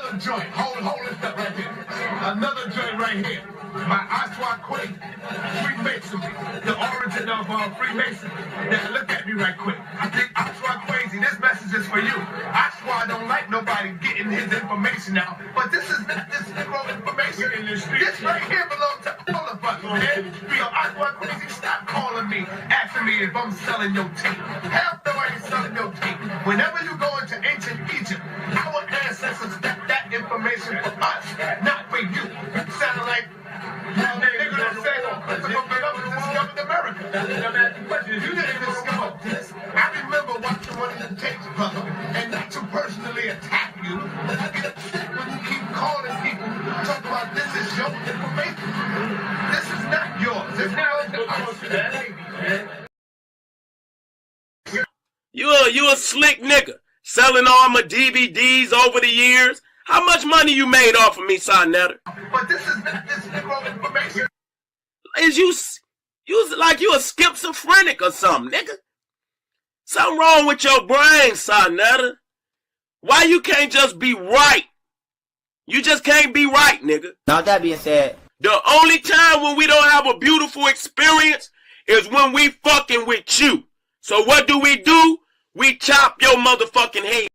Another joint. Hold this up right here. Another joint right here. By Oswald Quake, Freemasonry. The origin of Freemasonry. Now look at me right quick. I think Oswald crazy. This message is for you. Oswald don't like nobody getting his information out. But this is not this Negro information. In the street. This right here belongs to all of us, man. Be Oswald crazy. Stop calling me, asking me if I'm selling your tape. Hell no, I ain't selling your tape. Whenever you go into ancient Egypt, our ancestors got that information for us, not for you. Sound like nigga that said, discovered America. You didn't discover this. I remember watching one of the tapes, brother, and not to personally attack you, but I get upset when you keep calling people, talk about this is your information. This is not yours. It's now to us. You a slick nigga, selling all my DVDs over the years. How much money you made off of me, Sonetta? But this is not this Negro information. Is you like you a schizophrenic or something, nigga? Something wrong with your brain, Sonetta. Why you can't just be right? You just can't be right, nigga. Now that being said, the only time when we don't have a beautiful experience is when we fucking with you. So what do? We chop your motherfucking head.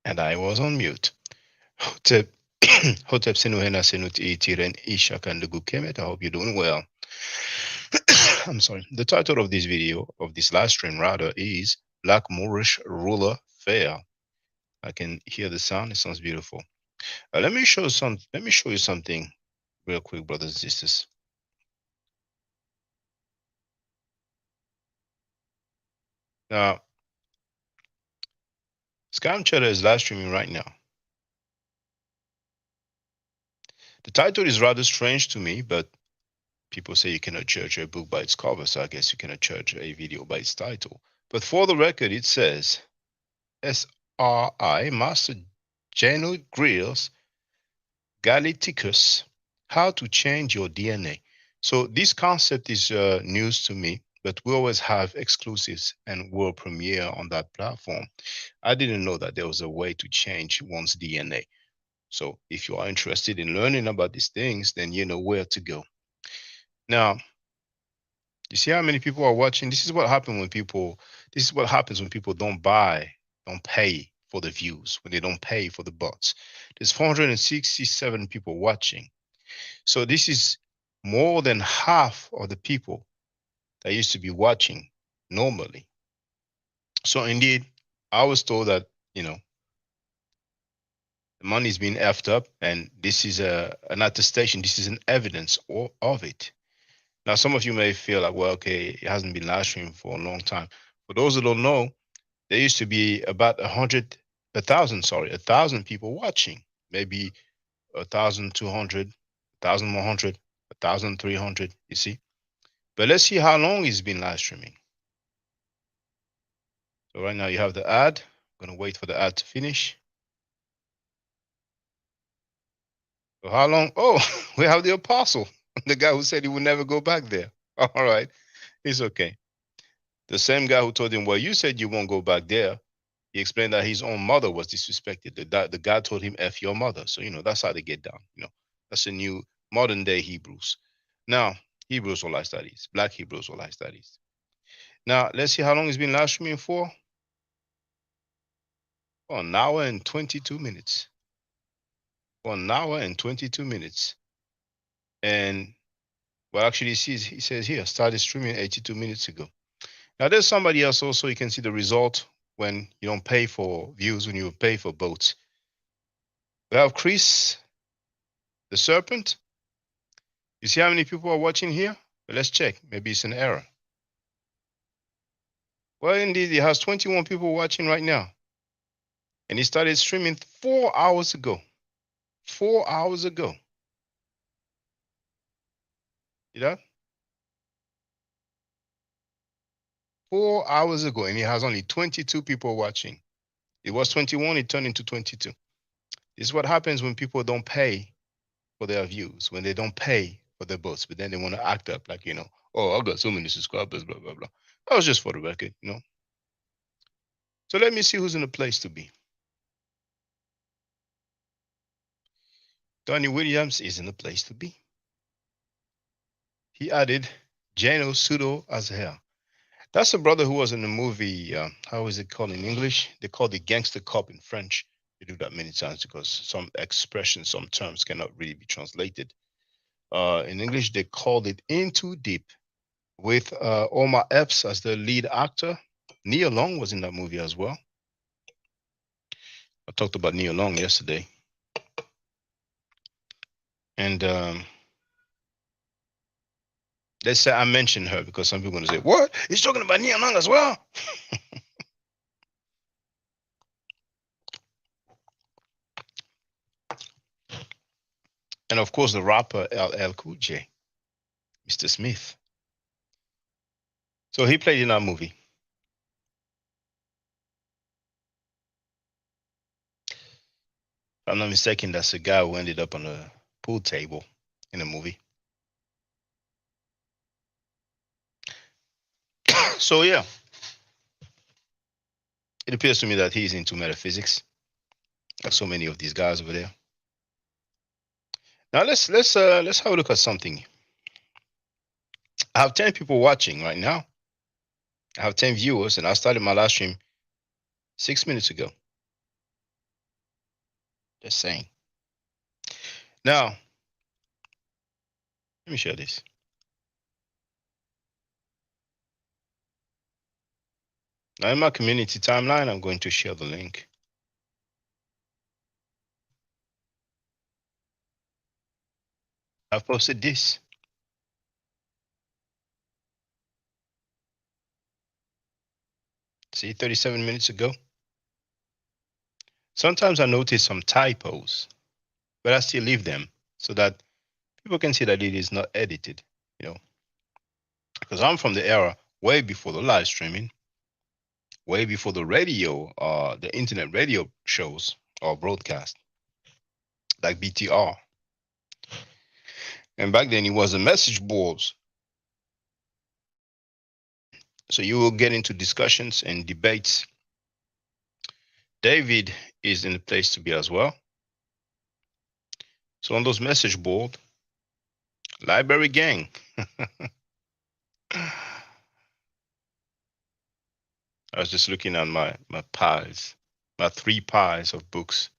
And I was on mute. Hotep Sinuhena Sinut Tiren Ishak and Kemet. I hope you're doing well. I'm sorry. The title of this video, of this live stream rather, is Black Moorish Ruler Fair. I can hear the sound. It sounds beautiful. Let me show you something real quick, brothers and sisters. Now, Scam Cheddar is live streaming right now. The title is rather strange to me, but people say you cannot judge a book by its cover, so I guess you cannot judge a video by its title. But for the record, it says SRI, Master Geno Grills Galiticus, How to Change Your DNA. So this concept is news to me, but we always have exclusives and world premiere on that platform. I didn't know that there was a way to change one's DNA. So if you are interested in learning about these things, then you know where to go. Now, you see how many people are watching? This is what happens when people don't pay for the views, when they don't pay for the bots. There's 467 people watching. So this is more than half of the people that used to be watching normally. So indeed, I was told that, the money is being effed up, and this is an attestation, this is an evidence of it. Now, some of you may feel like, well, okay, it hasn't been live streamed for a long time. For those who don't know, there used to be about 1,000 people watching, maybe 1,200, 1,100, 1,300, you see. But let's see how long it's been live streaming. So right now you have the ad. I'm going to wait for the ad to finish. So how long? Oh, we have the apostle, the guy who said he would never go back there. All right, it's okay. The same guy who told him, well, you said you won't go back there. He explained that his own mother was disrespected. The guy told him, F your mother. So, that's how they get down. That's a new modern day Hebrews. Now, Hebrews or life studies, Black Hebrews or life studies. Now, let's see how long it's been live streaming for. For an hour and 22 minutes. For an hour and 22 minutes. And well, actually, he says here, started streaming 82 minutes ago. Now, there's somebody else also. You can see the result when you don't pay for views, when you pay for boats. We have Chris, the serpent. You see how many people are watching here? Well, let's check. Maybe it's an error. Well, indeed, he has 21 people watching right now. And he started streaming 4 hours ago. 4 hours ago. See that? 4 hours ago, and he has only 22 people watching. It was 21, it turned into 22. This is what happens when people don't pay for their views, when they don't pay for their votes, but then they want to act up like, oh, I got so many subscribers, blah, blah, blah. That was just for the record. So let me see who's in the place to be. Donnie Williams is in the place to be. He added Jano Sudo Azhar. That's a brother who was in the movie, how is it called in English? They call it Gangster Cop in French. They do that many times because some expressions, some terms cannot really be translated. In English, they called it In Too Deep with Omar Epps as the lead actor. Nia Long was in that movie as well. I talked about Nia Long yesterday. And let's say I mentioned her because some people are going to say, what? He's talking about Nia Long as well? And of course, the rapper LL Cool J, Mr. Smith. So he played in that movie. If I'm not mistaken, that's the guy who ended up on a pool table in the movie. So yeah, it appears to me that he's into metaphysics, like so many of these guys over there. Now let's have a look at something. I have 10 people watching right now. I have 10 viewers, and I started my live stream 6 minutes ago. Just saying. Now, let me share this. Now in my community timeline, I'm going to share the link. I've posted this. See, 37 minutes ago. Sometimes I notice some typos, but I still leave them so that people can see that it is not edited, because I'm from the era way before the live streaming, way before the radio, the internet radio shows or broadcast, like BTR. And back then it was the message boards. So you will get into discussions and debates. David is in the place to be as well. So on those message board, library gang. I was just looking at my piles, my 3 piles of books.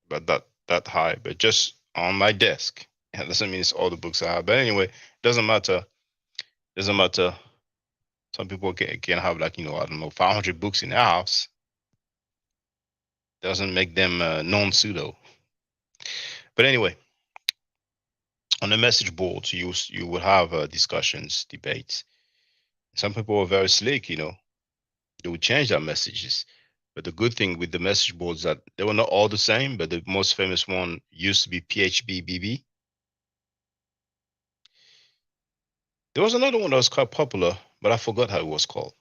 But that high, but just on my desk. That doesn't mean it's all the books I have. But anyway, doesn't matter. Doesn't matter. Some people can have like, I don't know, 500 books in their house. Doesn't make them non-pseudo. But anyway, on the message boards, you will have discussions, debates. Some people are very slick, they would change their messages. But the good thing with the message boards that they were not all the same, but the most famous one used to be PHBBB. There was another one that was quite popular, but I forgot how it was called.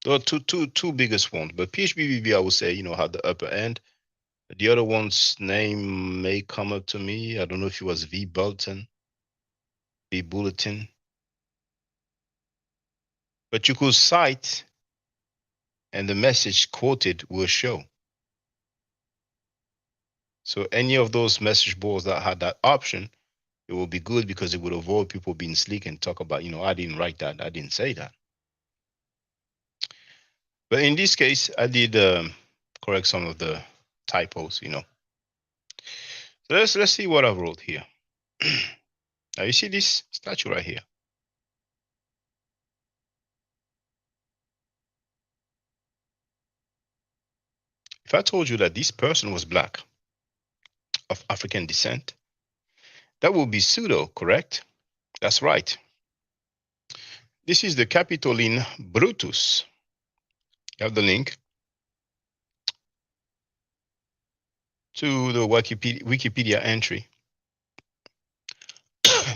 There were two biggest ones, but PHBBB, I would say, had the upper end. The other one's name may come up to me. I don't know if it was V Bulletin. But you could cite, and the message quoted will show. So any of those message boards that had that option, it will be good because it would avoid people being slick and talk about, I didn't write that, I didn't say that. But in this case, I did correct some of the typos, So let's see what I wrote here. Now you see this statue right here. If I told you that this person was black, of African descent, that would be pseudo, correct? That's right. This is the Capitoline Brutus. You have the link to the Wikipedia entry.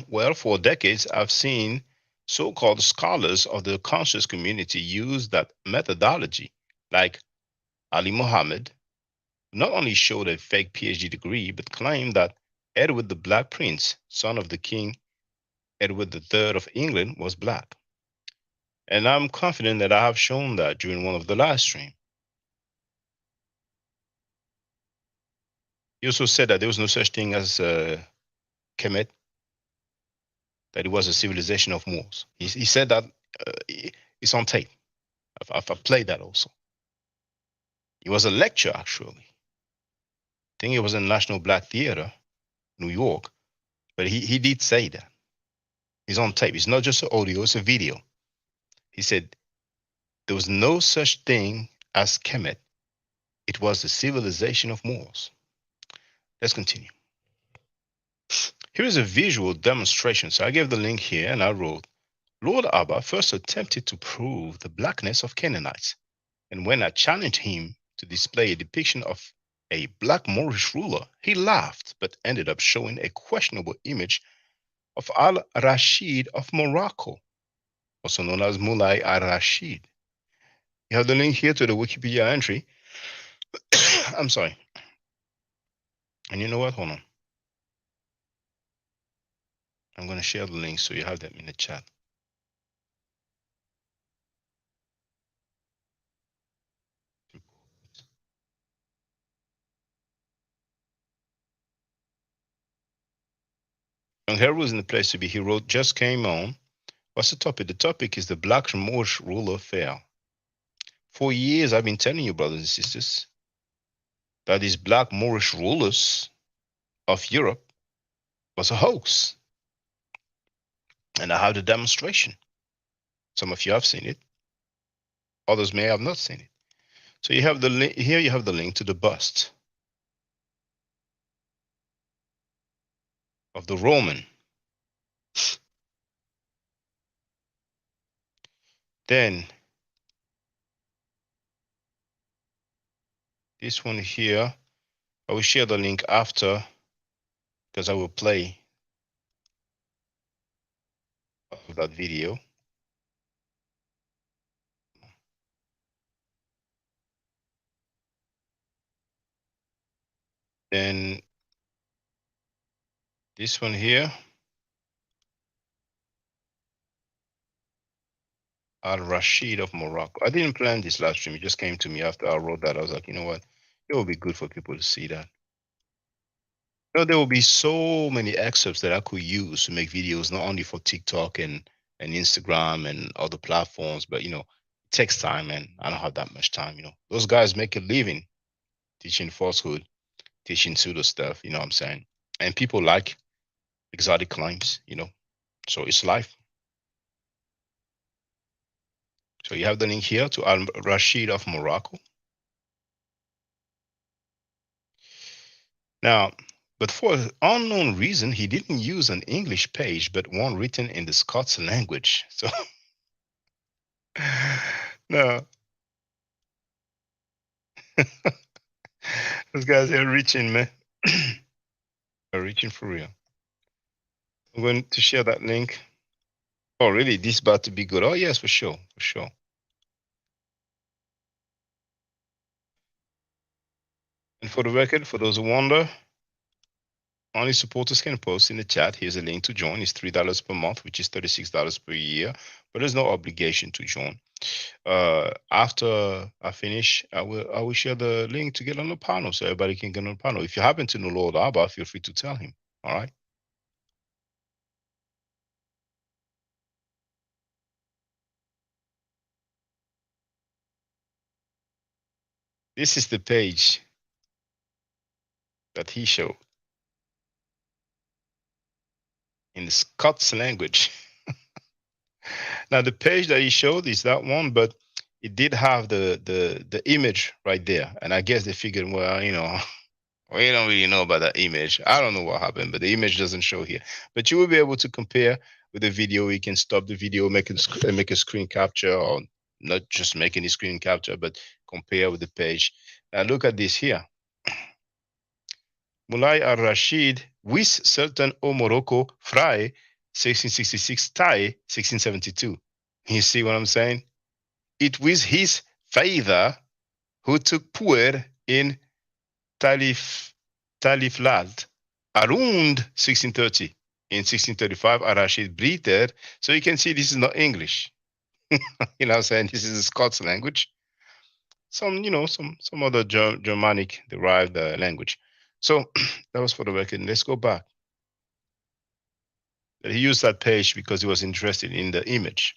Well, for decades, I've seen So-called scholars of the conscious community use that methodology, like Ali Muhammad, not only showed a fake PhD degree, but claimed that Edward the Black Prince, son of the King Edward III of England, was black. And I'm confident that I have shown that during one of the live streams. He also said that there was no such thing as Kemet, that it was a civilization of Moors. He said that it's on tape. I've played that also. It was a lecture, actually. I think it was in National Black Theater, New York, but he did say that. It's on tape. It's not just an audio, it's a video. He said there was no such thing as Kemet. It was the civilization of Moors. Let's continue. Here is a visual demonstration. So I gave the link here and I wrote, Lord Abba first attempted to prove the blackness of Canaanites. And when I challenged him to display a depiction of a black Moorish ruler, he laughed, but ended up showing a questionable image of al-Rashid of Morocco, also known as Mulai al-Rashid. You have the link here to the Wikipedia entry. I'm sorry. And you know what? Hold on. I'm going to share the link so you have them in the chat. Young Harold was in the place to be. He wrote, just came on. What's the topic? The topic is the black Moorish ruler fell. For years, I've been telling you, brothers and sisters, that these black Moorish rulers of Europe was a hoax. And I have the demonstration. Some of you have seen it. Others may have not seen it. So you have the link, here you have the link to the bust of the Roman. Then this one here, I will share the link after because I will play that video. Then this one here, Al-Rashid of Morocco. I didn't plan this live stream. It just came to me after I wrote that. I was like, you know what? It will be good for people to see that. You know, there will be so many excerpts that I could use to make videos, not only for TikTok and Instagram and other platforms, but, you know, it takes time and I don't have that much time. You know, those guys make a living teaching falsehood, teaching pseudo stuff, you know what I'm saying? And people like exotic claims, you know, so it's life. So you have the link here to Al-Rashid of Morocco. Now, but for an unknown reason, he didn't use an English page, but one written in the Scots language. So, no. Those guys are reaching, man. They're reaching for real. I'm going to share that link. Oh, really? This about to be good. Oh, yes, for sure. For sure. And for the record, for those who wonder, only supporters can post in the chat. Here's a link to join. It's $3 per month, which is $36 per year, but there's no obligation to join. After I finish, I will share the link to get on the panel so everybody can get on the panel. If you happen to know Lord Abba, feel free to tell him. All right. This is the page that he showed in the Scots language. Now the page that he showed is that one, but it did have the image right there, and I guess they figured, well, you know, we don't really know about that image. I don't know what happened, but the image doesn't show here. But you will be able to compare with the video. You can stop the video, make a screen capture, or not just make any screen capture, but compare with the page. Now look at this here. Mulai al-Rashid, wis Sultan o Morocco frei 1666, Thai, 1672. You see what I'm saying? It was his father who took power in Taliflad around 1630. In 1635, Arashid breathed. So you can see this is not English. You know what I'm saying? This is a Scots language. Some other Germanic derived language. So that was for the record. Let's go back. He used that page because he was interested in the image.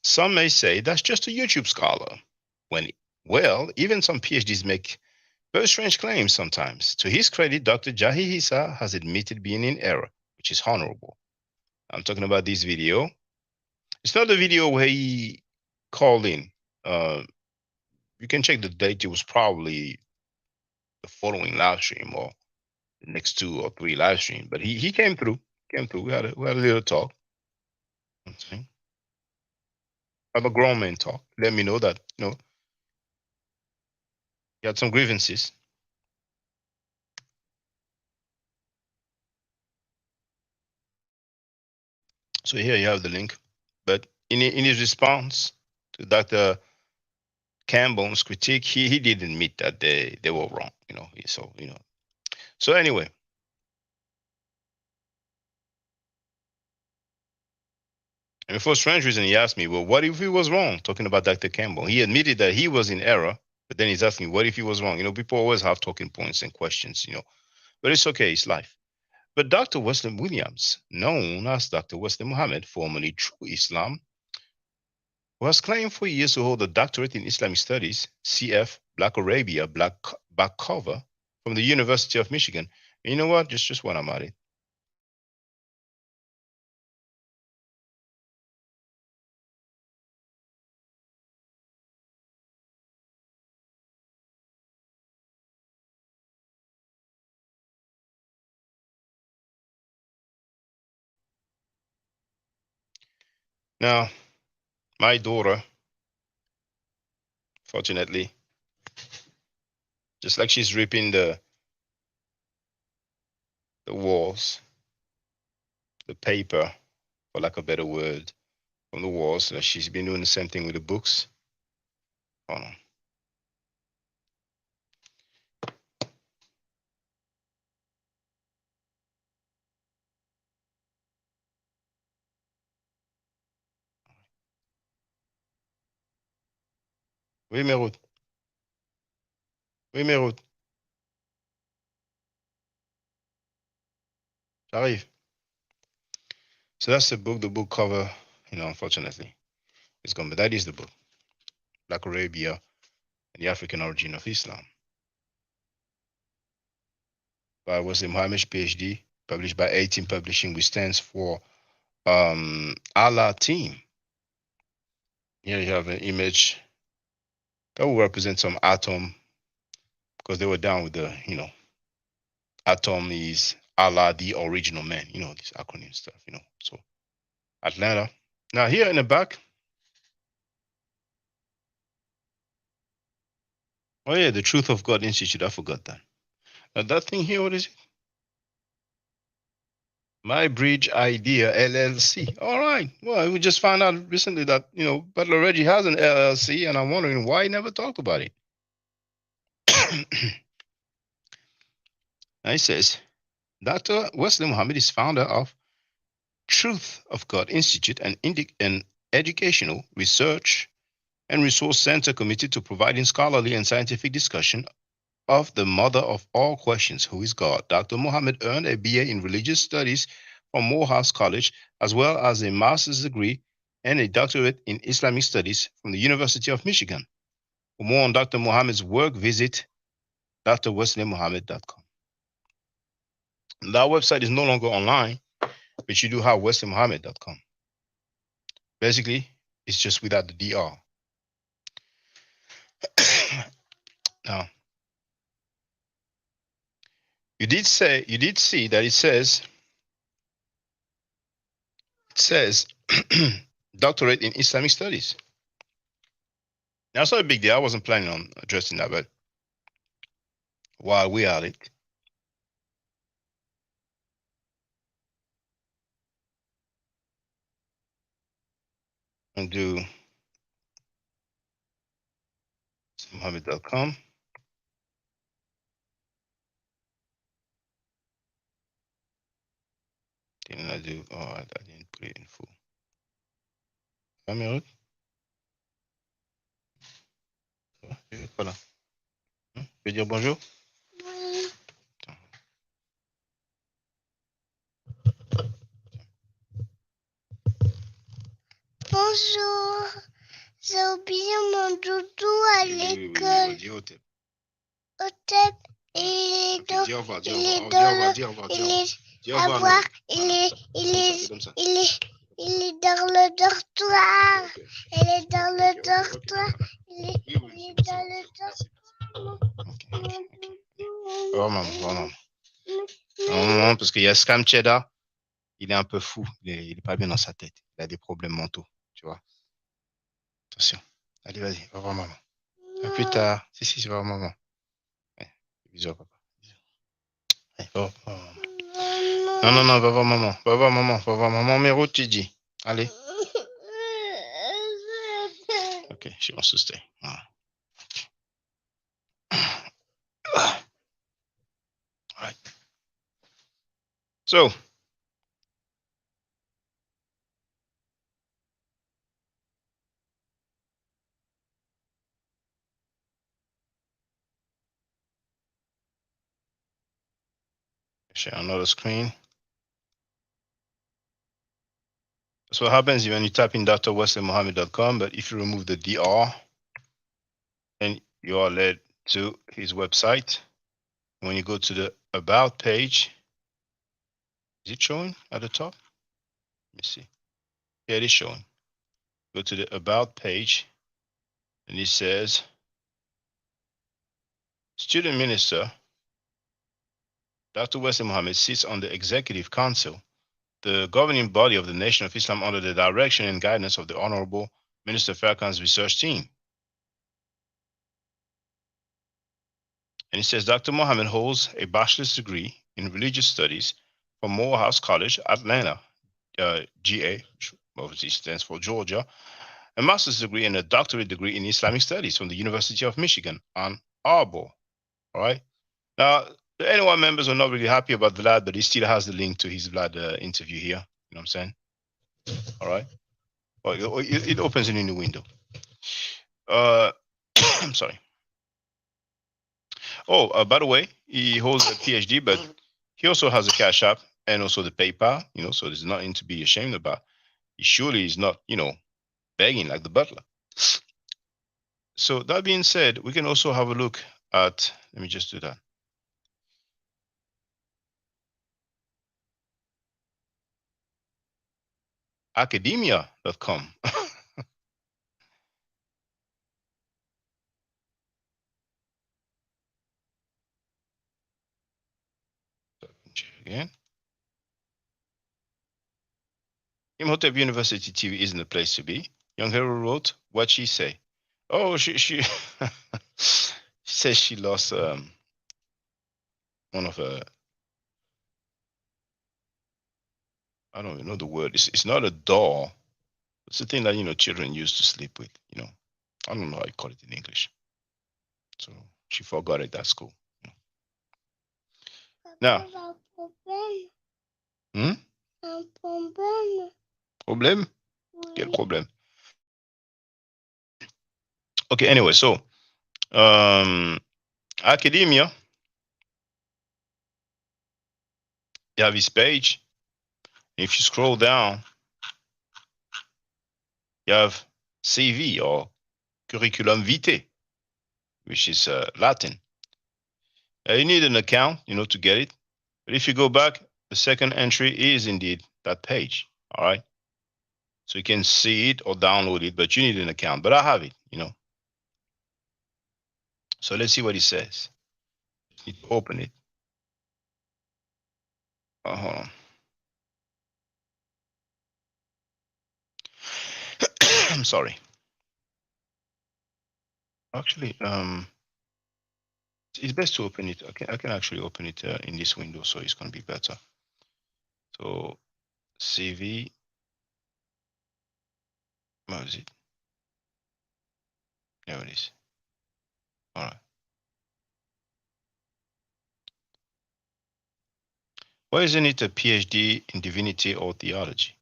Some may say that's just a YouTube scholar. Well, even some PhDs make very strange claims sometimes. To his credit, Dr. Jahi Issa has admitted being in error, which is honorable. I'm talking about this video. It's not the video where he called in. You can check the date. It was probably the following live stream or the next 2 or 3 live stream. But he came through. We had a little talk. Okay. Have a grown man talk. Let me know that he had some grievances. So here you have the link. But in his response to Dr. Campbell's critique, he did admit that they were wrong. So anyway. And for strange reason, he asked me, well, what if he was wrong? Talking about Dr. Campbell. He admitted that he was in error, but then he's asking, what if he was wrong? People always have talking points and questions, but it's okay, it's life. But Dr. Wesley Williams, known as Dr. Wesley Muhammad, formerly True Islam, who has claimed for years to hold a doctorate in Islamic Studies, CF, Black Arabia, back cover, from the University of Michigan. And you know what? Just when I'm at it. Now, my daughter, fortunately, just like she's ripping the walls, the paper, for lack of a better word, from the walls, she's been doing the same thing with the books. Hold on. Oui, Meroud. Oui, Meroud. J'arrive. So that's the book cover, unfortunately. It's gone, but that is the book. Black Arabia and the African Origin of Islam. By Wesley Muhammad, PhD, published by 18 Publishing, which stands for Allah Team. Here you have an image that will represent some atom, because they were down with the, atom is Allah, the original man, this acronym stuff, So Atlanta. Now here in the back. Oh yeah, the Truth of God Institute. I forgot that. That thing here, what is it? My Bridge Idea LLC. All right. Well, we just found out recently that Butler Reggie has an LLC, and I'm wondering why he never talked about it. Now he says, Dr. Wesley Muhammad is founder of Truth of God Institute, an educational research and resource center committed to providing scholarly and scientific discussion of the mother of all questions, who is God. Dr. Muhammad earned a BA in religious studies from Morehouse College, as well as a master's degree and a doctorate in Islamic studies from the University of Michigan. For more on Dr. Muhammad's work, visit drwesleymuhammad.com. That website is no longer online, but you do have wesleymuhammad.com. Basically, it's just without the DR. Now, you did see that it says doctorate in Islamic studies. Now, it's not a big deal. I wasn't planning on addressing that, but while we are at it, do Mohammed.com. Then I do, oh, I didn't put it in full. Cameroon. Voilà. Tu veux dire bonjour? Bonjour. J'ai oublié mon doudou à l'école. Dis au thème. Au tête, il est dans. Dis au revoir, dis au Il est revoir. dans Dis au revoir, dis au revoir, dis au revoir. Dis au à revoir, voir. Noël. Il est dans le dortoir. Ok. Il est dans le Ok, dortoir. Il est Oui, dans le dortoir. Oh maman. Non, parce qu'il y a Scam Cheddar, il est un peu fou. Il est pas bien dans sa tête. Il a des problèmes mentaux, tu vois. Attention. Allez, vas-y, va voir maman. À plus tard. Si, va voir maman. Ouais. Bisous à papa. Allez, va voir maman. Non, va voir maman. Va voir maman. Va voir maman. Mero, tu dis. Allez. Okay, she wants to stay. All right. So, share another screen. So what happens when you type in drwesleymohammed.com, but if you remove the DR, then you are led to his website. When you go to the About page, is it showing at the top? Let me see. Yeah, it is showing. Go to the About page, and it says, Student Minister Dr. Wesley Mohammed sits on the Executive Council, the governing body of the Nation of Islam under the direction and guidance of the Honorable Minister Farrakhan's research team. And it says Dr. Mohammed holds a bachelor's degree in religious studies from Morehouse College, Atlanta, GA, which obviously stands for Georgia, a master's degree and a doctorate degree in Islamic studies from the University of Michigan, Ann Arbor. All right. Now, the N1 members are not really happy about Vlad, but he still has the link to his Vlad interview here. You know what I'm saying? All right. Well, it opens in a new window. I'm sorry. Oh, by the way, he holds a PhD, but he also has a Cash App and also the PayPal, you know, so there's nothing to be ashamed about. He surely is not, you know, begging like the butler. So that being said, we can also have a look at, let me just do that. Academia.com. Again. Imhotep University TV isn't the place to be. Young Hero wrote, "What she say?" Oh, she she says she lost one of her. I don't even know the word. It's not a doll. It's the thing that children use to sleep with. I don't know how you call it in English. So she forgot it at school. Now, Problem? Quel problème? Okay. Anyway, so academia. You have his page. If you scroll down, you have CV or curriculum vitae, which is Latin. You need an account, to get it. But if you go back, the second entry is indeed that page. All right. So you can see it or download it, but you need an account. But I have it, So let's see what it says. You need to open it. Hold on. I'm sorry. Actually, it's best to open it. I can actually open it in this window, so it's going to be better. So CV Where is it? There it is. All right. Why isn't it a PhD in divinity or theology?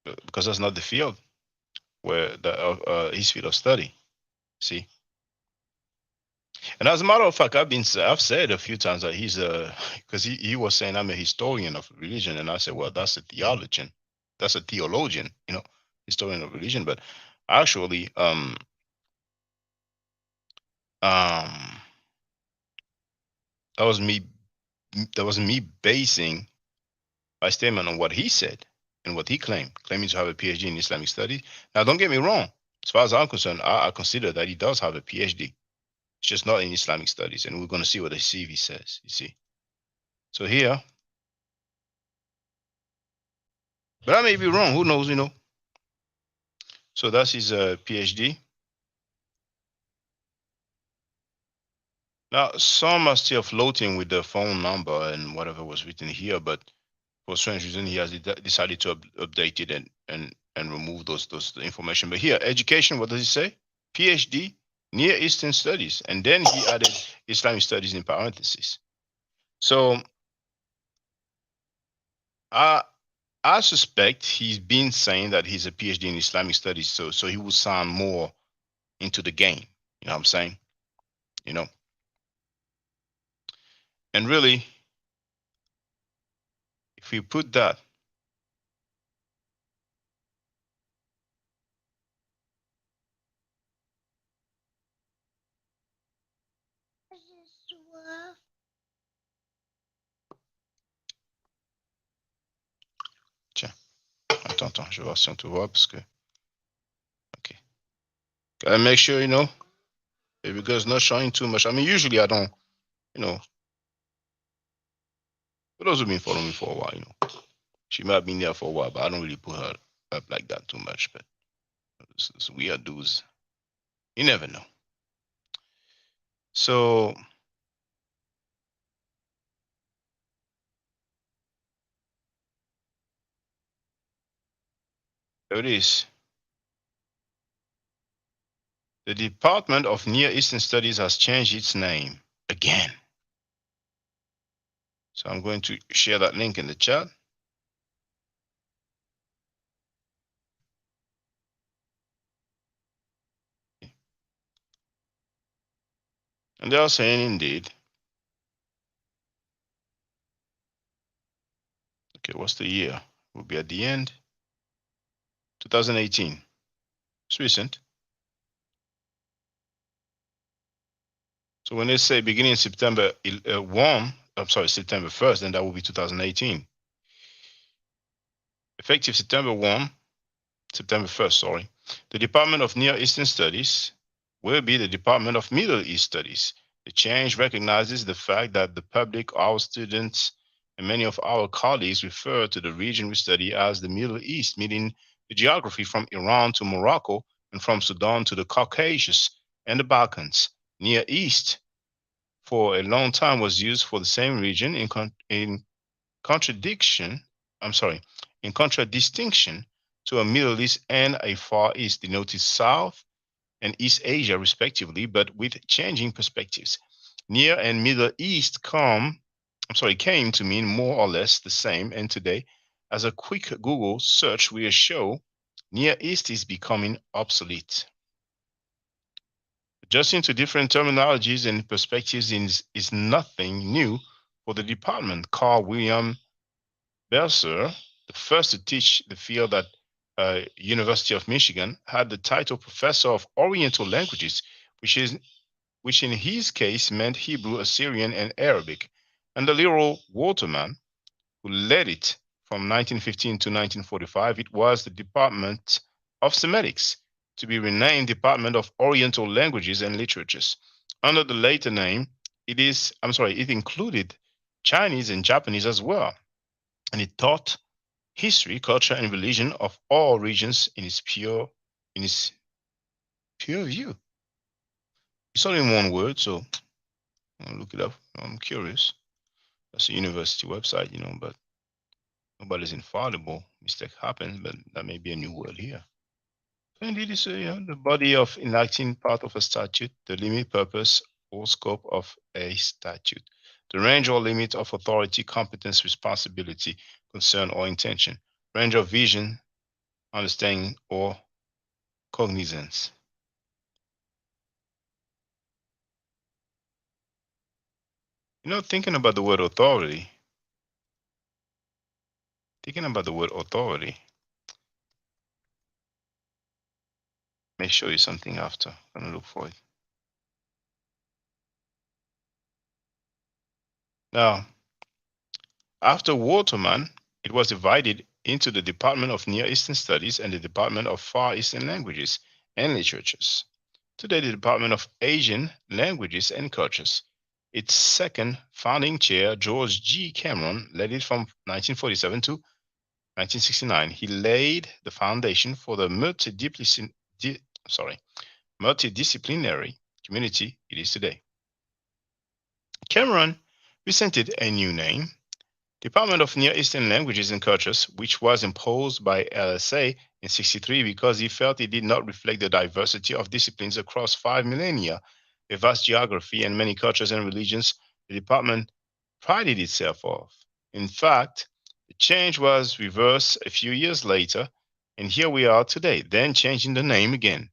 Because that's not the field where his field of study. See, and as a matter of fact, I've said a few times that he's a because he was saying I'm a historian of religion, and I said, well, that's a theologian, that's a theologian, historian of religion. But actually, that was me. That was me basing my statement on what he said and what he claiming to have a PhD in Islamic studies. Now, don't get me wrong. As far as I'm concerned, I consider that he does have a PhD. It's just not in Islamic studies, and we're going to see what the CV says. You see, so here, but I may be wrong. Who knows? So that's his PhD. Now, some are still floating with the phone number and whatever was written here, but for strange reason, he has decided to update it and remove those information. But here, education, what does it say? PhD, Near Eastern Studies, and then he added Islamic Studies in parentheses. So I suspect he's been saying that he's a PhD in Islamic Studies, so he will sound more into the game. You know what I'm saying? And really, if we put that, tiens, attends, je vais voir si on te voit parce que, okay. Gotta make sure, if it goes not showing too much. I mean, usually I don't, for those who've been following me for a while, she might have been there for a while, but I don't really put her up like that too much. But it's weird dudes. You never know. So there it is. The Department of Near Eastern Studies has changed its name again. So I'm going to share that link in the chat. And they are saying indeed. Okay, what's the year? Will be at the end. 2018. It's recent. So when they say beginning September 1st, then that will be 2018. Effective September 1st, sorry. The Department of Near Eastern Studies will be the Department of Middle East Studies. The change recognizes the fact that the public, our students, and many of our colleagues refer to the region we study as the Middle East, meaning the geography from Iran to Morocco and from Sudan to the Caucasus and the Balkans. Near East for a long time was used for the same region in contradistinction to a Middle East and a Far East, denoted South and East Asia respectively, but with changing perspectives. Near and Middle East came to mean more or less the same, and today, as a quick Google search will show, Near East is becoming obsolete. Adjusting to different terminologies and perspectives is nothing new for the department. Carl William Belser, the first to teach the field at University of Michigan, had the title Professor of Oriental Languages, which in his case meant Hebrew, Assyrian, and Arabic, and the Literal Waterman, who led it from 1915 to 1945. It was the Department of Semitics, to be renamed Department of Oriental Languages and Literatures. Under the later name, it included Chinese and Japanese as well, and it taught history, culture, and religion of all regions in its pure view. It's all in one word, so I'll look it up. I'm curious. That's a university website, but Nobody's infallible. Mistake happens, but that may be a new word here. So indeed, it's the body of enacting part of a statute, the limit, purpose, or scope of a statute, the range or limit of authority, competence, responsibility, concern, or intention, range of vision, understanding, or cognizance. Thinking about the word authority, may show you something after. I'm gonna look for it. Now, after Waterman, it was divided into the Department of Near Eastern Studies and the Department of Far Eastern Languages and Literatures. Today, the Department of Asian Languages and Cultures. Its second founding chair, George G. Cameron, led it from 1947 to 1969. He laid the foundation for the multidisciplinary community it is today. Cameron presented a new name, Department of Near Eastern Languages and Cultures, which was imposed by LSA in 63 because he felt it did not reflect the diversity of disciplines across 5 millennia, a vast geography, and many cultures and religions the department prided itself of. In fact, the change was reversed a few years later, and here we are today, then changing the name again.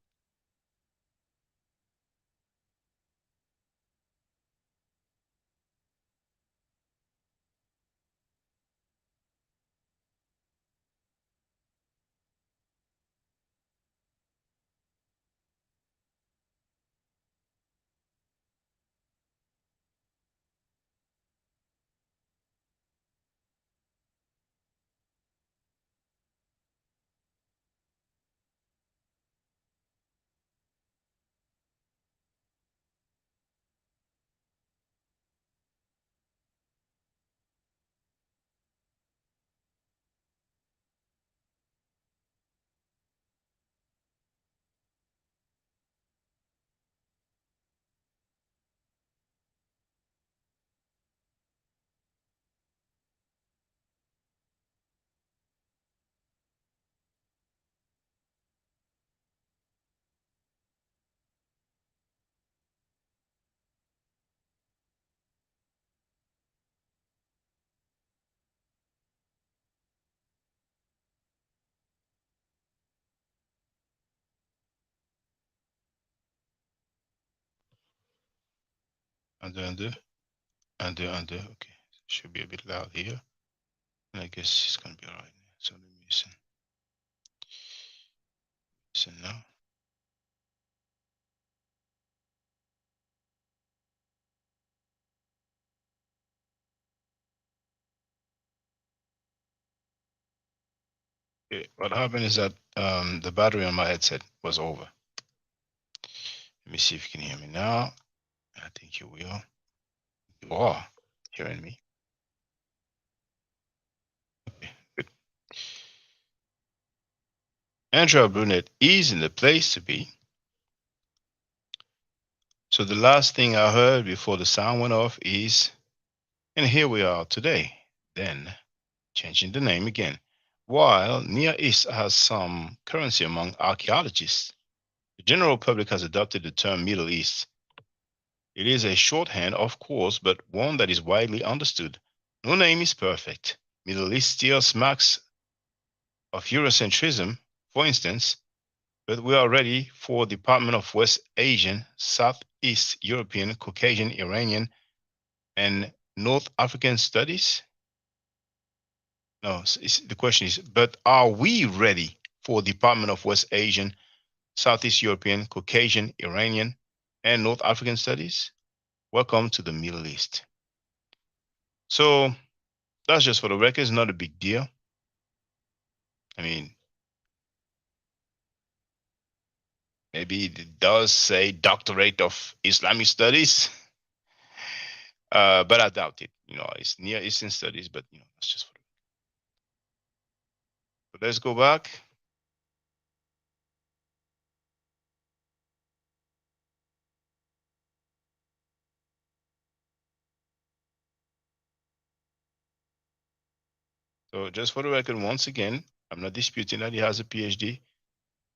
Under. Okay, should be a bit loud here. And I guess it's gonna be all right. So let me listen. Listen now. Okay, what happened is that the battery on my headset was over. Let me see if you can hear me now. I think you will. You are hearing me. Okay, good. Andrea Brunet is in the place to be. So the last thing I heard before the sound went off is, and here we are today. Then changing the name again. While Near East has some currency among archaeologists, the general public has adopted the term Middle East. It is a shorthand, of course, but one that is widely understood. No name is perfect. Middle East still smacks of Eurocentrism, for instance, but we are ready for Department of West Asian, Southeast European, Caucasian, Iranian, and North African Studies. No, the question is, but are we ready for Department of West Asian, Southeast European, Caucasian, Iranian, and North African Studies? Welcome to the Middle East. So that's just for the record. It's not a big deal. I mean, maybe it does say Doctorate of Islamic Studies, but I doubt it. It's Near Eastern Studies, but that's just for the record. So let's go back. So just for the record, once again, I'm not disputing that he has a PhD.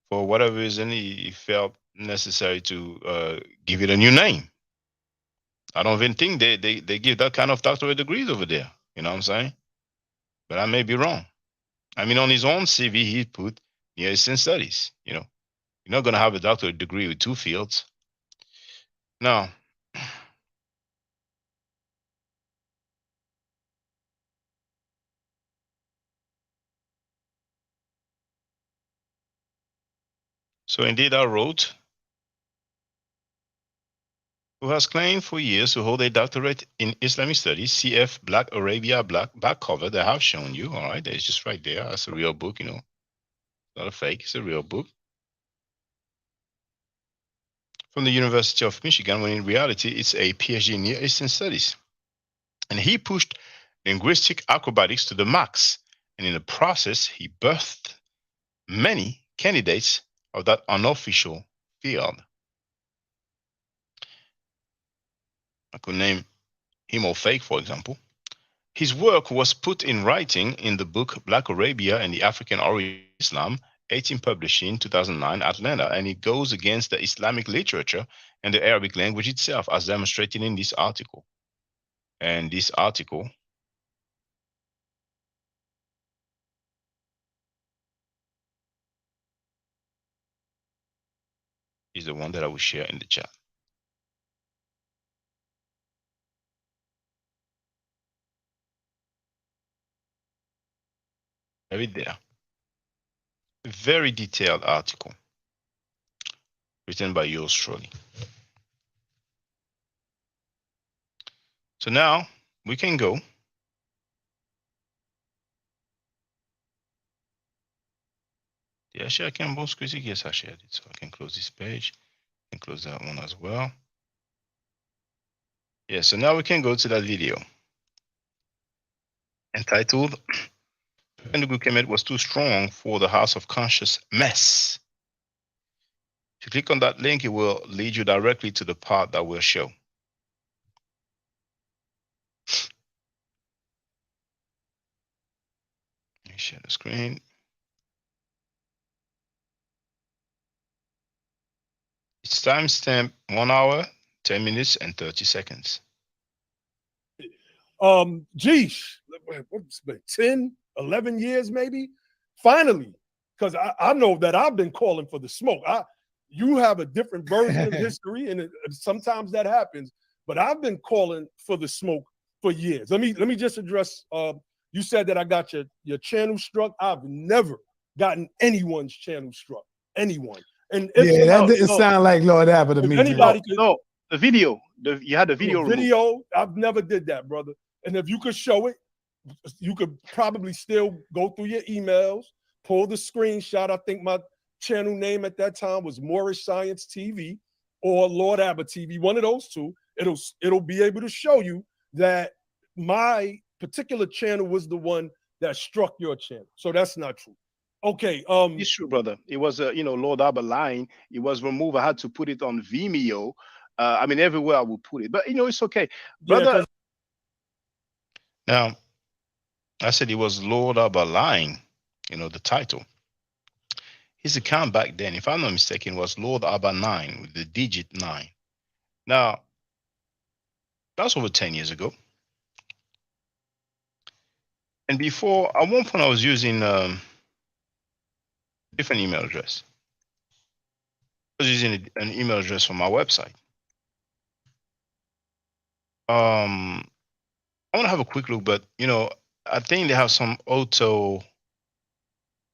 For whatever reason, he felt necessary to give it a new name. I don't even think they give that kind of doctorate degrees over there. You know what I'm saying? But I may be wrong. I mean, on his own CV, he put Near Eastern Studies. You're not going to have a doctorate degree with two fields. Now, so indeed, I wrote, who has claimed for years to hold a doctorate in Islamic studies, CF Black Arabia Black back cover that I have shown you. All right, it's just right there. That's a real book, not a fake. It's a real book from the University of Michigan, when in reality, it's a PhD in Near Eastern Studies. And he pushed linguistic acrobatics to the max. And in the process, he birthed many candidates of that unofficial field. I could name him or fake, for example. His work was put in writing in the book Black Arabia and the African Origin of Islam, 18 published in 2009, Atlanta, and it goes against the Islamic literature and the Arabic language itself, as demonstrated in this article. And this article is the one that I will share in the chat. Right there. Very detailed article written by yours truly. So now we can go. Did I share Campbell's critique? Yes, I shared it. So I can close this page and close that one as well. Yeah, so now we can go to that video entitled Pendugu Kemet was too strong for the House of Conscious Mess. If you click on that link, it will lead you directly to the part that we'll show. Let me share the screen. It's timestamp 1 hour, 10 minutes, and 30 seconds. Geesh, what's been 10, 11 years maybe? Finally, because I know that I've been calling for the smoke. You have a different version of history, and sometimes that happens. But I've been calling for the smoke for years. Let me just address. You said that I got your channel struck. I've never gotten anyone's channel struck. Anyone. And yeah, that didn't sound like Lord Abba to me. Anybody no, the video. You had the video. Video. I've never did that, brother. And if you could show it, you could probably still go through your emails, pull the screenshot. I think my channel name at that time was Moorish Science TV or Lord Abba TV, one of those two. It'll be able to show you that my particular channel was the one that struck your channel. So that's not true. Okay. It's true, brother. It was Lord Abba line. It was removed. I had to put it on Vimeo. I mean, everywhere I would put it, but it's okay, brother. Yeah, now, I said it was Lord Abba line, the title. His account back then, if I'm not mistaken, was Lord Abba 9 with the digit 9. Now, that's over 10 years ago. And before, at one point, I was using different email address. I was using an email address from my website. I want to have a quick look, but I think they have some auto.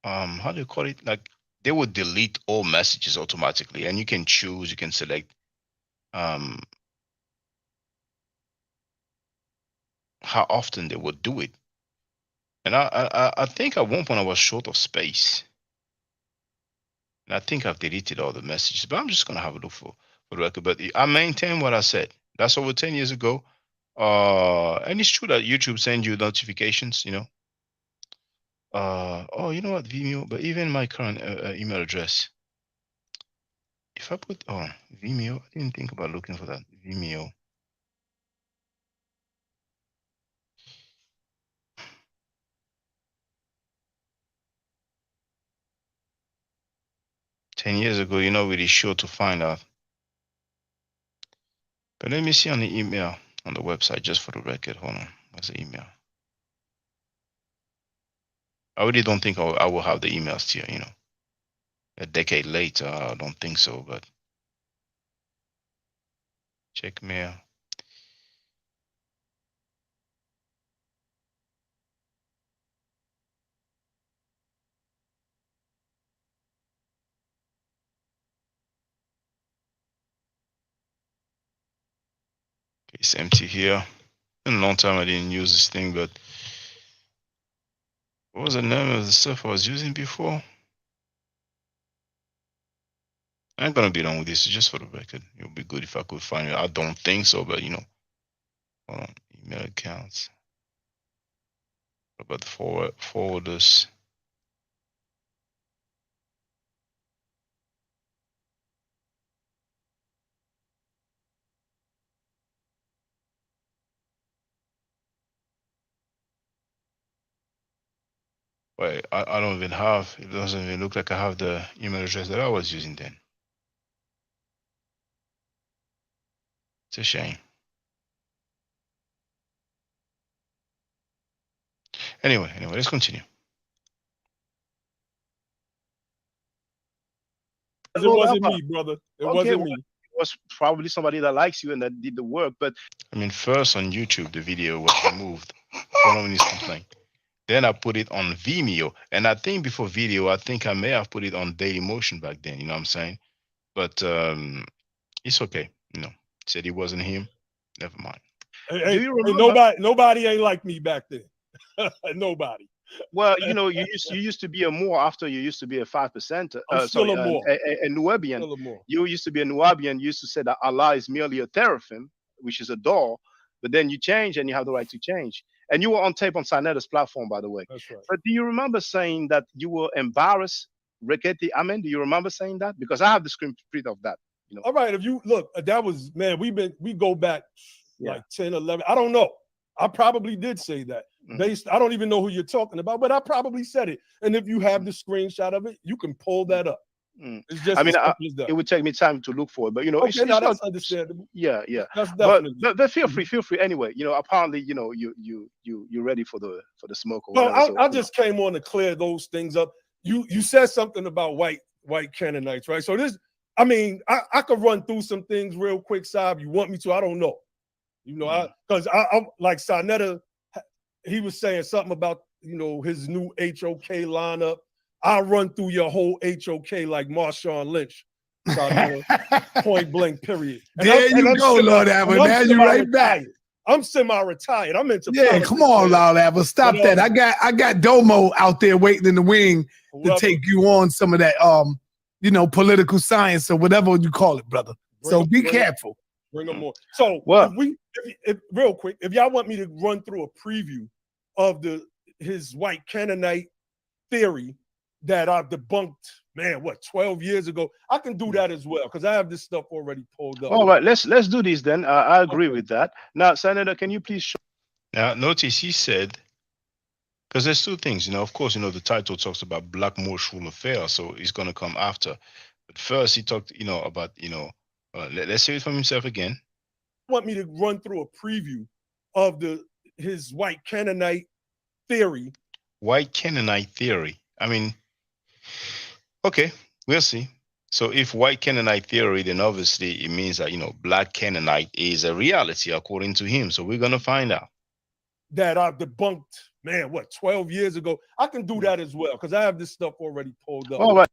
How do you call it? Like they would delete all messages automatically, and you can choose. You can select how often they would do it. And I think at one point I was short of space. And I think I've deleted all the messages, but I'm just going to have a look for the record. But I maintain what I said. That's over 10 years ago. And it's true that YouTube sends you notifications, oh, you know what, Vimeo, but even my current email address, if I put, Vimeo, I didn't think about looking for that, Vimeo. 10 years ago, you're not really sure to find out. But let me see on the email on the website, just for the record. Hold on. What's the email? I really don't think I will have the emails here, you know. A decade later, I don't think so, but check mail. Okay, it's empty here. In a long time I didn't use this thing, but what was the name of the stuff I was using before? I'm gonna be done with this just for the record. It would be good if I could find it. I don't think so, but you know. Hold on. Email accounts. What about the forwarders? Wait, I don't even have, it doesn't even look like I have the email address that I was using then. It's a shame. Anyway, let's continue. It wasn't me, brother. It wasn't me. It was probably somebody that likes you and that did the work. But I mean, first on YouTube, the video was removed following his complaint. Then I put it on Vimeo. And I think before video, I think I may have put it on Daily Motion back then, you know what I'm saying? But it's okay. You know, said it wasn't him. Never mind. Hey, nobody ain't like me back then. Nobody. Well, you know, you used to be a Moor after you used to be a 5%. Still a Moor. A Nubian. You used to be a Nubian. You used to say that Allah is merely a teraphim, which is a door. But then you change and you have the right to change. And you were on tape on Saneda's platform, by the way. That's right. But do you remember saying that you were embarrassed, Reketi Amen? Do you remember saying that? Because I have the screen print of that. You know. All right, if you look, that was, man, we go back like 10, 11. I don't know. I probably did say that. I don't even know who you're talking about, but I probably said it. And if you have the screenshot of it, you can pull that up. It's just, I mean, it would take me time to look for it, but you know, okay, that's understandable. Yeah. That's definitely. But feel free. Anyway, you know, apparently, you know, you're ready for the smoke. Or well, whatever, I just came on to clear those things up. You said something about white Canaanites, right? So this, I mean, I could run through some things real quick, Saab. You want me to? I don't know. You know, because I like Sanetta, he was saying something about, you know, his new HOK lineup. I'll run through your whole HOK like Marshawn Lynch. Point blank, period. And there you go, Lord Abba. Now you right back. I'm semi-retired. I'm into politics, come on, Lord Abba. Stop that. I got Domo out there waiting in the wing to take you on some of that you know, political science or whatever you call it, brother. So be careful. Bring them more. So if real quick, if y'all want me to run through a preview of his white Canaanite theory that I debunked, man, 12 years ago, I can do that as well because I have this stuff already pulled up. All right, let's do this then. I agree with that. Now, Senator, can you please show? Now, notice he said, because there's two things, you know. Of course, you know, the title talks about Black Moorish rule affair, so it's gonna come after. But first, he talked, you know, about, you know. Let's hear it from himself again. Want me to run through a preview of his white Canaanite theory? White Canaanite theory. I mean, okay, we'll see. So if white Canaanite theory, then obviously it means that, you know, black Canaanite is a reality according to him. So we're gonna find out. That I debunked, man, 12 years ago. I can do that as well because I have this stuff already pulled up. All right.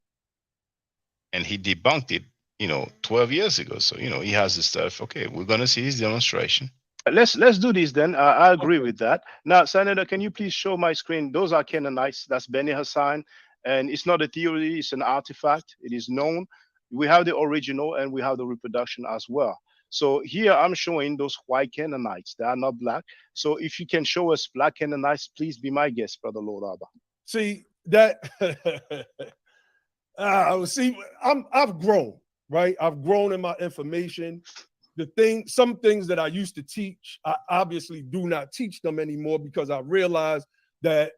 And he debunked it, you know, 12 years ago. So, you know, he has the stuff. Okay, we're going to see his demonstration. Let's do this then. I agree with that. Now, Senator, can you please show my screen? Those are Canaanites. That's Beni Hassan. And it's not a theory. It's an artifact. It is known. We have the original and we have the reproduction as well. So here I'm showing those white Canaanites. They are not black. So if you can show us black Canaanites, please be my guest, Brother Lord Abba. See, that... see, I've grown, right? I've grown in my information. Some things that I used to teach, I obviously do not teach them anymore because I realized that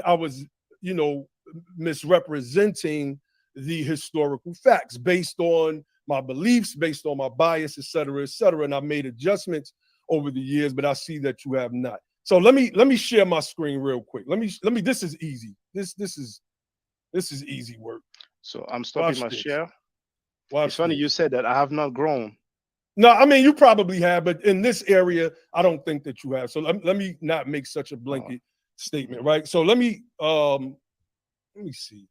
I was, you know, misrepresenting the historical facts based on my beliefs, based on my bias, et cetera, et cetera. And I've made adjustments over the years, but I see that you have not. So let me share my screen real quick. Let me. This is easy. This is easy work. So I'm stopping my this. share. Watch It's funny this. you said that. I have not grown. No, I mean you probably have, but in this area, I don't think that you have. So let me not make such a blanket statement, right? So let me see.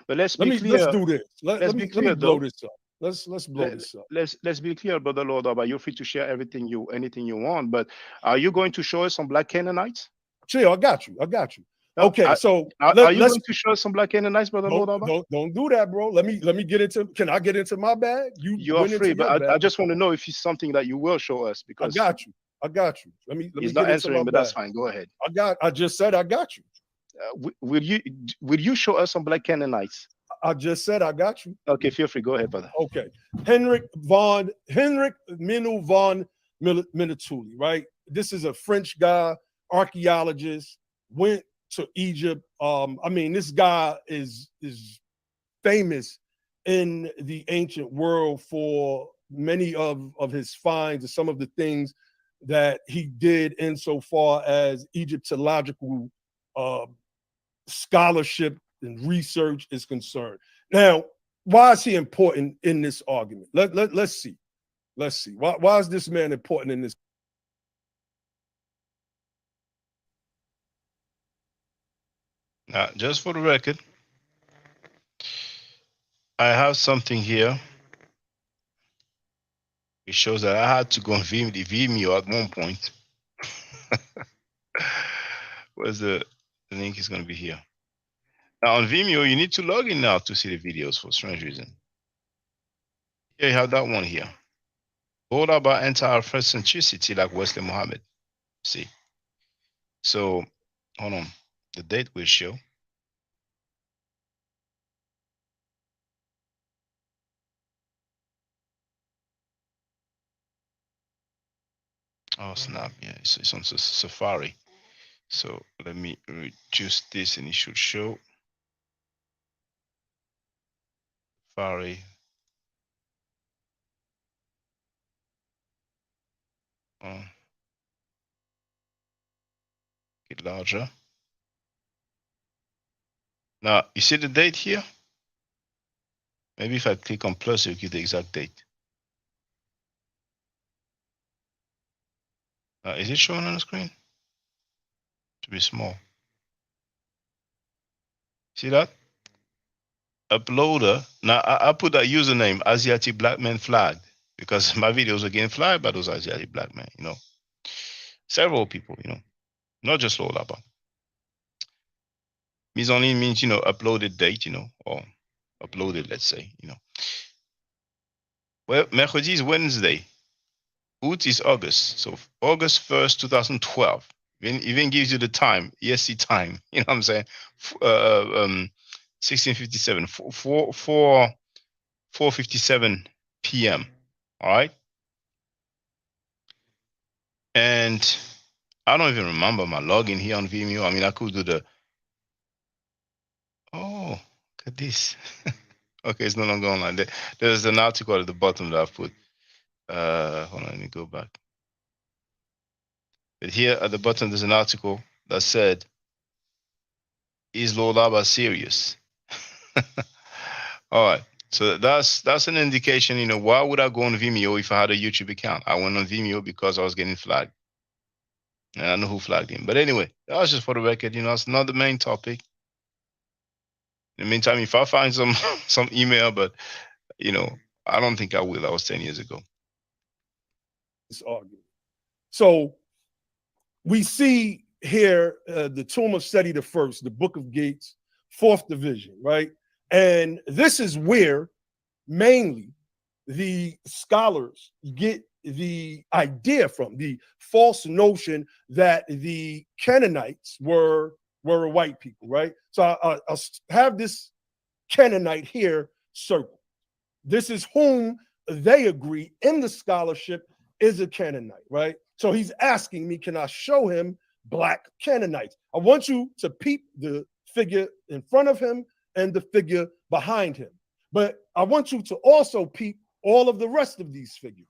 But let's be clear. Let's do this. Let me blow this up. Let's blow this up. Let's be clear, Brother Lord. But you're free to share anything you want. But are you going to show us some Black Canaanites? Chill, I got you. No, Okay, so are you going to show us some Black Canaanites, Brother Lord? Don't do that, bro. Let me get into. Can I get into my bag? You are free, but I just want to know if it's something that you will show us because I got you. Let me. He's get not answering, into my but bag. that's fine. Go ahead. I just said I got you. Will you show us some Black Canaanites? I just said I got you. Okay, feel free. Go ahead, brother. Okay. Henrik Minu von Minutuli, right? This is a French guy, archaeologist, went to Egypt. I mean, this guy is famous in the ancient world for many of his finds and some of the things that he did insofar as Egyptological scholarship and research is concerned. Now, why is he important in this argument? Let's see. Let's see. Why is this man important in this? Now, just for the record, I have something here. It shows that I had to go on Vimeo at one point. Where's the link is going to be here. Now on Vimeo, you need to log in now to see the videos for strange reason. Here you have that one here. All about entire first century like Wesley Muhammad. See. So hold on. The date will show. Oh snap! Yeah, it's on Safari. So let me reduce this, and it should show. Safari. Get larger. Now you see the date here. Maybe if I click on plus, it'll give the exact date. Is it showing on the screen? To be small. See that? Uploader. Now I put that username Asiatic Black Man Flagged because my videos are getting flagged by those Asiatic black men, you know. Several people, you know, not just Lolaba. Mise en ligne means, you know, uploaded date, you know, or uploaded, let's say, you know. Well, mercredi is Wednesday. Août is August. So August 1st, 2012. Even gives you the time, ESC time. You know what I'm saying? 1657, 4:57 p.m. All right. And I don't even remember my login here on Vimeo. I mean, I could do the. Oh, look at this. Okay, it's no longer online. There's an article at the bottom that I've put. Hold on, let me go back. But here at the bottom, there's an article that said, "Is Lolaba serious?" All right. So that's an indication, you know, why would I go on Vimeo if I had a YouTube account? I went on Vimeo because I was getting flagged. And I know who flagged him. But anyway, that was just for the record, you know, it's not the main topic. In the meantime, if I find some email, but you know, I don't think I will. That was 10 years ago. This argument. So we see here the tomb of Seti I, the Book of Gates, 4th division, right? And this is where mainly the scholars get the idea from, the false notion that the Canaanites were white people, right? So I'll have this Canaanite here circled. This is whom they agree in the scholarship is a Canaanite, right? So he's asking me, can I show him black Canaanites? I want you to peep the figure in front of him and the figure behind him. But I want you to also peep all of the rest of these figures.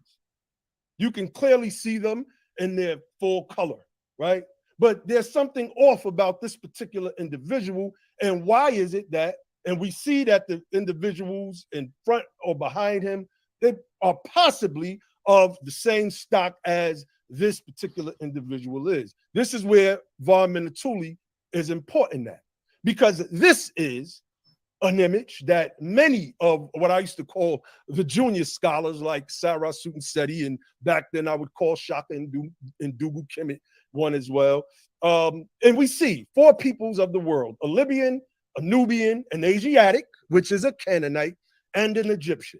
You can clearly see them in their full color, right? But there's something off about this particular individual. And why is it that, and we see that the individuals in front or behind him, they are possibly of the same stock as this particular individual is. This is where Von Minatuli is important at, because this is an image that many of what I used to call the junior scholars like Sarah Sutton-Seti, and back then I would call Shaka and Dugu Kemet one as well. And we see 4 peoples of the world: a Libyan, a Nubian, an Asiatic, which is a Canaanite, and an Egyptian.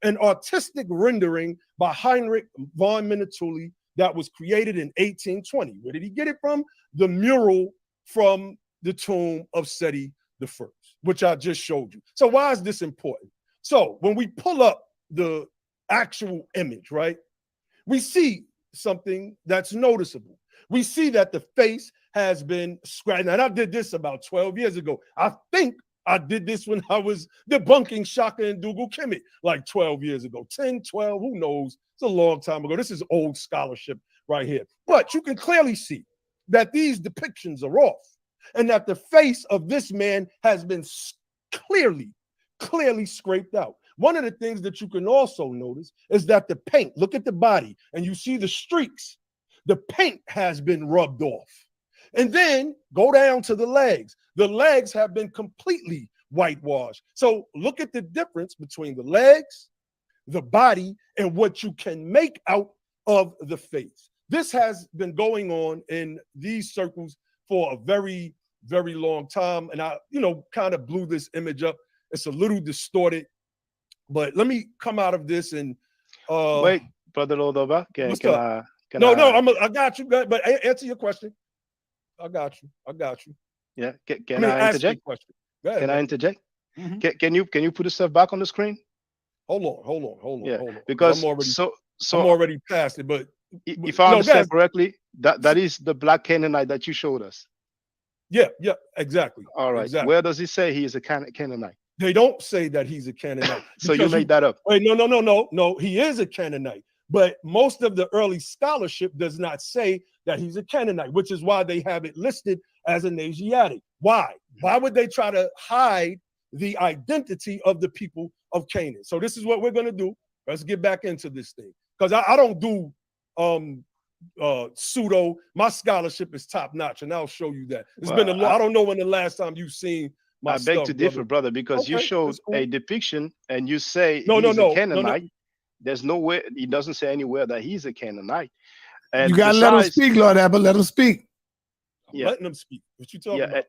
An artistic rendering by Heinrich von Minatuli that was created in 1820. Where did he get it from? The mural from the tomb of Seti I, which I just showed you. So why is this important? So when we pull up the actual image, right, we see something that's noticeable. We see that the face has been scratched. And I did this about 12 years ago. I think I did this when I was debunking Shaka and Dugu Kemet like 12 years ago, 10, 12, who knows? It's a long time ago. This is old scholarship right here. But you can clearly see that these depictions are off, and that the face of this man has been clearly scraped out. One of the things that you can also notice is that the paint, look at the body, and you see the streaks. The paint has been rubbed off. And then go down to the legs. The legs have been completely whitewashed. So look at the difference between the legs, the body, and what you can make out of the face. This has been going on in these circles for a very, very long time. And I, kind of blew this image up. It's a little distorted, but let me come out of this and wait, Brother Lodova. I got you, but answer your question. I got you. Yeah. Can I interject? Ahead, can I interject? Mm-hmm. Can you put the stuff back on the screen? Hold on. Yeah, hold on. because I'm already past it. But if I understand correctly, that is the black Canaanite that you showed us. Yeah, exactly. All right. Exactly. Where does it say he is a Canaanite? They don't say that he's a Canaanite. So you made that up. Wait, no. He is a Canaanite. But most of the early scholarship does not say that he's a Canaanite, which is why they have it listed as an Asiatic. Why? Why would they try to hide the identity of the people of Canaan? So this is what we're going to do. Let's get back into this thing, because I don't do pseudo. My scholarship is top notch, and I'll show you that. It's been a long. I don't know when the last time you've seen my stuff. I beg to differ, brother, because okay, you showed a depiction and you say he's a Canaanite. There's nowhere, he doesn't say anywhere that he's a Canaanite. And you gotta let him speak, Lord Abba. Let him speak. I'm letting him speak. What you talking about?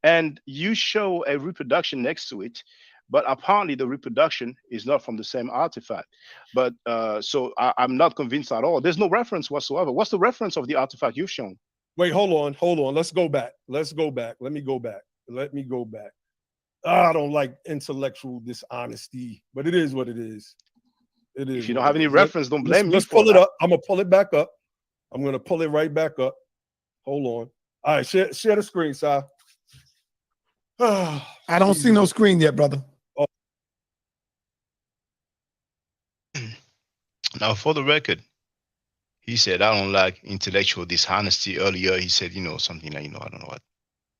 And you show a reproduction next to it, but apparently the reproduction is not from the same artifact. But so I'm not convinced at all. There's no reference whatsoever. What's the reference of the artifact you've shown? Wait, hold on. Let's go back. Let me go back. I don't like intellectual dishonesty, but it is what it is. It is. If you don't have any reference, don't blame me. Let's pull it up. I'm gonna pull it back up. I'm gonna pull it right back up. Hold on. All right, share the screen, Si. I don't see no screen yet, brother. Oh. Now, for the record, he said, I don't like intellectual dishonesty. Earlier, he said, something like, I don't know what,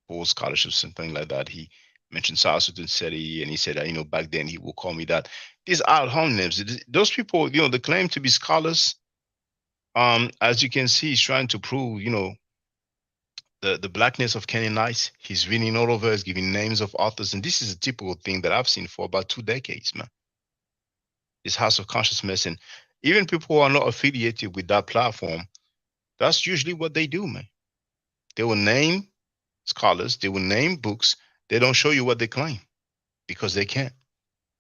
full scholarship, something like that. He mentioned Sarah Sutton-Seti, and he said that, back then he would call me that. These are homonyms. Those people, they claim to be scholars. As you can see, he's trying to prove, the blackness of Canaanites. He's reading all over, he's giving names of authors. And this is a typical thing that I've seen for about 2 decades, man. This House of Consciousness. And even people who are not affiliated with that platform, that's usually what they do, man. They will name scholars, they will name books. They don't show you what they claim because they can't.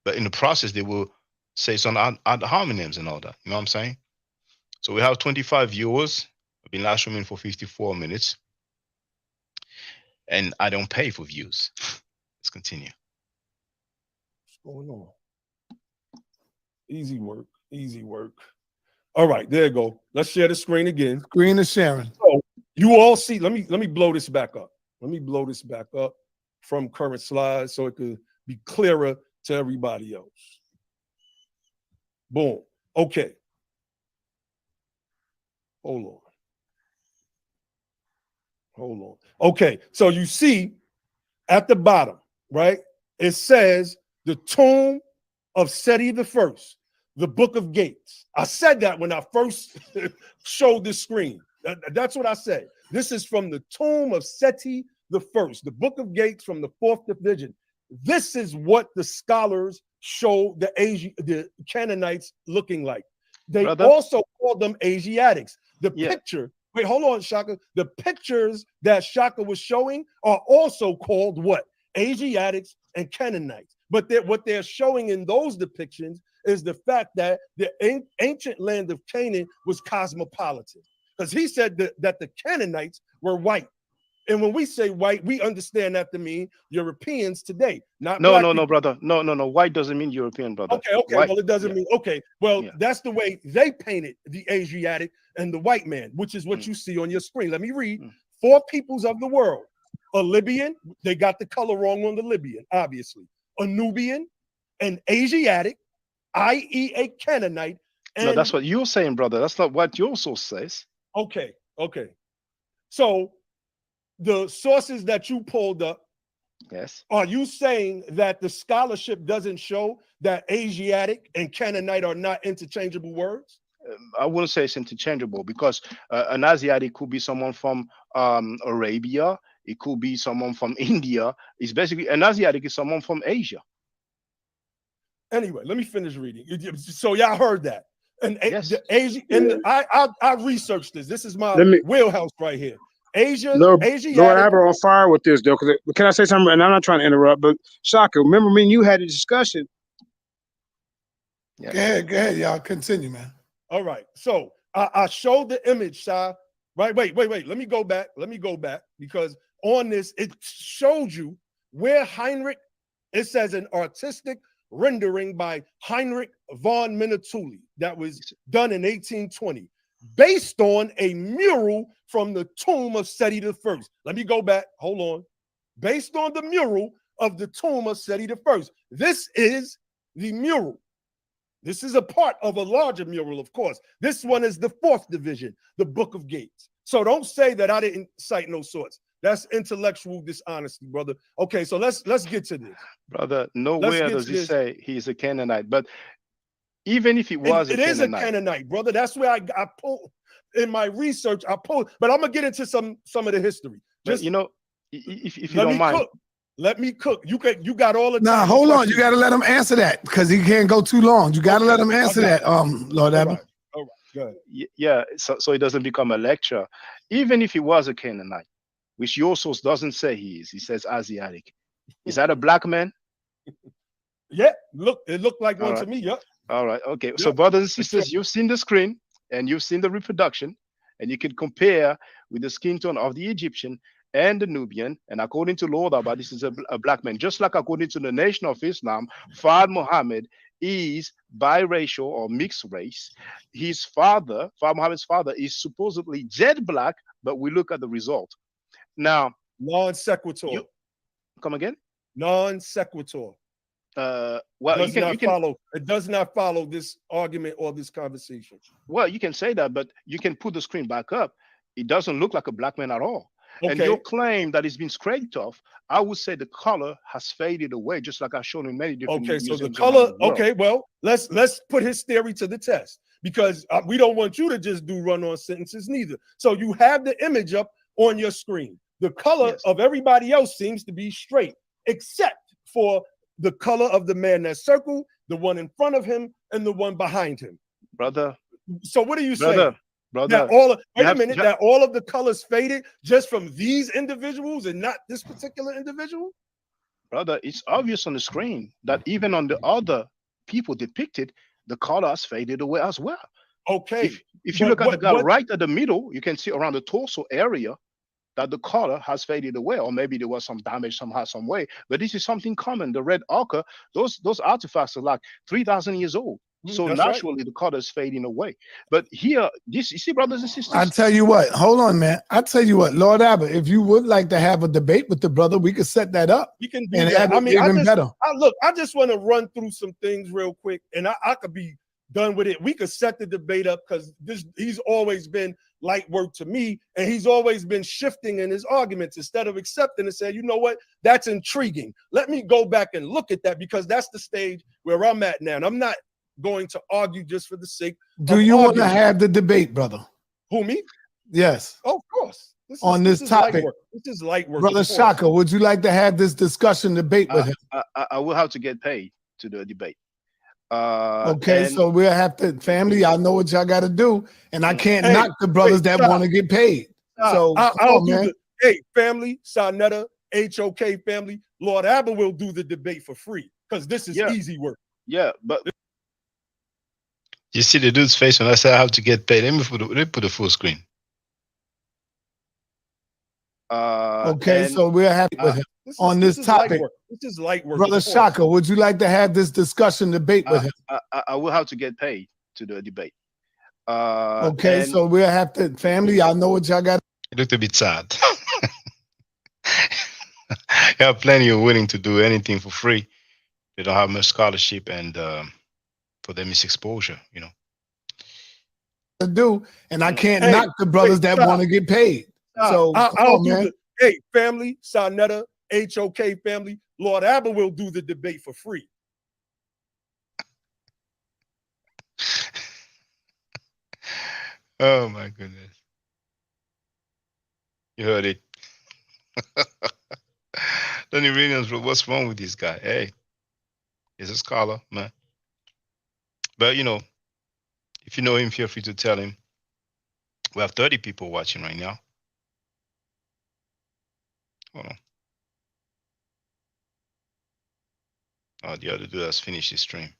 But in the process, they will say some ad hominems and all that. You know what I'm saying? So we have 25 viewers. I've been live streaming for 54 minutes. And I don't pay for views. Let's continue. What's going on? Easy work. All right, there you go. Let's share the screen again. Screen is sharing. So you all see, let me blow this back up. from current slides so it could be clearer to everybody else. Boom. Okay. Hold on. Hold on. Okay. So you see at the bottom, right? It says the tomb of Seti the First, the Book of Gates. I said that when I first showed this screen. That's what I said. This is from the tomb of Seti the First, the Book of Gates from the fourth division. This is what the scholars show the Canaanites looking like. They also call them Asiatics. The picture, wait, hold on, Shaka. The pictures that Shaka was showing are also called what? Asiatics and Canaanites. But what they're showing in those depictions is the fact that the ancient land of Canaan was cosmopolitan. Because he said that the Canaanites were white. And when we say white, we understand that to mean Europeans today. Not no, black no, people. no, brother. No, no, no. White doesn't mean European, brother. Okay, okay. White, Well, it doesn't mean okay. Well, that's the way they painted the Asiatic and the white man, which is what you see on your screen. Let me read. 4 peoples of the world: a Libyan, they got the color wrong on the Libyan, obviously. A Nubian, an Asiatic, i.e., a Canaanite. And no, that's what you're saying, brother. That's not what your source says. Okay, okay. So the sources that you pulled up, yes, are you saying that the scholarship doesn't show that Asiatic and Canaanite are not interchangeable words? I wouldn't say it's interchangeable because an Asiatic could be someone from Arabia. It could be someone from India. It's basically an Asiatic is someone from Asia. Anyway, let me finish reading. So y'all heard that. And yes. I researched this. This is my wheelhouse right here. Asia, Lord, Asiatic. Lord, I have her on fire with this though. Can I say something? And I'm not trying to interrupt, but Shaka, remember me and you had a discussion. Yeah. Go ahead, y'all. Continue, man. All right. So I showed the image, Shah. Right. Wait. Let me go back. Because on this, it showed you where Heinrich, it says an artistic rendering by Heinrich von Minutuli that was done in 1820, based on a mural from the tomb of Seti the First. Let me go back. Hold on. Based on the mural of the tomb of Seti the First. This is the mural. This is a part of a larger mural, of course. This one is the fourth division, the Book of Gates. So don't say that I didn't cite no source. That's intellectual dishonesty, brother. Okay, so let's get to this. Brother, nowhere does he say he's a Canaanite. But even if it was it is a Canaanite, brother. That's where I pulled in my research. But I'm gonna get into some of the history. Just if you don't mind. Let me cook. You got all the time. Nah, hold on. You got to let him answer that because he can't go too long. You got to let him answer that, Lord Abba. All right, go ahead. Yeah, so it doesn't become a lecture. Even if he was a Canaanite, which your source doesn't say he is, he says Asiatic. Is that a black man? Yeah, it looked like one to me. Yep. All right, okay. So brothers and sisters, you've seen the screen and you've seen the reproduction, and you can compare with the skin tone of the Egyptian and the Nubian, and according to Lord Abba, this is a black man. Just like according to the Nation of Islam, Fard Muhammad is biracial or mixed race. His father, Fard Muhammad's father, is supposedly jet black, but we look at the result. Now, non sequitur. Come again? Non sequitur. Well, it does not follow this argument or this conversation. Well, you can say that, but you can put the screen back up. It doesn't look like a black man at all. Okay. And your claim that it's been scraped off, I would say the color has faded away, just like I've shown in many different. Okay, so the color. Okay, well, let's put his theory to the test because we don't want you to just do run-on sentences neither. So you have the image up on your screen. The color of everybody else seems to be straight, except for the color of the man that circled, the one in front of him, and the one behind him. Brother. So what are you saying? Brother, that all of the colors faded just from these individuals and not this particular individual? Brother, it's obvious on the screen that even on the other people depicted, the color has faded away as well. Okay. If you look at the guy right at the middle, you can see around the torso area that the color has faded away, or maybe there was some damage somehow, some way. But this is something common. The red ochre, those artifacts are like 3,000 years old. So That's right. naturally, the color is fading away. But here, this you see, brothers and I sisters. tell you what, hold on, man. I tell you what, Lord Abbott, if you would like to have a debate with the brother, we could set that up We can do and that. have I it mean, even better. I just want to run through some things real quick, and I could be done with it. We could set the debate up because he's always been light work to me, and he's always been shifting in his arguments instead of accepting and saying, you know what, that's intriguing. Let me go back and look at that because that's the stage where I'm at now. And I'm not going to argue just for the sake. Do you want to have the debate, brother? Who, me? Yes. Oh, of course. On this topic. This is light work. Brother Shaka, would you like to have this discussion debate with him? I will have to get paid to do a debate. Okay, so we'll have to, family, y'all know what y'all got to do. And I can't knock the brothers that want to get paid. So, I'll do hey, family, Sonetta, HOK family, Lord Abba will do the debate for free because this is easy work. Yeah, but you see the dude's face when I said I have to get paid. Let me put the full screen. Okay, so we're happy with him on this topic. This is light work. Brother Shaka, would you like to have this discussion debate with him? I will have to get paid to do a debate. Okay, so we'll have to, family, y'all know what y'all got. It looked a bit sad. You have plenty of willing to do anything for free. They don't have much scholarship, and for them it's exposure, you know. To do, and I can't knock the brothers that want to get paid. So I'll do hey, family, Sonetta, HOK family, Lord Abba will do the debate for free. Oh my goodness. You heard it. Then Iranians, what's wrong with this guy? Hey, he's a scholar, man. But you know, if you know him, feel free to tell him. We have 30 people watching right now. Hold on. Oh, the other dude has finished his stream.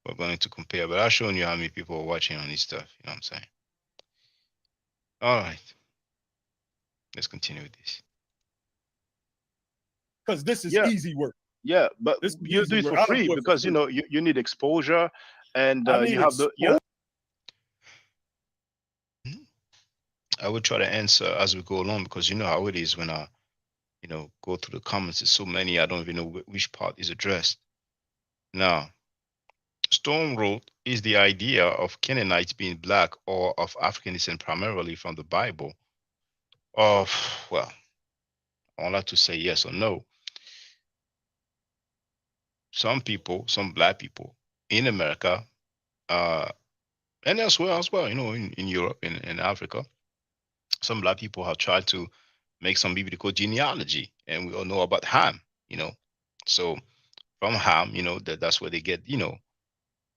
We're going to compare, but I've shown you how many people are watching on this stuff. You know what I'm saying? All right. Let's continue with this. Because this is easy work. Yeah, but you do it for free because you know you need exposure, and you have the I will try to answer as we go along because you know how it is when I, you know, go through the comments. There's so many I don't even know which part is addressed. Now, Storm wrote, is the idea of Canaanites being black or of African descent primarily from the Bible? Well, I would like to say yes or no. Some people, some black people in America, and elsewhere as well, you know, in Europe, in Africa, some black people have tried to make some biblical genealogy, and we all know about Ham, you know. So from Ham, you know, that's where they get, you know,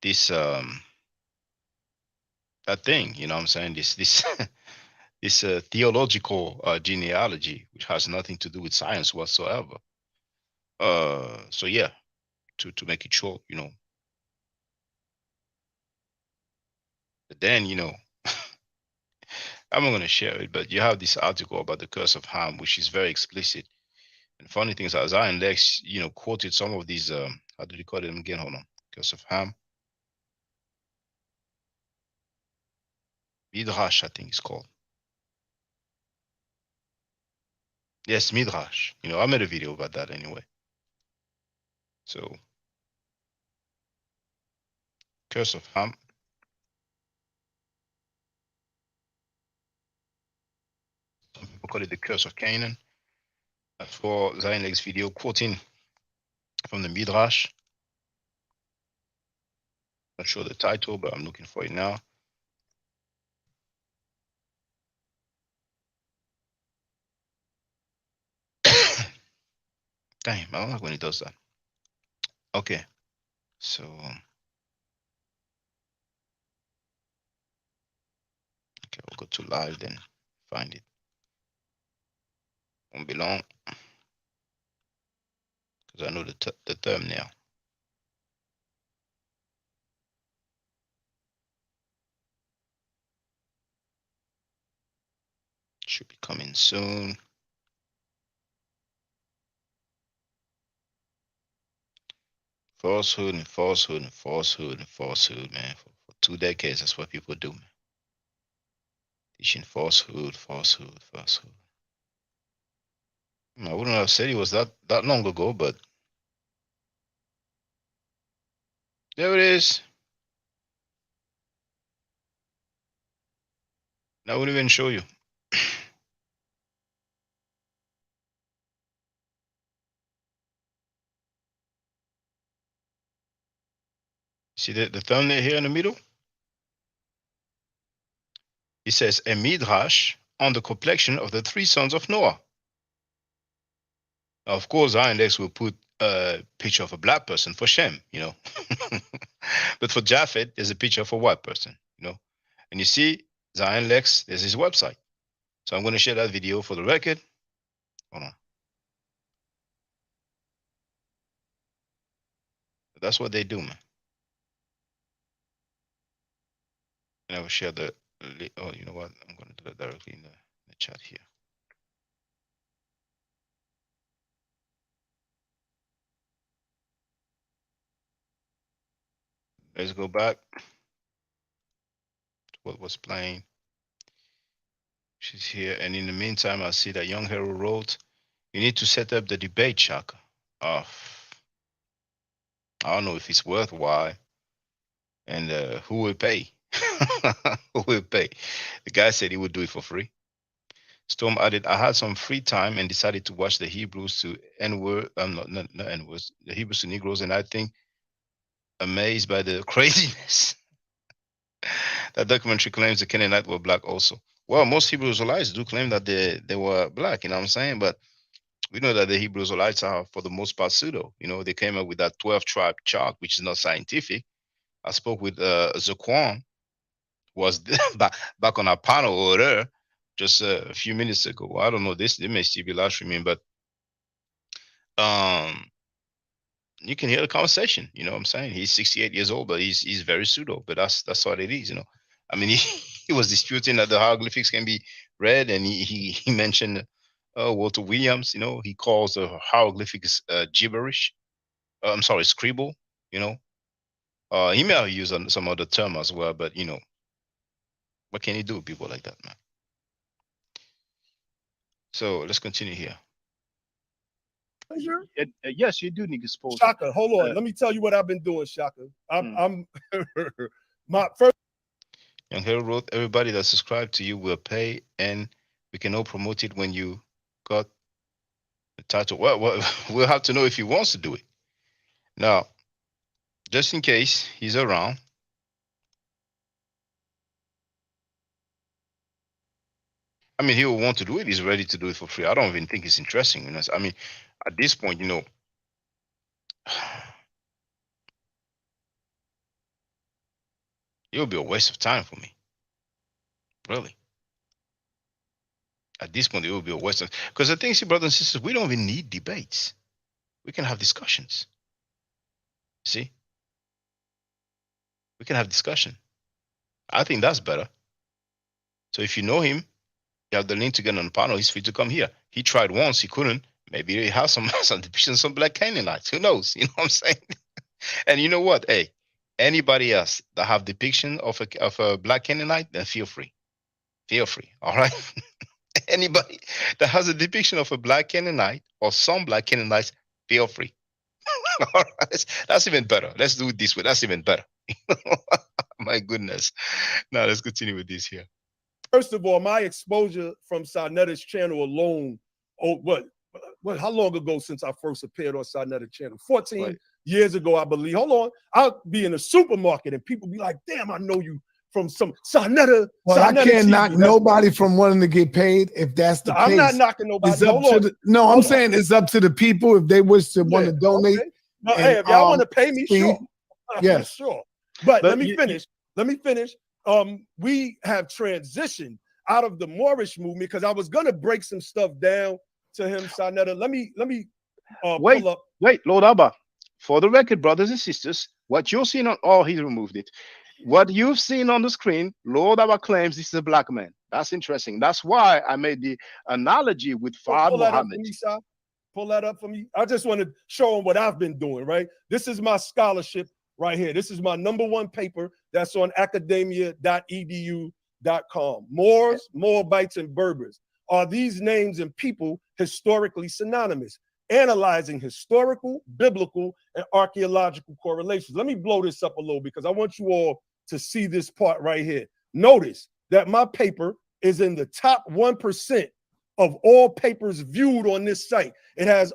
this that thing, you know what I'm saying? This this theological genealogy, which has nothing to do with science whatsoever. So yeah, to make it short, you know. But then, you know, I'm not gonna share it, but you have this article about the curse of Ham, which is very explicit. And funny things, as I and Lex, you know, quoted some of these. How do you call them again? Hold on, curse of Ham. Midrash, I think it's called. Yes, Midrash. You know, I made a video about that anyway. So, curse of Ham. Some people call it the curse of Canaan. That's for Zainleg's video, quoting from the Midrash. Not sure the title, but I'm looking for it now. Damn, I don't like when he does that. Okay, so okay, we'll go to live then. Find it. Won't be long because I know the thumbnail. Should be coming soon. Falsehood and falsehood and falsehood and falsehood, man. For 2 decades, that's what people do, man. Teaching falsehood, falsehood, falsehood. I wouldn't have said it was that long ago, but there it is. I wouldn't even show you. See the thumbnail here in the middle? It says a midrash on the complexion of the 3 sons of Noah. Now, of course, our index will put a picture of a black person for Shem, you know. But for Japhet, there's a picture of a white person, you know. And you see, Zion Lex, there's his website. So I'm going to share that video for the record. Hold on. That's what they do, man. And I will share the, oh, you know what? I'm going to do that directly in the chat here. Let's go back to what was playing. She's here. And in the meantime, I see that Young Hero wrote, you need to set up the debate, Shaka. I don't know if it's worthwhile. And who will pay? Who will pay? The guy said he would do it for free. Storm added, I had some free time and decided to watch the Hebrews to N-word, not N-words, the Hebrews to Negroes, and I think amazed by the craziness. That documentary claims the Canaanites were black also. Well, most Hebrew Israelites do claim that they were black, you know what I'm saying? But we know that the Hebrew Israelites are, for the most part, pseudo. You know, they came up with that 12-tribe chart, which is not scientific. I spoke with Zaquan, who was back on our panel over there just a few minutes ago. I don't know, they may still be live streaming, but you can hear the conversation. You know what I'm saying? He's 68 years old, but he's very pseudo. But that's what it is, you know. I mean, he was disputing that the hieroglyphics can be read, and he mentioned Walter Williams. You know, he calls the hieroglyphics gibberish. I'm sorry, scribble. You know, he may have used some other term as well, but you know, what can you do with people like that, man? So let's continue here. Yes, you do need exposure. Shaka, hold on. Let me tell you what I've been doing, Shaka. I'm my first. Young Hero wrote, everybody that subscribed to you will pay, and we can all promote it when you got the title. Well, we'll have to know if he wants to do it. Now, just in case he's around, I mean, he will want to do it. He's ready to do it for free. I don't even think it's interesting. You know? I mean, at this point, you know, it will be a waste of time for me. Really. At this point, it will be a waste of, because the thing is, brothers and sisters, we don't even need debates. We can have discussions. See? We can have discussion. I think that's better. So if you know him, you have the link to get on the panel, he's free to come here. He tried once, he couldn't. Maybe he has some depictions of black Canaanites. Who knows? You know what I'm saying? And you know what? Hey, anybody else that have depiction of a black Canaanite, then feel free. Feel free. All right. Anybody that has a depiction of a black Canaanite or some black Canaanites, feel free. All right. That's even better. Let's do it this way. That's even better. My goodness. Now let's continue with this here. First of all, my exposure from Sarnetta's channel alone, how long ago since I first appeared on Sarnetta's channel? 14 years ago, I believe. Hold on. I'll be in a supermarket and people be like, damn, I know you from some Sarnetta. Well, Sarnetta I can't TV. knock nobody from wanting to get paid if that's the case. I'm not knocking nobody. It's up to I'm saying it's up to the people if they wish to want to donate. Okay. Now, hey, if y'all want to pay me, sure. Yes. Sure. But let me finish. Let me finish. We have transitioned out of the Moorish movement because I was gonna break some stuff down to him, Sarnetta. Let me pull up. Wait, Lord Abba. For the record, brothers and sisters, what you're seeing on he removed it. What you've seen on the screen, Lord Abba claims this is a black man. That's interesting. That's why I made the analogy with Fard Muhammad. pull that up for me. I just want to show them what I've been doing, right? This is my scholarship right here. This is my #1 paper that's on academia.edu.com. Moors, Moabites, and Berbers. Are these names and people historically synonymous? Analyzing historical, biblical, and archaeological correlations. Let me blow this up a little because I want you all to see this part right here. Notice that my paper is in the top 1% of all papers viewed on this site. It has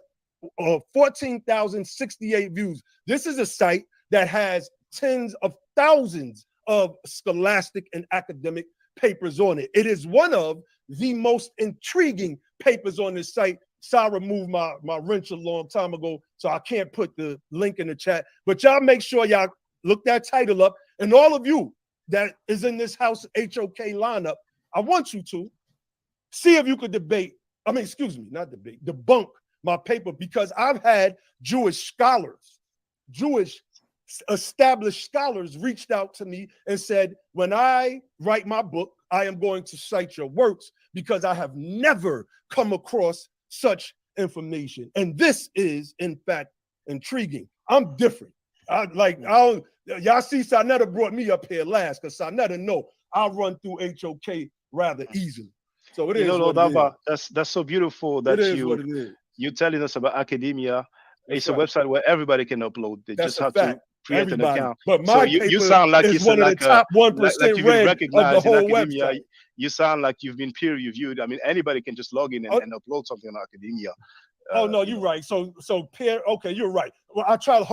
14,068 views. This is a site that has tens of thousands of scholastic and academic papers on it. It is one of the most intriguing papers on this site. So I removed my wrench a long time ago, so I can't put the link in the chat. But y'all make sure y'all look that title up. And all of you that is in this House HOK lineup, I want you to see if you could debunk my paper, because I've had Jewish scholars, Jewish established scholars reached out to me and said, when I write my book, I am going to cite your works because I have never come across such information. And this is, in fact, intriguing. I'm different. Y'all see Sarnetta brought me up here last because Sarnetta know I'll run through HOK rather easily. So it is what it is. That's so beautiful that you're telling us about academia. It's a website where everybody can upload. They just have to create an account. But my you sound like is one of the top 1% read of the whole website. You sound like you've been peer reviewed. I mean, anybody can just log in and upload something on academia. Oh no, you're right. So peer. Okay, you're right. Well, I tried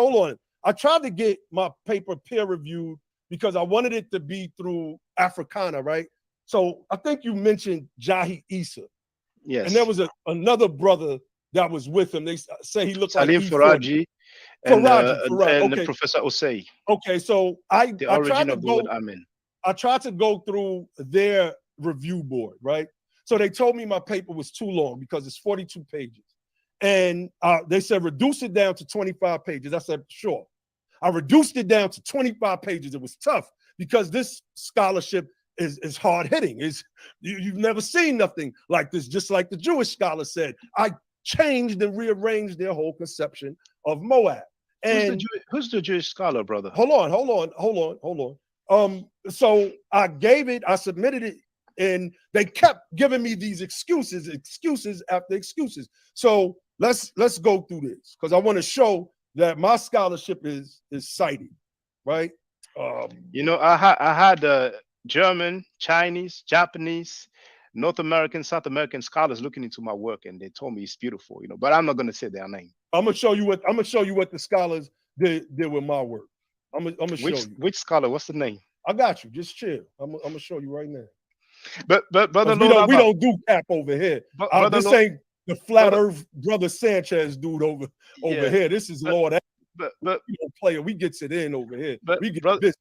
to get my paper peer reviewed because I wanted it to be through Africana, right? So I think you mentioned Jahi Issa. Yes. And there was another brother that was with him. They say he looked Salim like Faraji and okay. Professor Osei. Okay, so I tried to go through their review board, right? So they told me my paper was too long because it's 42 pages. And they said, reduce it down to 25 pages. I said, sure. I reduced it down to 25 pages. It was tough because this scholarship is hard hitting. You've never seen nothing like this, just like the Jewish scholar said. I changed and rearranged their whole conception of Moab. And who's the Jewish scholar, brother? Hold on. So I submitted it, and they kept giving me these excuses after excuses. So let's go through this because I want to show that my scholarship is cited, right? I had German, Chinese, Japanese, North American, South American scholars looking into my work, and they told me it's beautiful, but I'm not going to say their name. I'm gonna show you what the scholars did with my work. I'm gonna show you. Which scholar? What's the name? I got you. Just chill. I'm gonna show you right now. But brother, we don't do cap over here. This ain't the flat Earth brother Sanchez dude over here. This is Lord. But we don't play it. We gets it in over here. We get brother, this.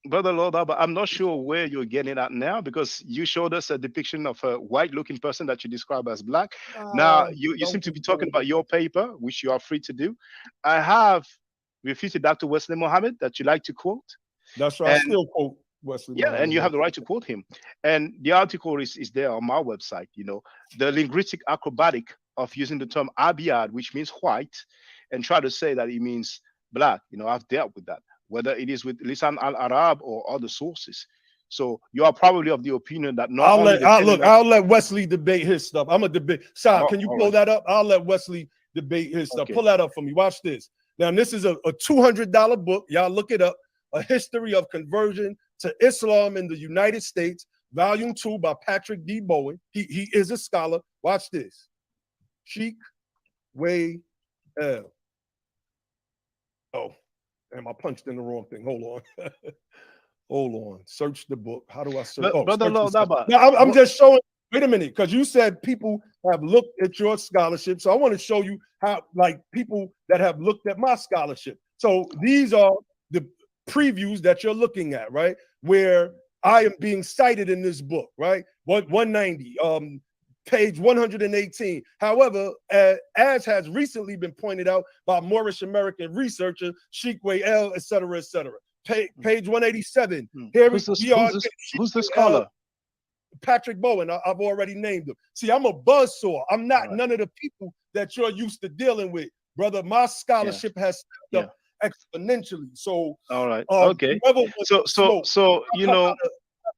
Brother Lord, but I'm not sure where you're getting at now because you showed us a depiction of a white-looking person that you describe as black. Now you seem to be talking about your paper, which you are free to do. I have refuted Dr. Wesley Mohammed that you like to quote. That's right. I still quote Wesley. Yeah, Mohammed. And you have the right to quote him. And the article is there on my website. The linguistic acrobatic of using the term Abiyad, which means white, and try to say that it means black. I've dealt with that, whether it is with Lisan al-Arab or other sources. So you are probably of the opinion that I'll let Wesley debate his stuff. I'm a debate. Sal, can you pull that up? I'll let Wesley debate his stuff. Pull that up for me. Watch this. Now, this is a $200 book. Y'all look it up. A History of Conversion to Islam in the United States, Volume 2 by Patrick D. Bowen. He is a scholar. Watch this. Sheikh Way L. Oh. Damn, I punched in the wrong thing. Hold on. Search the book. How do I search? I'm just showing. Wait a minute, because you said people have looked at your scholarship. So I want to show you how, people that have looked at my scholarship. So these are the previews that you're looking at, right? Where I am being cited in this book, right? 190. Page 118. However, as has recently been pointed out by Moorish American researcher Sheikh Way L, et cetera, page 187. Who's the scholar? Patrick Bowen. I've already named him. See, I'm a buzzsaw. I'm not Right. none of the people that you're used to dealing with, brother. My scholarship has stepped up exponentially. So, all right, okay. whoever wants So to smoke, you know,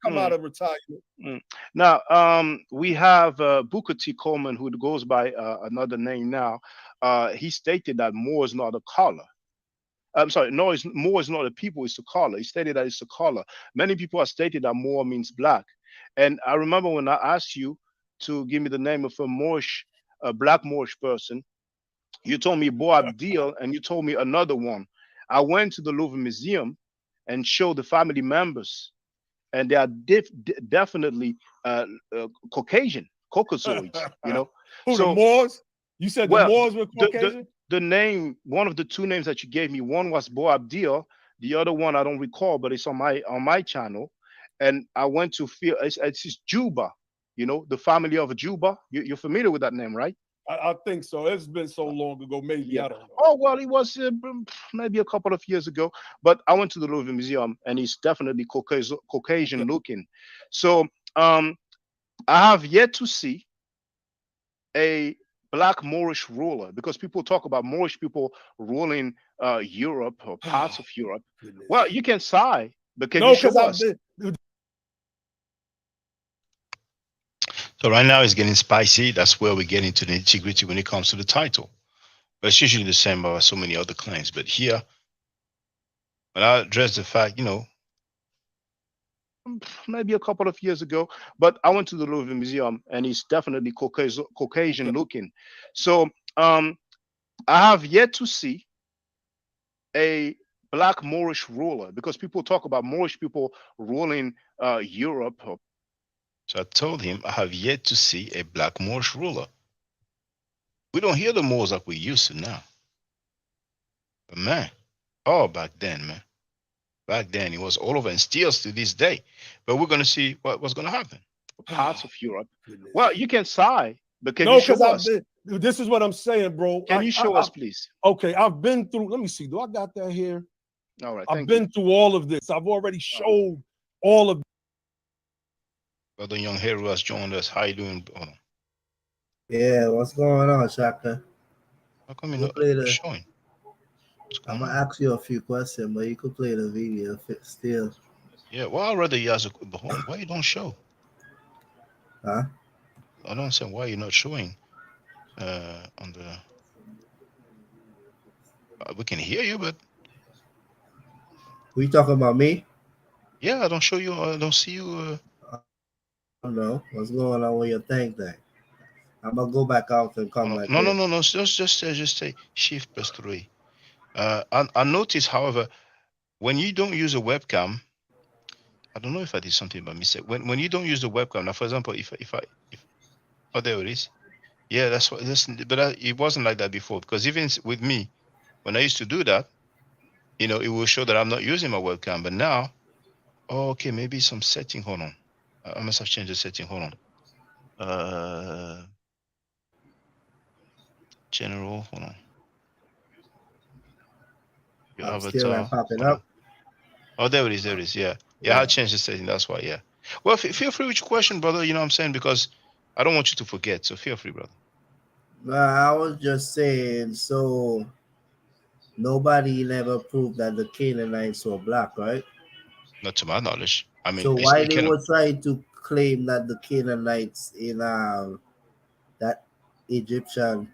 come out of retirement. now we have Booker T. Coleman, who goes by another name now. He stated that Moore is not a color. I'm sorry, no, Moore is not a people, it's a color. He stated that it's a color. Many people have stated that Moore means black. And I remember when I asked you to give me the name of a Moorish, a black Moorish person, you told me Bo Abdil, and you told me another one. I went to the Louvre Museum and showed the family members, and they are definitely Caucasian, Caucasoids, you know. Who, So, the Moors? You said the well, Moors were the, Caucasian? the name, one of the two names that you gave me, one was Bo Abdil, the other one I don't recall, but it's on my channel. And I went to feel it's Juba, you know, the family of Juba. You're familiar with that name, right? I think so. It's been so long ago. Maybe I don't know. Oh well, it was maybe a couple of years ago. But I went to the Louvre Museum, and he's definitely Caucasian looking. So I have yet to see a black Moorish ruler, because people talk about Moorish people ruling Europe or parts of Europe. Goodness. Well, you can sigh, but can No, you show because I've us? been. So right now it's getting spicy. That's where we get into the nitty-gritty when it comes to the title. But it's usually the same about so many other claims. But here, when I address the fact, you know, maybe a couple of years ago, but I went to the Louvre Museum, and he's definitely Caucasian looking. So I have yet to see a black Moorish ruler, because people talk about Moorish people ruling Europe. So I told him I have yet to see a black Moorish ruler. We don't hear the Moors like we used to now. But man, oh, back then, man. Back then, it was all over, and still to this day. But we're going to see what's going to happen. Parts of Europe. Well, you can sigh, but can No, you show because us? this is what I'm saying, bro. Can you show us, please? Okay, I've been through. Let me see. Do I got that here? All right. I've been through all of this. I've already showed all of. Brother Young Hero has joined us. How you doing? Oh, Yeah, what's going on, Shaka? how come you're not showing? I'm gonna ask you a few questions, but you could play the video still. Yeah, well, I'd rather you ask why you don't show. Huh? I don't understand why you're not showing on the. We can hear you, but. We talking about me? Yeah, I don't show you. I don't see you. I don't know what's going on with your thing. I'm gonna go back out and come back. No. Just say Shift +3. I noticed, however, when you don't use a webcam, I don't know if I did something by mistake. When you don't use the webcam, now, for example, if oh, there it is. Yeah, that's what. But it wasn't like that before, because even with me, when I used to do that, you know, it will show that I'm not using my webcam. But now, oh, okay, maybe some setting. Hold on, I must have changed the setting. Hold on. General. Hold on. Your I'm avatar. still like popping up. Oh, there it is. There it is. Yeah. I changed the setting. That's why. Yeah. Well, feel free with your question, brother. You know what I'm saying? Because I don't want you to forget. So feel free, brother. I was just saying, so nobody never proved that the Canaanites were black, right? Not to my knowledge. I mean, so why they were trying to claim that the Canaanites in that Egyptian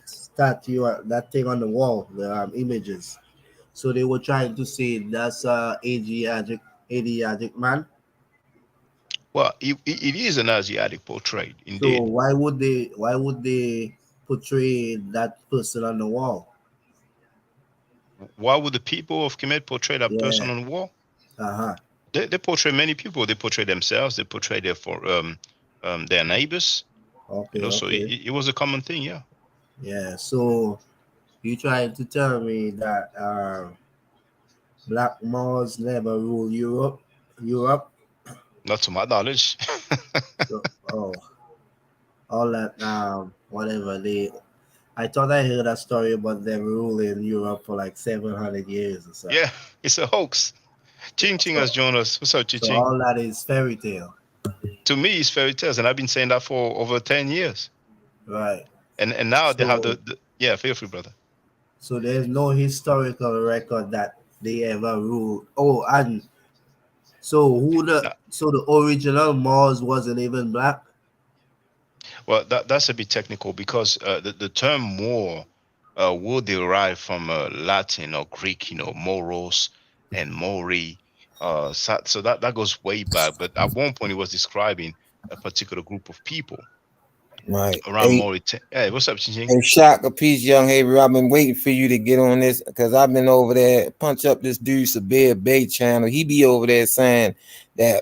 statue, that thing on the wall, the images. So they were trying to say that's Asiatic man. Well, it is an Asiatic portrait, indeed. So why would they portray that person on the wall? Why would the people of Kemet portray that person on the wall? They portray many people. They portray themselves. They portray their neighbors. Okay. You know, so it was a common thing, yeah. Yeah. So you trying to tell me that black Moors never ruled Europe? Not to my knowledge. So, all that whatever I thought I heard a story about them ruling Europe for like 700 years or so. Yeah, it's a hoax. Ching Ching has So, joined us. What's up, Ching so Ching? all that is fairy tale, To me, it's fairy tales, and I've been saying that for over 10 years. right? And now they have So, yeah. Feel free, brother. so there's no historical record that they ever ruled. Oh, and so Now, the original Moors wasn't even black. well, that's a bit technical because the term Moor will derive from Latin or Greek, moros and mori. So that goes way back. But at one point, it was describing a particular group of people Right. around Mauritania. Hey, what's up, Ching Ching? Hey, Shock, a piece, young Haver. I've been waiting for you to get on this because I've been over there. Punch up this dude, Sabir Bay channel. He be over there saying that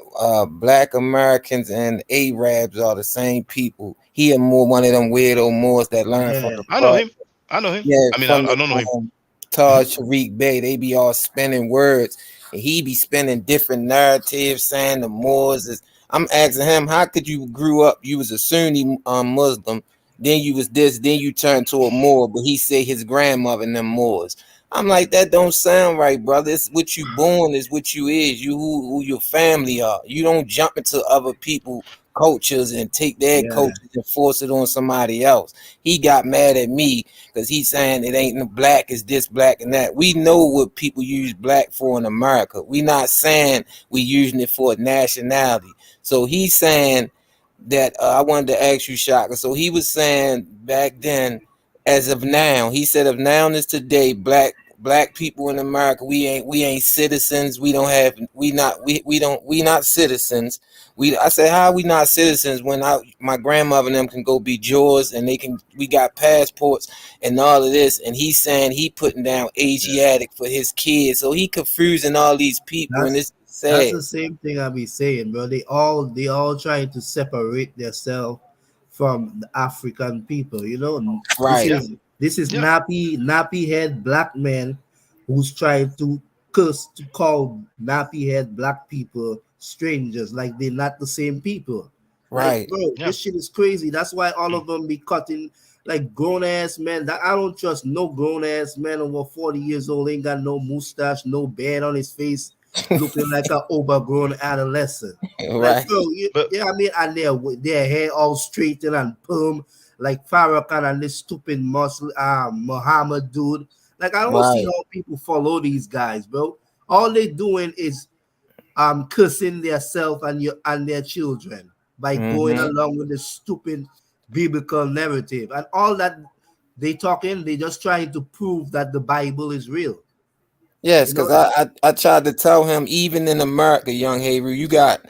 black Americans and Arabs are the same people. He and more one of them weirdo Moors that learn from Yeah, the I know Prophet. him. I know him. Yeah, I mean, from I the don't know him. Taj Tariq Bey. They be all spinning words. And he be spinning different narratives saying the Moors is. I'm asking him, how could you grew up? You was a Sunni Muslim, then you was this, then you turned to a Moor, but he said his grandmother and them Moors. I'm like, that don't sound right, brother. It's what you born is what you is. You who your family are. You don't jump into other people cultures and take their yeah. cultures and force it on somebody else. He got mad at me because he's saying it ain't no black, is this black and that. We know what people use black for in America. We not saying we using it for a nationality. So he's saying that I wanted to ask you, Shaka. So he was saying back then, as of now, he said of now is today, black people in America, we ain't citizens. We don't have we not citizens. I said, how are we not citizens when my grandmother and them can go be Jaws and we got passports and all of this, and he's saying he putting down Yeah. Asiatic for his kids, so he confusing all these people, and That's it's that's sad. the same thing I be saying, bro. They all trying to separate themselves from the African people. This Right, Yeah, is this is yeah. nappy head black man who's trying to call nappy head black people strangers, like they're not the same people. Like, right, bro, Yeah. this shit is crazy. That's why all of them be cutting like grown ass men. That I don't trust no grown ass man over 40 years old, ain't got no mustache, no beard on his face, looking like an overgrown adolescent. Like, right, bro, But I mean, and their hair all straightened and perm, like Farrakhan and this stupid Muslim Muhammad dude. Like, I don't see right, how people follow these guys, bro. All they doing is cursing themselves and their children by going mm-hmm. along with the stupid biblical narrative and all that they just trying to prove that the Bible is real. Yes, You know because that? I tried to tell him, even in America, young Haver, you got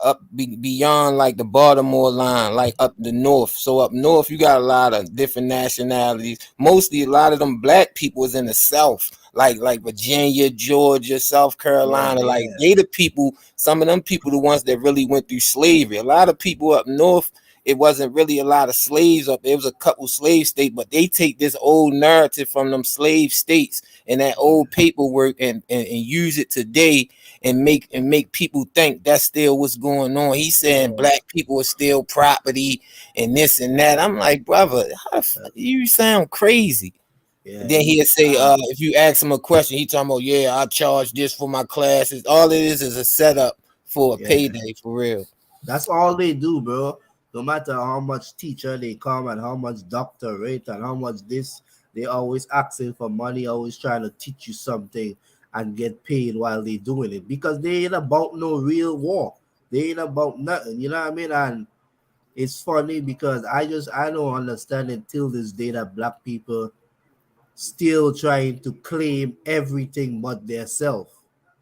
up beyond like the Baltimore line, like up the north. So up north, you got a lot of different nationalities. Mostly, a lot of them black people is in the South, like Virginia, Georgia, South Yeah, Carolina. Like yeah, they the people. Some of them people, the ones that really went through slavery. A lot of people up north. It wasn't really a lot of slaves up there. It was a couple slave states, but they take this old narrative from them slave states and that old paperwork and use it today and make people think that's still what's going on. He's saying yeah, black people are still property and this and that. I'm like, brother, you sound crazy. And yeah. then He he'll say, if you ask him a question, he talking about, yeah, I charge this for my classes. All it is a setup for a Yeah. payday for real. That's all they do, bro. No matter how much teacher they come and how much doctorate and how much this, they always asking for money, always trying to teach you something and get paid while they doing it because they ain't about no real war. They ain't about nothing. You know what I mean? And it's funny because I don't understand until this day that black people still trying to claim everything but their self.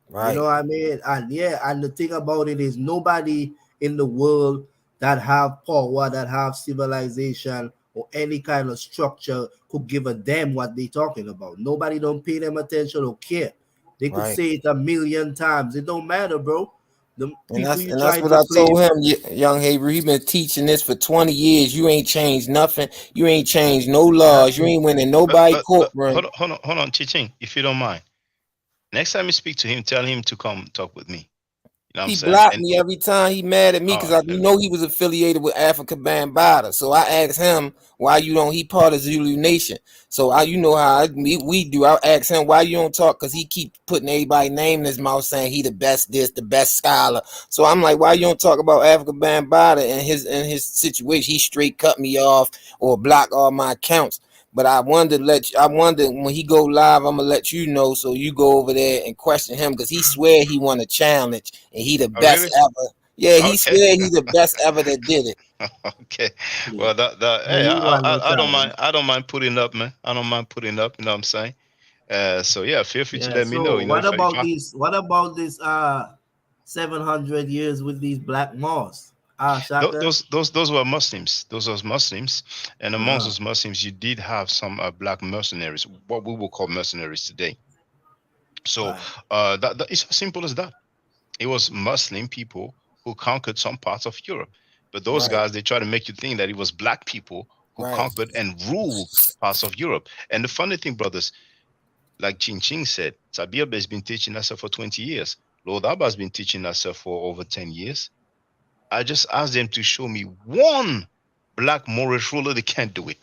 You know Right, what I mean? And yeah, and the thing about it is nobody in the world that have power, that have civilization or any kind of structure could give a damn what they talking about. Nobody don't pay them attention or care. They could right. say it a million times. It don't matter, bro. The And people that's you and that's trying what to I told claim. him, young Haver. He been teaching this for 20 years. You ain't changed nothing. You ain't changed no laws. You Exactly. ain't winning but nobody but but courtroom. hold on, Ching, if you don't mind. Next time you speak to him, tell him to come talk with me. know what I'm He saying? blocked And me every time he mad at me because I yeah. know he was affiliated with Africa Bambaataa. So I asked him why you don't. He part of Zulu Nation. So you know how we do. I ask him why you don't talk because he keep putting everybody's name in his mouth saying he the best this, the best scholar. So I'm like, why you don't talk about Africa Bambaataa and his situation? He straight cut me off or block all my accounts. But I wanted to I wonder when he go live, I'm gonna let you know so you go over there and question him because he swear he won a challenge and he the Oh, best really? ever. Yeah, he Okay. swear he the best ever that did it. Okay. Yeah. Well, Yeah, hey, he won the I don't mind. challenge. I don't mind putting up, man. I don't mind putting up. You know what I'm saying? So yeah, feel free to Yeah. let me know. So You know, what if about I these? What about this? 700 years with these black moths. Shaka. those were Muslims. Those were Muslims, and amongst Uh-huh. those Muslims, you did have some black mercenaries, what we will call mercenaries today. So Right. that it's as simple as that. It was Muslim people who conquered some parts of Europe, but those Right, guys they try to make you think that it was black people who right. conquered and ruled parts of Europe. And the funny thing, brothers, like Ching Ching said, Sabir has been teaching us for 20 years. Lord Abba has been teaching us for over 10 years. I just asked them to show me one black Moorish ruler. They can't do it.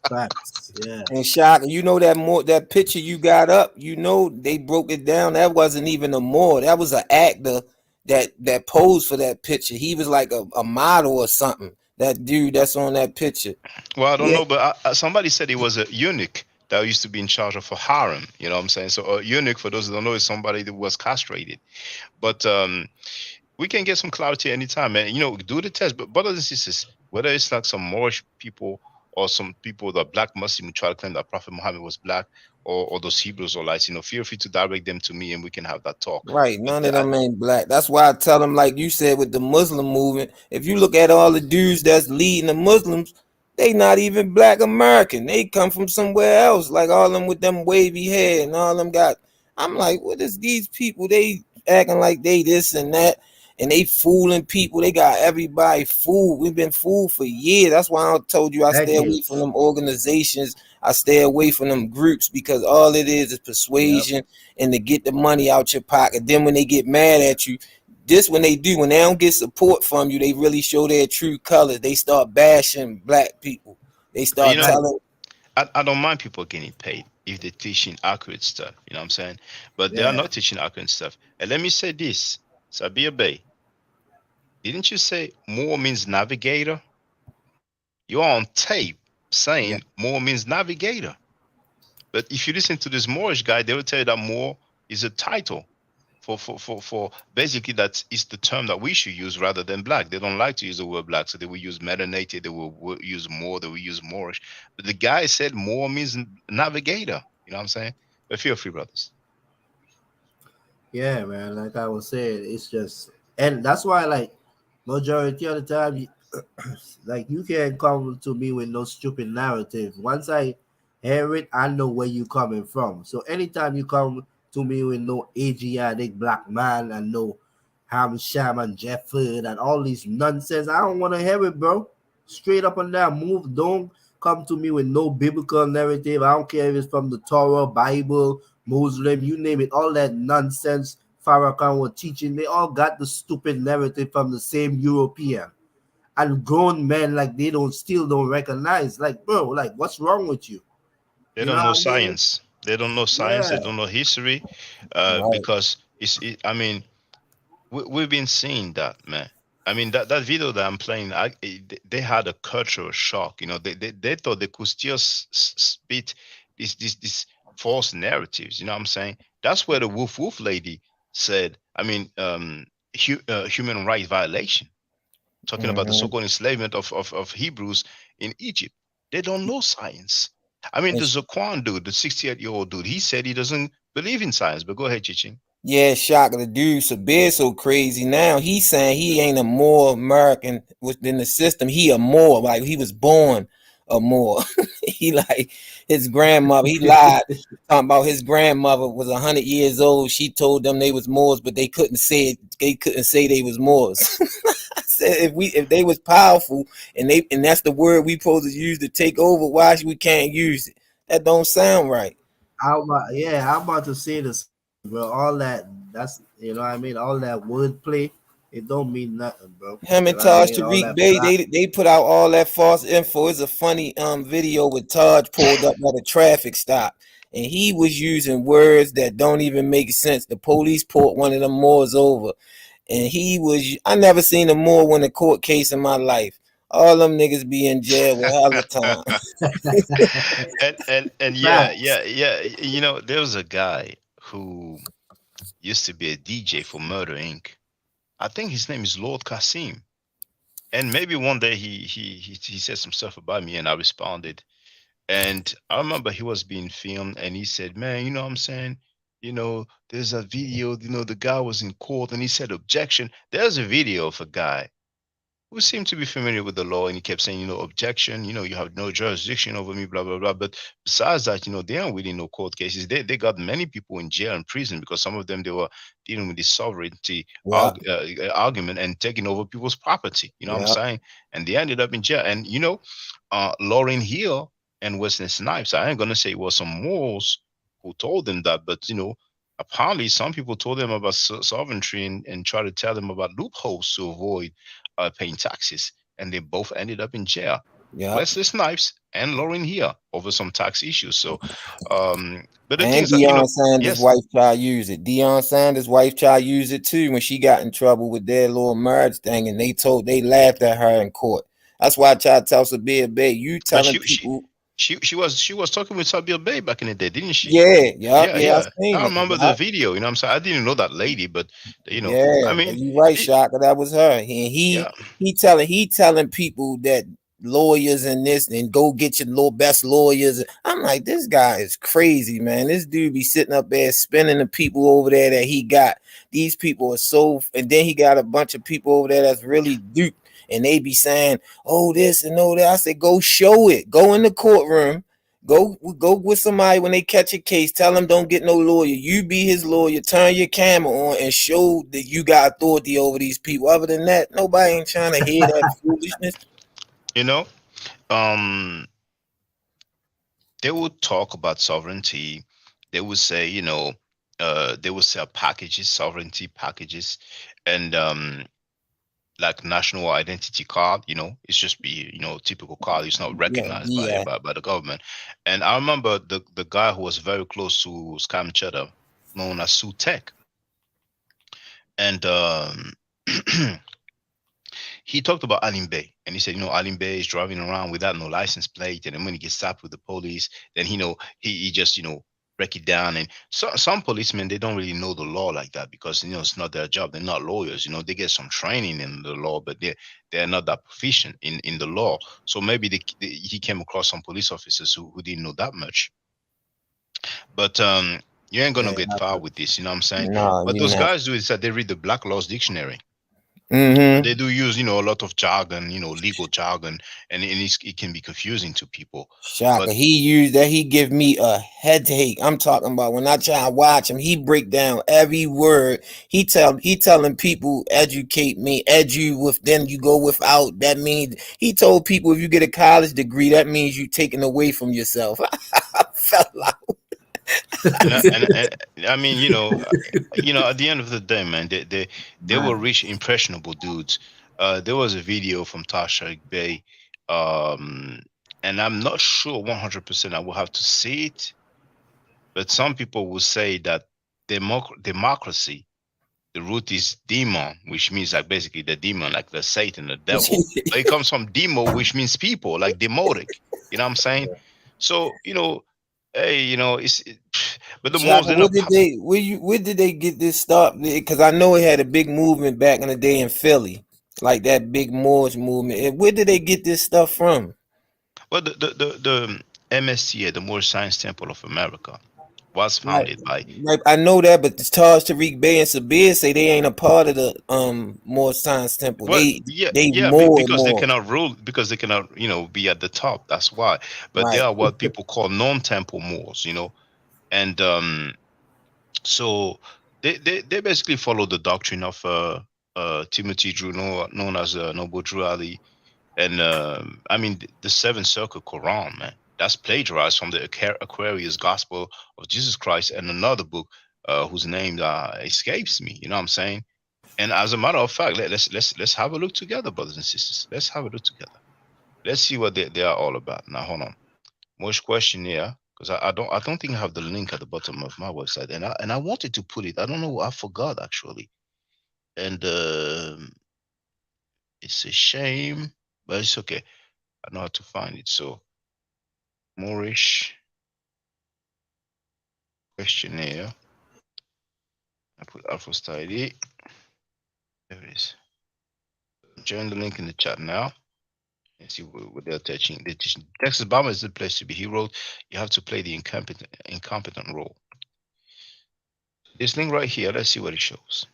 Facts. Yeah. And Shaka, you know that picture you got up. You know they broke it down. That wasn't even a Moor. That was an actor that posed for that picture. He was like a model or something. That dude that's on that picture. Well, I don't Yeah, know, but somebody said it was a eunuch that used to be in charge of a harem. You know what I'm saying? So a eunuch, for those who don't know, is somebody that was castrated. But we can get some clarity anytime, man. You know, do the test. But brothers and sisters, whether it's like some Moorish people or some people that black Muslim who try to claim that Prophet Muhammad was black, or those Hebrews or lights, you know, feel free to direct them to me and we can have that talk. right. But None of them ain't black. That's why I tell them, like you said, with the Muslim movement. If you look at all the dudes that's leading the Muslims, they not even black American. They come from somewhere else. Like all them with them wavy hair and all them got. I'm like, what is these people? They acting like they this and that, and they fooling people. They got everybody fooled. We've been fooled for years. That's why I told you I stay away from Decades. them organizations. I stay away from them groups because all it is Yep. persuasion and to get the money out your pocket. Then when they get mad at you, this when they do, when they don't get support from you, they really show their true colors. They start bashing black people. They you start know, Right. telling, I don't mind people getting paid if they're teaching accurate stuff. You know what I'm saying? But they are Yeah. not teaching accurate stuff. And let me say this, Sabir Bey, didn't you say more means navigator? You're on tape yeah, saying more means navigator. But if you listen to this Moorish guy, they will tell you that more is a title for basically that is the term that we should use rather than black. They don't like to use the word black, so they will use melanated, they will use more, they will use Moorish. But the guy said more means navigator. You know what I'm saying? But feel free, brothers. Yeah, man. Like I was saying, it's just, and that's why, like, majority of the time, like, you can't come to me with no stupid narrative. Once I hear it, I know where you coming from. So anytime you come to me with no Asiatic black man and no Ham Sham and Jefford and all these nonsense, I don't want to hear it, bro. Straight up and down. Move. Don't come to me with no biblical narrative. I don't care if it's from the Torah, Bible, Muslim, you name it. All that nonsense Farrakhan was teaching, they all got the stupid narrative from the same European and grown men, like they don't still don't recognize, like, bro, like, what's wrong with you? They You know don't know what I mean? science. They don't know science. They Yeah. don't know history, right. because I mean, we've been seeing that, man. I mean, that video that I'm playing, they had a cultural shock. You know, they thought they could still spit this false narratives. You know what I'm saying? That's where the woof woof lady said. I mean, human rights violation, talking about the Mhm. so-called enslavement of Hebrews in Egypt. They don't know science. I mean, And the Zaquan dude, the 68-year-old dude, he said he doesn't believe in science. But go ahead, Chiching. yeah, shock the dude Sabir so crazy now. He's saying he ain't a more American within the system. He a Moor, like he was born a Moor. He like his grandmother. He lied talking about his grandmother was 100 years old. She told them they was Moors, but they couldn't say it. They couldn't say they was Moors. I said if they was powerful and that's the word we supposed to use to take over, why we can't use it? That don't sound right. I'm about to say this, bro. All that That's you know what I mean. All that wordplay, it don't mean nothing, bro. Him You and know what I Taj mean? All Tariq that Bey, black. they put out all that false info. It's a funny video with Taj pulled up at a traffic stop, and he was using words that don't even make sense. The police pulled one of them Moors over, and I never seen a Moor win a court case in my life. All them niggas be in jail with hell of time. And yeah, Facts. yeah, yeah. You know, there was a guy who used to be a DJ for Murder Inc. I think his name is Lord Kasim. And maybe one day he said some stuff about me, and I responded. And I remember he was being filmed, and he said, "Man, you know what I'm saying? You know, there's a video. You know, the guy was in court, and he said objection. There's a video of a guy who seemed to be familiar with the law, and he kept saying, you know, objection, you know, you have no jurisdiction over me, blah blah blah. But besides that, you know, there aren't really no court cases. They got many people in jail and prison because some of them they were dealing with the sovereignty Yeah, argument and taking over people's property. You know what I'm yeah, saying? And they ended up in jail. And you know, Lauryn Hill and Wesley Snipes. I ain't gonna say it was some Moors who told them that, but you know, apparently some people told them about sovereignty and try to tell them about loopholes to avoid paying taxes, and they both ended up in jail. yeah. Wesley Snipes and Lauren here over some tax issues. So, but the thing And is that you know, Deion Sanders' yes, wife tried to use it. Deion Sanders' wife tried to use it too when she got in trouble with their little marriage thing, and they laughed at her in court. That's why I tried to tell Sabir Bay, you but telling people, she was talking with Sabir Bay back in the day, didn't she? yeah, yup, Yeah, yeah, I yeah. seen I it. remember the Yup. video. You know, what I'm saying I didn't know that lady, but you know, I Yeah, mean, you right, it, Shaka. That was her. And yeah. he telling people that lawyers and this and go get your best lawyers. I'm like, this guy is crazy, man. This dude be sitting up there spinning the people over there that he got. These people are so, and then he got a bunch of people over there that's really duped, and they be saying, oh, this and oh that. I said, go show it. Go in the courtroom. Go with somebody when they catch a case. Tell them don't get no lawyer. You be his lawyer. Turn your camera on and show that you got authority over these people. Other than that, nobody ain't trying to hear that foolishness. You know, um, they would talk about sovereignty. They would say, you know, they would sell packages, sovereignty packages, and like national identity card. You know, it's just be you know typical card. It's not Yeah, recognized by yeah. by the government. And I remember the guy who was very close to Scam Cheddar, known as Sue Tech, and he talked about Alim Bey, and he said, you know, Alim Bey is driving around without no license plate, and then when he gets stopped with the police, then you know he just you know break it down. And some policemen they don't really know the law like that because you know it's not their job. They're not lawyers. You know, they get some training in the law, but they're not that proficient in the law. So maybe he came across some police officers who didn't know that much. But you ain't gonna Yeah, get far with this. You know what I'm saying? no, What you those not. guys do is that they read the Black Laws Dictionary. Mm-hmm. They do use you know a lot of jargon, you know, legal jargon, and it can be confusing to people. Shaka, But he used that. He give me a headache. I'm talking about when I try to watch him. He break down every word. He telling people educate me, edu with then you go without. That means he told people if you get a college degree, that means you taking away from yourself. I felt like and I mean, you know, at the end of the day, man, they were Man. rich, impressionable dudes. There was a video from Tasha Bay, um, and I'm not sure 100%. I will have to see it, but some people will say that democracy, the root is demon, which means like basically the demon, like the Satan, the devil. But it comes from demo, which means people, like demotic. You know what I'm saying? So you know, hey, you know, but the Shaka, most they're not. where did they get this start? Because I know it had a big movement back in the day in Philly, like that big Moorish movement. And where did they get this stuff from? Well, the MSTA, the Moorish Science Temple of America, was Right, founded by. right. I know that, but the Taj Tariq Bey and Sabir say they ain't a part of the Moor Science Temple. Well, They yeah, more and because they more. cannot rule, because they cannot, you know, be at the top. That's why. But they Right. are what people call non-temple Moors, you know, and so they basically follow the doctrine of Timothy Drew, known as Noble Drew Ali, and I mean the Seven Circle Quran, man. That's plagiarized from the Aquarius Gospel of Jesus Christ and another book, whose name escapes me. You know what I'm saying? And as a matter of fact, let's have a look together, brothers and sisters. Let's have a look together. Let's see what they are all about. Now, hold on. Moorish questionnaire, because I don't think I have the link at the bottom of my website, and I wanted to put it. I don't know. I forgot actually, and it's a shame, but it's okay. I know how to find it. So, Moorish questionnaire. I put Alpha ID. There it is. Join the link in the chat now. And see what they're teaching. They're teaching Texas Bomber is the place to be. He wrote, you have to play the incompetent role. This link right here, let's see what it shows.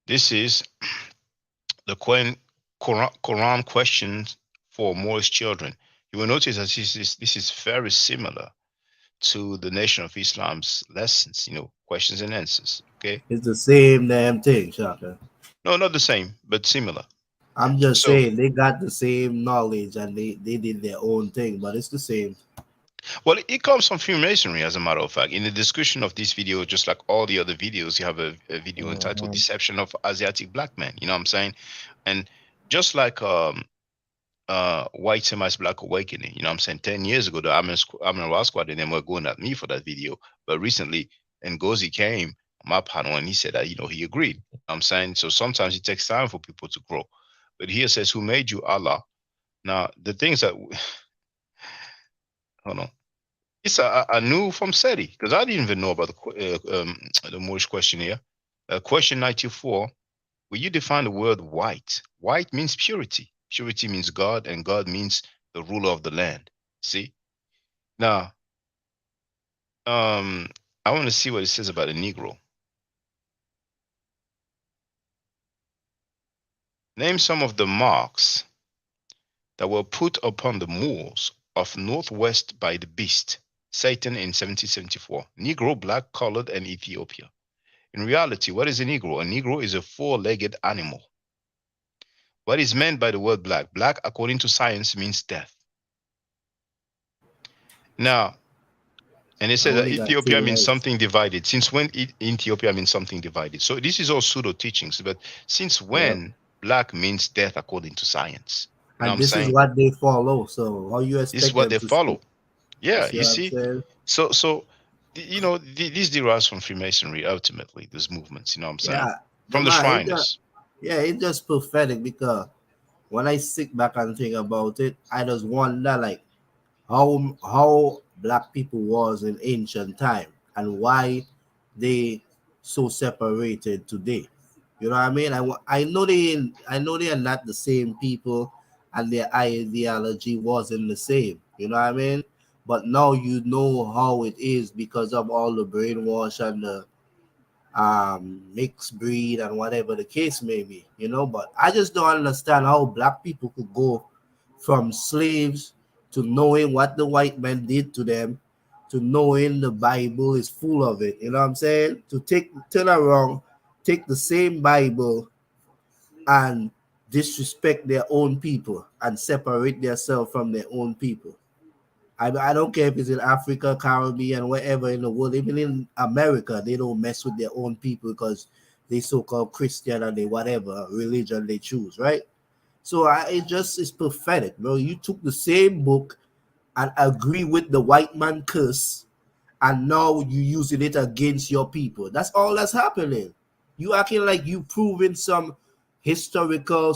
This is the Quran questions for Moorish children. You will notice that this is very similar to the Nation of Islam's lessons, questions and answers. Okay. It's the same damn thing, Shaka. No, not the same, but similar. I'm just saying they got the same knowledge and they did their own thing, but it's the same. Well, it comes from Freemasonry, as a matter of fact. In the description of this video, just like all the other videos, you have a video entitled Deception of Asiatic Black Men. You know what I'm saying? And just like White Semite's Black Awakening, you know what I'm saying? 10 years ago, the Amen Ra Squad and them were going at me for that video. But recently, Ngozi came on my panel and he said that, he agreed. You know what I'm saying? So sometimes it takes time for people to grow. But here says, who made you Allah? Now, the things that... Hold on. It's I knew from SETI because I didn't even know about the Moorish questionnaire. Question 94. Will you define the word white? White means purity. Purity means God, and God means the ruler of the land. See? Now, I want to see what it says about a Negro. Name some of the marks that were put upon the Moors of Northwest by the beast, Satan, in 1774. Negro, black, colored, and Ethiopia. In reality, what is a Negro? A Negro is a four-legged animal. What is meant by the word black? Black, according to science, means death. Now, and it says that Ethiopia means something divided. Since when Ethiopia means something divided? So this is all pseudo teachings, but since when black means death according to science? And this is what they follow. So how you expect this is what they follow. Speak? Yeah, you see. So this derives from Freemasonry ultimately. These movements, you know what I'm saying? Yeah, from the Shriners. It's just prophetic because when I sit back and think about it, I just wonder like how black people was in ancient time and why they so separated today. You know what I mean? I know they are not the same people, and their ideology wasn't the same. You know what I mean? But now you know how it is because of all the brainwash and the mixed breed and whatever the case may be. But I just don't understand how black people could go from slaves to knowing what the white man did to them, to knowing the Bible is full of it. You know what I'm saying? To turn around, take the same Bible and disrespect their own people and separate themselves from their own people. I don't care if it's in Africa, Caribbean, wherever in the world, even in America, they don't mess with their own people because they so-called Christian and they whatever religion they choose, right? So it's pathetic, bro. You took the same book and agree with the white man curse, and now you using it against your people. That's all that's happening. You acting like you proving some historical,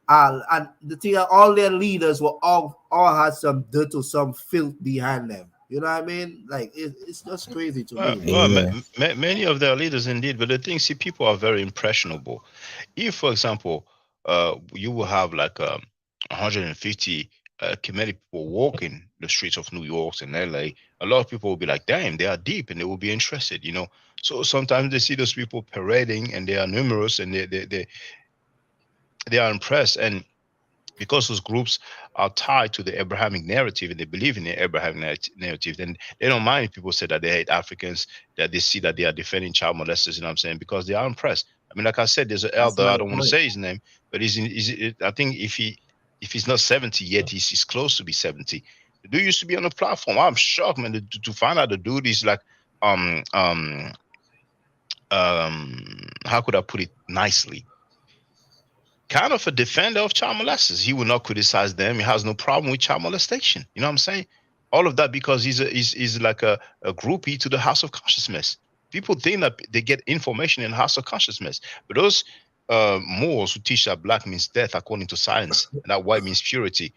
and the thing, all their leaders were all had some dirt or some filth behind them. You know what I mean? Like it's just crazy to me. Well, many of their leaders indeed, but the thing, see, people are very impressionable. If, for example, you will have like 150 comedic people walking the streets of New York and LA, a lot of people will be like, damn, they are deep, and they will be interested, So sometimes they see those people parading and they are numerous and they are impressed. And because those groups are tied to the Abrahamic narrative and they believe in the Abrahamic narrative, then they don't mind if people say that they hate Africans, that they see that they are defending child molesters, you know what I'm saying? Because they are impressed. I mean, like I said, there's an elder, I don't want to say his name, but I think if he's not 70 yet, he's close to be 70. The dude used to be on the platform. I'm shocked, man, to find out the dude is like um um how could I put it nicely? Kind of a defender of child molesters. He will not criticize them. He has no problem with child molestation. You know what I'm saying? All of that because he's like a groupie to the House of Consciousness. People think that they get information in the House of Consciousness, but those Moors who teach that black means death according to science and that white means purity,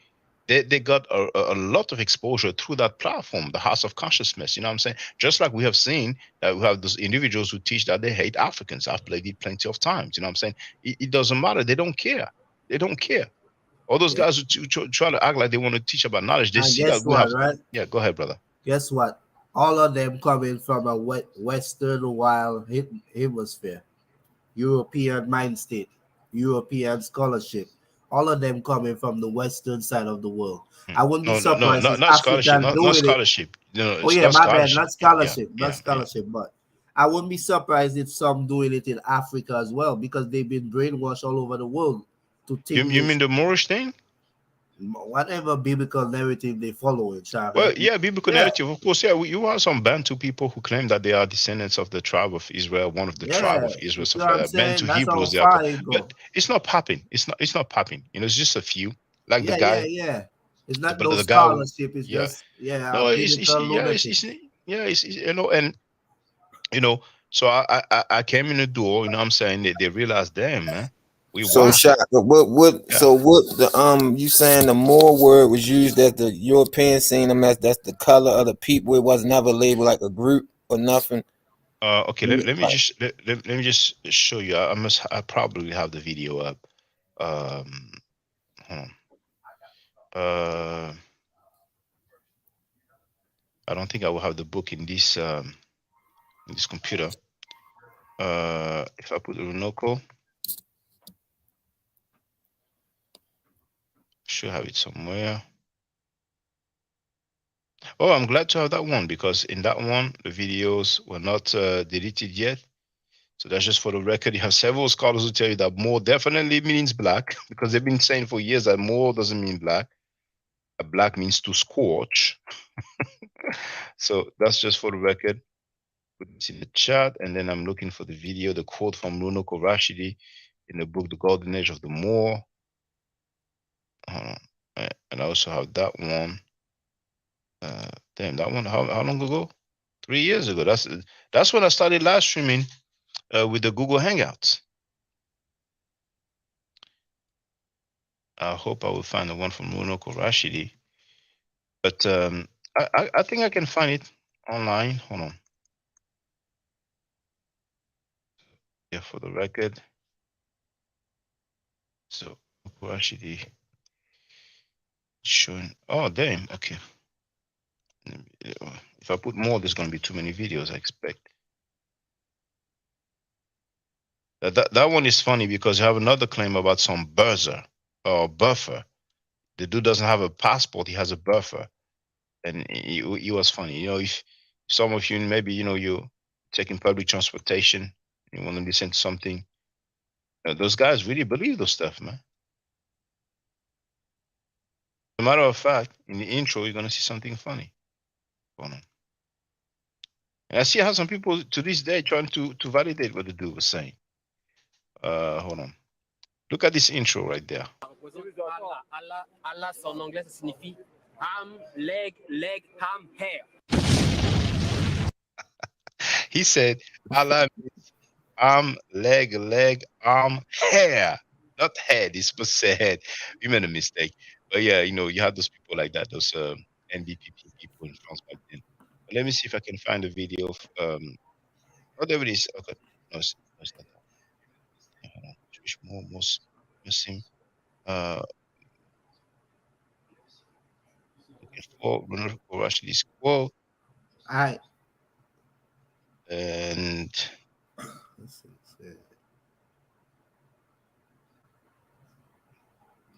they got a lot of exposure through that platform, the House of Consciousness. You know what I'm saying? Just like we have seen that we have those individuals who teach that they hate Africans. I've played it plenty of times. You know what I'm saying? It doesn't matter. They don't care. They don't care. All those guys who try to act like they want to teach about knowledge, they And see guess that we what, have. right? Yeah, go ahead, brother. Guess what? All of them coming from a Western wild hemisphere, European mind state, European scholarship. All of them coming from the Western side of the world. I wouldn't be surprised if Not scholarship, African not doing it. scholarship. No, Oh it's yeah, not my bad, scholarship. not scholarship, Yeah, not scholarship, but I wouldn't be surprised if some doing it in Africa as well because they've been brainwashed all over the world to think You mean the Moorish thing? whatever biblical narrative they follow in Shaka. Well, yeah, biblical narrative, of course. Yeah, you have some Bantu people who claim that they are descendants of the tribe of Israel, one of the tribe of You Israel, see stuff what like I'm that. saying? Bantu That's how Hebrews, they are, far it go. but it's not popping. It's not popping. You know, it's just a few. Like the guy, It's not the no guy who, scholarship. It's yeah, just a no, biblical lunatic. it's you know, and you know, so I came in the door. You know, what I'm saying they realized, damn, man, we So wild. Shaka, what the you saying the Moor word was used as the European seen them as that's the color of the people. It was never labeled like a group or nothing. Okay, let me just show you. I probably have the video up. Hold on. I don't think I will have the book in this computer. If I put Runoko, should have it somewhere. Oh, I'm glad to have that one because in that one the videos were not deleted yet. So that's just for the record. You have several scholars who tell you that Moor definitely means black because they've been saying for years that Moor doesn't mean black. Black means to scorch. So that's just for the record. Put this in the chat, and then I'm looking for the video, the quote from Runoko Rashidi in the book The Golden Age of the Moor. And I also have that one. Damn, that one, how long ago? 3 years ago. That's when I started live streaming with the Google Hangouts. I hope I will find the one from Runoko Rashidi. But I think I can find it online. Hold on. Yeah, for the record. So Rashidi showing. Oh, damn. Okay. If I put more, there's going to be too many videos, I expect. That one is funny because you have another claim about some buzzer or buffer. The dude doesn't have a passport, he has a buffer. And he was funny. You know, if some of you, maybe, you know, you're taking public transportation, you want to listen to something, those guys really believe those stuff, man. As a matter of fact, in the intro, you're going to see something funny. Hold on. And I see how some people to this day trying to validate what the dude was saying. Hold on. Look at this intro right there. Allah, son anglais, ça signifie arm, leg, arm, hair. He said, Allah means arm, leg, arm, hair. Not head. He's supposed to say head. We made a mistake. But yeah, you know, you have those people like that, those NDPP people in France back then. But let me see if I can find a video of oh, there it is. Okay. No, it's not that. Hold on. Jewish Muslim. Looking for Ronald Rashidi's quote. Alright. And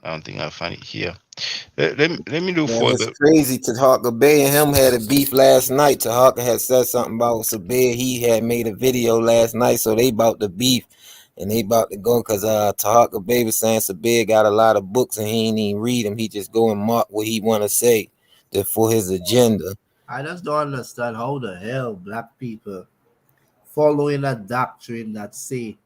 I don't think I'll find it here. Let me do for it's crazy. Tahaka Bay and him had a beef last night. Tahaka had said something about Sabir. He had made a video last night, so they about to beef and they about to go because Tahaka Bay was saying Sabir got a lot of books and he ain't even read them. He just go and mark what he want to say. for his agenda. I just don't understand how the hell black people following a doctrine that say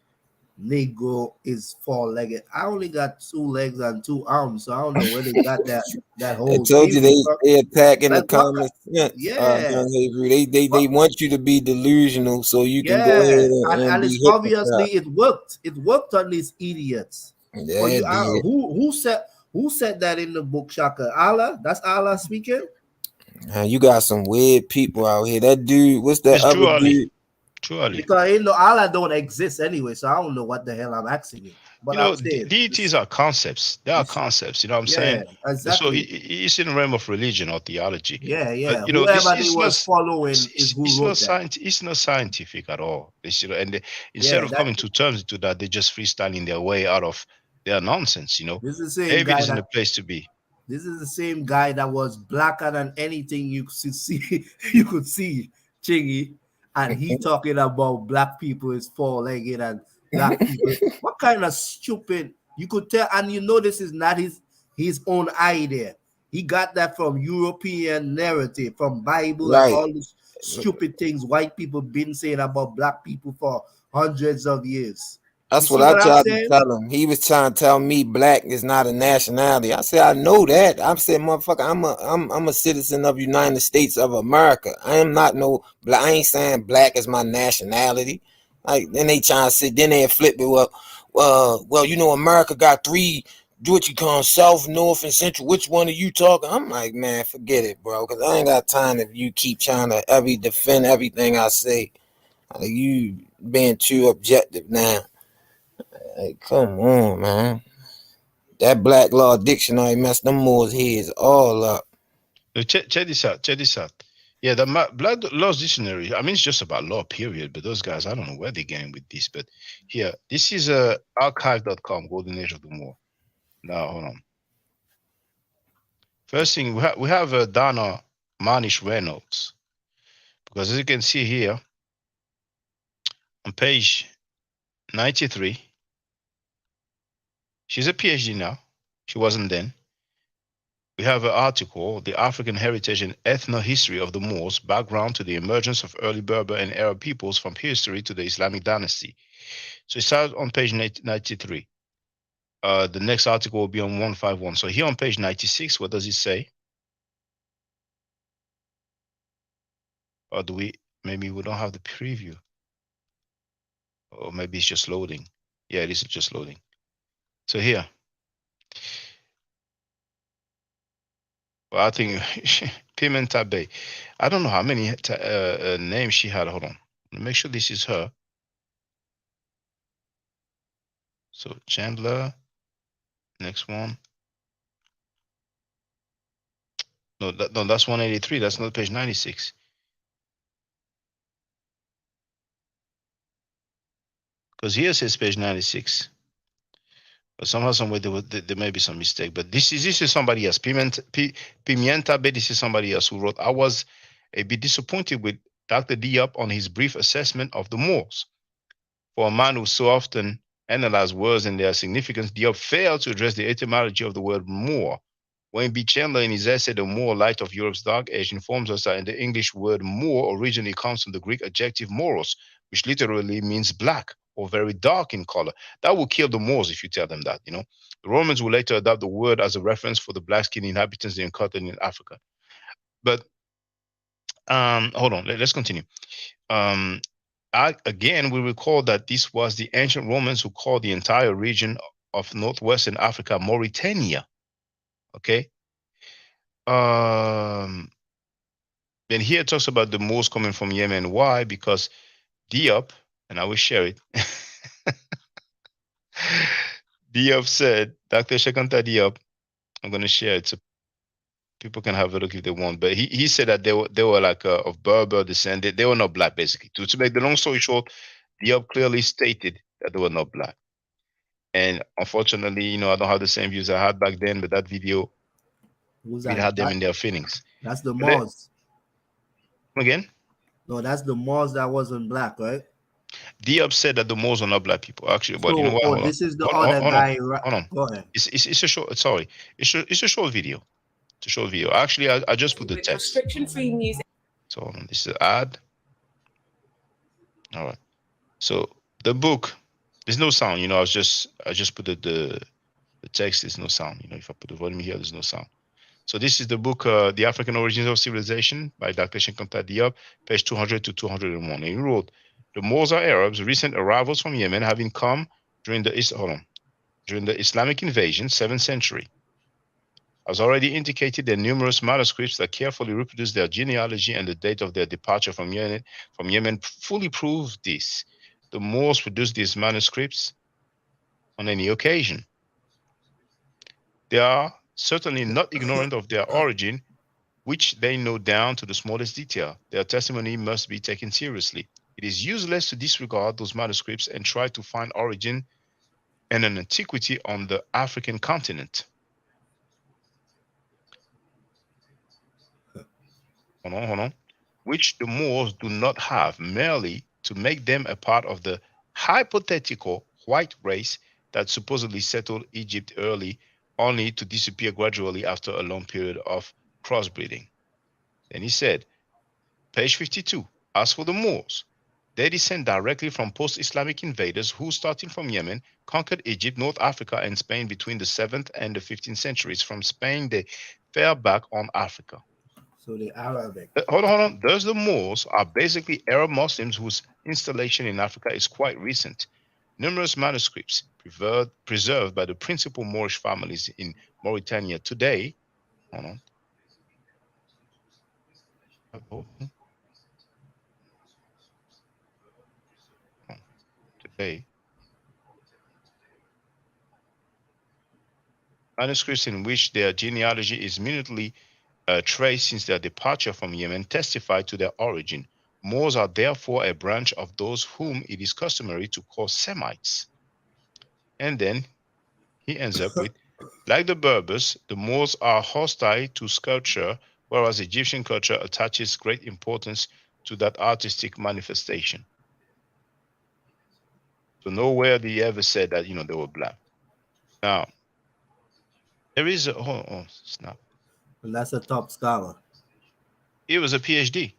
Negro is four-legged. I only got 2 legs and 2 arms, so I don't know where they got that I whole told you theory from. they attacking the Like what? common sense. Yeah, Young Avery. They what? want you to be delusional so you can go Yeah, ahead and and be it's obviously hypocrite. it worked. It worked on these idiots. Yeah, But you it did. who said that in the book, Shaka? Allah? That's Allah speaking? You got some weird people out here. That dude, what's that It's other too early. dude? Too early. Because Allah don't exist anyway, so I don't know what the hell I'm asking you. But You I'm know, saying deities are concepts. They are concepts. You know what I'm saying? yeah, So exactly. it's in the realm of religion or theology. Yeah, But yeah. you know, this Whoever they is was not. following is who It's wrote not that. It's not scientific at all. It's, instead Yeah, of that coming to terms to that, they're just freestyling their way out of their nonsense. this is the same David guy is in the that place to be. this is the same guy that was blacker than anything you could see you could see, Chingy, and he talking about black people is four-legged and black people. What kind of stupid you could tell, and you know this is not his own idea. He got that from European narrative, from Bible and Right. all these stupid things white people been saying about black people for hundreds of years. You That's what see I what I'm tried to saying? tell him. He was trying to tell me black is not a nationality. I said, I know that. I said, motherfucker, I'm a citizen of United States of America. I am not no black. I ain't saying black is my nationality. Like then they trying to sit, then they flip it. Well, you know, America got three. Do what you call South, North, and Central. Which one are you talking? I'm like, man, forget it, bro, because I ain't got time if you keep trying to defend everything I say. Like, you being too objective now. Like, come on, man. That Black Law Dictionary messed them Moors' heads all up. Check this out. Check this out. Yeah, the Black Laws Dictionary. I mean, it's just about law, period. But those guys, I don't know where they're getting with this. But here, this is archive.com, Golden Age of the Moor. Now, hold on. First thing, we have Donna Manish Reynolds. Because as you can see here, on page 93, she's a PhD now. She wasn't then. We have an article, The African Heritage and Ethno-History of the Moors, Background to the Emergence of Early Berber and Arab Peoples from History to the Islamic Dynasty. So it starts on page 93. The next article will be on 151. So here on page 96, what does it say? Or maybe we don't have the preview. Or maybe it's just loading. Yeah, this is just loading. So here. Well, I think Pimenta Bay. I don't know how many names she had. Hold on. Make sure this is her. So Chandler. Next one. No, that's 183. That's not page 96. Because here says page 96. But somehow, some way, there may be some mistake. But this is somebody else. Pimienta Bay, this is somebody else who wrote, I was a bit disappointed with Dr. Diop on his brief assessment of the Moors. For a man who so often analyzed words and their significance, Diop failed to address the etymology of the word Moor. Wayne B. Chandler, in his essay, The Moor Light of Europe's Dark Age, informs us that the English word Moor originally comes from the Greek adjective moros, which literally means black or very dark in color. That will kill the Moors if you tell them that, The Romans will later adopt the word as a reference for the black-skinned inhabitants they encountered in Africa. But hold on, let's continue. Again, we recall that this was the ancient Romans who called the entire region of northwestern Africa Mauritania. Okay. Then here it talks about the Moors coming from Yemen. Why? Because Diop, and I will share it. Diop said, Dr. Shekanta Diop, I'm going to share it so people can have a look if they want. But he said that they were like of Berber descent. They were not black, basically. To make the long story short, Diop clearly stated that they were not black. And unfortunately, I don't have the same views I had back then, but that video really had them in their feelings. That's the Moors. Again? No, that's the Moors that wasn't black, right? Diop said that the Moors are not black people, actually. But you know what? Hold this is the other guy. Hold on. Go ahead. It's a short. Sorry, it's a short video. to show the video. Actually, I just put the text. Restriction-free music. So this is ad. All right. So the book, there's no sound. I just put the text. There's no sound. If I put the volume here, there's no sound. So this is the book, The African Origins of Civilization by Dr. Shenkanta Diop, page 200 to 201. And he wrote, the Moors are Arabs, recent arrivals from Yemen, having come during the Islamic invasion, 7th century. As already indicated, there are numerous manuscripts that carefully reproduce their genealogy, and the date of their departure from Yemen fully prove this. The Moors produced these manuscripts on any occasion. They are certainly not ignorant of their origin, which they know down to the smallest detail. Their testimony must be taken seriously. It is useless to disregard those manuscripts and try to find origin and an antiquity on the African continent. Hold on. Which the Moors do not have, merely to make them a part of the hypothetical white race that supposedly settled Egypt early, only to disappear gradually after a long period of crossbreeding. Then he said, page 52, as for the Moors, they descend directly from post-Islamic invaders who, starting from Yemen, conquered Egypt, North Africa, and Spain between the 7th and the 15th centuries. From Spain, they fell back on Africa. So the Arabic. Hold on. Thus, the Moors are basically Arab Muslims whose installation in Africa is quite recent. Numerous manuscripts preserved by the principal Moorish families in Mauritania today. Hold on. Today, manuscripts in which their genealogy is minutely traced since their departure from Yemen testify to their origin. Moors are therefore a branch of those whom it is customary to call Semites. And then he ends up with, like the Berbers, the Moors are hostile to sculpture, whereas Egyptian culture attaches great importance to that artistic manifestation. So nowhere did he ever say that, they were black. Now, there is a, snap. And that's a top scholar. He was a PhD.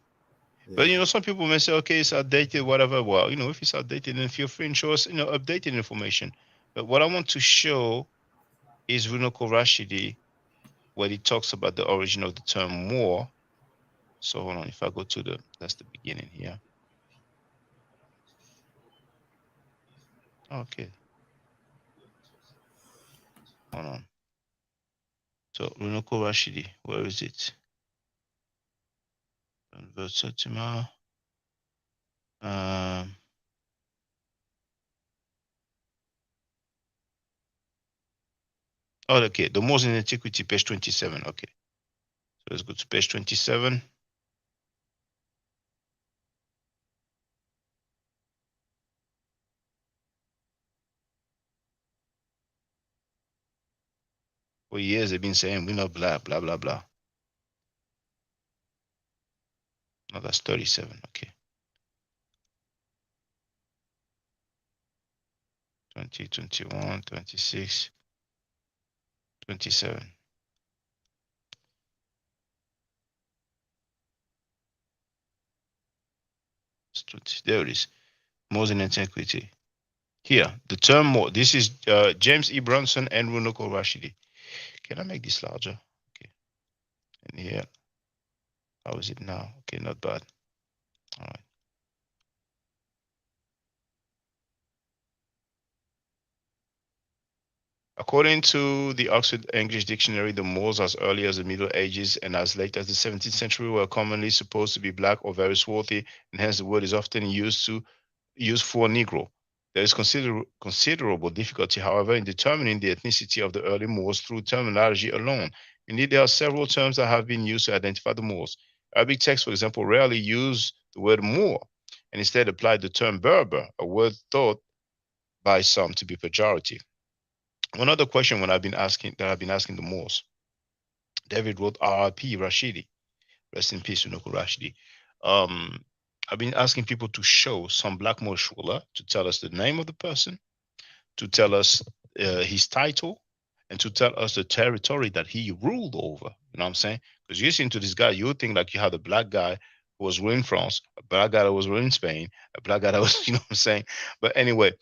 Yeah. But, some people may say, okay, it's outdated, whatever. Well, if it's outdated, then feel free and show us, updated information. But what I want to show is Runoko Rashidi, where he talks about the origin of the term Moor. So hold on, if I go to that's the beginning here. Okay. Hold on. So Runoko Rashidi, where is it? Versatile. Okay, the Moors in Antiquity, page 27. Okay. So let's go to page 27. For years they've been saying we're not black, blah, blah, blah. No, that's 37. Okay. 20, 21, 26, 27. There it is. Moors in Antiquity. Here, the term Moor. This is James E. Brunson and Runoko Rashidi. Can I make this larger? Okay. And here, how is it now? Okay, not bad. All right. According to the Oxford English Dictionary, the Moors as early as the Middle Ages and as late as the 17th century were commonly supposed to be black or very swarthy, and hence the word is often used for Negro. There is considerable difficulty, however, in determining the ethnicity of the early Moors through terminology alone. Indeed, there are several terms that have been used to identify the Moors. Arabic texts, for example, rarely use the word Moor, and instead apply the term Berber, a word thought by some to be pejorative. One other question I've been asking the Moors. David wrote R.I.P. Rashidi. Rest in peace, Runoko Rashidi. I've been asking people to show some black Moorish ruler to tell us the name of the person, to tell us his title, and to tell us the territory that he ruled over. You know what I'm saying? Because you listen to this guy, you would think like you had a black guy who was ruling France, a black guy that was ruling Spain, a black guy that was, you know what I'm saying? But anyway,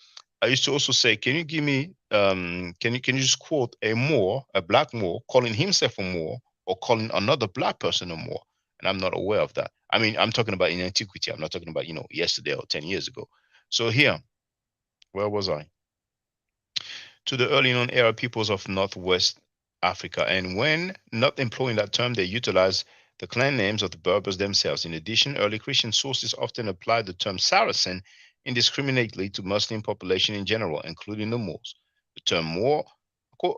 I used to also say, can you give me can you just quote a Moor, a black Moor, calling himself a Moor or calling another black person a Moor? And I'm not aware of that. I mean, I'm talking about in antiquity. I'm not talking about, yesterday or 10 years ago. So here, where was I? To the early known Arab peoples of Northwest Africa. And when not employing that term, they utilize the clan names of the Berbers themselves. In addition, early Christian sources often applied the term Saracen indiscriminately to Muslim population in general, including the Moors. The term Moor,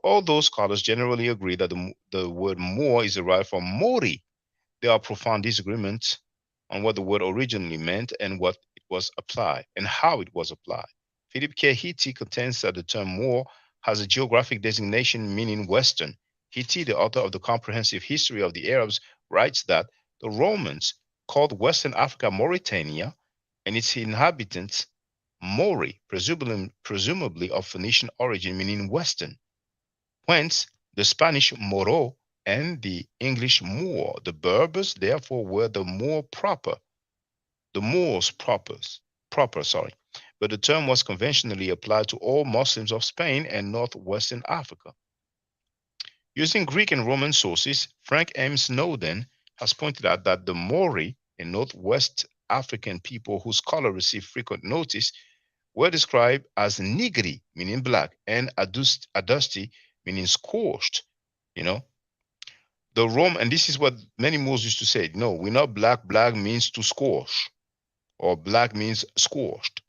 although scholars generally agree that the word Moor is derived from Mori, there are profound disagreements on what the word originally meant and what it was applied and how it was applied. Philip K. Hitti contends that the term Moor has a geographic designation meaning Western. Hitti, the author of the Comprehensive History of the Arabs, writes that the Romans called Western Africa Mauritania and its inhabitants Mori, presumably of Phoenician origin meaning Western. Whence the Spanish Moro and the English Moor. The Berbers, therefore, were the Moor proper, the Moors proper, sorry. But the term was conventionally applied to all Muslims of Spain and northwestern Africa. Using Greek and Roman sources, Frank M. Snowden has pointed out that the Mori, a northwest African people whose color received frequent notice, were described as Nigri, meaning black, and Adusti, meaning scorched. You know, the Rome, and this is what many Moors used to say. No, we're not black. Black means to scorch, or black means scorched.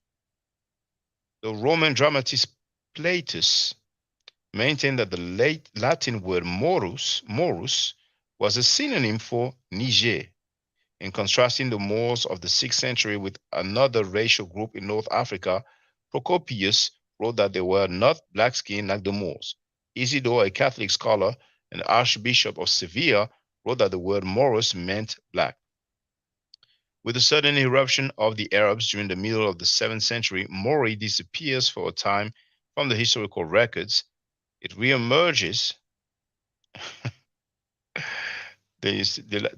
The Roman dramatist Platus maintained that the late Latin word morus was a synonym for Niger. In contrasting the Moors of the 6th century with another racial group in North Africa, Procopius wrote that they were not black-skinned like the Moors. Isidore, a Catholic scholar and Archbishop of Seville, wrote that the word Morus meant black. With the sudden eruption of the Arabs during the middle of the 7th century, Mori disappears for a time from the historical records. It reemerges. They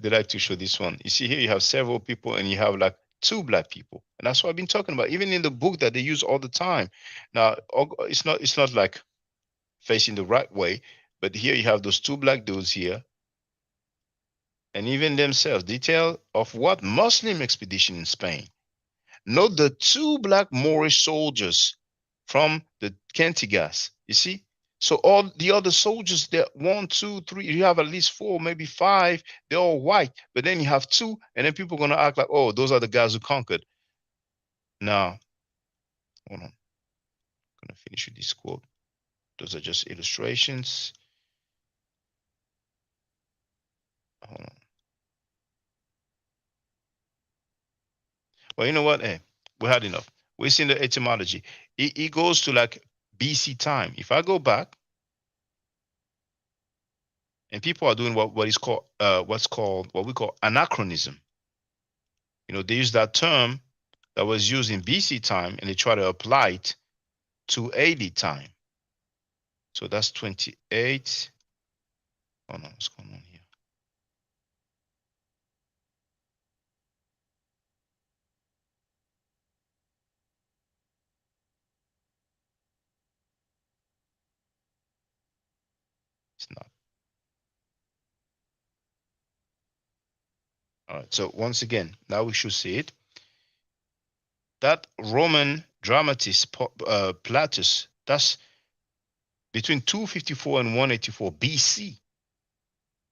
like to show this one. You see here, you have several people, and you have like 2 black people, and that's what I've been talking about. Even in the book that they use all the time. Now, it's not like facing the right way, but here you have those 2 black dudes here, and even themselves. Detail of what Muslim expedition in Spain. Note the 2 black Moorish soldiers from the Cantigas. You see? So all the other soldiers, there 1, 2, 3, you have at least 4, maybe 5, they're all white. But then you have 2, and then people are gonna act like, oh, those are the guys who conquered. Now, hold on. I'm gonna finish with this quote. Those are just illustrations. Hold on. Well, you know what? Hey, we had enough. We've seen the etymology. It goes to like BC time. If I go back, and people are doing what we call anachronism. You know, they use that term that was used in BC time, and they try to apply it to AD time. So that's 28. Oh no, what's going on here? It's not. All right, so once again, now we should see it. That Roman dramatist Platus, that's between 254 and 184 BC.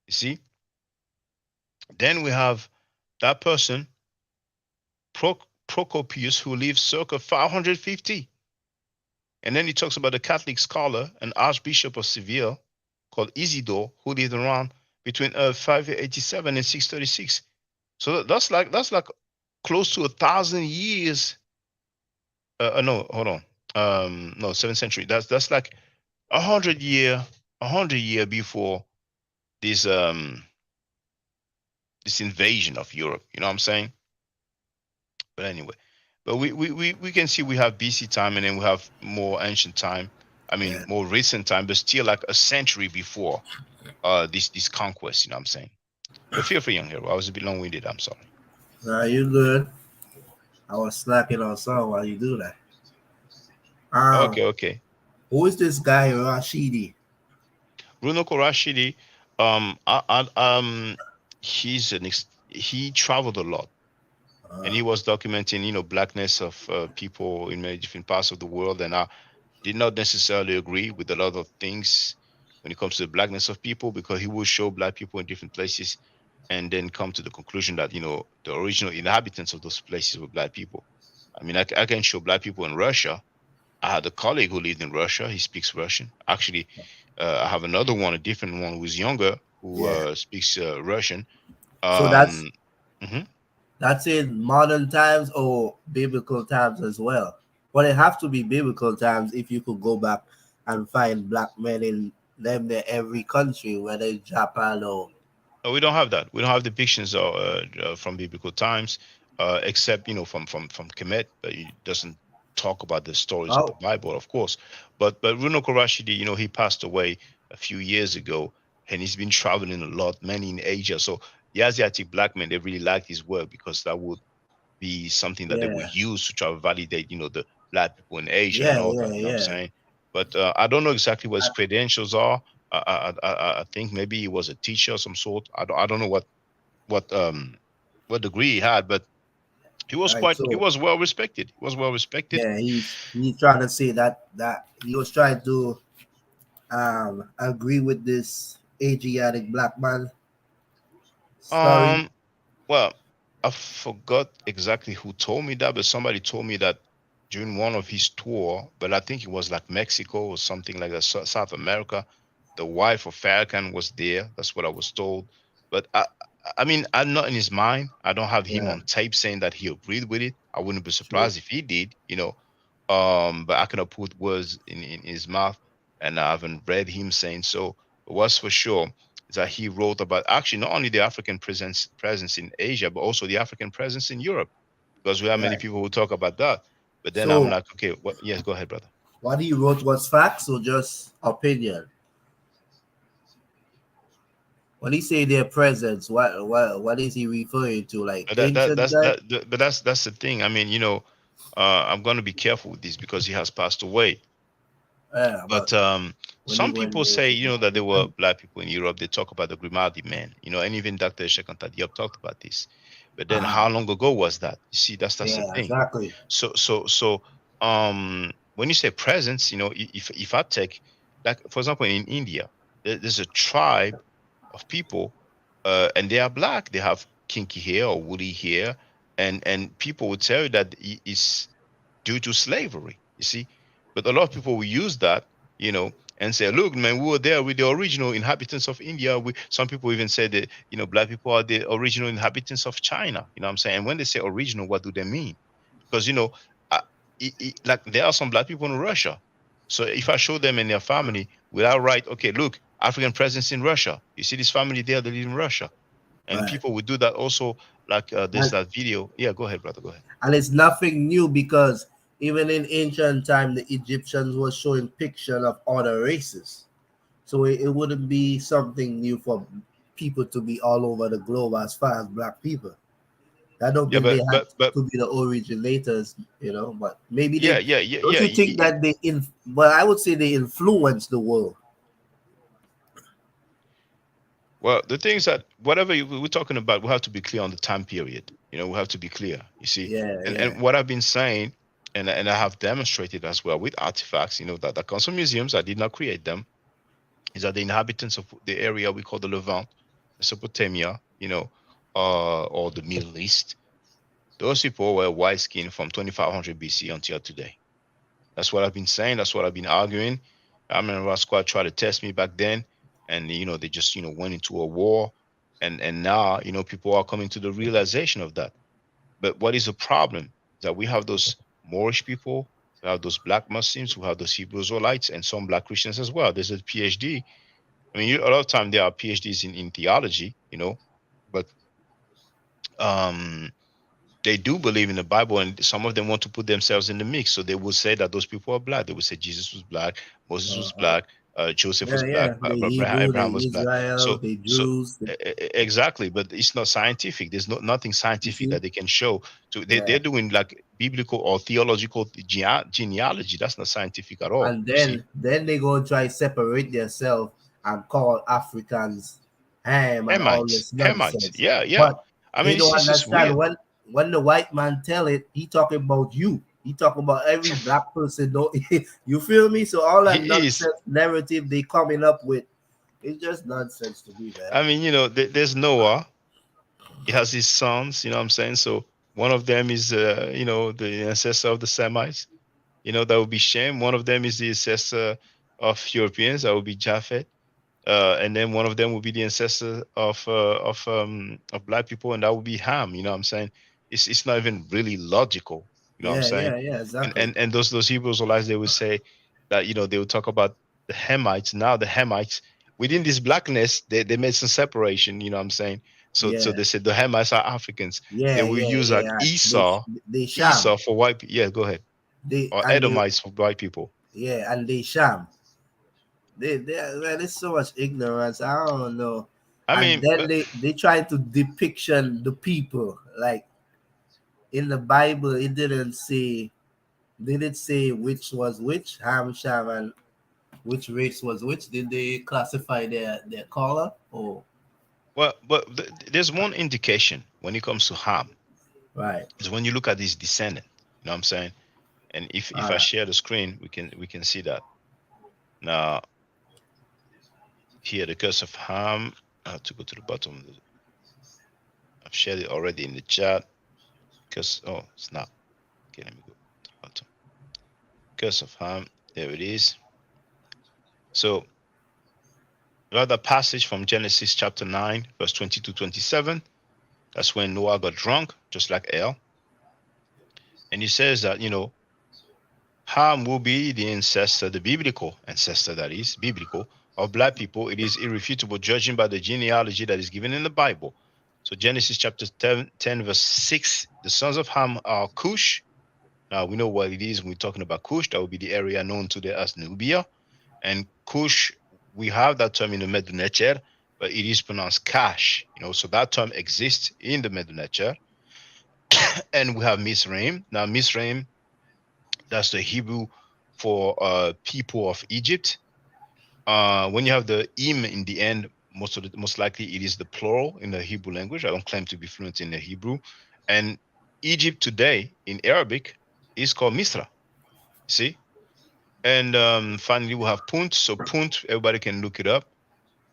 You see? Then we have that person, Procopius, who lived circa 550. And then he talks about a Catholic scholar, an Archbishop of Seville called Isidore, who lived around between 587 and 636. So that's like close to 1,000 years. No, hold on. No, 7th century. That's like 100 year before this this invasion of Europe. You know what I'm saying? But anyway, but we can see we have BC time, and then we have more ancient time I mean, more recent time, but still like a century before this conquest. You know what I'm saying? But feel free, young hero. I was a bit long-winded. I'm sorry. You good? I was slacking on some while you do that. Okay, okay. Who is this guy Rashidi? Bruno Korashidi, he's he traveled a lot, and he was documenting, blackness of people in many different parts of the world. And I did not necessarily agree with a lot of things when it comes to the blackness of people, because he will show black people in different places, and then come to the conclusion that the original inhabitants of those places were black people. I mean, I can show black people in Russia. I had a colleague who lived in Russia. He speaks Russian. Actually, I have another one, a different one who's younger, who speaks Russian. So that's Um, mhm. that's in modern times or biblical times as well. Well, it have to be biblical times if you could go back and find black men in them there every country, whether it's Japan or We don't have that. We don't have depictions from biblical times, except from Kemet, but it doesn't talk about the stories of the Bible, of course. But Runo Korashidi, he passed away a few years ago, and he's been traveling a lot, many in Asia. So the Asiatic black men, they really liked his work, because that would be something that they would use to try to validate, the black people in Asia and all that. You know what I'm saying? But I don't know exactly what his credentials are. I think maybe he was a teacher of some sort. I don't know what degree he had, but he was he was well respected. He was well respected. yeah, he's trying to say that he was trying to agree with this Asiatic black man story. Well, I forgot exactly who told me that, but somebody told me that during one of his tour, but I think it was like Mexico or something like that, South America. The wife of Farrakhan was there. That's what I was told. But I mean, I'm not in his mind. I don't have him on tape saying that he agreed with it. I wouldn't be surprised if he did, but I cannot put words in his mouth, and I haven't read him saying so. But what's for sure is that he wrote about actually not only the African presence in Asia, but also the African presence in Europe, because we have many people who talk about that. But then I'm So like, okay, what? Yes, go ahead, brother. what he wrote was facts or just opinion? When he say their presence, what is he referring to? Like But ancient time? but that's the thing. I mean, I'm going to be careful with this because he has passed away. Yeah, But but when he some went people there, say, that there were black people in Europe. They talk about the Grimaldi man, and even Dr. Shekanta Diop talked about this. But then, how long ago was that? You see, that's the yeah, thing. exactly. So, when you say presence, if I take, like, for example, in India, there's a tribe of people, and they are black. They have kinky hair or woolly hair, and people would tell you that it's due to slavery. You see, but a lot of people will use that, and say, "Look, man, we were there with the original inhabitants of India." Some people even say that black people are the original inhabitants of China. You know what I'm saying? And when they say original, what do they mean? Because uh, like there are some black people in Russia. So if I show them and their family, will I write, okay, look, African presence in Russia. You see this family there, they live in Russia, and Right. people would do that also. Like there's And, that video. Yeah, go ahead, brother. Go ahead. and it's nothing new because even in ancient time, the Egyptians were showing picture of other races. So it wouldn't be something new for people to be all over the globe as far as black people. I don't Yeah, think they but had but but to be the originators, but maybe yeah, they. yeah, yeah, Don't yeah. you think that well, I would say they influenced the world. Well, the things that whatever we're talking about, we have to be clear on the time period. We have to be clear. You see, Yeah, and yeah, what I've been saying, and I have demonstrated as well with artifacts. That comes from museums. I did not create them. Is that the inhabitants of the area we call the Levant, Mesopotamia, or the Middle East? Those people were white skinned from 2500 BC until today. That's what I've been saying. That's what I've been arguing. I remember our squad tried to test me back then, and they just went into a war, and now people are coming to the realization of that. But what is the problem? That we have those Moorish people, we have those black Muslims, we have those Hebrew Israelites, and some black Christians as well. There's a PhD. I mean, a lot of time there are PhDs in theology, but um they do believe in the Bible, and some of them want to put themselves in the mix. So they will say that those people are black. They will say Jesus was black, Moses was Uh-huh. black, Joseph was Yeah, black, yeah. The Hebrew, Abraham the was black. Israel, So, the so Jews. exactly, but it's not scientific. There's nothing You scientific see? that they can show. To they're Yeah. doing like biblical or theological genealogy. That's not scientific at all. And You see, then they go try separate themselves and call Africans ham and all Hamites, this Hamites. nonsense. Yeah, yeah. But I they mean, don't it's just understand weird. when the white man tell it, he talking about you. He talking about every black person. Don't you feel me? So all that He is. nonsense narrative they coming up with, it's just nonsense to me, man. I mean, there's Noah. He has his sons. You know what I'm saying? So one of them is, the ancestor of the Semites. That would be Shem. One of them is the ancestor of Europeans. That would be Japhet. And then one of them will be the ancestor of black people, and that would be Ham. You know what I'm saying? It's not even really logical. You know what I'm Yeah, saying? yeah, yeah, And exactly. and those Hebrew Israelites, they would say that they would talk about the Hamites. Now the Hamites within this blackness, they made some separation. You know what I'm saying? So Yeah, they said the Hamites are Africans. They yeah, will yeah, use like yeah. They sham. Esau for white people. Yeah, go ahead. They Or and they Edomites for white people. yeah, and they sham. Man, there's so much ignorance. I don't know. I And mean, then but they try to depiction the people like in the Bible. It didn't say. Did it say which was which? Ham, Sham, and which race was which? Did they classify their color? Oh, there's one indication when it comes to Ham right. is when you look at his descendant. You know what I'm saying? And if All I right. share the screen, we can see that. Now here, the curse of Ham. I have to go to the bottom. I've shared it already in the chat. It's not. Okay, let me go to the bottom. Curse of Ham. There it is. So we have that passage from Genesis chapter 9, verse 20 to 27. That's when Noah got drunk, just like El. And he says that, Ham will be the ancestor, the biblical ancestor, that is, biblical, of black people. It is irrefutable, judging by the genealogy that is given in the Bible. So Genesis chapter 10 verse 6, the sons of Ham are Cush. Now we know what it is when we're talking about Cush. That would be the area known today as Nubia. And Cush, we have that term in the Medu Neter, but it is pronounced Kash. So that term exists in the Medu Neter. And we have Misraim. Now Misraim, that's the Hebrew for people of Egypt. When you have the im in the end, most likely it is the plural in the Hebrew language. I don't claim to be fluent in the Hebrew. And Egypt today in Arabic is called Misra. See? And finally we have Punt. So Punt, everybody can look it up.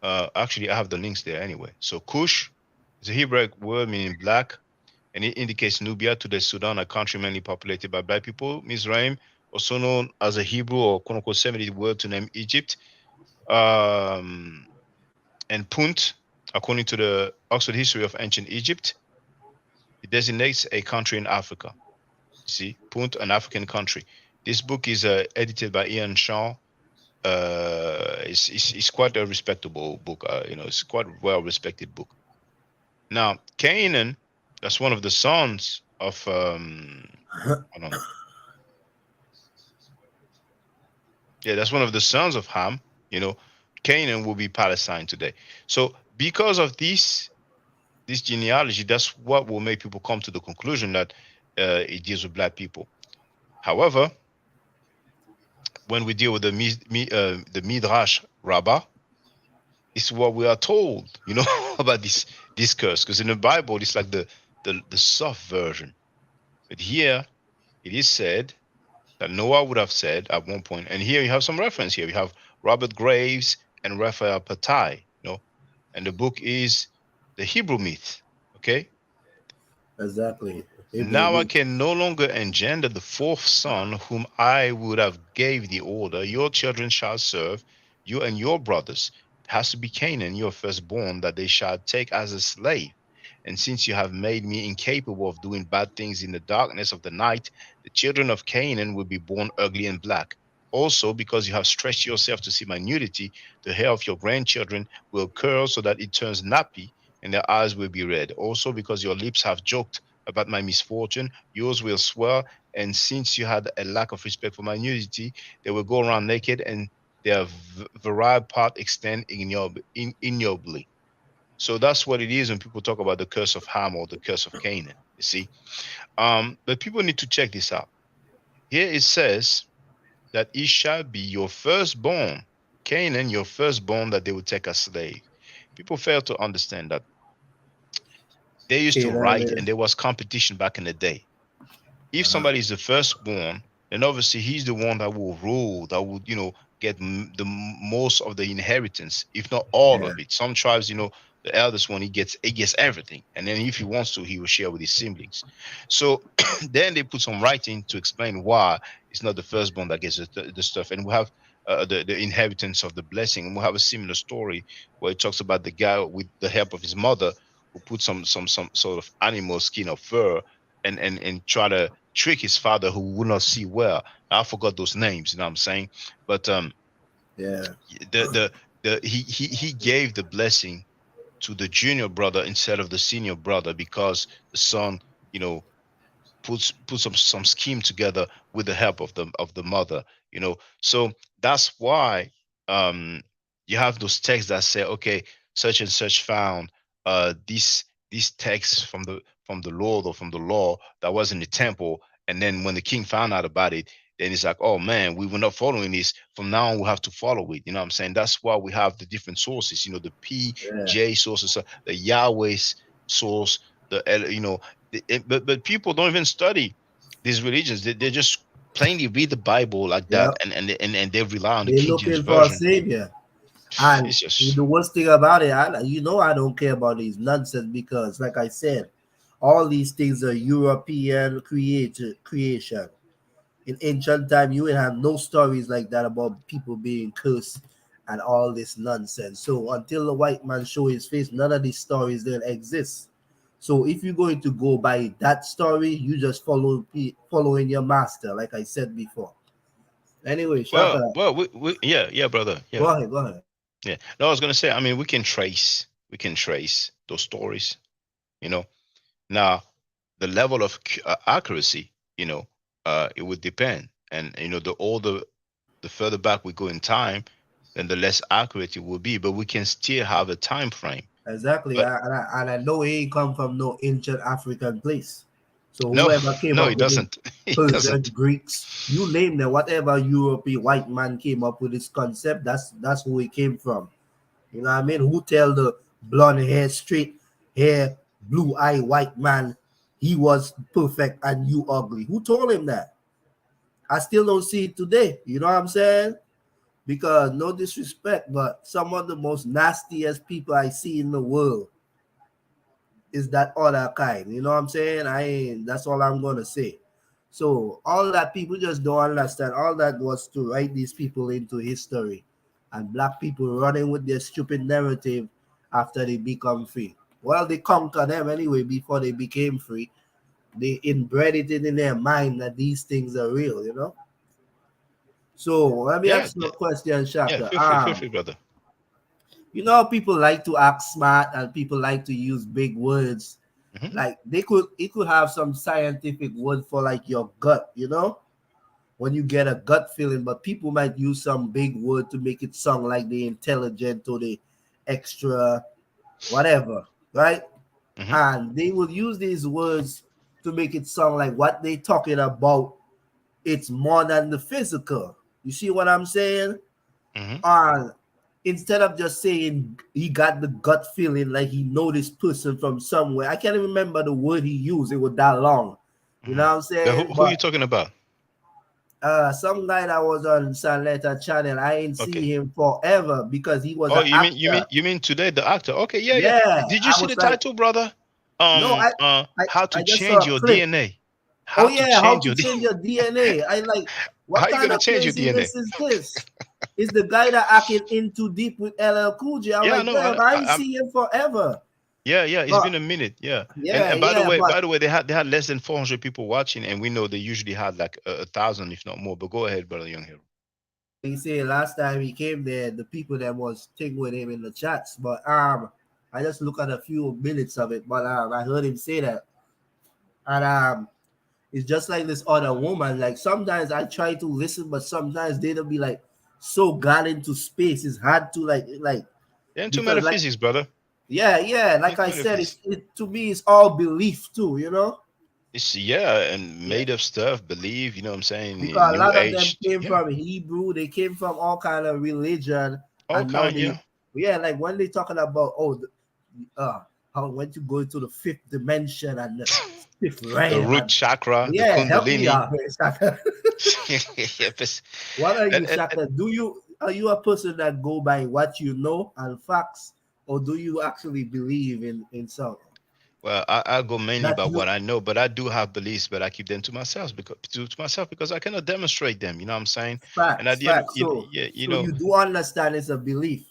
Actually, I have the links there anyway. So Kush is a Hebrew word meaning black, and it indicates Nubia to the Sudan, a country mainly populated by black people. Mizraim, also known as a Hebrew or quote unquote Semitic word to name Egypt. And Punt, according to the Oxford History of Ancient Egypt, it designates a country in Africa. See, Punt, an African country. This book is edited by Ian Shaw. It's quite a respectable book. It's quite a well-respected book. Now, Canaan, that's one of the sons of that's one of the sons of Ham. Canaan will be Palestine today. So because of this genealogy, that's what will make people come to the conclusion that it deals with black people. However, when we deal with the Midrash Rabbah, it's what we are told, about this curse. Because in the Bible, it's like the soft version. But here, it is said that Noah would have said at one point, and here you have some reference here. You have Robert Graves and Raphael Patai, and the book is the Hebrew myth. Okay. Exactly. Hebrew Now I meat. can no longer engender the fourth son, whom I would have gave the order. Your children shall serve you and your brothers. It has to be Canaan, your firstborn, that they shall take as a slave. And since you have made me incapable of doing bad things in the darkness of the night, the children of Canaan will be born ugly and black. Also, because you have stretched yourself to see my nudity, the hair of your grandchildren will curl so that it turns nappy, and their eyes will be red. Also, because your lips have joked about my misfortune, yours will swell. And since you had a lack of respect for my nudity, they will go around naked, and their virile part extend ignobly. So that's what it is when people talk about the curse of Ham or the curse of Canaan. You see, but people need to check this out. Here it says that it shall be your firstborn, Canaan, your firstborn, that they will take as slave. People fail to understand that they used to Canaan write, and is, there was competition back in the day. If uh, somebody is the firstborn, then obviously he's the one that will rule, that would, get most of the inheritance, if not all yeah, of it. Some tribes, the eldest one, he gets everything, and then if he wants to, he will share with his siblings. So then they put some writing to explain why it's not the firstborn that gets the stuff, and we have the inheritance of the blessing, and we have a similar story where it talks about the guy with the help of his mother who put some sort of animal skin or fur, and try to trick his father who would not see well. I forgot those names, you know what I'm saying? But yeah, he gave the blessing to the junior brother instead of the senior brother, because the son, you know, put some scheme together with the help of the mother, so that's why um you have those texts that say, okay, such and such found this text from the Lord or from the law that was in the temple, and then when the king found out about it, then it's like, oh man, we were not following this, from now on we have to follow it. You know what I'm saying? That's why we have the different sources, the yeah. PJ sources, the Yahweh's source, the but people don't even study these religions. They just plainly read the Bible like that, Yep. and they rely on the They're King James looking for a version. savior. And It's just the worst thing about it, I don't care about these nonsense because, like I said, all these things are European creation. In ancient time, you would have no stories like that about people being cursed and all this nonsense. So until the white man show his face, none of these stories then exist. So if you're going to go by that story, you just following your master, like I said before. Anyway, well, Shaka, well, yeah, brother, go yeah, ahead, go ahead. yeah. No, I was gonna say, I mean, we can trace those stories. You know, now the level of accuracy, it would depend, and the older, the further back we go in time, then the less accurate it will be. But we can still have a time frame. Exactly. But And I know he ain't come from no ancient African place. So no, whoever came no, up it with it, doesn't. It Persian, doesn't. Greeks, you name them, whatever European white man came up with this concept, that's who he came from. You know what I mean? Who tell the blonde hair, straight hair, blue eye white man he was perfect and you ugly? Who told him that? I still don't see it today. You know what I'm saying? Because no disrespect, but some of the most nastiest people I see in the world is that other kind. You know what I'm saying? I ain't that's all I'm gonna say. So all that people just don't understand. All that was to write these people into history and black people running with their stupid narrative after they become free. Well, they conquer them anyway before they became free. They inbred it in their mind that these things are real. So let me Yeah, ask you yeah, a question, yeah. Shaka. Feel free, brother. You know how people like to act smart and people like to use big words. Hmm. Like it could have some scientific word for like your gut, when you get a gut feeling, but people might use some big word to make it sound like the intelligent or the extra whatever, right? Hmm. And they will use these words to make it sound like what they talking about, it's more than the physical. You see what I'm saying? Hmm. And instead of just saying he got the gut feeling like he know this person from somewhere, I can't even remember the word he used. It was that long. You Hmm. know what I'm But saying? who are But you talking about? some guy that was on Sanleta channel, I ain't Okay. see him forever because he was Oh, an you mean you actor. mean you mean today, the actor? Okay, yeah, yeah. Yeah, Did you I see was the like, title, brother? no, I, How to I just change saw a your clip. DNA? Oh How to yeah, how change to your change DNA? your DNA. I like, How what you kind gonna of change your DNA? craziness is this? Is the guy that acted in too deep with LL Cool J? I'm Yeah, like, no, damn, I ain't see him forever. yeah, yeah. It's But been a minute. Yeah, yeah, and by the yeah, way, but they had less than 400 people watching, and we know they usually had like a thousand, if not more. But go ahead, brother Young Hero. he said last time he came there, the people that was thing with him in the chats. But I just look at a few minutes of it, but I heard him say that. And it's just like this other woman. Like sometimes I try to listen, but sometimes they don't be like so got into space. It's hard to like They're into because like metaphysics, brother. yeah, like Into I said, metaphysics. it to me it's all belief too, you know. It's and Yeah. made up stuff, believe, you know what I'm saying? Because a New lot of them age, came yeah. from Hebrew, they came from all kind of religion, All and now kind, yeah. they like when they talking about how when you go into the fifth dimension and the fifth The realm root and chakra, the help me kundalini. out here, Shaka. Yes. What are you, And Shaka? Are you a person that go by what you know and facts, or do you actually believe in something well, I go mainly that by you what I know, but I do have beliefs, but I keep them to myself because I cannot demonstrate them. You know what I'm saying? And at the end, facts? So yeah, you do understand it's a belief.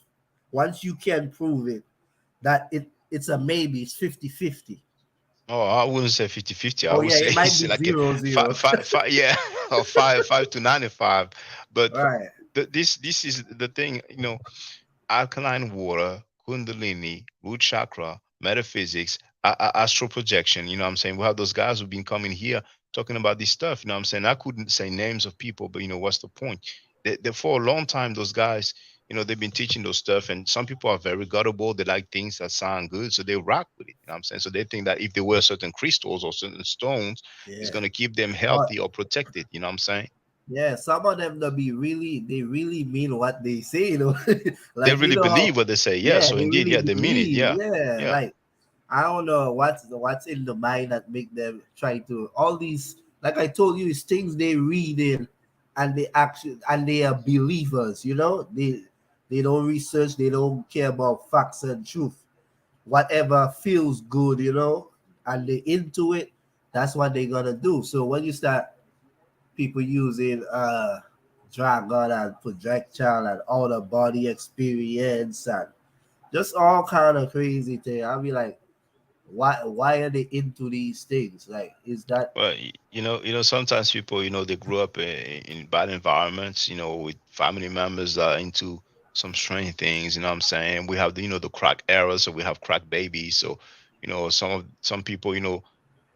Once you can prove it, that it's a maybe, it's 50-50. oh, I wouldn't say 50-50. I Oh would yeah, say it might it's be like a 0-0. five, yeah, or five to 95. But Right. this is the thing, alkaline water, kundalini, root chakra, metaphysics, astral projection. You know what I'm saying? We have those guys who've been coming here talking about this stuff. You know what I'm saying? I couldn't say names of people, but what's the point? For a long time, those guys, they've been teaching those stuff, and some people are very gullible. They like things that sound good, so they rock with it. You know what I'm saying? So they think that if they wear certain crystals or certain stones, it's Yeah. going to keep them But healthy or protected. You know what I'm saying? yeah, some of them they really mean what they say, They like really believe how what they say. Yeah. So they indeed, really yeah, they mean it. believe. Yeah. Yeah, Yeah. like I don't know what's in the mind that make them try to all these, like I told you, is things they read in and they are believers, they don't research, they don't care about facts and truth. Whatever feels good, and they into it, that's what they're gonna do. So when you start people using dragon and projectile and outer body experience and just all kind of crazy thing, I'll be like, why are they into these things? Like, is that Well, sometimes people, they grew up in bad environments, with family members that are into some strange things. You know what I'm saying? We have the crack era, so we have crack babies. So, some people,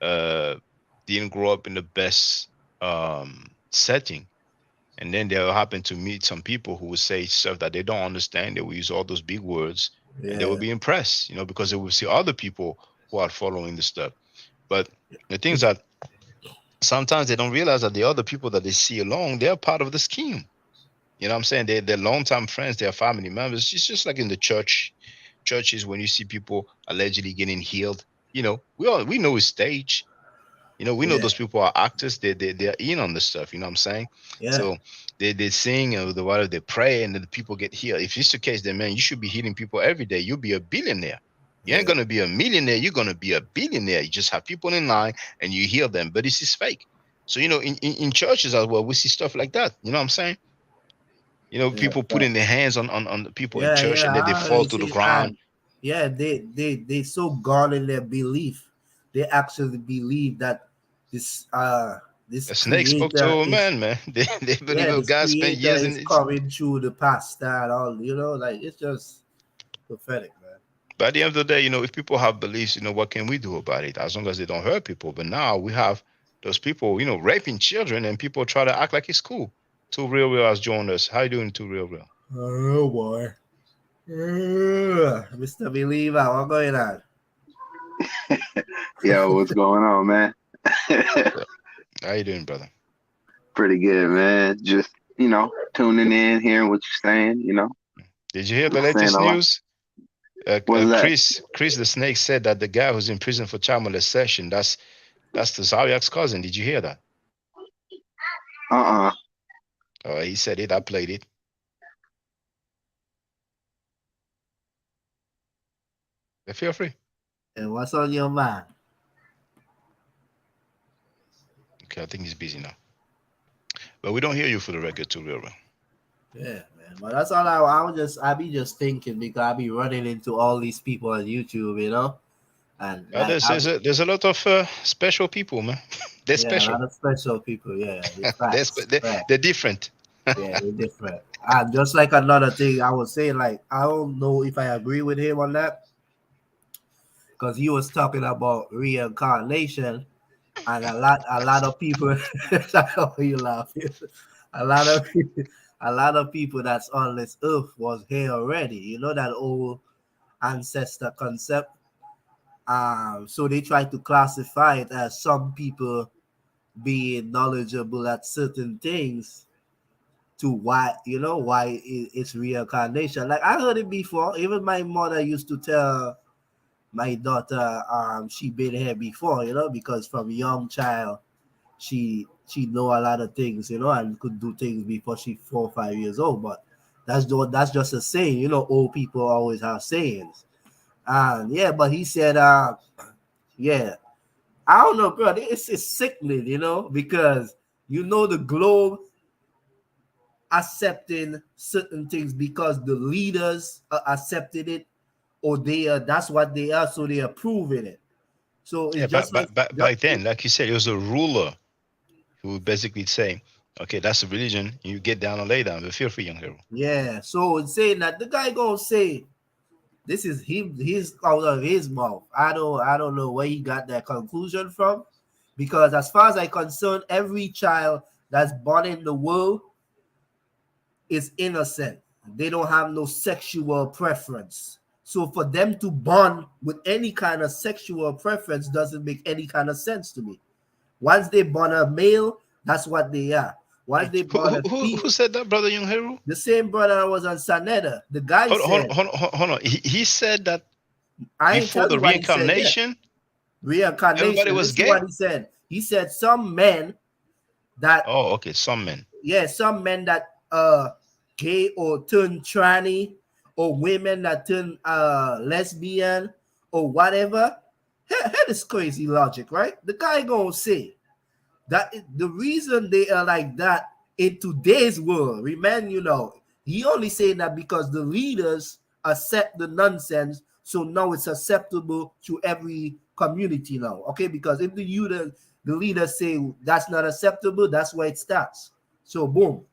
uh, didn't grow up in the best setting, and then they'll happen to meet some people who will say stuff that they don't understand. They will use all those big words, and they will yeah be impressed, because they will see other people who are following the stuff. But the things it's that sometimes they don't realize that the other people that they see along, they're part of the scheme. You know what I'm saying? They're longtime friends, they're family members. It's just like in the churches when you see people allegedly getting healed. We know it's stage. We know yeah those people are actors. They're in on the stuff. You know what I'm saying? yeah So they sing or whatever, they pray, and then the people get healed. If it's the case, then man, you should be healing people every day. You'll be a billionaire. You ain't yeah gonna be a millionaire. You're gonna be a billionaire. You just have people in line and you heal them. But this is fake. So in churches as well, we see stuff like that. You know what I'm saying? yeah People putting their hands on the people in church, and then they I fall already to the see. ground. And yeah, they so gone in their belief, they actually believe that this this A snake spoke to creator a is man, man. They believe a this guy spent creator years in is it. coming through the past and all, like it's just pathetic, man. But at the end of the day, if people have beliefs, what can we do about it? As long as they don't hurt people. But now we have those people, raping children, and people try to act like it's cool. Too Real has joined us. How you doing, Too Real? Oh boy. Mr. Believer, what's going on? Yo, what's going on, man? How you doing, brother? Pretty good, man. Just, tuning in, hearing what you're saying. Did you hear the Not saying latest a lot. news? What's that? Chris the Snake said that the guy who's in prison for child molestation, that's the Zawiak's cousin. Did you hear that? Uh-uh. He said it. I played it. Feel free. And what's on your mind? Okay, I think he's busy now. But we don't hear you for the record, Too Real. Yeah, man. But that's all I be just thinking because I be running into all these people on YouTube, and like There's a lot of special people, man. They're yeah, a special. lot of special people. Yeah, it's facts. They're different. Yeah, they're different. And just like another thing, I was saying, like, I don't know if I agree with him on that because he was talking about reincarnation, and a lot of people. How you laughing? A lot of a lot of people that's on this earth was here already. You know that old ancestor concept. So they try to classify it as some people being knowledgeable at certain things to why it's reincarnation. Like I heard it before. Even my mother used to tell my daughter she been here before, because from a young child she know a lot of things, and could do things before she 4 or 5 years old. But that's just a saying, old people always have sayings. And yeah, but he said yeah, I don't know, bro. It's sickening, because the globe accepting certain things because the leaders accepted it, or that's what they are, so they approving it. So Yeah, it's but just like back then, like you said, it was a ruler who would basically say, "Okay, that's a religion. You get down or lay down. But feel free, young hero." yeah. So it's saying that the guy gonna say this is him, his out of his mouth. I don't know where he got that conclusion from, because as far as I concerned, every child that's born in the world is innocent. They don't have no sexual preference. So for them to bond with any kind of sexual preference doesn't make any kind of sense to me. Once they born a male, that's what they are. Once they Who, born who, a who female, who said that, brother young hero? the same brother that was on Saneda, the guy said, Hold on. He said that I ain't before tell the you what he said yet. reincarnation, everybody Reincarnation. was Listen what gay. he said. He said some men that Oh, okay, some men. yeah, some men that gay or turn tranny, or women that turn lesbian or whatever. Head is crazy logic, right? The guy gonna say that the reason they are like that in today's world. Remember, he only saying that because the leaders accept the nonsense, so now it's acceptable to every community now. Okay, because if the leaders say that's not acceptable, that's where it starts. So boom,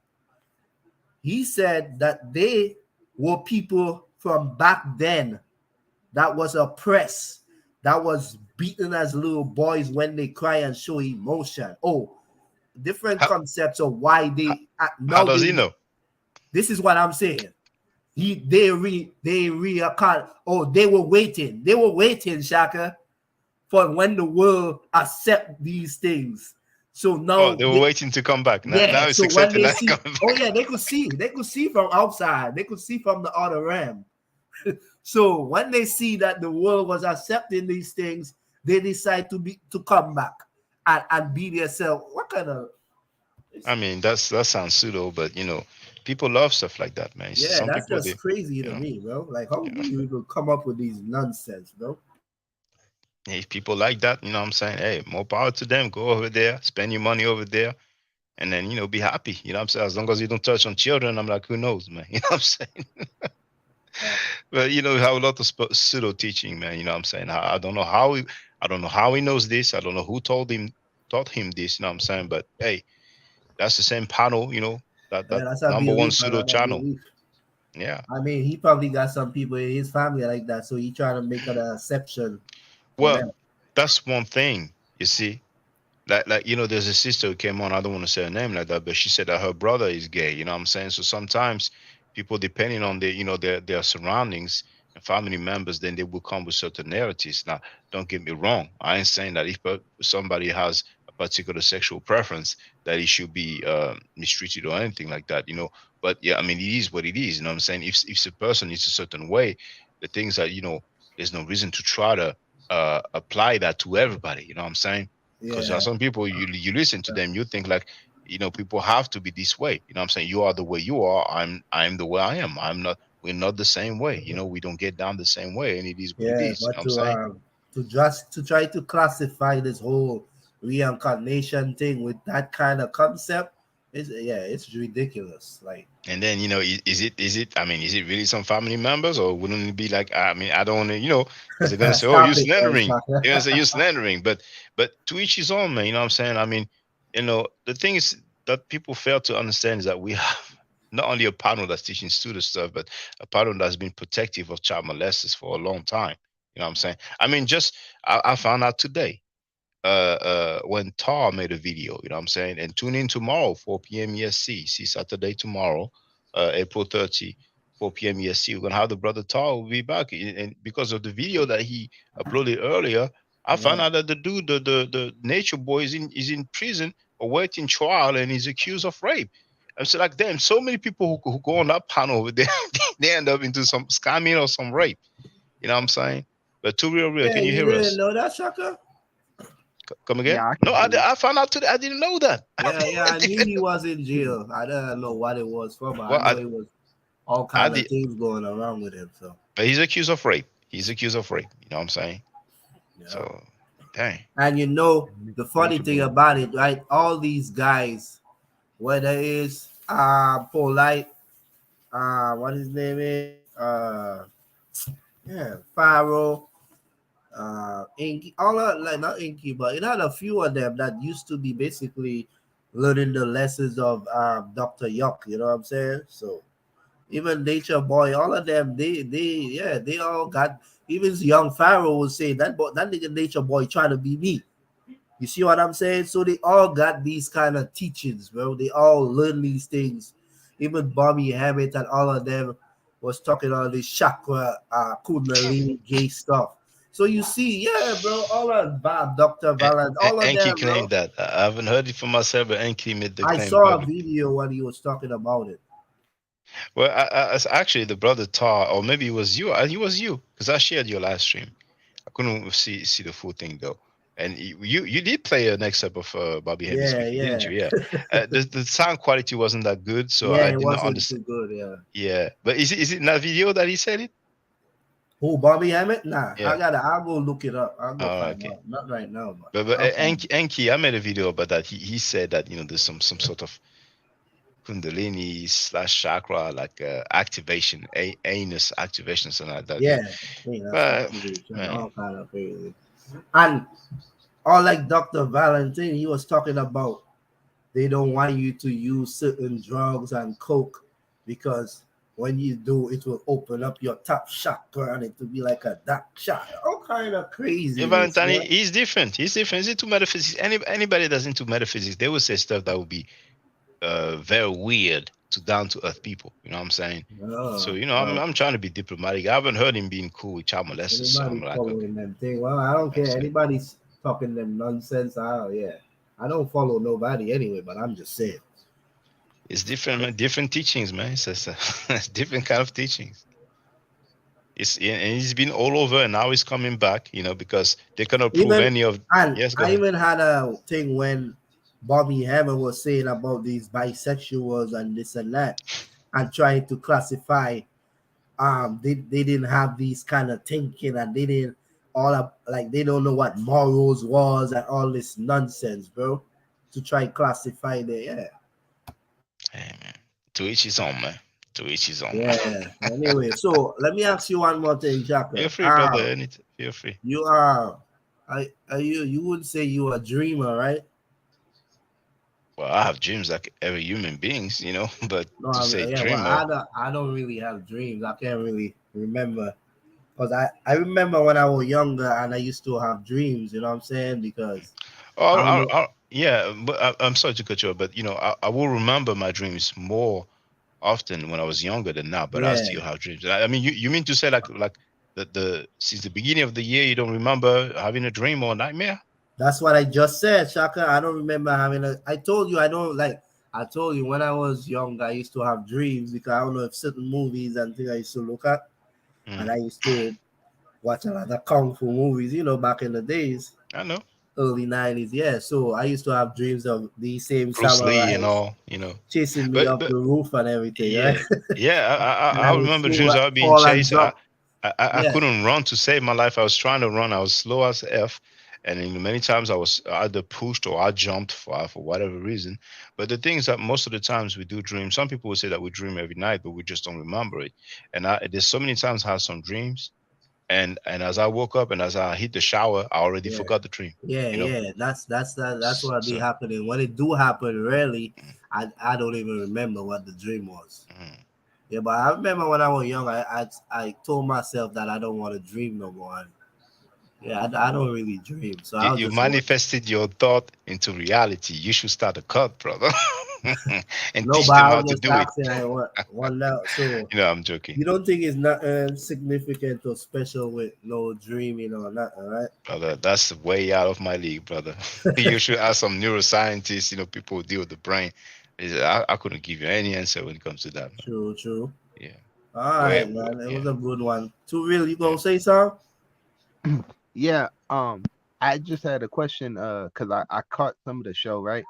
he said that they were people from back then that was oppressed, that was beaten as little boys when they cry and show emotion. Oh, different How, concepts of why how, they how now does they. he know? This is what I'm saying. They were waiting. They were waiting, Shaka, for when the world accept these things. So Oh, now they were waiting to come back. Now yeah, it's so when accepted. they Now it's see, coming oh back. yeah, they could see from outside, they could see from the other realm. So when they see that the world was accepting these things, they decide to come back and be themselves. What kind of I mean, that sounds pseudo, but people love stuff like that, man. yeah, Some that's people just they, crazy you to know, me, bro. Like, how you do know, you even come up with these nonsense, bro? if people like that, what I'm saying, hey, more power to them. Go over there, spend your money over there, and then be happy. I'm saying, as long as you don't touch on children, I'm like, who knows, man. You know what I'm saying? But we have a lot of pseudo teaching, man. You know what I'm saying? I don't know how he knows this. I don't know who taught him this. You know what I'm saying? But hey, that's the same panel. That Yeah, that's a number one belief, pseudo another channel. belief. Yeah. I mean, he probably got some people in his family like that, so he trying to make an exception for Well, them. that's one thing. You see, like there's a sister who came on. I don't want to say her name like that, but she said that her brother is gay. You know what I'm saying? So sometimes people, depending on their surroundings and family members, then they will come with certain narratives. Now, don't get me wrong. I ain't saying that if somebody has a particular sexual preference that he should be mistreated or anything like that. But yeah, I mean, it is what it is. You know what I'm saying? If a person is a certain way, the things that there's no reason to try to apply that to everybody. You know what I'm saying? Because there are Yeah, some people, you listen to them, you think like, people have to be this way. You know what I'm saying? You are the way you are. I'm the way I am. I'm not. We're not the same way. We don't get down the same way, and it is what it yeah, is. You know but what I'm saying? to try to classify this whole reincarnation thing with that kind of concept it's ridiculous. Like, And then is it? I mean, is it really some family members, or wouldn't it be like? I mean, I don't want to, because they're gonna say, "Oh, you're stop it, man. slandering." They're gonna say you're slandering, but to each his own, man. You know what I'm saying? I mean, the thing is that people fail to understand is that we have not only a panel that's teaching students stuff, but a panel that's been protective of child molesters for a long time. You know what I'm saying? I mean, I found out today. when Tar made a video, you know what I'm saying? And tune in tomorrow, 4 p.m. ESC. See Saturday tomorrow, April 30, 4 p.m. ESC. We're gonna have the brother Tar will be back. And because of the video that he uploaded earlier, I found Yeah. out that the dude, the nature boy is in prison awaiting trial and he's accused of rape. And so like damn, so many people who go on that panel, they end up into some scamming or some rape. You know what I'm saying? But to real, Yeah, can you you hear didn't us? know that, Shaka? Come again? Yeah, I No, can hear you. I found out today. I didn't know that. Yeah, yeah, I I knew didn't he know. was in jail. I don't know what it was for, but I Well, know it was all I kind of did, things going around with him. So but he's accused of rape. He's accused of rape. You know what I'm saying? yeah. So, dang. And you know the funny Nature thing boy. about it, right? All these guys, whether it's polite, what his name is, yeah, Pharaoh, Inky, all of, like not Inky, but it had a few of them that used to be basically learning the lessons of Dr. Yuck, you know what I'm saying? So even Nature Boy, all of them, they all got, even young Pharaoh would say that nigga Nature Boy trying to be me. You see what I'm saying? So they all got these kind of teachings, bro. They all learn these things. Even Bobby Hammett and all of them was talking all this chakra, kundalini, gay stuff. So you see, yeah, bro, all of Dr. Valance, all of Enki them, bro. claimed that. I haven't heard it for myself, but Enki made the I claim saw a publicly. video when he was talking about it. Well, it's actually the brother Tar, or maybe it was you. It was you, because I shared your live stream. I couldn't see the full thing though. And you did play an excerpt of Bobby Hemi Yeah, speaking, didn't yeah. you? Yeah. The sound quality wasn't that good, so Yeah, I it did not wasn't too understand. good, yeah. Yeah, but is it in that video that he said it? Who, Bobby Hammett? Nah, Yeah. I'll go look it up. I'll go Oh, find okay. out. Not right now, but But I'll find it. Enki, I made a video about that. He said that there's some sort of Kundalini slash chakra like activation, anus activation, something like that. Yeah, clean us But activation, man, all kind of crazy. And all like Dr. Valentine, he was talking about they don't want you to use certain drugs and coke because when you do, it will open up your top chakra and it will be like a dark shot. All kind of yeah, craziness, Valentine, man. he's different. He's different. He's into metaphysics. Anybody that's into metaphysics, they will say stuff that would be very weird to down to earth people. You know what I'm saying? So Well, I'm trying to be diplomatic. I haven't heard him being cool with child molesters, so I'm anybody like, okay, following them thing, well, I don't that's care. it. Anybody's talking them nonsense, yeah. I don't follow nobody anyway, but I'm just saying. It's different, man. Different teachings, man. It's different kind of teachings. And he's been all over, and now he's coming back. Because they cannot prove Even any of. and Yes, go I ahead. even had a thing when Bobby Hammer was saying about these bisexuals and this and that, and trying to classify. They didn't have these kind of thinking, and they didn't all up like they don't know what morals was and all this nonsense, bro. To try and classify the Hey, man. To each his own, man. To each his own. yeah. Anyway, so let me ask you one more thing, Feel Jacka. free, brother. Feel free. You are, are you would say you a dreamer, right? Well, I have dreams like every human beings, but No, to say yeah. Well, dreamer, I don't really have dreams. I can't really remember because I remember when I was younger and I used to have dreams. You know what I'm saying? Because oh, I don't know. yeah, but I'm sorry to cut you off, but I will remember my dreams more often when I was younger than now. But I Yeah, still have dreams. I mean, you mean to say like the since the beginning of the year you don't remember having a dream or nightmare? that's what I just said, Shaka. I don't remember having a. I told you I don't like. I told you when I was young, I used to have dreams because I don't know if certain movies and things I used to look at, and Mm, I used to watch a lot of kung fu movies. Back in the days, I know early '90s. Yeah, so I used to have dreams of these same Bruce Lee and samurais all. chasing me But up the roof and everything, right? yeah, yeah. And I I would remember dreams of being fall and chased. drop. I Yeah, couldn't run to save my life. I was trying to run. I was slow as f, and many times I was either pushed or I jumped for whatever reason. But the thing is that most of the times we do dream. Some people will say that we dream every night, but we just don't remember it. And there's so many times I had some dreams, and as I woke up and as I hit the shower, I already yeah, forgot the dream. yeah, You know. yeah. That's what be So. happening. When it do happen, rarely, I don't even remember what the dream was. mm, Yeah, but I remember when I was young, I told myself that I don't want to dream no more. Yeah, I don't really dream, so You, I was you just wondering. manifested your thought into reality. You should start a cult, brother, and No, teach but them I how was to just do it. asking. I want now. So I'm joking, you don't think it's not significant or special with no dreaming or nothing, right? brother. That's way out of my league, brother. You should ask some neuroscientists. People who deal with the brain. I couldn't give you any answer when it comes to that, man. True, true. Yeah, All way, right, man. It yeah, was a good one. Too real. You yeah. gonna say something? Yeah, I just had a question, cause I caught some of the show, right?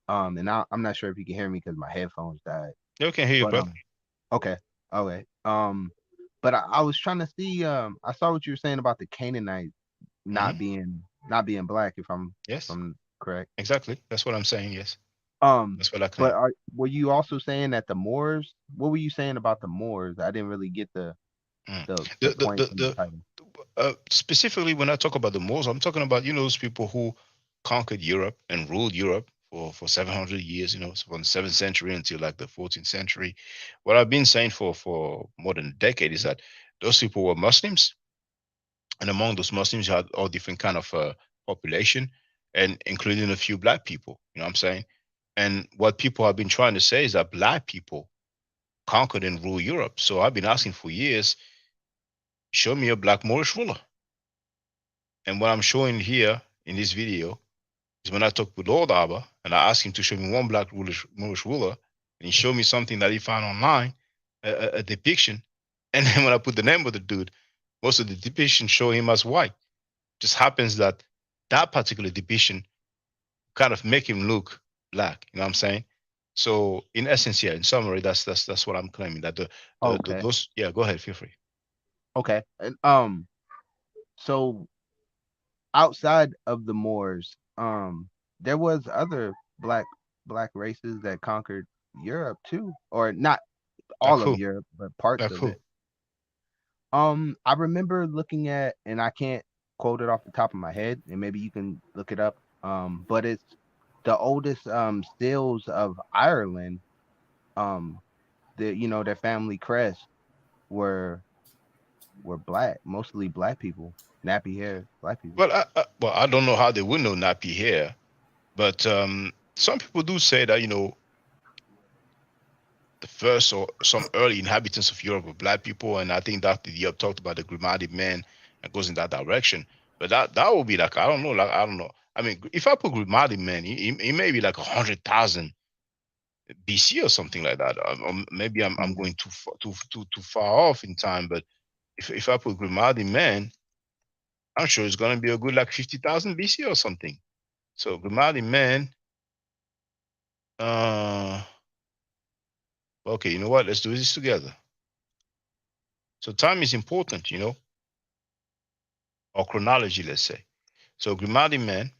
And I'm not sure if you can hear me because my headphones died. You can hear you, But brother. okay, okay. But I was trying to see, I saw what you were saying about the Canaanites Hmm. not being black, if Yes, I'm correct. exactly. That's what I'm saying. Yes, Um, that's what I but claim. were you also saying that the Moors? What were you saying about the Moors? I didn't really get the Mm. the The, the the, point the, from the the, title. specifically, when I talk about the Moors, I'm talking about those people who conquered Europe and ruled Europe for 700 years. From the 7th century until like the 14th century. What I've been saying for more than a decade is that those people were Muslims, and among those Muslims, you had all different kind of population, and including a few black people. You know what I'm saying? And what people have been trying to say is that black people conquered and ruled Europe. So I've been asking for years, show me a black Moorish ruler. And what I'm showing here in this video is when I talk with Lord Abba and I ask him to show me one black Moorish ruler, and he showed me something that he found online, a depiction. And then when I put the name of the dude, most of the depictions show him as white. Just happens that that particular depiction kind of make him look black. You know what I'm saying? So in essence, yeah, in summary, that's what I'm claiming. That Okay, those, yeah, go ahead, feel free. okay. And so outside of the Moors, there was other black races that conquered Europe too, or not Like all of who? Europe, but parts Like of who? it. I remember looking at, and I can't quote it off the top of my head, and maybe you can look it up. But it's the oldest stills of Ireland. Um, their family crest were black, mostly black people, nappy hair, black people. Well, I don't know how they would know nappy hair, but some people do say that the first or some early inhabitants of Europe were black people, and I think Dr. Diop talked about the Grimadi man and goes in that direction. But that would be like, I don't know, like I don't know. I mean, if I put Grimadi man, he may be like 100,000 BC or something like that. Maybe I'm Yeah. going too far off in time, but if I put Grimadi man, I'm sure it's gonna be a good like 50,000 BC or something. So Grimadi man, uh, okay, you know what? Let's do this together. So time is important, or chronology, let's say. So Grimaldi man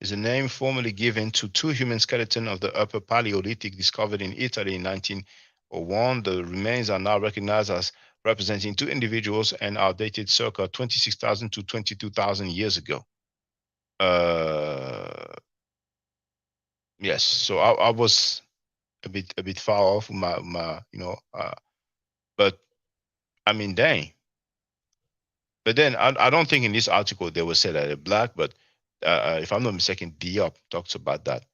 is a name formerly given to two human skeletons of the Upper Paleolithic discovered in Italy in 1901. The remains are now recognized as representing two individuals and are dated circa 26,000 to 22,000 years ago. Uh, yes, so I was a bit far off with my but I mean, dang. But then I don't think in this article they will say that they're black, but if I'm not mistaken, Diop talks about that.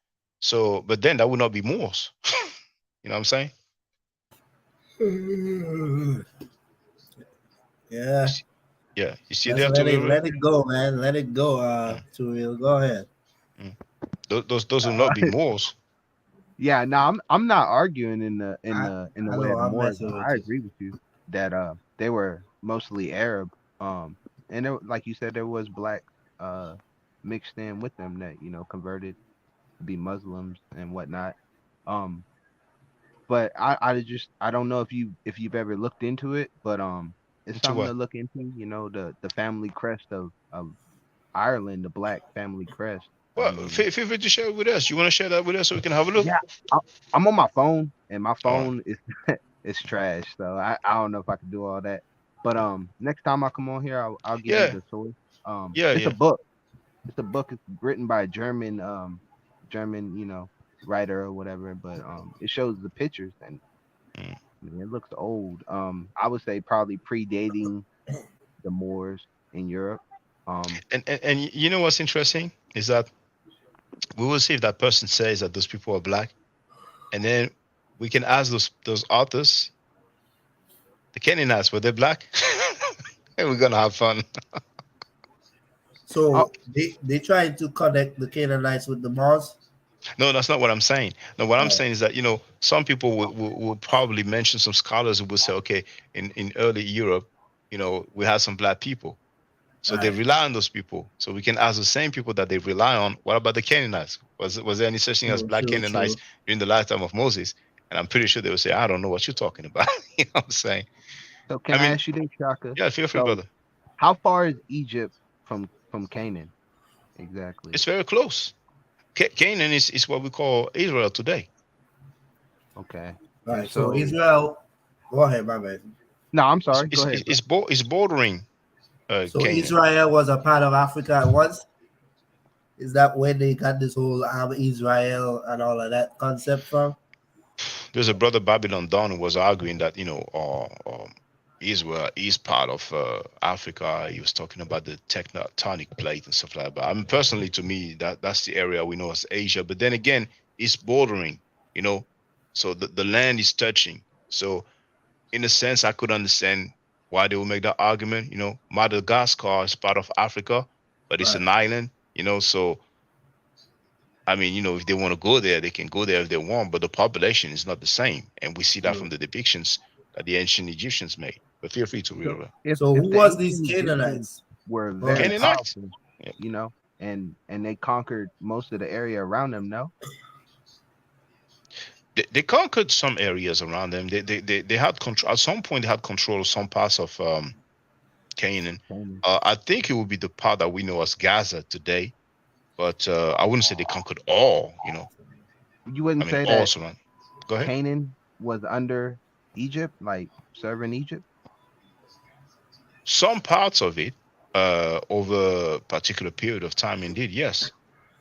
So, but then that would not be Moors. You know what I'm saying? You Yeah. see, yeah, you see Let's there to let it go, man. Let it go. mm, Too real. Go ahead. mm. Those will not be Moors. Yeah, no, I'm not arguing I in the I way know of the I'm Moors. messing with I you. agree with you that they were mostly Arab. And there, like you said, there was black uh mixed in with them that converted to be Muslims and whatnot. Um, but I don't know if you've ever looked into it, but it's Into something to what? look into. The family crest of Ireland, the black family crest. I Well, mean, feel free to share it with us. You want to share that with us so we can have a look? yeah, I, I'm on my phone, and my All right. phone is it's trash, so I don't know if I can do all that. But next time I come on here, I'll give you Yeah, the source. yeah, It's a yeah. book. It's a book. It's written by a German writer or whatever. But it shows the pictures, and Mm. I mean, it looks old. I would say probably predating the Moors in Europe. And you know what's interesting is that we will see if that person says that those people are black, and then we can ask those authors, the Canaanites, were they black? And we're gonna have fun. So they trying to connect the Canaanites with the Mars. No, that's not what I'm saying. No, what I'm Oh, saying is that some people will probably mention, some scholars who will say, okay, in early Europe, we had some black people. So they right. rely on those people. So we can ask the same people that they rely on, what about the Canaanites? Was there any such thing as True, black true, Canaanites true. during the lifetime of Moses? And I'm pretty sure they would say, I don't know what you're talking about. You know what I'm saying? So I can I mean, ask you this, Shaka? yeah, feel free, So brother. how far is Egypt from Canaan exactly? It's very close. Canaan is what we call Israel today. Okay. And Right. So so Israel. Go ahead, my man. no, I'm It's sorry. Go it's ahead, bro. it's bordering So Canaan. Israel was a part of Africa at once. Is that where they got this whole Israel and all of that concept from? There's a brother Babylon Don who was arguing that Israel is part of Africa. He was talking about the tectonic plate and stuff like that. I mean, personally, to me, that's the area we know as Asia. But then again, it's bordering, so the land is touching. So in a sense, I could understand why they would make that argument. Madagascar is part of Africa, but it's Right. an island. So I mean, if they want to go there, they can go there if they want, but the population is not the same. And we see that from True. the depictions that the ancient Egyptians made. But feel free to read So over. So if who the was these ancient Egyptians Canaanites? were Go very ahead. Canaanites. powerful, Yeah. and they conquered most of the area around them, no? They conquered some areas around them. They had control. At some point, they had control of some parts of Canaan. Canaan. I think it would be the part that we know as Gaza today. But I wouldn't say they conquered all, You I wouldn't mean, say all that surround. Go ahead. Canaan was under Egypt, like serving Egypt? Some parts of it, over a particular period of time, indeed, yes.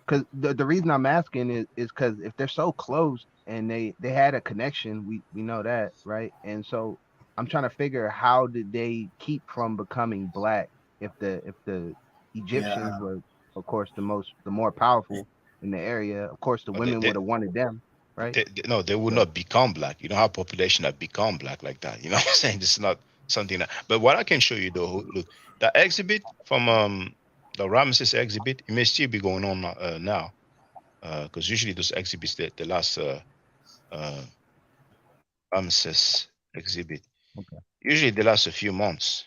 Because the reason I'm asking is because if they're so close and they had a connection, we know that, right? And so I'm trying to figure how did they keep from becoming black if the Egyptians Yeah. were, of course, the more powerful in the area. Of course, the But they, women they, would have wanted them, right? no, they would So not become black. You don't have population that become black like that. You know what I'm saying? This is not something that. But what I can show you though, look, the exhibit from the Ramesses exhibit, it may still be going on now, because usually those exhibits the last uh, Ramesses exhibit okay. usually they last a few months.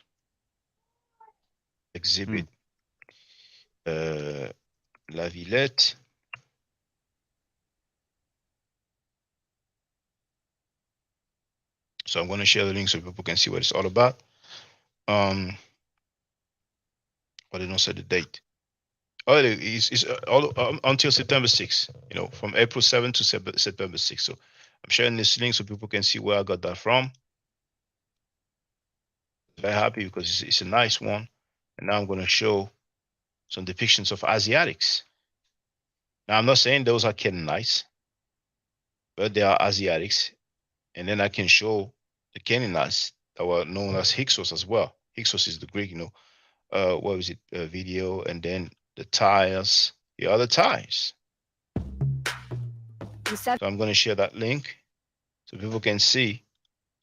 Hmm. Exhibit La Villette. So I'm going to share the link so people can see what it's all about. But they don't say the date. Oh, it's all until September 6th. From April 7th to September 6th. So I'm sharing this link so people can see where I got that from. Very happy because it's a nice one. And now I'm going to show some depictions of Asiatics. Now I'm not saying those are Canaanites, but they are Asiatics. And then I can show the Canaanites that were known as Hyksos as well. Hyksos is the Greek, what was it? Video, and then the tires, the other tires. So I'm going to share that link so people can see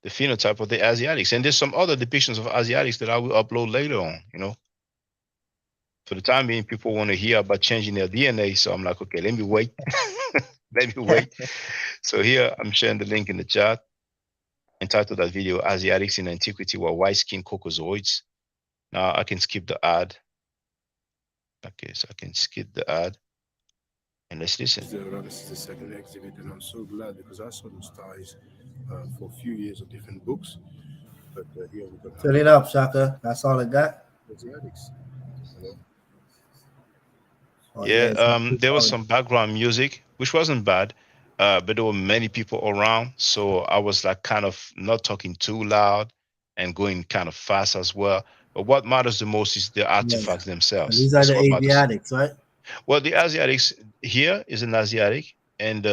the phenotype of the Asiatics. And there's some other depictions of Asiatics that I will upload later on, For the time being, people want to hear about changing their DNA. So I'm like, okay, let me wait. Let me wait. So here I'm sharing the link in the chat. Entitled that video, Asiatics in Antiquity were white-skinned Caucasoids. Now I can skip the ad. Okay, so I can skip the ad. And let's listen. This is the second exhibit, and I'm so glad because I saw those ties for a few years of different books. But here we're going to Turn it up, Shaka. That's all I got. Asiatics. Oh, Yeah, yeah, there was some background music, which wasn't bad, but there were many people around, so I was like kind of not talking too loud and going kind of fast as well. But what matters the most is the artifacts themselves. These are That's the what matters. Asiatics, right? Well, the Asiatics here is an Asiatic, and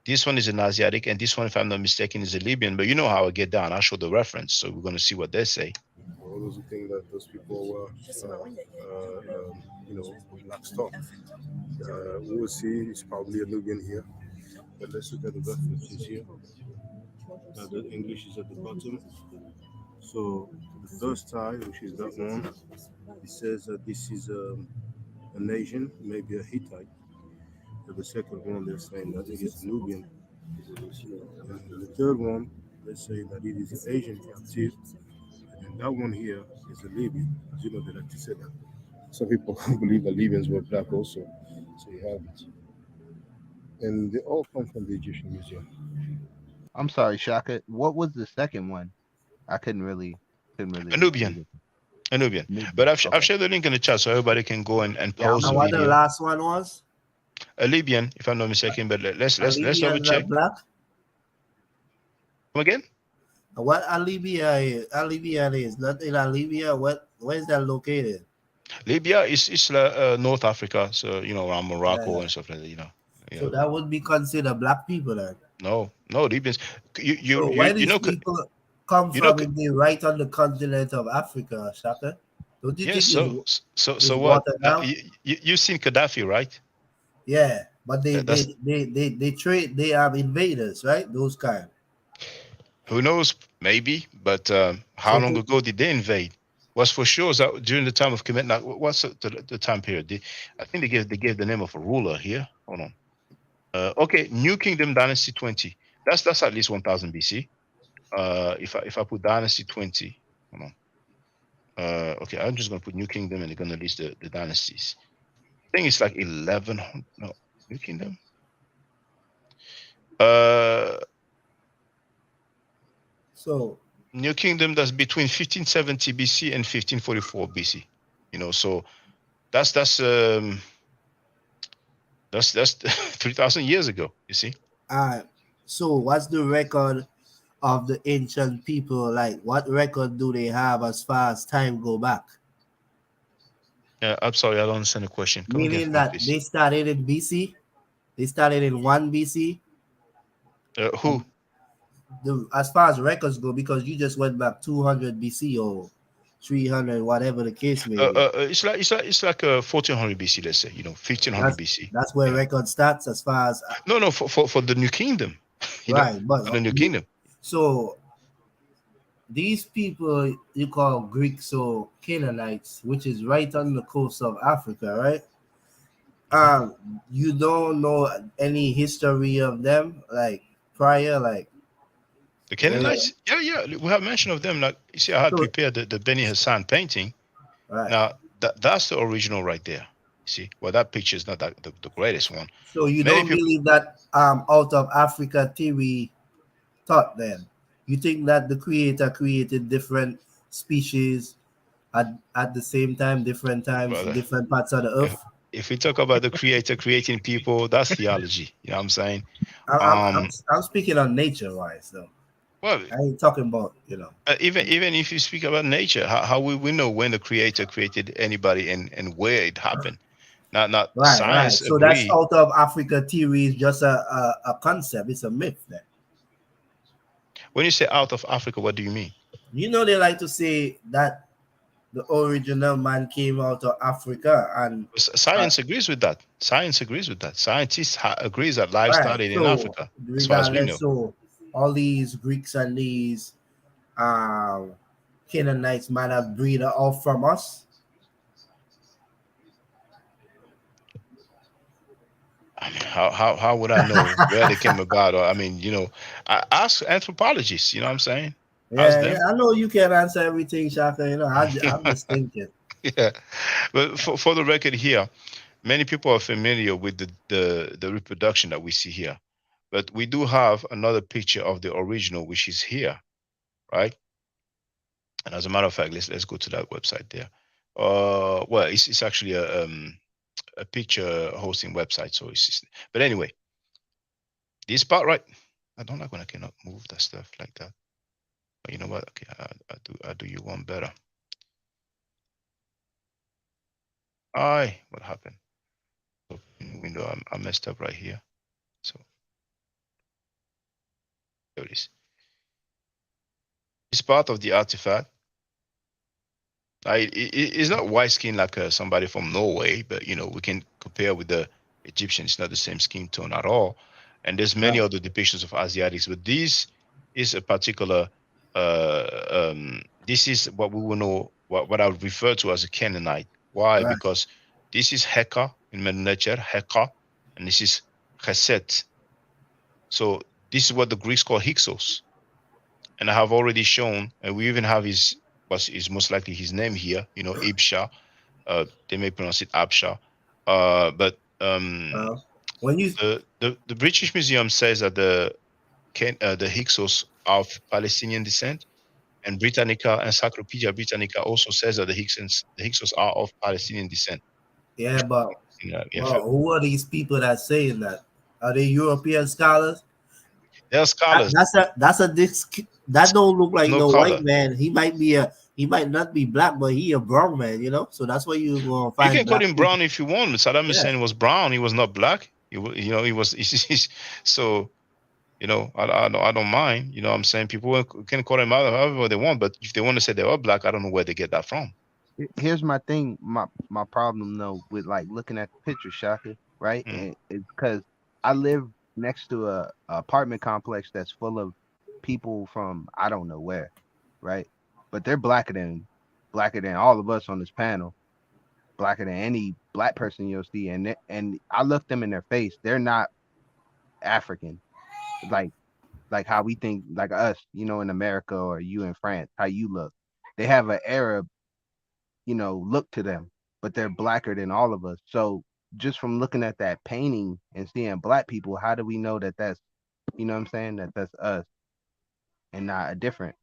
this one is an Asiatic, and this one, if I'm not mistaken, is a Libyan. But you know how I get down. I'll show the reference, so we're going to see what they say. Oh was the thing that those people were, black stuff. We will see. It's probably a Nubian here, but let's look at the references here. The English is at the bottom. So the first tie, which is that one, it says that this is an Asian, maybe a Hittite. And the second one, they're saying that it is Nubian. And the third one, they say that it is an Asian captive. And then that one here is a Libyan. As you know, they like to say that. Some people believe that Libyans were black also. So you have it. And they all come from the Egyptian Museum. I'm sorry, Shaka. What was the second one? I couldn't A really Nubian. read it. A Nubian. Nubian. But I've Okay. shared the link in the chat so everybody can go and Yeah, pause And the what the video. last one was? A Libyan, if I'm not mistaken, but let's double Libyans check. are black. Come again? What Libya is? Libya is not in Libya. Where is that located? Libya is North Africa, so around Morocco Yeah. and stuff like that. So that would be considered black people then. No, Libyans. So where You these know, people come you know. from if they right on the continent of Africa, Shaka? Don't you Yes. think So it's what? watered down? You've seen Gaddafi, right? Yeah, but That's they trade. They are invaders, right? Those kind. who knows, maybe. But how So long ago did they invade? What's for sure is that during the time of commit. Now, what's the time period? I think they gave the name of a ruler here. Hold on. Okay, New Kingdom Dynasty 20. That's at least 1000 BC. If I put Dynasty 20, hold on. Okay, I'm just gonna put New Kingdom and they're gonna list the dynasties. I think it's like 1100. No, New Kingdom. So New Kingdom, that's between 1570 BC and 1544 BC. So that's 3,000 years ago. You see. so what's the record of the ancient people? Like, what record do they have as far as time go back? I'm sorry, I don't understand the question. Come again, Meaning that please. they started in BC. They started in 1 BC. Who? As far as records go, because you just went back 200 BC or 300, whatever the case may be. It's like 1400 BC, let's say. 1500 BC. That's where record starts as far as No, for the New Kingdom. Right, but for the New Kingdom. So these people you call Greeks or Canaanites, which is right on the coast of Africa, right? You don't know any history of them, like prior, like the Canaanites. Yeah, we have mention of them. Like you see, I had prepared the Beni Hassan painting. Right. Now that's the original right there. See, well, that picture is not the greatest one. So you don't believe that out of Africa theory thought then? You think that the creator created different species at the same time, different times, Brother, different parts of the earth? If we talk about the creator creating people, that's theology. You know what I'm saying? I'm speaking on nature wise though. Well, I ain't talking about, even if you speak about nature, how will we know when the creator created anybody and where it happened? Not right, science. Right. So that's out of Africa theory is just a concept. It's a myth then. When you say out of Africa, what do you mean? They like to say that the original man came out of Africa, and science agrees with that. Science agrees with that. Scientists agrees that life started in Africa, as far as we know. So all these Greeks and these Canaanites might have breed off from us. I mean, how would I know where they came about? Or I ask anthropologists. You know what I'm saying? Yeah, I know you can't answer everything, Shaka. I'm just thinking. Yeah, but for the record here, many people are familiar with the reproduction that we see here, but we do have another picture of the original, which is here, right? And as a matter of fact, let's go to that website there. Well, it's actually a picture hosting website, so but anyway, this part, right? I don't like when I cannot move that stuff like that. But you know what? Okay, I do you one better. What happened? So in the window, I messed up right here. So there it is. It's part of the artifact. It's not white skin like somebody from Norway, but we can compare with the Egyptian. It's not the same skin tone at all. And there's many Right. other depictions of Asiatics, but this is a particular. This is what we will know what I would refer to as a Canaanite. Why? Right. Because this is Heka in Menunecher, Heka, and this is Chesed. So this is what the Greeks call Hyksos. And I have already shown, and we even have his what is most likely his name here, Ibsha. They may pronounce it Absha. But When you the British Museum says that the Hyksos are of Palestinian descent, and Britannica Encyclopedia Britannica also says that the Hyksos are of Palestinian descent. yeah, but Yeah, well, who are these people that saying that? Are they European scholars? they are scholars. That don't look There's like no no white color. man. He might not be black, but he a brown man, you know. So that's where you gonna You find can call black him people. brown if you want. Saddam Yeah, Hussein was brown. He was not black. He was. So I don't mind. You know what I'm saying? People can call them out however they want, but if they want to say they are black, I don't know where they get that from. Here's my thing, my problem though with like looking at the picture, Shaka, right? Mm. And it's because I live next to a apartment complex that's full of people from I don't know where, right? But they're blacker than all of us on this panel, blacker than any black person you'll see, and I look them in their face. They're not African, like how we think, like us, in America or you in France, how you look. They have an Arab look to them, but they're blacker than all of us. So just from looking at that painting and seeing black people, how do we know that that's, what I'm saying, that that's us and not a different?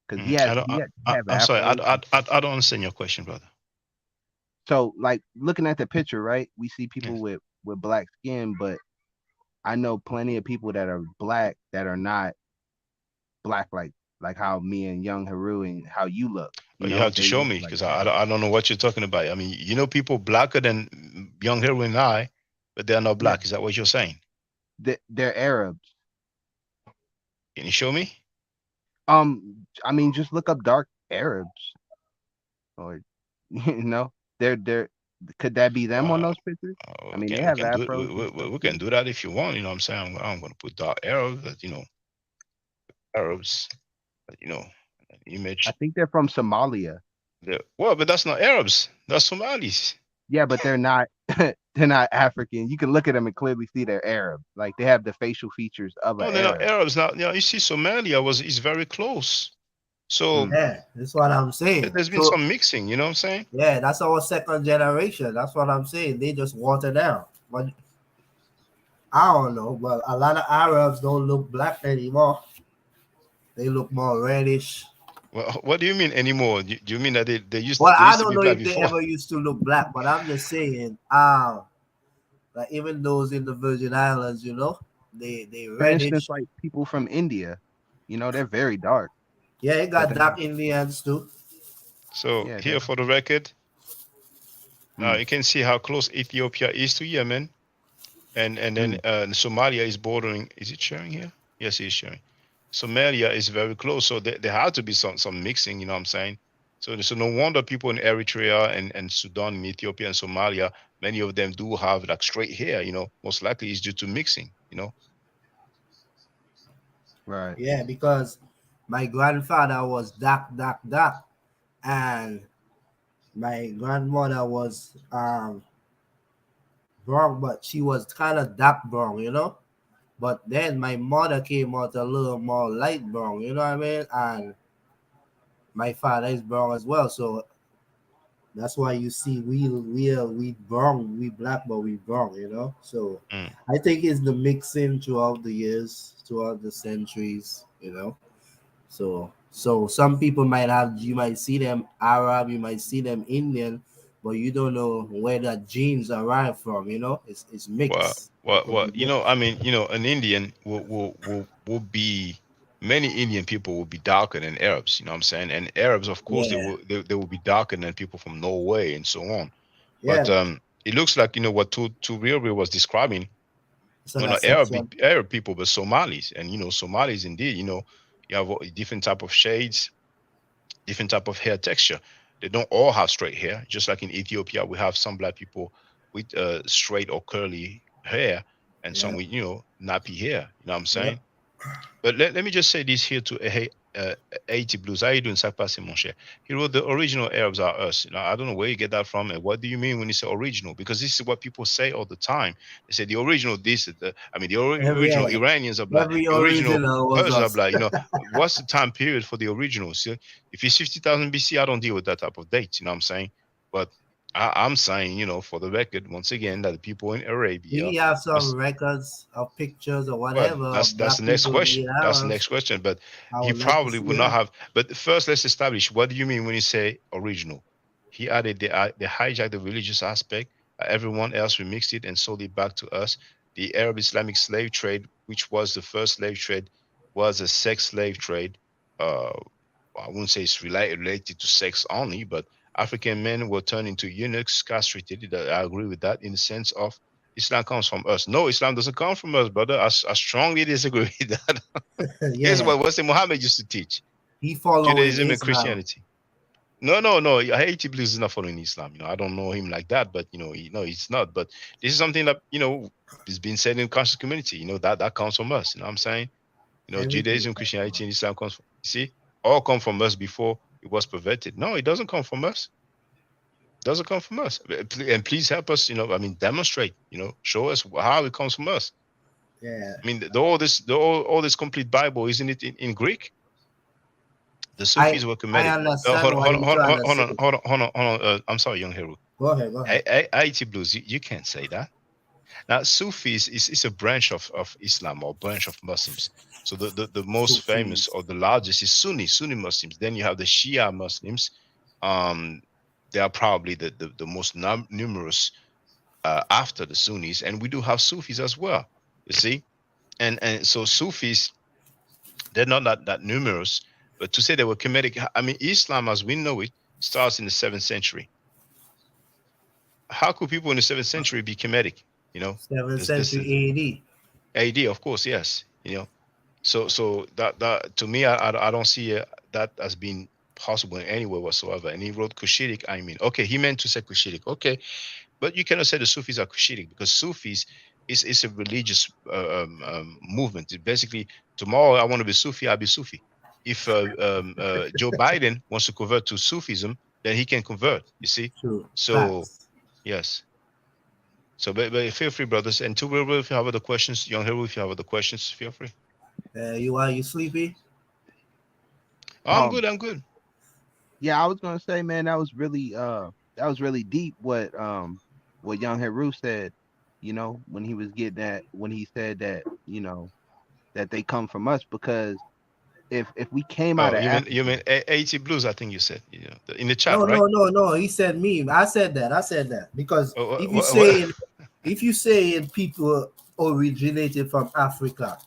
Because he has I don't. he, I, has, he I, have I'm sorry. afro. I don't understand your question, brother. So like looking at the picture, right? We see people Yes. with black skin, but I know plenty of people that are black that are not black like how me and young Haru and how you look. But you have to They show look me like because I don't know what you're talking about. I mean, people blacker than young heroin and I, but they are not yeah, black. Is that what you're saying? they're Arabs. Can you show me? I mean, just look up dark Arabs, or they're could that be them on Uh, those pictures? I we mean, they can we have can do it. afros and stuff We too. can do that if you want. You know what I'm saying? I'm going to put dark Arabs. Arabs. You know, I image. think they're from Somalia. Well, but that's not Arabs. That's Somalis. Yeah, but they're not they're not African. You can look at them and clearly see they're Arab. Like they have the facial features of an No, they're not Arab. Arabs. Now, you see, Somalia is very close. So Mm. yeah, that's what I'm saying. there's been So some mixing. You know what I'm saying? yeah, that's our second generation. That's what I'm saying. They just water down. But I don't know. But a lot of Arabs don't look black anymore. They look more reddish. Well, what do you mean anymore? Do you mean that Well, they I used to don't be know black if they before? ever used to look black, but I'm just saying, like even those in the Virgin Islands, they For instance, reddish. like people from India, they're very dark, Yeah, it but got they're dark Indians too. So yeah, here for the record, mm, you can see how close Ethiopia is to Yemen, and then mm, Somalia is bordering. Is it sharing here? Yes, it's sharing. Somalia is very close, so there had to be some mixing. You know what I'm saying? So no wonder people in Eritrea and Sudan and Ethiopia and Somalia, many of them do have like straight hair. Most likely is due to mixing. right. Yeah, because my grandfather was dark, dark, dark, and my grandmother was brown, but she was kind of dark brown. But then my mother came out a little more light brown, you know what I mean? And my father is brown as well, so that's why you see we brown, we black, but we brown. So Mm. I think it's the mixing throughout the years, throughout the centuries. So some people you might see them Arab, you might see them Indian, but you don't know where that genes arrive from. It's Well, mixed. It well, could well. be mixed. I mean, an Indian will be many Indian people will be darker than Arabs. You know what I'm saying? And Arabs, of course, Yeah, they will be darker than people from Norway and so on. But yeah. it looks like what Tu Real was describing. So No, not that's sexual. Arab people, but Somalis, and Somalis indeed. You have a different type of shades, different type of hair texture. They don't all have straight hair. Just like in Ethiopia, we have some black people with straight or curly hair, and some Yeah. with nappy hair. You know what I'm saying? Yep. But let me just say this here to uh, 80 Blues. How you doing, Sakpasi, mon cher? He wrote the original Arabs are us. I don't know where you get that from, and what do you mean when you say original? Because this is what people say all the time. They say the original this, the original Every Iranians are black, every the original original was Persians are us. black. What's the time period for the original? See, if it's 50,000 BC, I don't deal with that type of date. You know what I'm saying? But I'm saying, for the record, once again, that the people in Arabia We have some was. records of pictures or Well, whatever that's of that's the black next people being question. That's the next Arabs. question. But I he would like to probably see would not that. have. But first, let's establish what do you mean when you say original? He added they hijacked the religious aspect. Everyone else remixed it and sold it back to us. The Arab Islamic slave trade, which was the first slave trade, was a sex slave trade. Uh, I wouldn't say it's related to sex only, but African men were turned into eunuchs, castrated. I agree with that in the sense of Islam comes from us. No, Islam doesn't come from us, brother. I strongly disagree with that. Here's Yeah, what Muhammad used to teach: he following Judaism and Islam. Christianity. No. Haiti believes is not following Islam. I don't know him like that, but he's not. But this is something that is being said in the conscious community. That comes from us. You know what I'm saying? Everything. Judaism, Christianity, and Islam comes from, you see, all come from us before it was perverted. No, it doesn't come from us. It doesn't come from us. And please help us, demonstrate, show us how it comes from us. Yeah. I mean, all this complete Bible, isn't it in Greek? The Sufis were I Kemetic. understand what you're trying to say. Hold on. I'm sorry, young Heru. Go ahead. Go ahead. Haiti Blues, you can't say that. Now, Sufis is a branch of Islam or branch of Muslims. So the most famous Sufis. or the largest is Sunni Muslims. Then you have the Shia Muslims. They are probably the most numerous after the Sunnis, and we do have Sufis as well. You see, and so Sufis, they're not that numerous, but to say they were Kemetic, I mean, Islam as we know it starts in the 7th century. How could people in the 7th century be Kemetic? 7th this is century AD. AD, of course, yes. So that to me, I don't see that as being possible in any way whatsoever. And he wrote Cushitic. I mean, okay, he meant to say Cushitic. Okay, but you cannot say the Sufis are Cushitic because Sufis is a religious movement. It basically, tomorrow I want to be Sufi, I'll be Sufi. If Joe Biden wants to convert to Sufism, then he can convert. You see. True. So Facts. yes. So, but feel free, brothers. And to Wilbur, if you have other questions, young Hero, if you have other questions, feel free. You sleepy? I'm good. Yeah, I was gonna say, man, that was really deep what young Heru said, when he was getting that, when he said that, that they come from us, because if we came out Oh, of Africa, you mean 80 Blues? I think you said, in the chat, No, right? no. He said me. I said that because Oh, if what? you say people originated from Africa,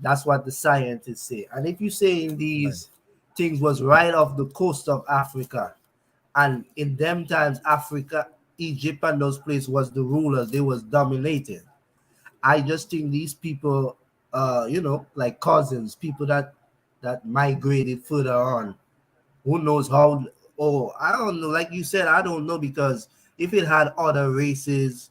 that's what the scientists say. And if you say these things was right off the coast of Africa, and in them times Africa, Egypt and those places was the rulers, they was dominating. I just think these people, like cousins, people that migrated further on. Who knows how? Oh, I don't know. Like you said, I don't know, because if it had other races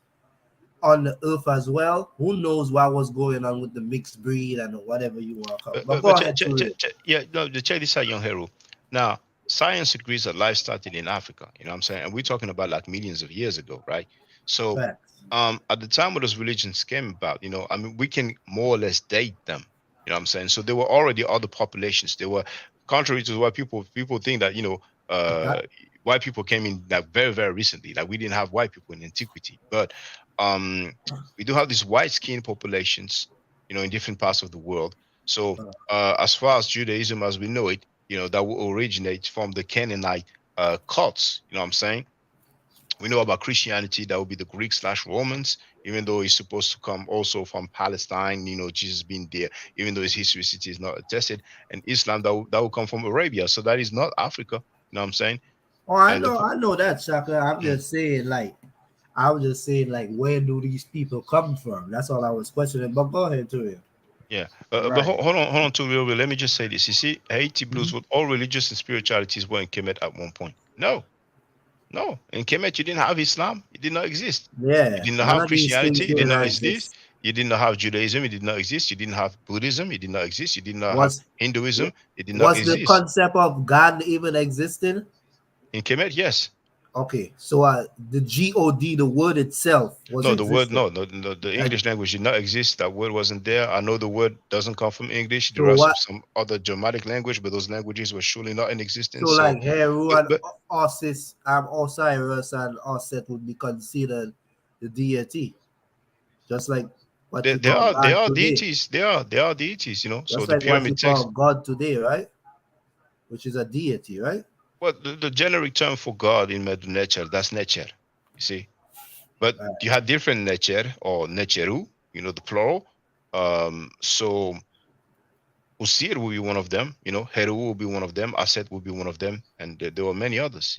on the earth as well, who knows what was going on with the mixed breed and whatever you want to call it. But go ahead, Turiel. Check this out, young Hero. Now, science agrees that life started in Africa. You know what I'm saying? And we're talking about like millions of years ago, right? So, Facts. at the time when those religions came about, I mean, we can more or less date them. You know what I'm saying? So there were already other populations. They were contrary to what people think that white people came in like very very recently. Like we didn't have white people in antiquity, but we do have these white skinned populations, in different parts of the world. So as far as Judaism as we know it, that will originate from the Canaanite cults. You know what I'm saying? We know about Christianity, that would be the Greek/Romans, even though it's supposed to come also from Palestine, Jesus being there, even though his historicity is not attested. And Islam, that will come from Arabia. So that is not Africa. You know what I'm saying? Oh, And I know that, Shaka. I was just saying, like, where do these people come from? That's all I was questioning. But go ahead, Turiel. Yeah, but Right. hold on to real. Let me just say this. You see, Haiti blues with all religious and spiritualities were in Kemet at one point. No, no, in Kemet you didn't have Islam. It did not exist. You Yeah, did not none have of these Christianity. things It did did not not exist. exist. You did not have Judaism. It did not exist. You didn't have Buddhism. It did not exist. You did not have Was Hinduism. It did not was the exist. concept of God even existing? In Kemet, yes. Okay, so the God, the word itself, was No, the word, existing. no, the And English language did not exist. That word wasn't there. I know the word doesn't come from English. It so derives from what? some other Germanic language, but those languages were surely not in So existence. So, like Heru and but Osis, Osiris and Oset would be considered the deity, just like what you there call are God today, deities. There are deities. So just the like what you pyramid call text. God today, right? Which is a deity, right? Well, the generic term for God in Medu nature, that's nature. You see, but Right. you have different nature or necheru. The plural. So Usir will be one of them. Heru will be one of them. Aset will be one of them, and there were many others.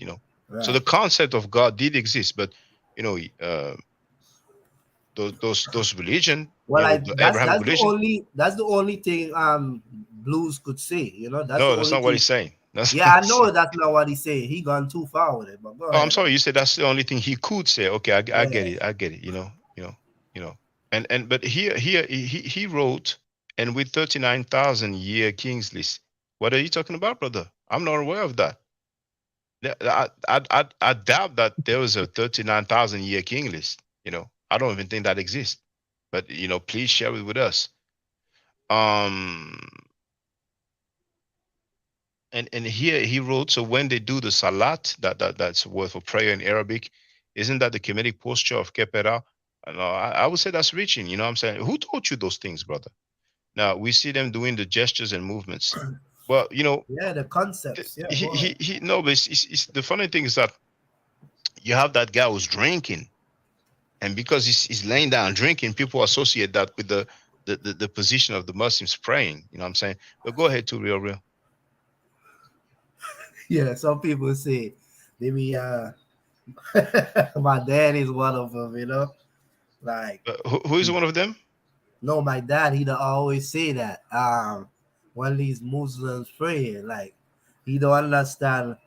So the Right. concept of God did exist, but you know, uh, those religion, Well, the Abrahamic religion. that's the only thing Blues could say. That's the No, that's only not what thing. he's saying. That's Yeah, not what I he's know saying. that's not what he's saying. He gone too far with it, but go Oh, I'm ahead. sorry. You said that's the only thing he could say. Okay, I get Yeah. it. I get it. You know. And but here he wrote, and with 39,000 year kings list. What are you talking about, brother? I'm not aware of that. I doubt that there was a 39,000 year king list. I don't even think that exists. But please share it with us. Um, and here he wrote, so when they do the salat, that's a word for prayer in Arabic, isn't that the Kemetic posture of kepera? No, I would say that's reaching. You know what I'm saying? Who taught you those things, brother? Now we see them doing the gestures and movements. Well, Yeah, the concepts. Yeah, go ahead. he no, but the funny thing is that you have that guy who's drinking, and because he's laying down drinking, people associate that with the position of the Muslims praying. You know what I'm saying? But go ahead to real. Yeah, some people say maybe my dad is one of them. Like Who is one of them? no, my dad he don't always say that. When these Muslims pray, like he don't understand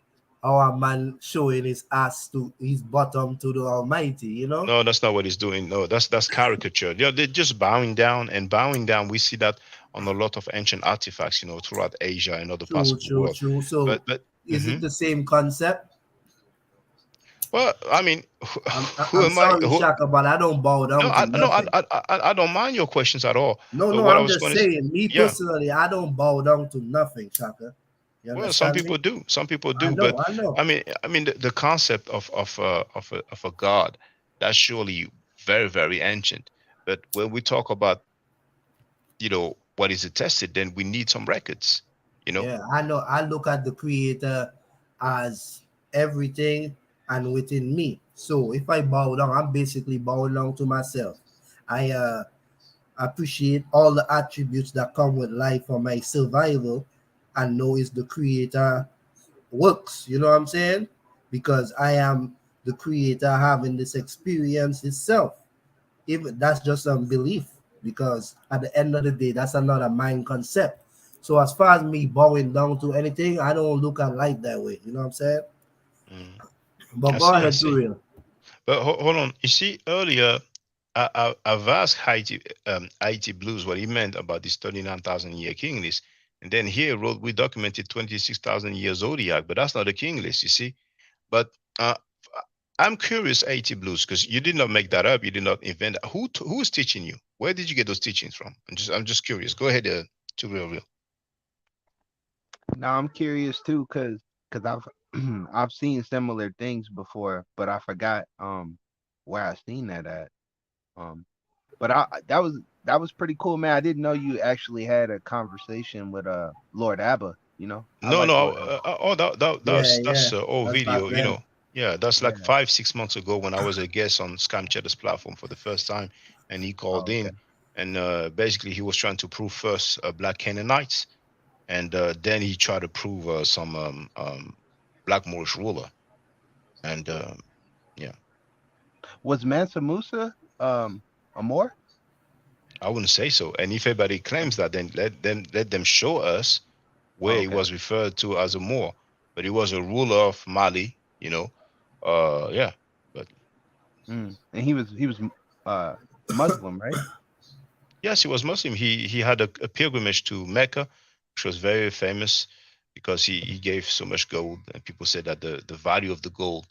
how a man showing his ass to his bottom to the Almighty. No, that's not what he's doing. No, that's caricature. They're just bowing down and bowing down. We see that on a lot of ancient artifacts, throughout Asia and other parts True, of the true, world. true. So But is it the same concept? well, I mean, who I'm am I? sorry, Shaka, but I don't bow No, down to nothing. I don't mind your questions at all. No, But no, what I I'm was just going to, saying, me yeah. personally, I don't bow down to nothing, Shaka. You Well, some understand me? people do. Some people I do. But know, I know. I mean, the concept of a god, that's surely very very ancient. But when we talk about what is attested, then we need some records. You know. Yeah, I know. I look at the creator as everything and within me. So if I bow down, I'm basically bowing down to myself. I appreciate all the attributes that come with life for my survival and know is the creator works. You know what I'm saying? Because I am the creator having this experience itself. Even that's just a belief, because at the end of the day, that's another mind concept. So as far as me bowing down to anything, I don't look at life that way. You know what I'm saying? Mm. But I go see. I ahead, to see. real. But hold on. You see, earlier, I've asked Haiti Blues what he meant about this 39,000 year king list. And then here wrote, we documented 26,000 years zodiac, but that's not a king list, you see. But uh, I'm curious, Haiti Blues, because you did not make that up. You did not invent that. Who's teaching you? Where did you get those teachings from? I'm just curious. Go ahead, to real. Now I'm curious too, cause I've I've seen similar things before, but I forgot where I seen that at. Um, but that was pretty cool, man. I didn't know you actually had a conversation with Lord Abba. I No, like no. Lord Abba. Yeah, That's yeah. old That's back video. then. Yeah, that's like Yeah. 5 6 months ago when I was a guest on Scam Chatter's platform for the first time, and he called Oh, okay. in, and basically he was trying to prove first black Canaanites, and then he tried to prove some black Moorish ruler, and yeah. Was Mansa Musa a Moor? I wouldn't say so. And if anybody claims that, then let them show us where he Okay. was referred to as a Moor. But he was a ruler of Mali, you know. Yeah. But And he was Muslim, right? yes, he was Muslim. He had a pilgrimage to Mecca, which was very famous because he gave so much gold, and people said that the value of the gold,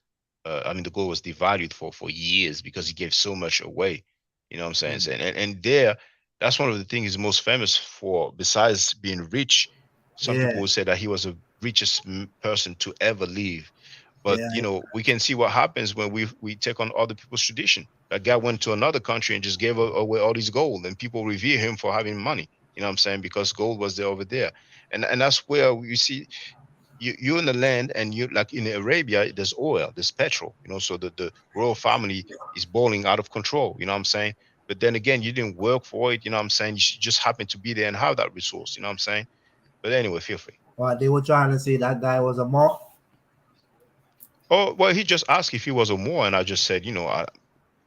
I mean, the gold was devalued for years because he gave so much away. You know what I'm saying? And there, that's one of the things he's most famous for. Besides being rich, some people Yeah, would say that he was the richest person to ever live. But yeah. you know, we can see what happens when we take on other people's tradition. That guy went to another country and just gave away all his gold, and people revere him for having money. You know what I'm saying? Because gold was there over there, and that's where you see you're in the land, and you like in Arabia, there's oil, there's petrol. You know, so the royal family is balling out of control. You know what I'm saying? But then again, you didn't work for it. You know what I'm saying? You just happen to be there and have that resource. You know what I'm saying? But anyway, feel free. Well, they were trying to say that guy was a mock. Oh well, he just asked if he was a Moor, and I just said, you know,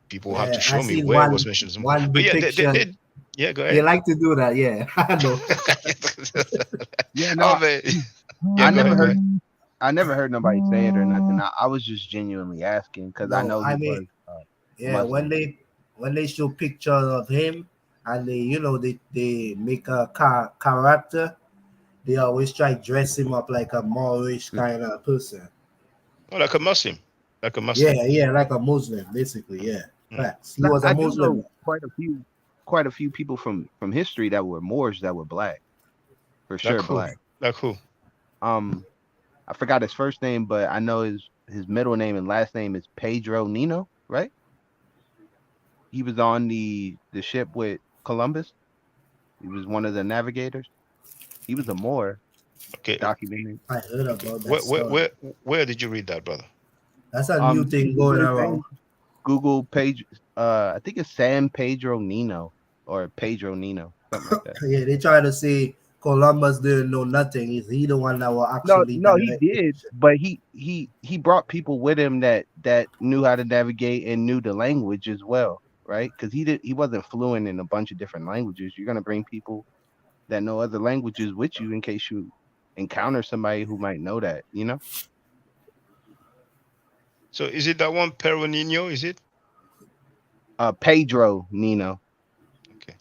people have to Yeah, I show me seen where it was mentioned as a Moor. one But yeah, depiction. yeah, go They ahead. like to do that. Yeah, I know. Yeah, no, Oh man, yeah, I go never ahead, go heard ahead. I never heard nobody say it or nothing. I was just genuinely asking because I No, know I he mean, was yeah, Muslim. when they show pictures of him and they make a character, they always try to dress him up like a Moorish kind of person. Oh, like a Muslim, like a Muslim. Yeah, yeah, like a Muslim, basically. Yeah, Mm. facts. He No, was a I do know Muslim. quite a few people from history that were Moors that were black, for Like sure who? black. Like who? Um, I forgot his first name, but I know his middle name and last name is Pedro Nino, right? He was on the ship with Columbus. He was one of the navigators. He was a Moor, Okay, documented. I heard about that where where story. where where did you read that, brother? That's a new You can thing Google going his around. name. Google page. I think it's San Pedro Nino or Pedro Nino, something like that. Yeah, they try to say Columbus didn't know nothing. Is he the one that will No, actually no, he direct the did, ship? but he brought people with him that knew how to navigate and knew the language as well, right? Because he wasn't fluent in a bunch of different languages. You're gonna bring people that know other languages with you in case you encounter somebody who might know that, you know? So is it that one Perro Nino? Is it? Pedro Nino. Okay.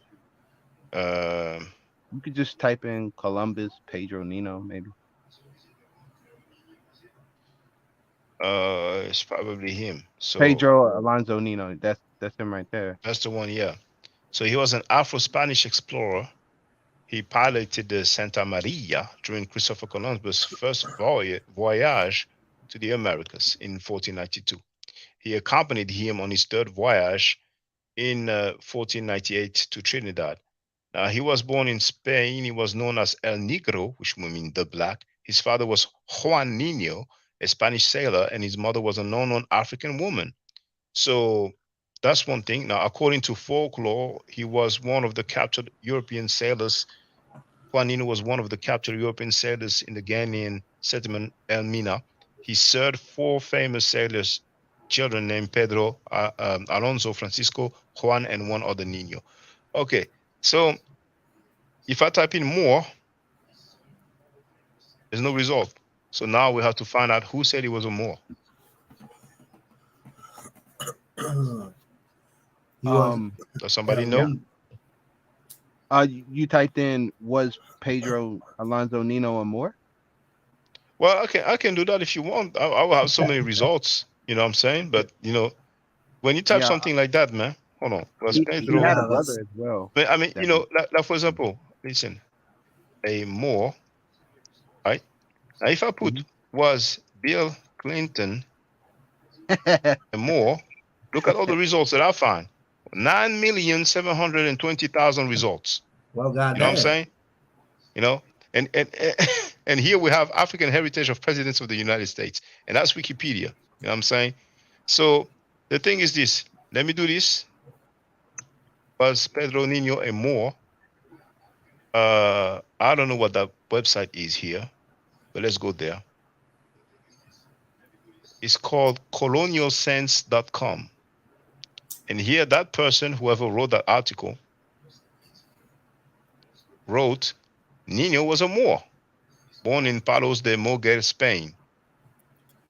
Um. You could just type in Columbus, Pedro Nino, maybe. It's probably him. So Pedro Alonso Nino. That's him right there. that's the one. Yeah. So he was an Afro-Spanish explorer. He piloted the Santa Maria during Christopher Columbus' first voyage to the Americas in 1492. He accompanied him on his third voyage in 1498 to Trinidad. He was born in Spain. He was known as El Negro, which would mean the black. His father was Juan Nino, a Spanish sailor, and his mother was a known African woman. So that's one thing. Now, according to folklore, he was one of the captured European sailors. Juan Nino was one of the captured European sailors in the Ghanaian settlement Elmina. He served four famous sailors' children named Pedro, Alonso, Francisco, Juan, and one other Nino. Okay, so if I type in more, there's no result. So now we have to find out who said he was a Moor. He was Does somebody Yeah. know? You typed in was Pedro Alonso Nino or more? Well, I can do that if you want. I will have so many results. You know what I'm saying? But you know, when you type Yeah, something like that, man, hold on. Was he Pedro? had a yeah, brother as well. But I mean, you That know, like for example, listen, a Moor, right? Now, if I put Mhm. was Bill Clinton a Moor, look at all the results that I find. 9,720,000 results. well, You know what I'm goddamn. saying? You know, and and here we have African heritage of presidents of the United States, and that's Wikipedia. You know what I'm saying? So the thing is this. Let me do this. Was Pedro Nino a Moor? I don't know what that website is here, but let's go there. It's called colonialsense.com. And here, that person, whoever wrote that article, wrote Nino was a Moor, born in Palos de Moguer, Spain.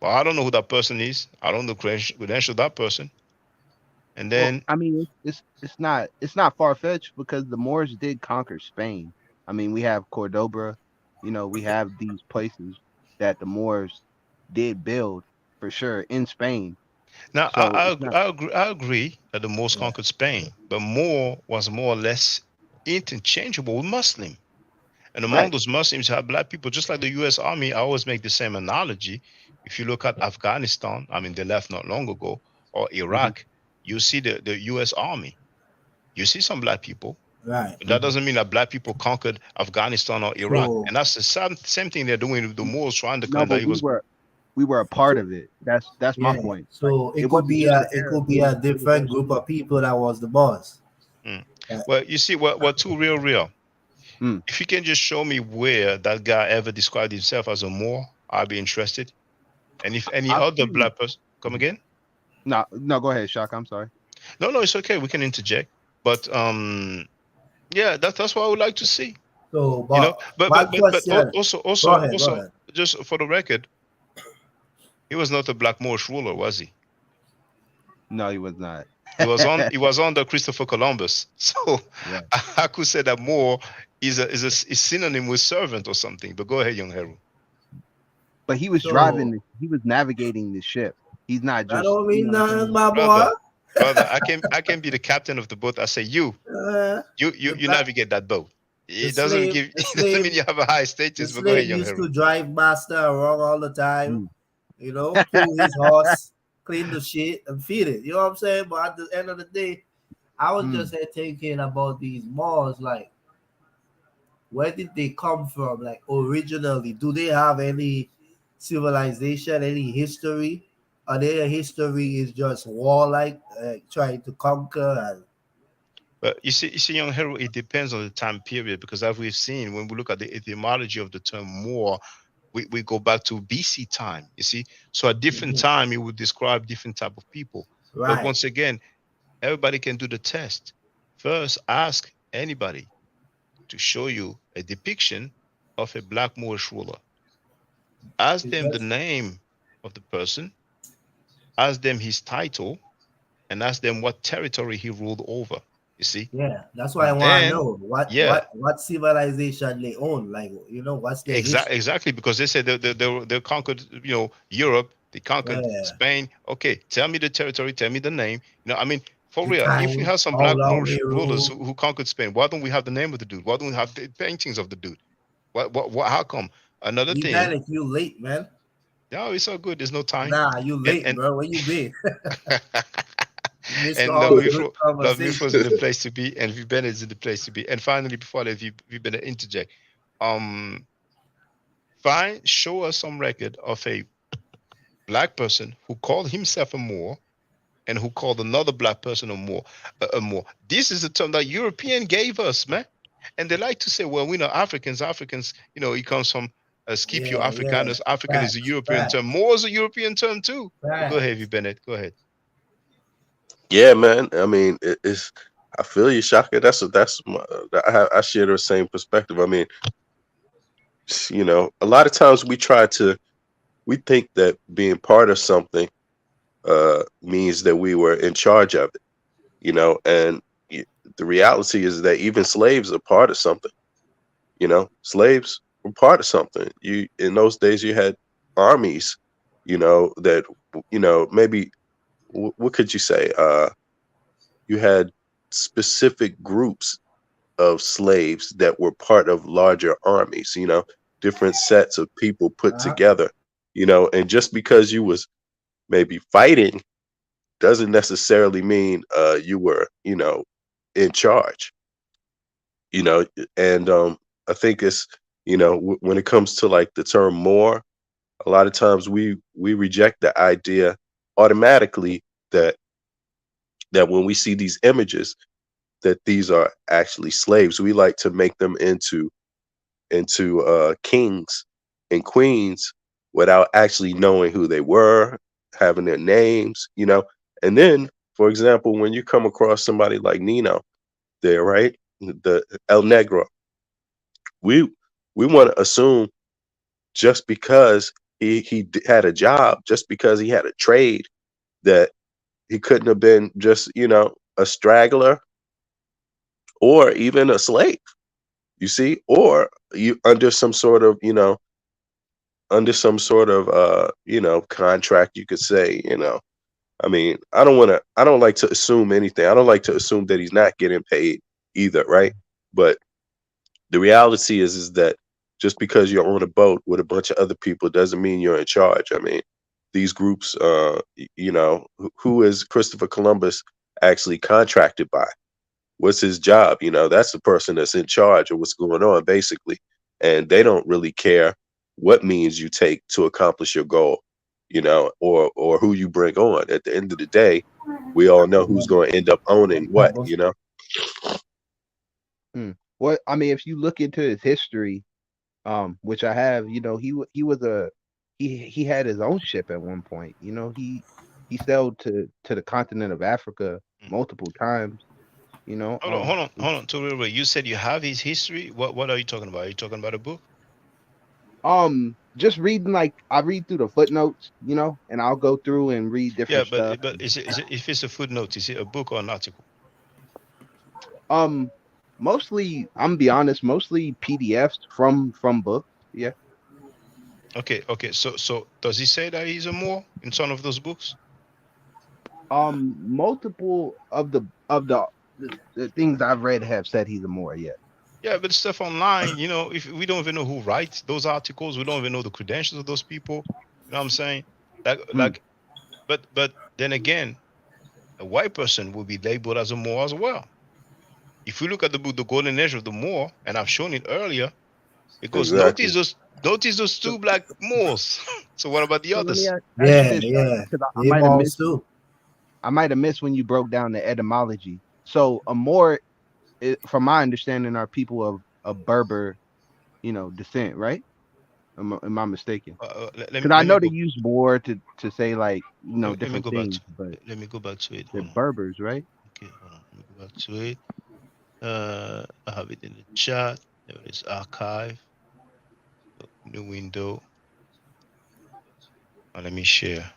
Well, I don't know who that person is. I don't know credential of that person. And Well, then I mean, it's not far fetched because the Moors did conquer Spain. I mean, we have Cordoba, we have these places that the Moors did build for sure in Spain. now So it's not I agree that the Moors Yeah. conquered Spain, but Moor was more or less interchangeable with Muslim. And among right. those Muslims, you have black people, just like the U.S. Army. I always make the same analogy. If you look at Afghanistan, I mean, they left not long ago, or Hmm. Iraq, you see the U.S. Army. You see some black people. Right. But that doesn't mean that black people conquered Afghanistan or Iraq. So And that's the same thing they're doing with the Moors, trying to No, claim that but he we was. were we were a part so of it. That's my yeah. point. Like So it it could wasn't be just the it Arabs; could be a it was different also group the of people that was the boss. Mm. Uh, Well, you see, what two real. mm, If you can just show me where that guy ever described himself as a Moor, I'll be interested. And if any I've other seen. black person, come Mhm. again? No, no, go ahead, Shock. I'm sorry. No, no, it's okay. We can interject. But yeah, that's what I would like to see. so, You know, but one but question. Go ahead. Go also, ahead. just for the record, he was not a black Moorish ruler, was he? No, he was not. He was under Christopher Columbus. So Right. I could say that Moor is synonym with servant or something. But go ahead, young Heru. But he was So he was navigating the ship. He's not that just, don't you mean know what I'm nothing, saying? my boy. Brother, I can be the captain of the boat. I say Uh, you the you black navigate that boat. the It doesn't slave give the it doesn't slave mean you have a high the status, but go ahead, slave young used Heru. to drive master around all the time. Mm. Pull his horse, clean the shit, and feed it. You know what I'm saying? But at the end of the day, I was Mm. just here thinking about these malls. Like, where did they come from? Like, originally, do they have any civilization, any history? Or their history is just warlike, trying to conquer and But you see, young Hero, it depends on the time period because as we've seen, when we look at the etymology of the term Moor, we go back to BC time. You see, so at different Mhm. time it would describe different type of people. But Right. once again, everybody can do the test. First, ask anybody to show you a depiction of a black Moorish ruler. Ask them the Because name of the person, ask them his title, and ask them what territory he ruled over. You see, yeah, that's why I Mm. want to then know yeah, what civilization they own. Like, what's their history? exactly because they said they conquered, Europe. They conquered Yeah, Spain. Okay, tell me the territory. Tell me the name. I mean, for the real. If we time, have some how black long Moorish they rulers rule. who conquered Spain, why don't we have the name of the dude? Why don't we have the paintings of the dude? What? How come? Another Even thing. if you late, man. No, it's all good. There's no time. Nah, you And late, and bro. Where you been? You missed and all the good Love Mifro is in conversation. the place to be, and V Bennett is in the place to be. And finally, before I let V Bennett interject, um, show us some record of a black person who called himself a Moor and who called another black person a Moor. A Moor. This is a term that European gave us, man. And they like to say, well, we know Africans. Africans, it comes from Scipio Yeah, yeah. Africanus. African is a Facts, European term. facts, Moor is a European term too. But go ahead, V facts. Bennett. Go ahead. Yeah, man. I mean, it's. I feel you, Shaka. That's my, I share the same perspective. I mean, a lot of times we think that being part of something means that we were in charge of it, and y- the reality is that even slaves are part of something. Slaves were part of something. You in those days you had armies, that maybe what could you say? You had specific groups of slaves that were part of larger armies, different sets of people put Uh-huh. together, and just because you was maybe fighting doesn't necessarily mean you were, in charge, you know, and I think it's, when it comes to like the term more, a lot of times we reject the idea automatically that when we see these images that these are actually slaves. We like to make them into kings and queens without actually knowing who they were, having their names, And then, for example, when you come across somebody like Nino there, right? The El Negro. We want to assume just because had a job, just because he had a trade, that he couldn't have been just, a straggler or even a slave, you see, or you under some sort of, contract, you could say, I mean, I don't like to assume anything. I don't like to assume that he's not getting paid either, right? But the reality is that just because you're on a boat with a bunch of other people doesn't mean you're in charge. I mean, these groups, who is Christopher Columbus actually contracted by? What's his job? That's the person that's in charge of what's going on, basically. And they don't really care what means you take to accomplish your goal, or who you bring on. At the end of the day, we all know who's going to end up owning what. Well, I mean, if you look into his history, which I have, he was he had his own ship at one point. He sailed to the continent of Africa multiple times. To real quick. You said you have his history. What are you talking about? Are you talking about a book? Just reading, like, I read through the footnotes, and I'll go through and read Yeah, different stuff. but is it if it's a footnote, is it a book or an article? Mostly, I'm gonna be honest, mostly PDFs from books. Yeah. Okay. So does he say that he's a Moor in some of those books? Multiple of the things I've read have said he's a Moor. Yeah. Yeah, but stuff online, if we don't even know who writes those articles, we don't even know the credentials of those people. You know what I'm saying? But then again, a white person will be labeled as a Moor as well. If we look at the book, The Golden Age of the Moor, and I've shown it earlier, it goes, Exactly. notice those two black Moors. So what about the So let me others? ask Yeah, you this, yeah. because I They might have balls missed. too. I might have missed when you broke down the etymology. So a Moor, from my understanding, are people of Berber, descent, right? Am I mistaken? Because I Let me know they go. use Moor to say, like, Let me different go back things, to. but Let me go back to it. they're Hold on. Berbers, right? Okay, hold on. Let me go back to it. I have it in the chat. There it is. Archive. New window. Let me share.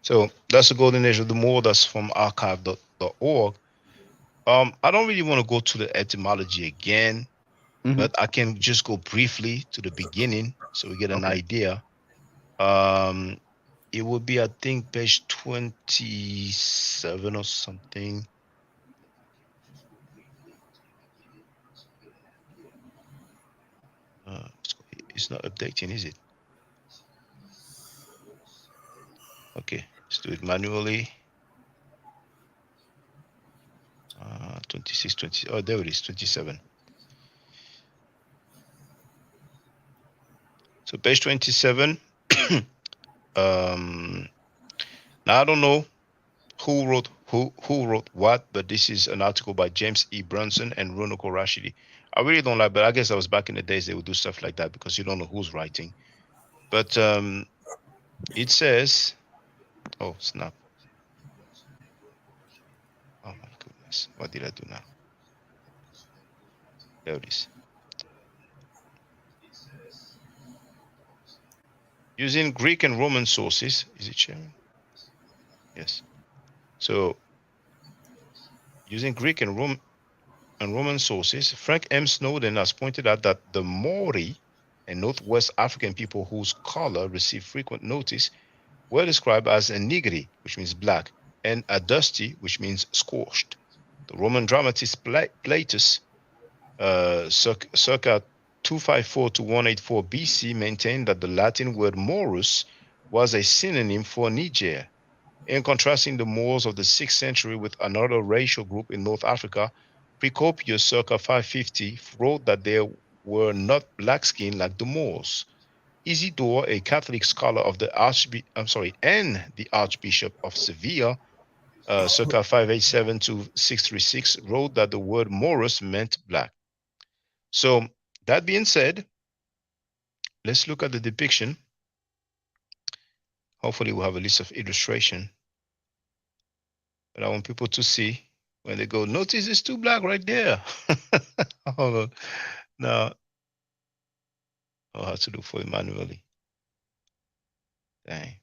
So that's the Golden Age of the Moor. That's from archive.org. I don't really want to go to the etymology again, but I can just go briefly to the beginning so we get an idea. It would be, I think, page 27 or something. It's not updating, is it? Okay, let's do it manually. 26, 20. Oh, there it is, 27. So page 27. Now I don't know who wrote what, but this is an article by James E. Brunson and Runoko Rashidi. I really don't like, but I guess I was back in the days they would do stuff like that because you don't know who's writing. But it says, oh snap. Oh my goodness, what did I do now? There it is. Using Greek and Roman sources, is it sharing? Yes. So using Greek and Roman sources, Frank M. Snowden has pointed out that the Maori and Northwest African people whose color received frequent notice were described as a Nigri, which means black, and Adusti, which means scorched. The Roman dramatist Platus, circa 254 to 184 BC, maintained that the Latin word morus was a synonym for Niger. In contrasting the Moors of the 6th century with another racial group in North Africa, Procopius, circa 550, wrote that they were not black-skinned like the Moors. Isidore, a Catholic scholar of the Archbishop of Seville, circa 587 to 636, wrote that the word Morus meant black. So that being said, let's look at the depiction. Hopefully we'll have a list of illustration. But I want people to see when they go, notice it's 2 black right there. Hold on. Now, I'll have to do for it manually. Dang.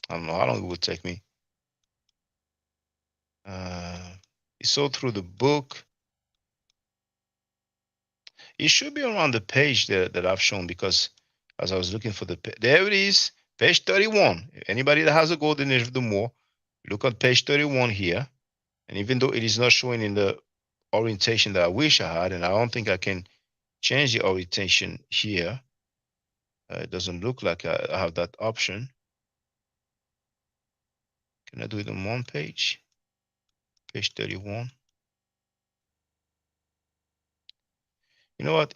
I don't know how long it would take me. It's so through the book. It should be around the page that I've shown, because as I was looking for there it is, page 31. Anybody that has a golden age of the Moor, look at page 31 here. And even though it is not showing in the orientation that I wish I had, and I don't think I can change the orientation here, it doesn't look like I have that option. Can I do it on one page? Page 31. You know what?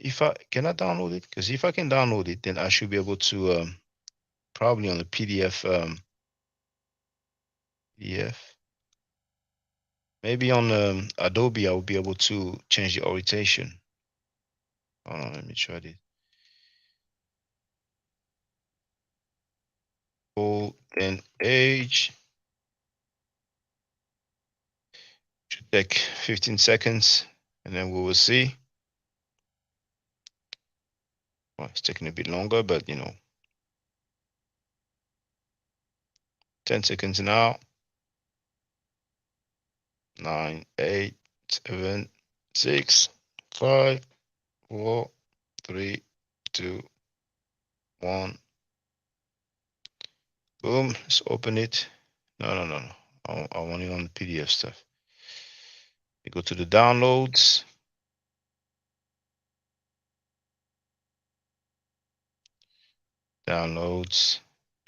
Can I download it? Because if I can download it, then I should be able to probably on the PDF. PDF. Maybe on Adobe, I will be able to change the orientation. Hold on, let me try this. Golden age. Should take 15 seconds, and then we will see. Well, it's taking a bit longer, but 10 seconds now. 9, 8, 7, 6, 5, 4, 3, 2, 1. Boom. Let's open it. No. I want it on the PDF stuff. You go to the downloads. Downloads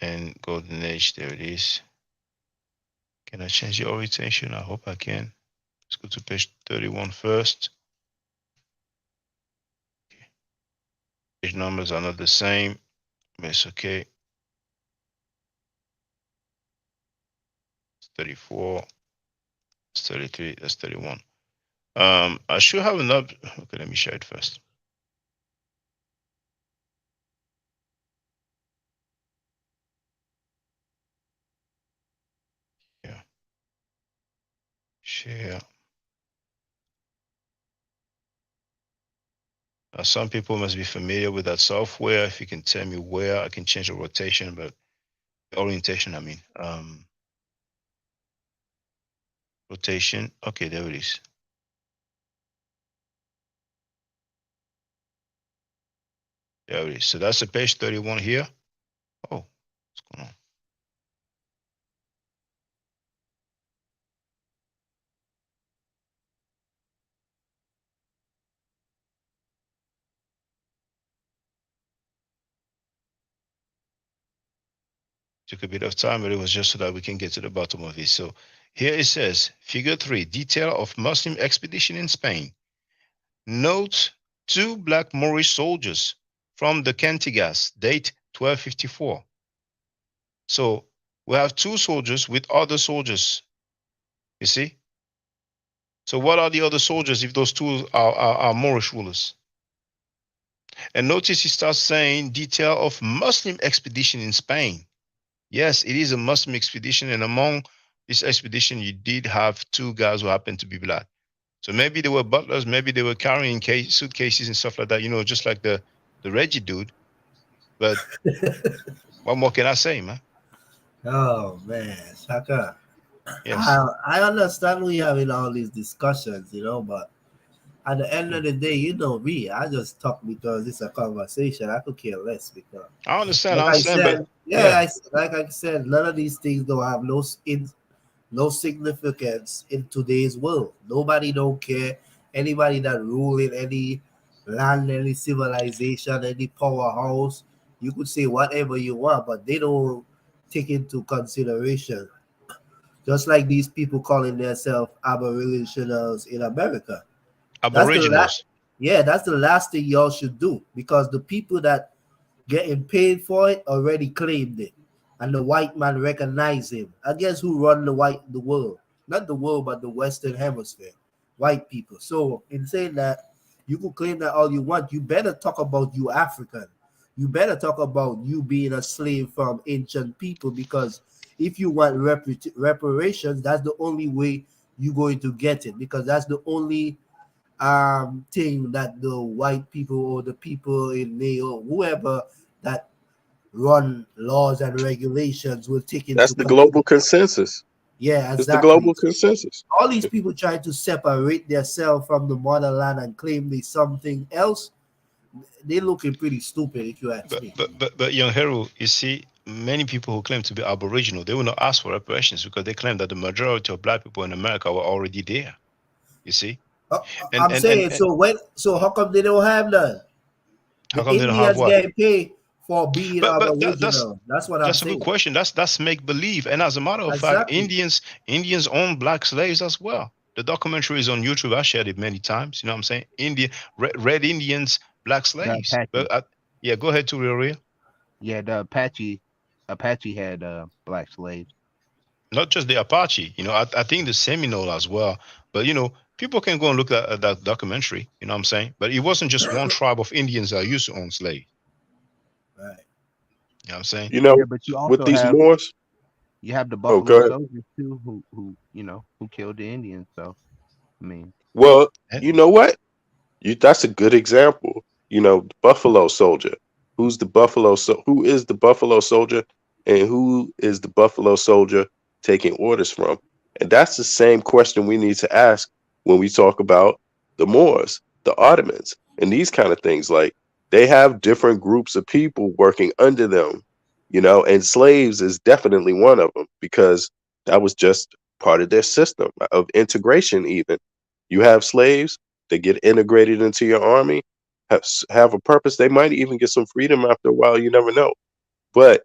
and golden age. There it is. Can I change the orientation? I hope I can. Let's go to page 31 first. Okay. Page numbers are not the same, but it's okay. It's 34. It's 33. That's 31. I should have enough. Okay, let me share it first. Yeah. Share. Some people must be familiar with that software. If you can tell me where I can change the rotation, but the orientation, I mean. Rotation. Okay, there it is. There it is. So that's the page 31 here. Oh, what's going on? Took a bit of time, but it was just so that we can get to the bottom of it. So here it says, figure 3, detail of Muslim expedition in Spain. Note 2 black Moorish soldiers from the Cantigas, date 1254. So we have 2 soldiers with other soldiers. You see? So what are the other soldiers if those 2 are Moorish rulers? And notice he starts saying detail of Muslim expedition in Spain. Yes, it is a Muslim expedition, and among this expedition, you did have 2 guys who happened to be black. So maybe they were butlers, maybe they were carrying suitcases and stuff like that, just like the Reggie dude. But what more can I say, man? Oh man, Shaka. Yes. I understand we having all these discussions, but at the end of the day, you know me, I just talk because it's a conversation. I could care less because I understand, but yeah. like I said, none of these things don't have no significance in today's world. Nobody don't care. Anybody that ruling any land, any civilization, any powerhouse, you could say whatever you want, but they don't take into consideration. Just like these people calling themselves aboriginals in America. Aboriginals. That's the last thing y'all should do, because the people that getting paid for it already claimed it, and the white man recognized him. I guess who run the world, not the world, but the Western Hemisphere, white people. So in saying that, you can claim that all you want. You better talk about you African. You better talk about you being a slave from ancient people, because if you want reparations, that's the only way you're going to get it, because that's the only thing that the white people or the people in Mayo, whoever that run laws and regulations will take That's into the global consideration. consensus. Yeah, It's the exactly. global consensus. All these people trying to separate themselves from the motherland and claim they something else, they looking pretty stupid if you ask me. But young hero, you see, many people who claim to be Aboriginal, they will not ask for reparations because they claim that the majority of black people in America were already there. You see, I'm saying, so how come they don't have none? how The come they don't have Indians what? getting paid for being But Aboriginal. That's what I'm that's a good saying. question. That's make believe. And as a matter of fact, Exactly. Indians own black slaves as well. The documentary is on YouTube. I shared it many times. You know what I'm saying? Red Indians, black The slaves. Apache. But yeah, go ahead to real. Yeah, the Apache had black slaves. Not just the Apache. You know, I think the Seminole as well. But you know, people can go and look at that documentary. You know what I'm saying? But it wasn't just one tribe of Indians that used to own slaves. Right. You know what I'm saying? You know, Yeah, but you with also these have Moors. the Oh, go Buffalo ahead. Soldiers too, who killed the Indians. So I mean, Well, you know what? That's a good example. You know, the Buffalo Soldier. Who is the Buffalo Soldier, and who is the Buffalo Soldier taking orders from? And that's the same question we need to ask when we talk about the Moors, the Ottomans, and these kind of things. Like, they have different groups of people working under them, and slaves is definitely one of them, because that was just part of their system of integration. Even you have slaves, they get integrated into your army, have a purpose. They might even get some freedom after a while. You never know. But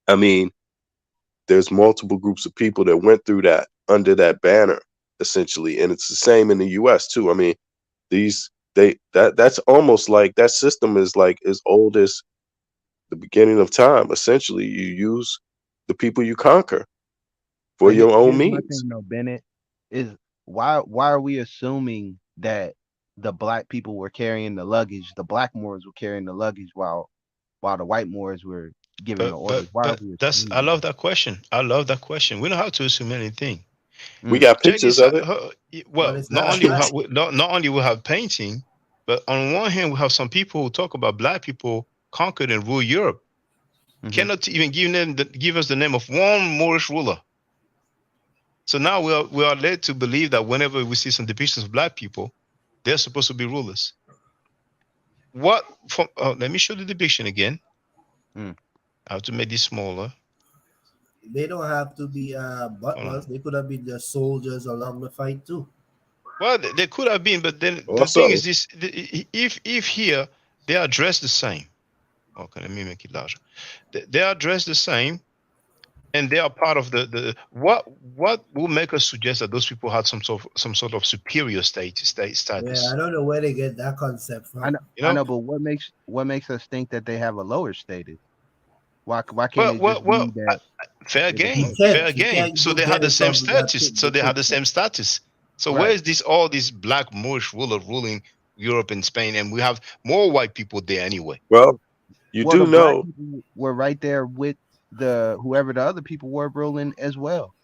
I mean, there's multiple groups of people that went through that under that banner, essentially, and it's the same in the U.S. too. I mean, that's almost like that system is like as old as the beginning of time. Essentially, you use the people you conquer for but your own here's my means. thing though, Bennett, is why are we assuming that the black people were carrying the luggage, the black Moors were carrying the luggage while the white Moors were giving the orders? Why are But we I assuming love that question. I love that question. We don't have to assume anything. We that? got Check pictures this of out. it. But Well, it's not. not only we have painting, but on one hand we have some people who talk about black people conquered and ruled Europe. Cannot even give us the name of one Moorish ruler. So now we are led to believe that whenever we see some depictions of black people, they're supposed to be rulers. What? Let me show the depiction again. Mm. I have to make this smaller. They don't have to be butlers. They could have been just soldiers along the fight too. Well, they could have been, but then the thing Also, is this: if here they are dressed the same. Okay, let me make it larger. They are dressed the same, and they are part of the what will make us suggest that those people had some sort of superior Yeah, status. I don't know where they get that concept I from. know, You I know, know, but what makes us think that they have a lower status? Why can't well, it well, just well, be that fair they the You game, most? can't. fair You game. can't So go they had get the it same from that status. So they had the depiction. same status. So where Right. is all this black Moorish ruler ruling Europe and Spain, and we have more white people there anyway? well, you Well, do the black know. people were right there with the whoever the other people were ruling as well.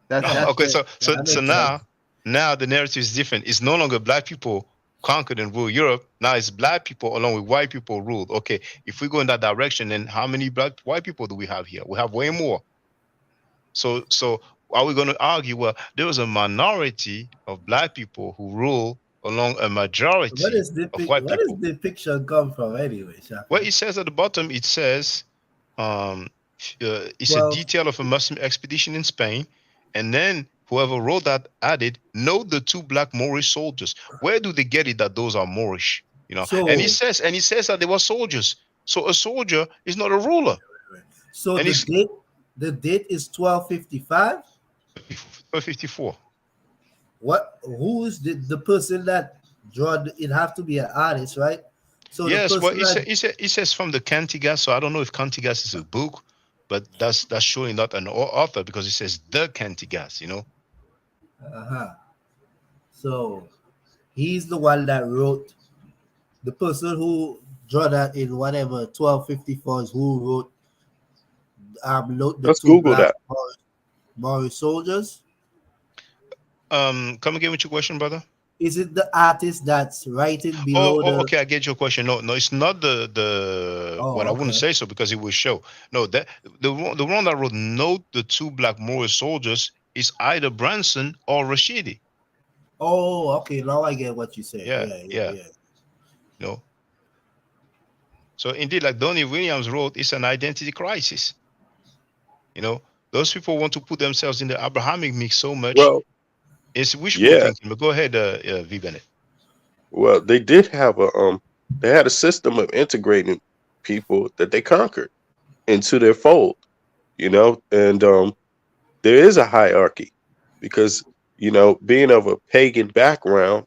That's Okay, the so so That so makes now sense. now the narrative is different. It's no longer black people conquered and ruled Europe. Now it's black people along with white people ruled. Okay, if we go in that direction, then how many black white people do we have here? We have way more. So are we going to argue? Well, there was a minority of black people who rule along a majority of white Where does people. depiction come from anyway, Well, Shaka? it says at the bottom, it says um, it's a Well, detail of a Muslim expedition in Spain, and then whoever wrote that added, "Note the two black Moorish soldiers." Where do they get it that those are Moorish? And so he says that they were soldiers. So a soldier is not a ruler, so and the it's date is 1255. 54. What? Who is the person that draw? It have to be an artist, right? So the Yes, well, person that it says from the Cantigas, so I don't know if Cantigas is a book, but that's surely not an author because it says the Cantigas. uh-huh. So he's the one that wrote. The person who draw that in whatever 1254 is who wrote the Let's two Google black that. Moorish soldiers. Come again with your question, brother. Is it the artist that's writing below the? Okay, I get your question. No, it's not what I Oh, wouldn't okay. say so because it will show. No, that the one that wrote "Note the two black Moorish soldiers" is either Branson or Rashidi. Oh, okay. Now I get what you say. Yeah, Yeah, yeah, yeah. yeah. No. So indeed, like Donnie Williams wrote, it's an identity crisis. You know, those people want to put themselves in the Abrahamic mix so much. Well, It's wishful yeah. thinking. But go ahead, V Bennett. Well, they did have they had a system of integrating people that they conquered into their fold, and there is a hierarchy because, being of a pagan background,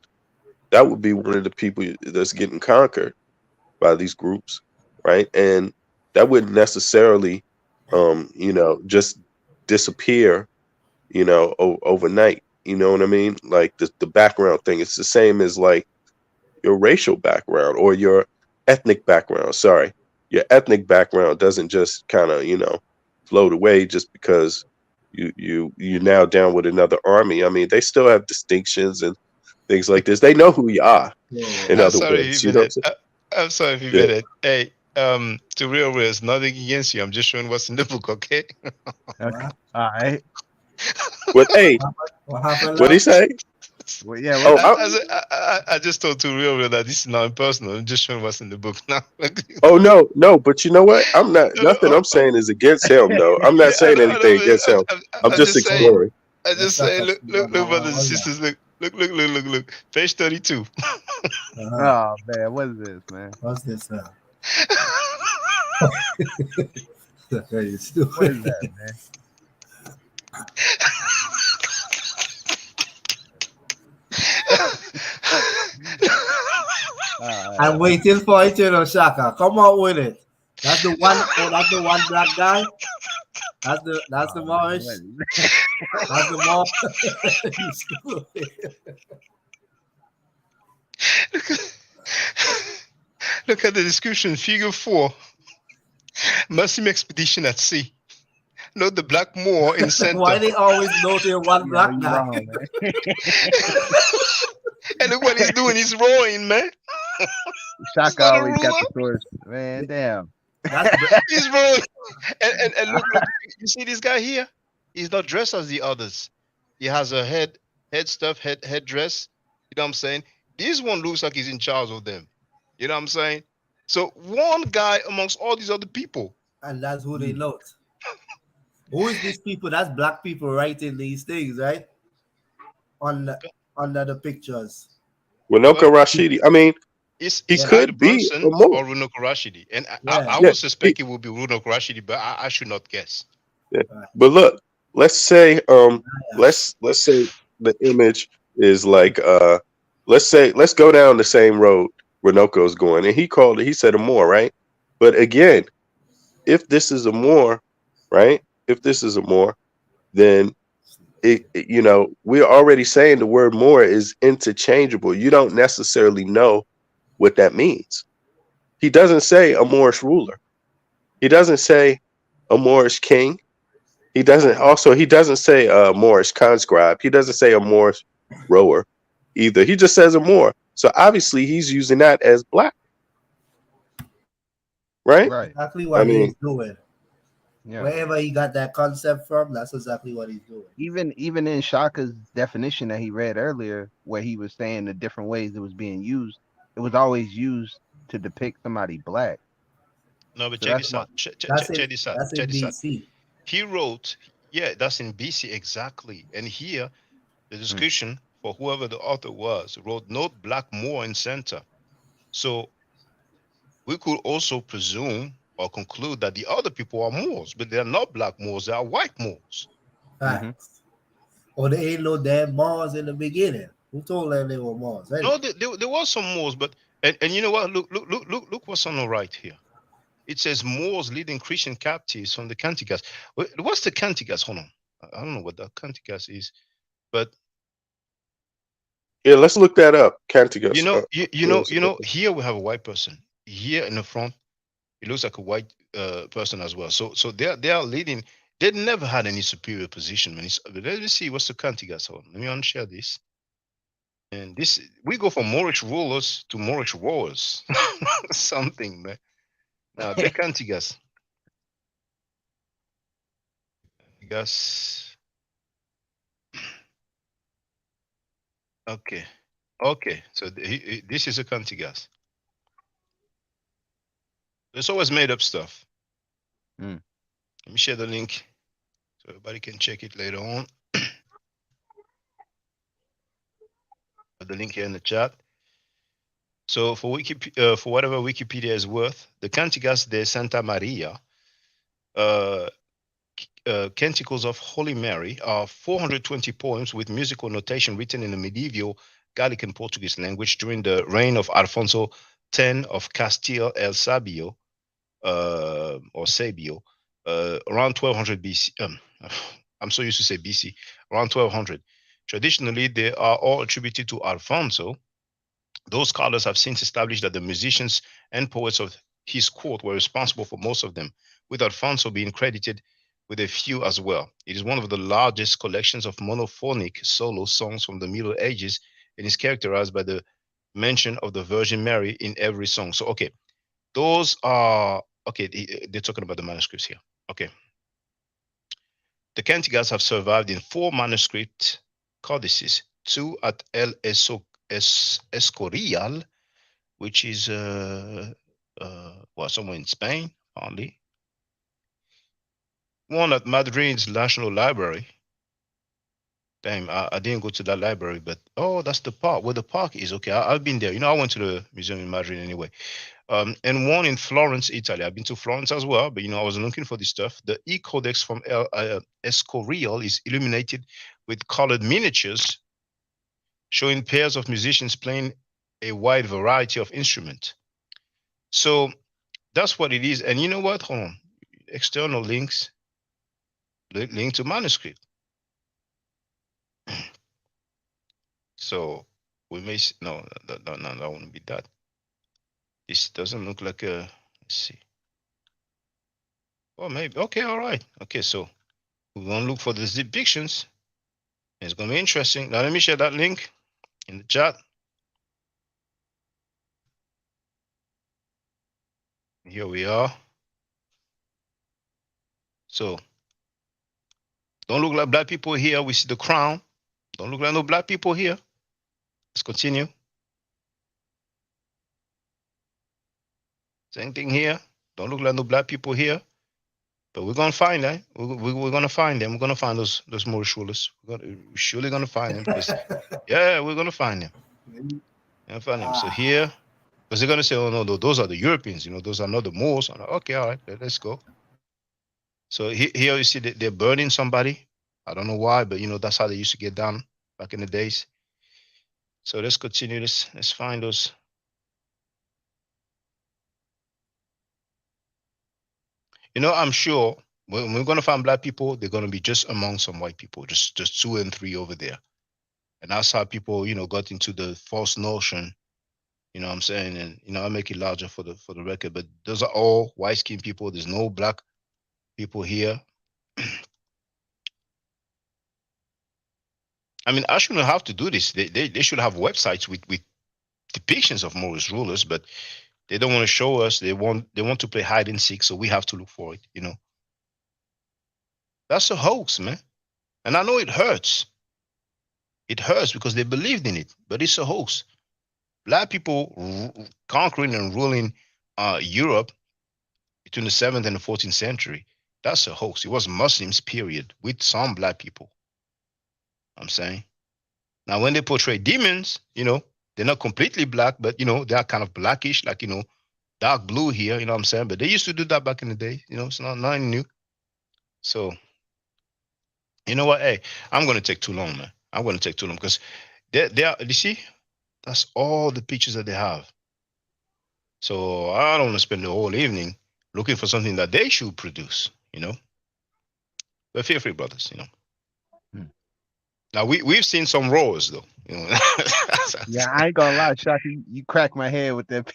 that would be one of the people that's getting conquered by these groups, right? And that wouldn't necessarily, just disappear, overnight. You know what I mean? Like the background thing. It's the same as like your racial background or your ethnic background. Sorry, your ethnic background doesn't just kind of float away just because you're now down with another army. I mean, they still have distinctions and things like this. They know who you are. In I'm other sorry, words, V you know what I'm Bennett. saying? I'm sorry, V Yeah. Bennett. Hey, to real it's nothing against you. I'm just showing what's in the book, okay? Okay. All right. But hey, What happened what now? he say? Well, yeah. Oh, What? I just told to real that this is not impersonal. I'm just showing what's in the book now. oh no, no. But you know what? I'm not. No, no, Nothing I'm saying is against him, though. I'm not yeah, saying anything against him. I'm I'm just just saying. exploring. I Let's just start say, to look, see look, look, brothers and what sisters, look. Page 32. Uh-huh. Oh man, what is this, man? What's this now? Very What is stupid. that, man? I'm waiting for it, Shaka. Come on with it. That's the one. Oh, that's the one black guy. That's the Moorish. That's the Moorish. You stupid. Look at the description, figure 4. Muslim expedition at sea. Note the black Moor in center. Why they always noting one black you guy? wrong, man. And look what he's doing. He's rowing, man. Shaka not a always got ruler. the source, man. Damn. He's rowing. And look, you see this guy here? He's not dressed as the others. He has a head stuff, headdress. You know what I'm saying? This one looks like he's in charge of them. You know what I'm saying? So one guy amongst all these other people. And that's who they note. Who is these people? That's black people writing these things, right? Under the pictures. Winoka Rashidi. I mean, he could either be Brunson a Moor. or Runok Rashidi. And Yeah. I would suspect it would be Runok Rashidi, but I should not guess. Yeah. But look, let's say let's say the image is like let's go down the same road Renoko's going, and he said a Moor, right? But again, if this is a Moor, right? If this is a Moor, then we're already saying the word Moor is interchangeable. You don't necessarily know what that means. He doesn't say a Moorish ruler. He doesn't say a Moorish king. He doesn't say a Moorish conscribe. He doesn't say a Moorish rower either. He just says a Moor. So obviously he's using that as black. Right? Exactly what he's doing. Yeah. Wherever he got that concept from, that's exactly what he's doing. Even in Shaka's definition that he read earlier, where he was saying the different ways it was being used, it was always used to depict somebody black. No, but So check that's this out. Check this out. That's Check in this out. BC. He wrote, yeah, that's in BC exactly. And here, the description for whoever the author was wrote, "Note black Moor in center." So we could also presume or conclude that the other people are Moors, but they are not black Moors; they are white Moors. Facts. Or they ain't no damn Mars in the beginning. Who told them they were Mars? Right? No, there was some Moors, but and you know what? Look what's on the right here. It says Moors leading Christian captives from the Canticas. What's the Canticas? Hold on, I don't know what the Canticas is, but yeah, let's look that up. Canticus. You know. Here we have a white person. Here in the front, it looks like a white person as well. So they are leading. They never had any superior position, man. Let me see what's the Kantigas. Hold on. Let me unshare this. And this, we go from Moorish rulers to Moorish wars. Something, man. Now, the Kantigas. Gas. Okay. Okay. So this is a Kantigas. It's always made up stuff. Let me share the link so everybody can check it later on. Put the link here in the chat. So for for whatever Wikipedia is worth, the Cantigas de Santa Maria, Canticles of Holy Mary, are 420 poems with musical notation written in the medieval Gallic and Portuguese language during the reign of Alfonso X of Castile el Sabio, or Sabio, around 1200 BC. I'm so used to say BC, around 1200. Traditionally, they are all attributed to Alfonso. Those scholars have since established that the musicians and poets of his court were responsible for most of them, with Alfonso being credited with a few as well. It is one of the largest collections of monophonic solo songs from the Middle Ages and is characterized by the mention of the Virgin Mary in every song. So, okay, those are, okay, they're talking about the manuscripts here. Okay. The Cantigas have survived in 4 manuscript codices, 2 at El Escorial, which is well, somewhere in Spain, only. 1 at Madrid's National Library. Damn, I didn't go to that library, but oh, that's the park. Where the park is. Okay, I've been there. You know, I went to the museum in Madrid anyway. And 1 in Florence, Italy. I've been to Florence as well, but you know, I was looking for this stuff. The E-Codex from El Escorial is illuminated with colored miniatures showing pairs of musicians playing a wide variety of instruments. So that's what it is. And you know what? Hold on. External links, link to manuscript. So we may, no, that won't be that. This doesn't look like a, let's see. Oh, maybe, okay, all right. Okay, so we're gonna look for these depictions. It's gonna be interesting. Now let me share that link in the chat. Here we are. So don't look like black people here. We see the crown. Don't look like no black people here. Let's continue. Same thing here. Don't look like no black people here. But we're gonna find them. We're gonna find them. We're gonna find those Moorish rulers. We're surely gonna find them. Because, yeah, we're gonna find them. So here, because they're gonna say, oh no, those are the Europeans. You know, those are not the Moors. I'm like, okay, all right, let's go. So here you see that they're burning somebody. I don't know why, but you know, that's how they used to get down back in the days. So let's continue this. Let's find those. You know, I'm sure when we're gonna find black people, they're gonna be just among some white people, just 2 and 3 over there. And that's how people, you know, got into the false notion. You know what I'm saying? And you know, I make it larger for the record, but those are all white-skinned people. There's no black people here. I mean, I shouldn't have to do this. They should have websites with depictions of Moorish rulers, but they don't want to show us. They want to play hide and seek, so we have to look for it. You know, that's a hoax, man. And I know it hurts. It hurts because they believed in it, but it's a hoax. Black people conquering and ruling Europe between the 7th and the 14th century. That's a hoax. It was Muslims, period, with some black people. I'm saying. Now, when they portray demons, you know, they're not completely black, but you know, they're kind of blackish, like, you know, dark blue here, you know what I'm saying? But they used to do that back in the day, you know, it's not nothing new. So, you know what? Hey, I'm gonna take too long, man. I'm gonna take too long because they are, you see, that's all the pictures that they have. So I don't want to spend the whole evening looking for something that they should produce, you know. But feel free, brothers, you know. Now we've seen some roars though. You know? Yeah, I ain't gonna lie, Shaki, you crack my head with that.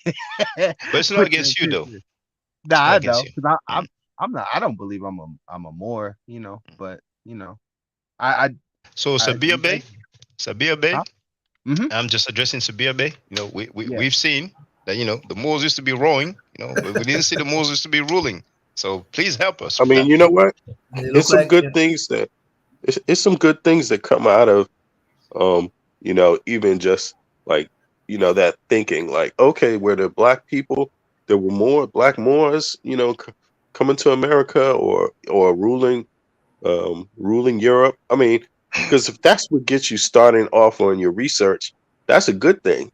But it's not against you though. Nah, I know. I'm not. I don't believe I'm a Moor. But I So Sabir you Bay, guys, Sabir Bay. huh? Mm-hmm. I'm just addressing Sabir Bay. Yeah. We've seen that the Moors used to be rowing, but we didn't see the Moors used to be ruling. So please help us I with mean, that. you know what? They It's look some like good things that it's some good things that come out of even just like that thinking like, okay, were there black people, there were more black Moors, coming to America or ruling Europe. I mean, because if that's what gets you starting off on your research, that's a good thing,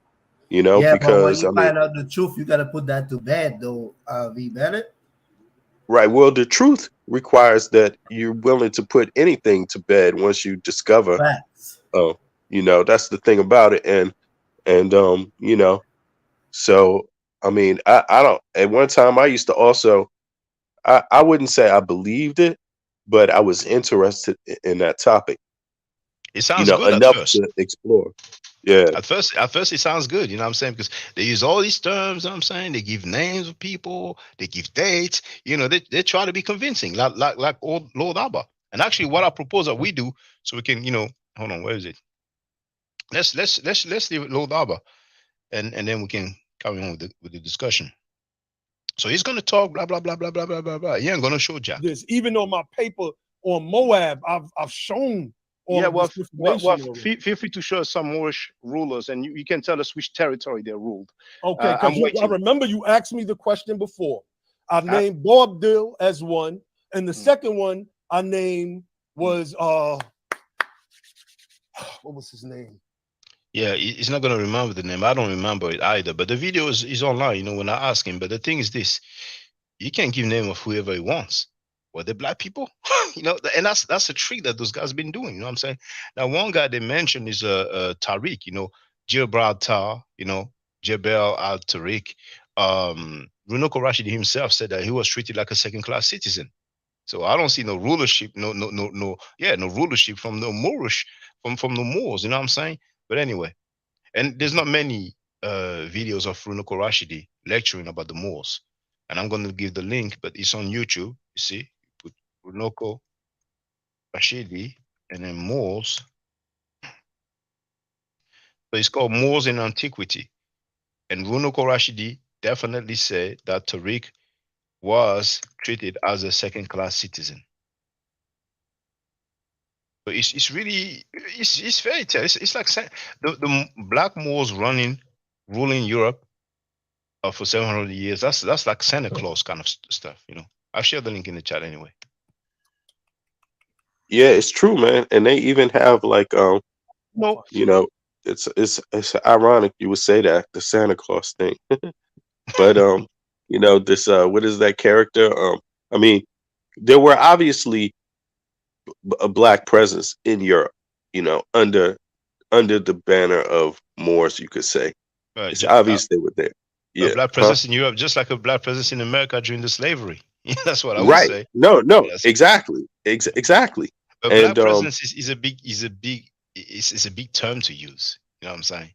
yeah, but when because you I mean, find out the truth, you gotta put that to bed, though. V Bennett. right. Well, the truth requires that you're willing to put anything to bed once you discover. Facts. Oh, that's the thing about it, and so I mean, I don't. At one time, I used to also. I wouldn't say I believed it, but I was interested in that topic. It sounds good at Enough first. to explore. Yeah. At first, it sounds good. You know what I'm saying? Because they use all these terms. You know what I'm saying? They give names of people. They give dates. They try to be convincing, like old Lord Abba. And actually, what I propose that we do, so we can, hold on, where is it? Let's leave it Lord Abba, and then we can carry on with the discussion. So he's gonna talk blah blah blah blah blah blah blah blah. He ain't gonna show Jack. This, even on my paper on Moab, I've shown all Yeah, of well, this information already. feel free to show us some Moorish rulers, and you can tell us which territory they ruled. Okay, I'm because I waiting. remember you asked me the question before. I Uh, named Bob Dill as one, and the second one I named was what was his name? Yeah, he's not gonna remember the name. I don't remember it either. But the video is online. When I ask him. But the thing is this: you can give name of whoever he wants. Well, the black people, and that's a trick that those guys been doing. You know what I'm saying? Now, one guy they mentioned is Tariq. Gibraltar. Jebel Al Tariq. Runoko Rashidi himself said that he was treated like a second-class citizen. So I don't see no rulership, no rulership from the Moorish, from the Moors. You know what I'm saying? But anyway, and there's not many videos of Runoko Rashidi lecturing about the Moors. And I'm going to give the link, but it's on YouTube. You see, put Runoko Rashidi and then Moors. So it's called Moors in Antiquity. And Runoko Rashidi definitely said that Tariq was treated as a second-class citizen. So it's really it's fairy tale. It's like the black Moors ruling Europe for 700 years. That's like Santa Claus kind of stuff. I'll share the link in the chat anyway. Yeah, it's true, man. And they even have like No, it's ironic you would say that, the Santa Claus thing. But this what is that character? I mean, there were obviously a black presence in Europe, under the banner of Moors, you could say. It's obvious they were there. a Yeah. black Huh? presence in Europe, just like a black presence in America during the slavery. That's what I would Right. say. No, Yes. exactly. Exactly. A And black presence is a big term to use. You know what I'm saying?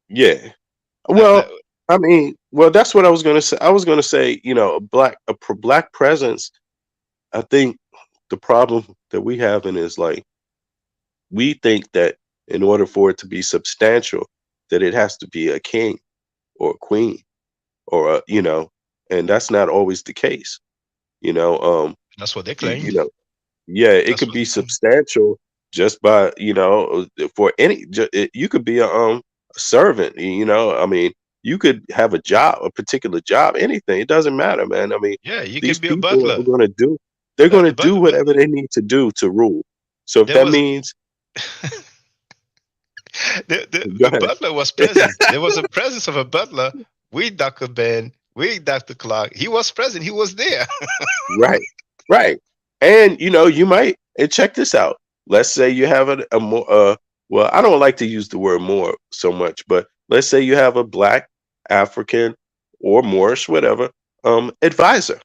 yeah. Like, Well, I mean, well, that's what I was gonna say. I was gonna say, black presence. I think the problem that we have in is like we think that in order for it to be substantial, that it has to be a king or a queen or and that's not always the case. You know, that's what they you, claim. you know, yeah, it That's could what be they claim. substantial just by for any. You could be a servant. I mean, you could have a job, a particular job, anything. It doesn't matter, man. I mean, Yeah, you these could be a people butler. are going to do. They're going to But do whatever they need to do to rule. So if there that was means, go the ahead. butler was present. There was a presence of a butler with Dr. Ben, with Dr. Clark. He was present. He was there. Right, right. And you might, and check this out. Let's say you have a more well, I don't like to use the word more so much, but let's say you have a black African or Moorish, whatever, advisor.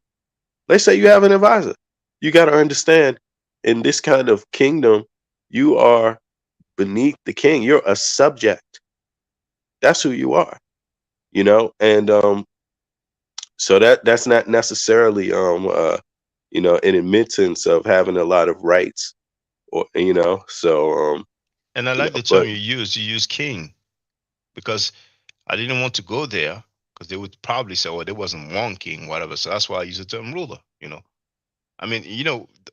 Let's say you have an advisor. You got to understand, in this kind of kingdom, you are beneath the king. You're a subject. That's who you are, and so that's not necessarily an admittance of having a lot of rights, or so And I like the term but you use. You use king because I didn't want to go there because they would probably say, "Oh, there wasn't one king, whatever." So that's why I use the term ruler. I mean,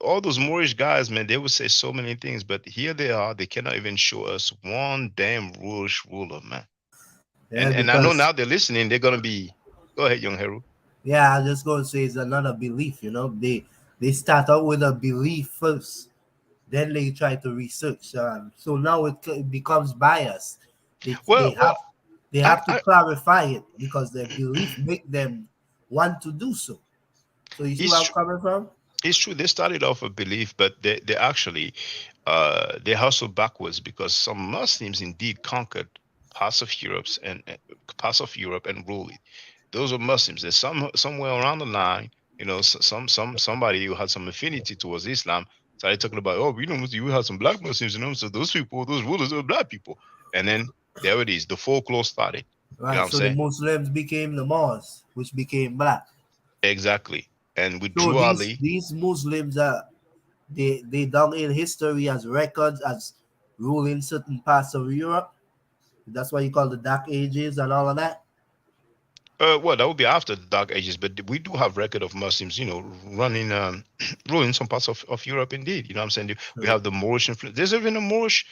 all those Moorish guys, man, they would say so many things, but here they are. They cannot even show us one damn Moorish ruler, man. Yeah, And I know because now they're listening. They're gonna be. Go ahead, young Heru. yeah, I just gonna say it's another belief. They start out with a belief first, then they try to research. So now it becomes biased. They they Well, have well, they I, have to I, clarify it because their belief make them want to do so. So you see where it's I'm coming from? It's true. They started off a belief, but they actually they hustled backwards because some Muslims indeed conquered parts of Europe and ruled it. Those are Muslims. There's somewhere around the line, somebody who had some affinity towards Islam started talking about, oh, we had some black Muslims, so those people, those rulers are black people, and then there it is. The folklore started. You know Right. what I'm So the saying? Muslims became the Moors, which became black. Exactly. And with So Drew these Ali, these Muslims are they down in history as records as ruling certain parts of Europe. That's why you call the Dark Ages and all of that. well, that would be after the Dark Ages, but we do have record of Muslims, running, ruling some parts of Europe. Indeed, you know what I'm saying. We have the Moorish influence. There's even a Moorish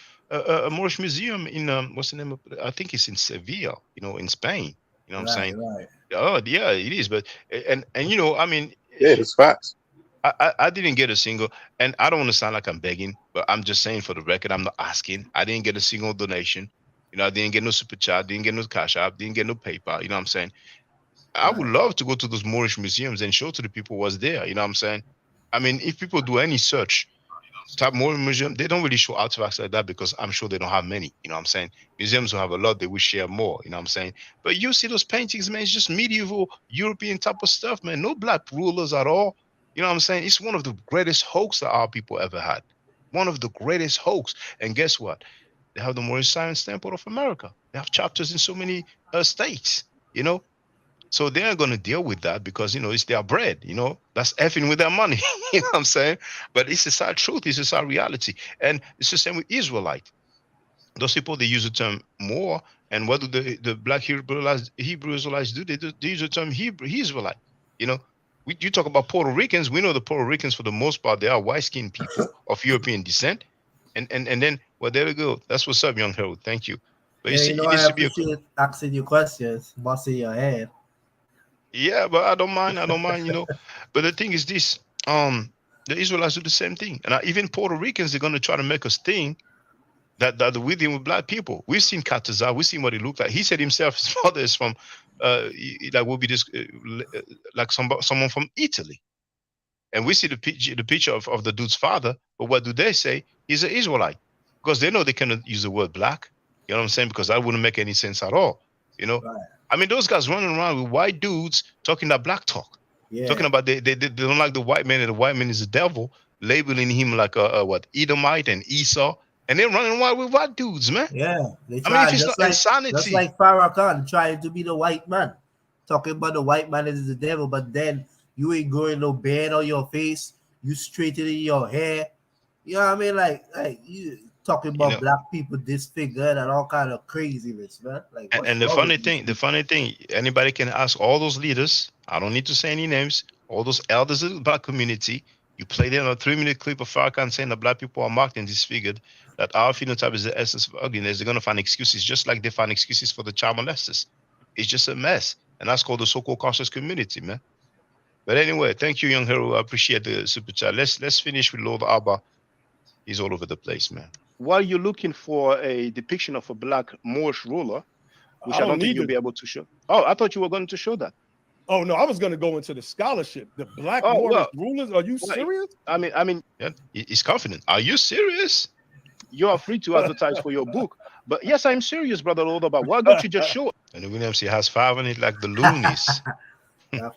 museum in what's the name of? I think it's in Seville, in Spain. You know what I'm Right, saying? right. Oh, yeah, it is. But and I mean, yeah, it's facts. I didn't get a single, and I don't want to sound like I'm begging, but I'm just saying for the record, I'm not asking. I didn't get a single donation. I didn't get no super chat, didn't get no cash app, didn't get no PayPal. You know what I'm saying? I would Right. love to go to those Moorish museums and show to the people what's there. You know what I'm saying? I mean, if people do any search, type Moorish museum, they don't really show artifacts like that because I'm sure they don't have many. You know what I'm saying? Museums will have a lot, they will share more. You know what I'm saying? But you see those paintings, man, it's just medieval European type of stuff, man. No black rulers at all. You know what I'm saying? It's one of the greatest hoax that our people ever had. One of the greatest hoax. And guess what? They have the Moorish Science Temple of America. They have chapters in so many states. You know, so they're going to deal with that because, it's their bread, that's effing with their money. You know what I'm saying? But it's a sad truth. It's a sad reality. And it's the same with Israelite. Those people, they use the term more. And what do the black Hebrew Israelites do? They use the term Hebrew Israelite. You know, you talk about Puerto Ricans. We know the Puerto Ricans, for the most part, they are white-skinned people of European descent. And then, well, there we go. That's what's up, young Harold. Thank you. But you Yeah, see, you know it I needs to be a appreciate asking you questions, busting your head. Yeah, but I don't mind. I don't mind. But the thing is this: the Israelites do the same thing, and even Puerto Ricans, they're going to try to make us think that we're dealing with black people. We've seen Katazar. We've seen what he looked like. He said himself, his father is from, like will be this, like someone from Italy, and we see the picture of the dude's father. But what do they say? He's an Israelite because they know they cannot use the word black. You know what I'm saying? Because that wouldn't make any sense at all. You know, Right. I mean, those guys running around with white dudes talking that black talk, Yeah. talking about they don't like the white man and the white man is the devil, labeling him like a what Edomite and Esau, and they're running around with white dudes, man. Yeah. They I mean, try if it's not just insanity, like Farrakhan trying to be the white man. Talking about the white man is the devil, but then you ain't growing no beard on your face, you straightening your hair. You know what I mean? Like you talking you about know. black people disfigured and all kind of craziness, man. Like what's And the wrong with funny these thing, people? anybody can ask all those leaders. I don't need to say any names. All those elders of the black community. You play them a 3 minute clip of Farrakhan saying that black people are marked and disfigured. That our phenotype is the essence of ugliness. They're gonna find excuses, just like they find excuses for the child molesters. It's just a mess, and that's called the so-called conscious community, man. But anyway, thank you, young hero. I appreciate the super chat. Let's finish with Lord Abba. He's all over the place, man. While you're looking for a depiction of a black Moorish ruler, I which I don't don't think need you'll to. be able to show. Oh, I thought you were going to show that. Oh no, I was going to go into the scholarship. The Black Oh Moorish well, rulers. Are you well, serious? I mean, yeah, he's confident. Are you serious? You are free to advertise for your book. But yes, I'm serious, brother Lodabar. Why don't you just show it? And Williams, he has five on it like the loonies.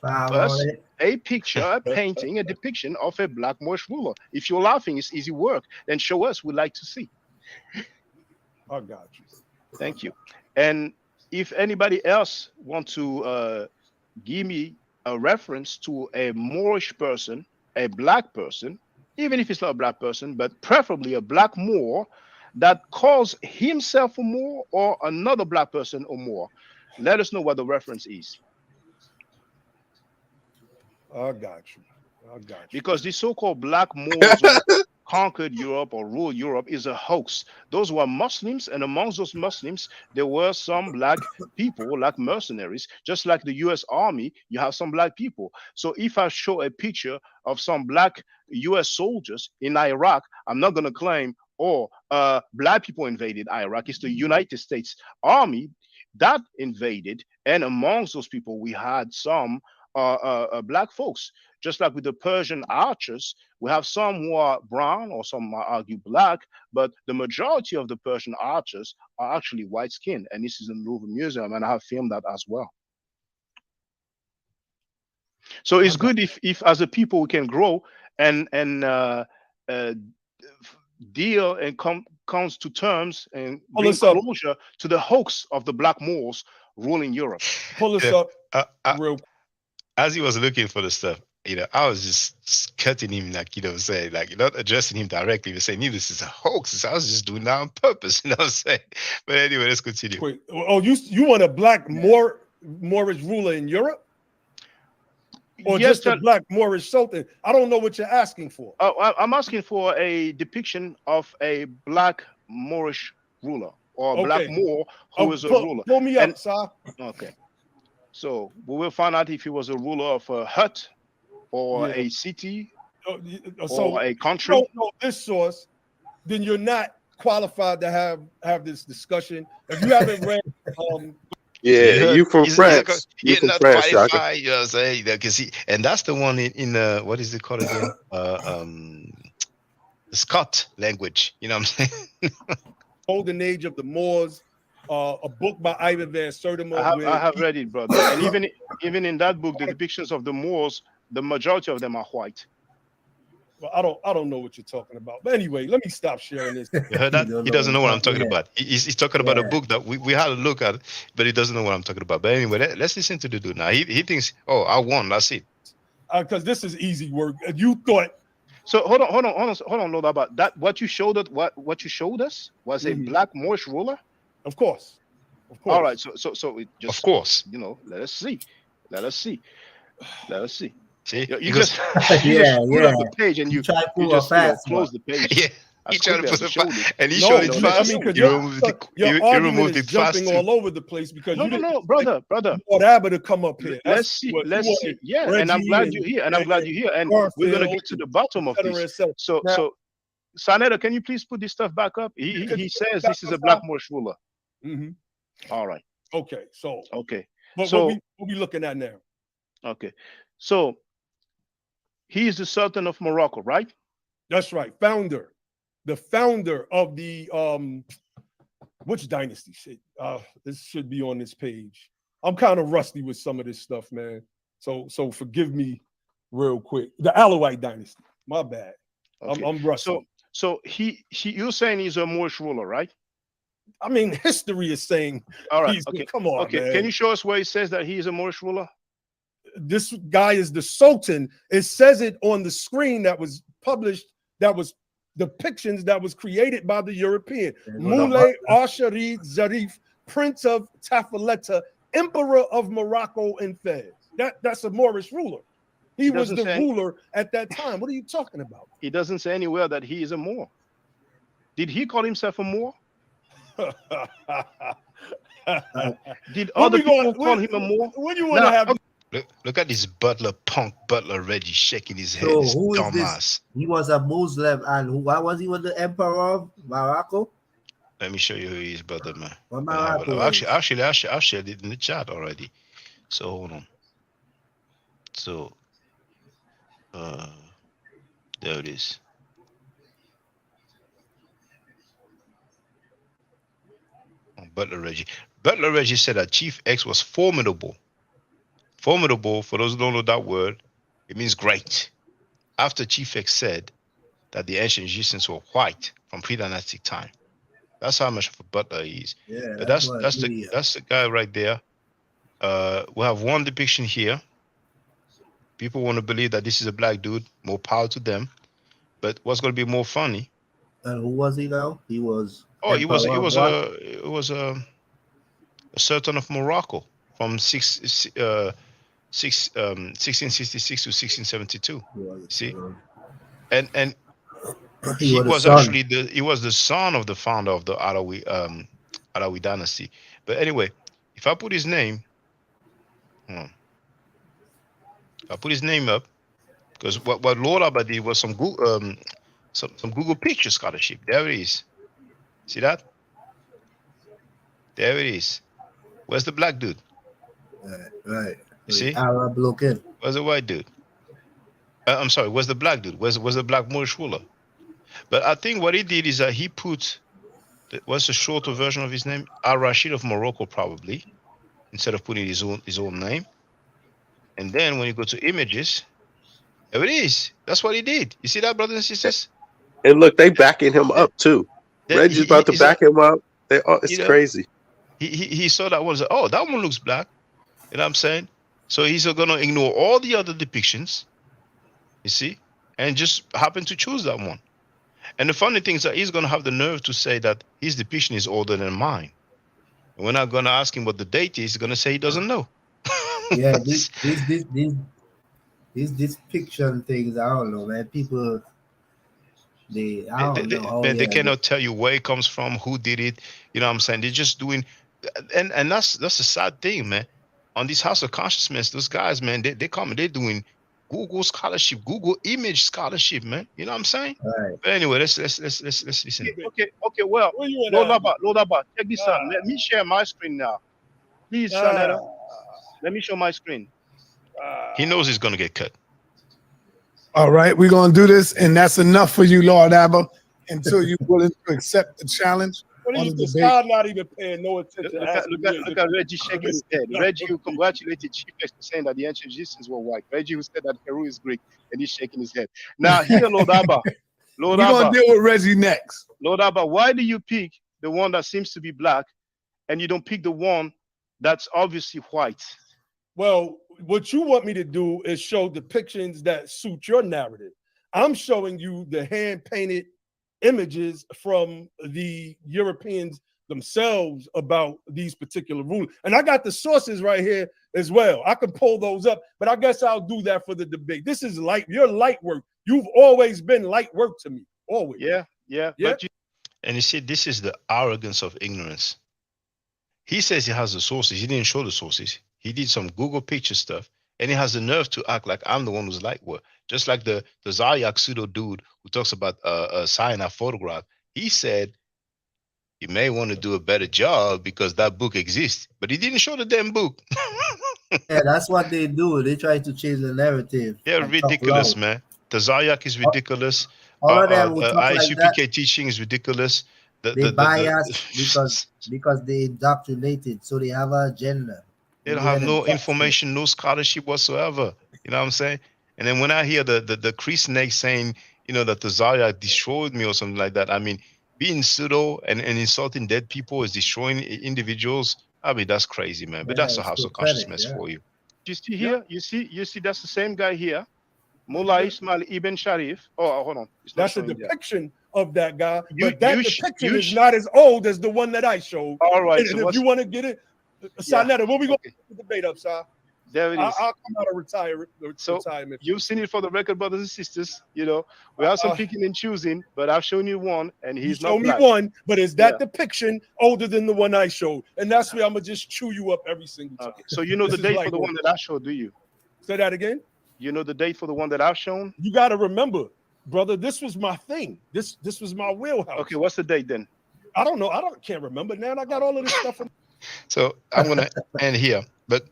Us a picture, a painting, a depiction of a black Moorish ruler. If you're laughing, it's easy work. Then show us. We'd like to see. I got you. Thank you. And if anybody else want to give me a reference to a Moorish person a black person, even if it's not a black person, but preferably a black Moor that calls himself a Moor or another black person a Moor? Let us know what the reference is. I got you. Because the so-called black Moors who conquered Europe or ruled Europe is a hoax. Those were Muslims, and amongst those Muslims, there were some black people, like mercenaries, just like the U.S. Army. You have some black people. So if I show a picture of some black U.S. soldiers in Iraq, I'm not going to claim, oh, black people invaded Iraq. It's the United States Army that invaded, and amongst those people, we had some black folks. Just like with the Persian archers, we have some who are brown or some might argue black, but the majority of the Persian archers are actually white skinned. And this is in the Louvre Museum, and I have filmed that as well. So it's good if as a people we can grow and deal and comes to terms and bring closure to the hoax of the black Moors ruling Europe. Pull this up real. As he was looking for the stuff, I was just cutting him, like, saying, like, not addressing him directly, but saying, this is a hoax. I was just doing that on purpose, I'm saying. But anyway, let's continue. Wait, oh, you want a black Moorish ruler in Europe? Or Yes, just a black Moorish sultan? I don't know what you're asking for. I'm asking for a depiction of a black Moorish ruler or a black Moor who is a ruler. Pull me up, sir. Okay. So we will find out if he was a ruler of a hut or a city or a country. Don't know this source, then you're not qualified to have this discussion. If you haven't read, you from France. You from France, Shaka. You know what I'm saying? And that's the one in what is it called again? The Scott language. You know what I'm saying? Golden Age of the Moors. A book by Ivan Van Sertima. I have read it, brother. And even in that book, the depictions of the Moors, the majority of them are white. Well, I don't know what you're talking about. But anyway, let me stop sharing this. You heard that? He doesn't know what I'm talking about. He's talking about a book that we had a look at, but he doesn't know what I'm talking about. But anyway, let's listen to the dude now. He thinks, oh, I won. That's it. Because this is easy work. You thought. So hold on, Lord, about that. What you showed us was a black Moorish ruler. Of course. All right. So it just, of course, let us see. See, you just put up the page and you just close the page. Yeah. He tried to put it, and he showed it fast. Your removed it jumping all over the place because no, brother. Want Abba to come up here. Let's see. Yeah, and I'm glad you're here. And we're gonna get to the bottom of this. So, Saneda, can you please put this stuff back up? He says this is a black Moorish ruler. All right. Okay. So. What we looking at now? Okay. So he is the Sultan of Morocco, right? That's right. The founder of the which dynasty? Shit. This should be on this page. I'm kind of rusty with some of this stuff, man. So forgive me real quick. The Alawite dynasty. My bad. Okay. I'm rusty. So you're saying he's a Moorish ruler, right? I mean, history is saying. All right. Okay. Come on. Okay. Man. Can you show us where it says that he is a Moorish ruler? This guy is the Sultan. It says it on the screen that was published. That was depictions that was created by the European. Moulay Al-Sharif Zarif, Prince of Tafaleta, Emperor of Morocco and Fez. That's a Moorish ruler. He was the ruler at that time. What are you talking about? He doesn't say anywhere that he is a Moor. Did he call himself a Moor? Did other people call him a Moor? When you want to have? Look at this butler Reggie shaking his head. So this who is dumbass. this? He was a Muslim, and why was he with the Emperor of Morocco? Let me show you who he is, brother, man. Morocco, actually, I shared it in the chat already. So hold on. So, there it is. Butler Reggie said that Chief X was formidable. Formidable, for those who don't know that word, it means great. After Chief X said that the ancient Egyptians were white from pre-dynastic time. That's how much of a butler he is. Yeah, but that's the guy right there. We have one depiction here. People want to believe that this is a black dude. More power to them. But what's going to be more funny? And who was he now? He was Oh, it was Emperor of what? a sultan of Morocco from 1666 to 1672. See, and He he was the was son. actually the son of the founder of the Alawi dynasty. But anyway, if I put his name, if I put his name up, because what Lord Abba did was some Google picture scholarship. There it is. See that? There it is. Where's the black dude? Right. You see? Arab looking. Where's the white dude? I'm sorry. Where's the black dude? Where's the black Moorish ruler? But I think what he did is that he put what's the shorter version of his name? Al Rashid of Morocco, probably, instead of putting his own name. And then when you go to images, there it is. That's what he did. You see that, brothers and sisters? And look, they backing him up too. Reggie's about to back him up. It's crazy. He saw that one. Said, oh, that one looks black. You know what I'm saying? So he's going to ignore all the other depictions. You see, and just happen to choose that one. And the funny thing is that he's going to have the nerve to say that his depiction is older than mine. And we're not going to ask him what the date is. He's going to say he doesn't know. Yeah, these fiction things, I don't know, man. People, I don't know how they cannot tell you where it comes from, who did it. You know what I'm saying? They're just doing, and that's a sad thing, man. On this House of Consciousness, those guys, man, they're doing Google scholarship, Google image scholarship, man. You know what I'm saying? Right. But anyway, let's listen. Okay. Well, Lord Abba, check this out. Let me share my screen now, please, Shanetta. Let me show my screen. He knows he's gonna get cut. All right, we're gonna do this, and that's enough for you, Lord Abba, until you're willing to accept the challenge. What is this guy not even paying no attention? Look at Reggie shaking his head. Reggie, who congratulated Chief for saying that the ancient Egyptians were white. Reggie, who said that Peru is Greek, and he's shaking his head. Now, here, Lord Abba. We're gonna deal with Reggie next. Lord Abba, why do you pick the one that seems to be black, and you don't pick the one that's obviously white? Well, what you want me to do is show depictions that suit your narrative. I'm showing you the hand-painted images from the Europeans themselves about these particular rulers. And I got the sources right here as well. I can pull those up, but I guess I'll do that for the debate. This is your light work. You've always been light work to me. Always. Yeah. And you see, this is the arrogance of ignorance. He says he has the sources. He didn't show the sources. He did some Google picture stuff, and he has the nerve to act like I'm the one who's light work. Just like the Zaryak pseudo dude who talks about a cyanide photograph. He said you may want to do a better job because that book exists, but he didn't show the damn book. Yeah, that's what they do. They try to change the narrative. They're ridiculous, man. The Zaryak is ridiculous. All of them will talk like that. ISUPK teaching is ridiculous. They bias because they indoctrinated, so they have an agenda. They don't have no information, no scholarship whatsoever. You know what I'm saying? And then when I hear the Chris snake saying, you know, that the Zarya destroyed me or something like that, I mean, being pseudo and insulting dead people is destroying individuals. I mean, that's crazy, man. But that's a House of Consciousness for you. You see here? You see that's the same guy here. Mullah Ismail Ibn Sharif. Oh, hold on. That's a depiction of that guy. But that depiction is not as old as the one that I showed. All right. And if you want to get it, Sanetta, what we going to debate up, sir? There it is. I'll come out of retirement. You've seen it for the record, brothers and sisters. You know, we have some picking and choosing, but I've shown you one, and he's not black. Show me one, but is that depiction older than the one I showed? And that's where I'm gonna just chew you up every single time. Okay. So you know the date for the one that I showed, do you? Say that again. You know the date for the one that I've shown? You got to remember, brother. This was my thing. This was my wheelhouse. Okay, what's the date then? I don't know. Can't remember now. I got all of this stuff. So I'm gonna end here, but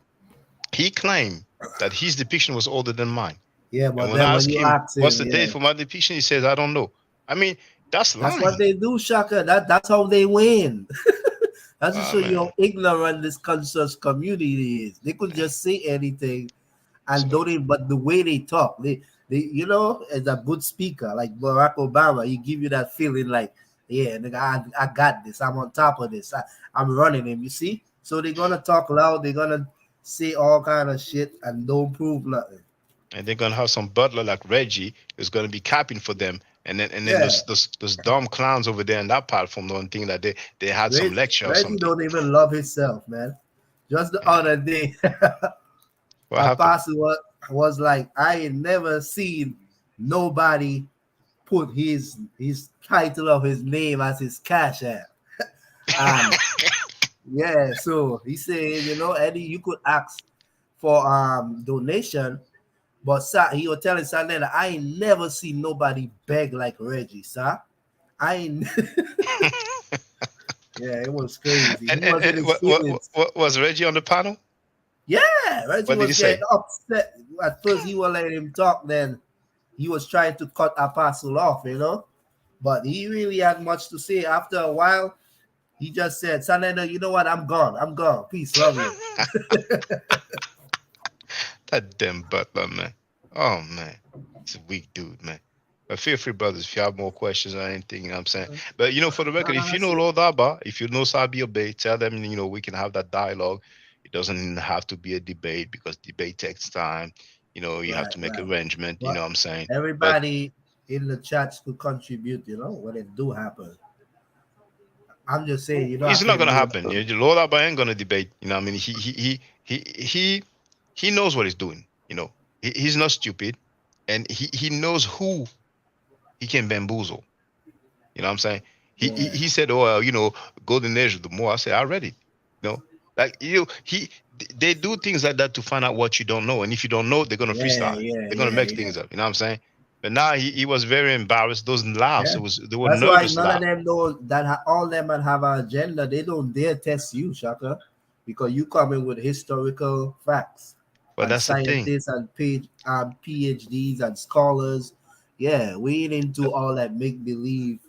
he claimed that his depiction was older than mine. Yeah, but when I asked him what's the date for my depiction, he says I don't know. I mean, that's what they do, Shaka. That's how they win. That's to show you how ignorant this conscious community is. They could just say anything and don't even, but the way they talk, they you know, as a good speaker like Barack Obama, he give you that feeling like, yeah, nigga, I got this. I'm on top of this. I'm running him. You see? So they're gonna talk loud. They're gonna say all kind of shit and don't prove nothing. And they're gonna have some butler like Reggie who's gonna be capping for them. And then Yeah. those dumb clowns over there in that platform don't think that they had some lecture or Reggie something. don't even love himself, man. Just the Yeah. other day, What happened? Apostle was like, I ain't never seen nobody put his title of his name as his cash app. And yeah, so he said, Eddie, you could ask for donation, but he was telling Sanella, I ain't never seen nobody beg like Reggie, sir. I ain't yeah, it was crazy. and, He and, was in and his what was Reggie on the panel? Yeah, Reggie What did was he getting say? upset. At first, he was letting him talk. Then he was trying to cut Apostle off, But he really had much to say. After a while, he just said, Saneda, you know what? I'm gone. I'm gone. Peace, love you. That damn butler, man. Oh man, it's a weak dude, man. But feel free, brothers, if you have more questions or anything, you know what I'm saying. But for the record, if you know Lord Abba, if you know Sabi Obey, tell them, we can have that dialogue. It doesn't have to be a debate because debate takes time. You have to make Right. arrangement, you But know what I'm saying? But everybody in the chats could contribute, when it do happen. I'm just saying, you don't it's have to not gonna know. happen. Lord Abba ain't gonna debate. You know what I mean? He knows what he's doing. He's not stupid, and he knows who he can bamboozle. You know what I'm saying? He said, "Oh, well, golden age of the more." I said, "I read it." Like they do things like that to find out what you don't know, and if you don't know, they're gonna freestyle it. They're gonna make Yeah. things up. You know what I'm saying? But now he was very embarrassed. Those laughs, Yeah. they were That's why nervous none of laughs. them know that all them and have an agenda. They don't dare test you, Shaka, because you come in with historical facts But and that's the thing. scientists and PhDs and scholars. Yeah, we ain't into all that make believe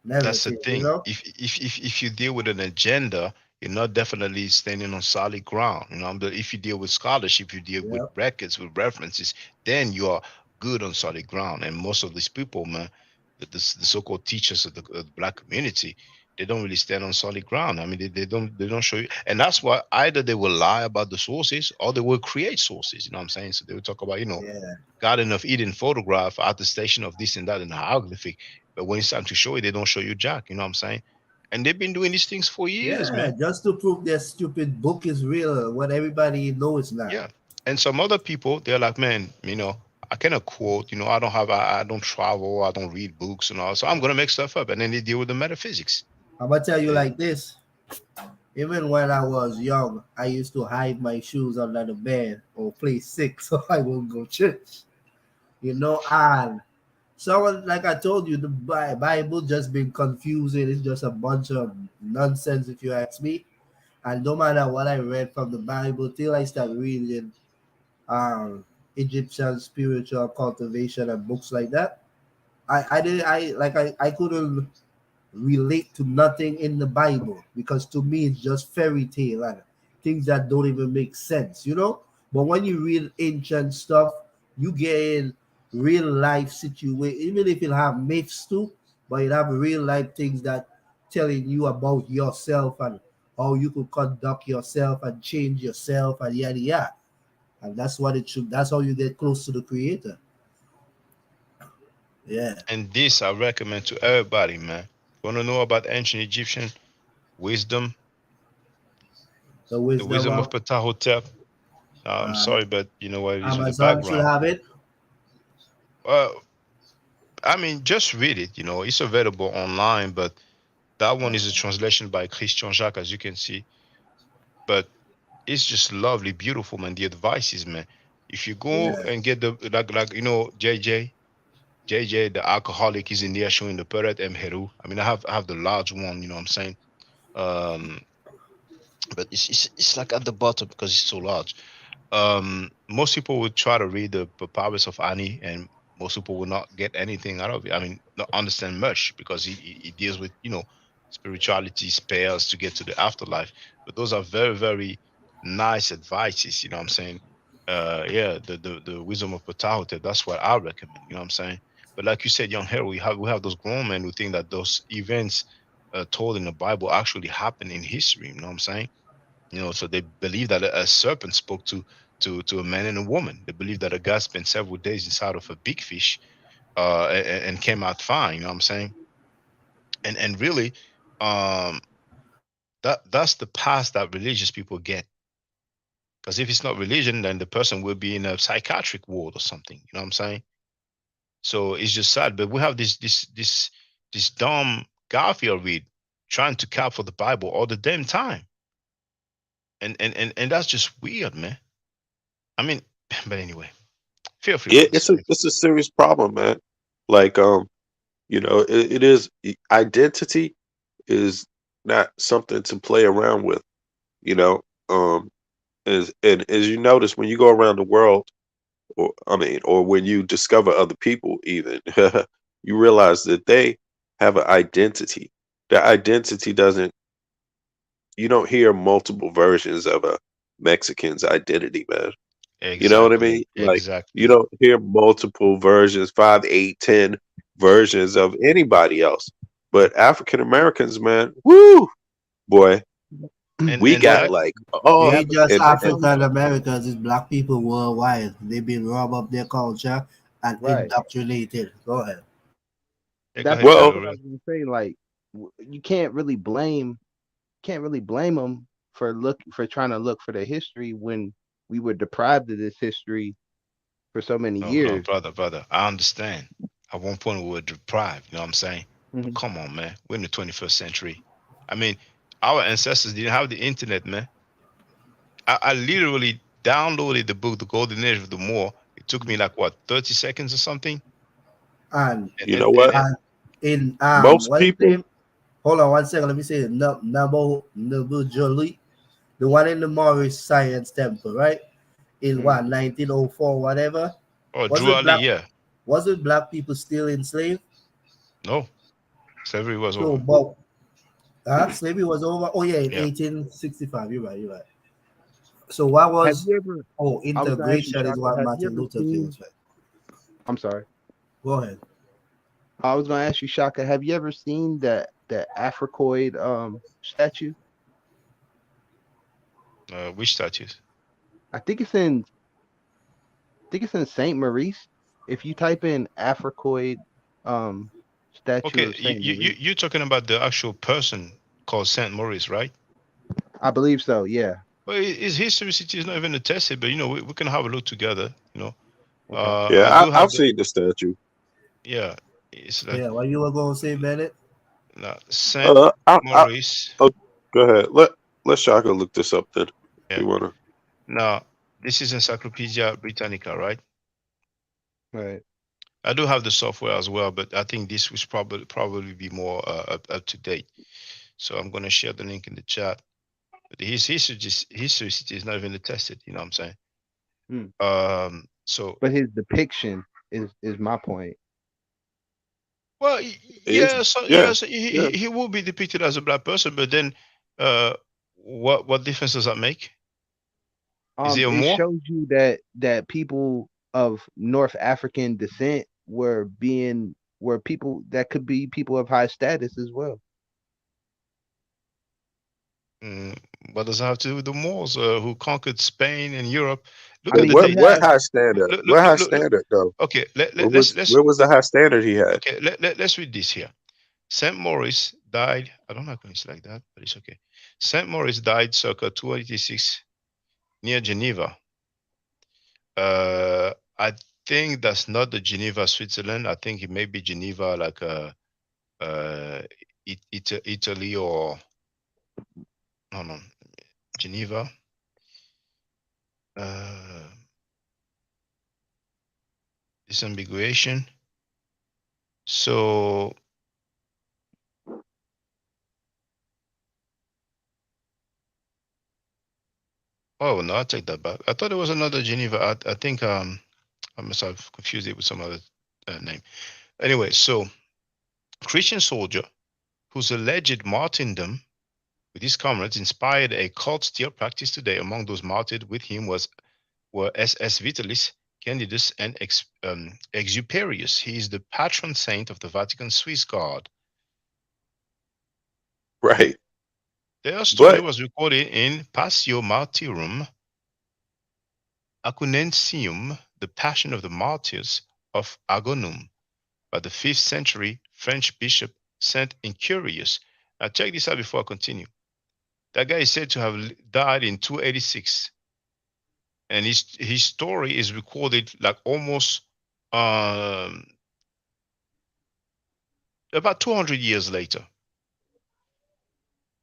That's the thing. narrative. If you deal with an agenda, you're not definitely standing on solid ground. But if you deal with scholarship, you deal with Yep. records, with references, then you are good on solid ground. And most of these people, man, the so-called teachers of the black community, they don't really stand on solid ground. I mean, they don't show you, and that's why either they will lie about the sources or they will create sources. You know what I'm saying? So they will talk about, Yeah. Garden of Eden photograph, attestation of this and that in hieroglyphic. But when it's time to show it, they don't show you jack. You know what I'm saying? And they've been doing these things for years, Yeah, man. just to prove their stupid book is real when everybody knows it's not. Yeah. And some other people, they're like, man, I cannot quote, I don't travel, I don't read books and all. So I'm gonna make stuff up. And then they deal with the metaphysics. I'm gonna tell you Yeah. like this. Even when I was young, I used to hide my shoes under the bed or play sick so I won't go church. And someone like I told you, the Bible just been confusing. It's just a bunch of nonsense if you ask me. And no matter what I read from the Bible, till I start reading um Egyptian spiritual cultivation and books like that, I couldn't relate to nothing in the Bible because to me it's just fairy tale and things that don't even make sense. But when you read ancient stuff, you get in real life situation, even if it have myths too, but it have real life things that telling you about yourself and how you could conduct yourself and change yourself and yada yada. And that's what it should. That's how you get close to the creator. Yeah. And this I recommend to everybody, man. Want to know about ancient Egyptian wisdom, The the wisdom wisdom of of Ptahotep? I'm uh, sorry, but you know what it is with the Amazon should background. have it. I mean, just read it. It's available online, but that one is a translation by Christian Jacques, as you can see. But it's just lovely, beautiful, man. The advices, man. If you go Yeah. and get the like JJ, the alcoholic is in there showing the Peret M Heru. I mean, I have the large one, you know what I'm saying? Um, but it's like at the bottom because it's so large. Most people would try to read the papyrus of Ani, and most people will not get anything out of it. I mean, not understand much because he deals with spirituality, spells to get to the afterlife. But those are very very nice advices. You know what I'm saying? Yeah, the wisdom of Ptahotep. That's what I recommend. You know what I'm saying? But like you said, young hero, we have those grown men who think that those events told in the Bible actually happened in history. You know what I'm saying? So they believe that a serpent spoke to a man and a woman. They believe that a guy spent several days inside of a big fish, and came out fine. You know what I'm saying? And really, um, that's the path that religious people get. Because if it's not religion, then the person will be in a psychiatric ward or something. You know what I'm saying? So it's just sad. But we have this dumb Garfield read trying to cap for the Bible all the damn time. And that's just weird, man. I mean, but anyway, feel free, Yeah, brothers. it's a serious problem, man. Like it is identity is not something to play around with. You know, as you notice when you go around the world, or I mean, or when you discover other people, even you realize that they have an identity. Their identity doesn't. You don't hear multiple versions of a Mexican's identity, man. You know what I mean? Exactly, Like you exactly. don't hear multiple versions, 5, 8, 10 versions of anybody else. But African Americans, man, woo, boy, we And got that like It oh, ain't just and African Americans, it's black people worldwide. They've been robbed of their culture and Right. indoctrinated. Go ahead. yeah, go That's ahead, that's well, what I Pharaoh. was gonna say. Like, you can't really blame them for trying to look for the history when we were deprived of this history for so many No, no, years. brother, I understand. At one point we were deprived, you know what I'm saying? But Mhm. come on, man. We're in the 21st century. I mean, our ancestors didn't have the internet, man. I literally downloaded the book, The Golden Age of the Moor. It took me like what, 30 seconds or something? And And you and know and, what? and and in Most what's his people, name? Hold on 1 second. Let me say it. Nabu Jolie, the one in the Moorish Science Temple, right? In Mhm. what 1904, whatever. oh, Was Drew it Ali, black? yeah. Was it black people still enslaved? No, slavery was So, over. but slavery was over. Oh yeah, in Yeah. 1865. You're right. You're right. So what Have was? you ever? Oh, I was gonna ask you, integration is Shaka. what Have you Martin ever Luther King seen? said. I'm sorry. Go ahead. I was gonna ask you, Shaka. Have you ever seen that Africoid statue? Which statues? I think it's in Saint Maurice. If you type in Africoid um statue Okay, of Saint Maurice, you're talking about the actual person called Saint Maurice, right? I believe so. Yeah. Well, his historicity is not even attested, but we can have a look together. Okay. I yeah, do I've have the seen the statue. yeah. It's like Yeah, what you were going to say, Bennett? Saint I Maurice. oh, go ahead. Let Shaka look this up then. Yeah. You wanna? Now this is Encyclopedia Britannica, right? Right. I do have the software as well, but I think this was probably be more up to date. So I'm gonna share the link in the chat. But his historicity is not even attested. You know what I'm saying? Hmm. So But his depiction is my point. well, It's yeah. So yeah, yeah, so yeah. he will be depicted as a black person, but then, uh, what difference does that make? Is he a It more? shows you that people of North African descent were people that could be people of high status as well. Mm, what does it have to do with the Moors who conquered Spain and Europe? I Look at the mean, What you date. what have high standard? Look, What look, high look, look. standard though? Okay, let's Where was the high standard he had? okay. Let's read this here. Saint Maurice died. I don't know how it's like that, but it's okay. Saint Maurice died circa 286 near Geneva. I think that's not the Geneva, Switzerland. I think it may be Geneva, like uh, Italy or no, Geneva. Uh, disambiguation. So, oh no, I take that back. I thought it was another Geneva. I think I must have confused it with some other name. Anyway, so Christian soldier whose alleged martyrdom with his comrades inspired a cult still practiced today. Among those martyred with him were SS Vitalis, Candidus, and Exuperius. He is the patron saint of the Vatican Swiss Guard. Right. Their story But was recorded in Passio Martyrum. Acumensium, the Passion of the Martyrs of Agonum, by the 5th century French bishop Saint Incurius. Now check this out before I continue. That guy is said to have died in 286, and his story is recorded like almost about 200 years later.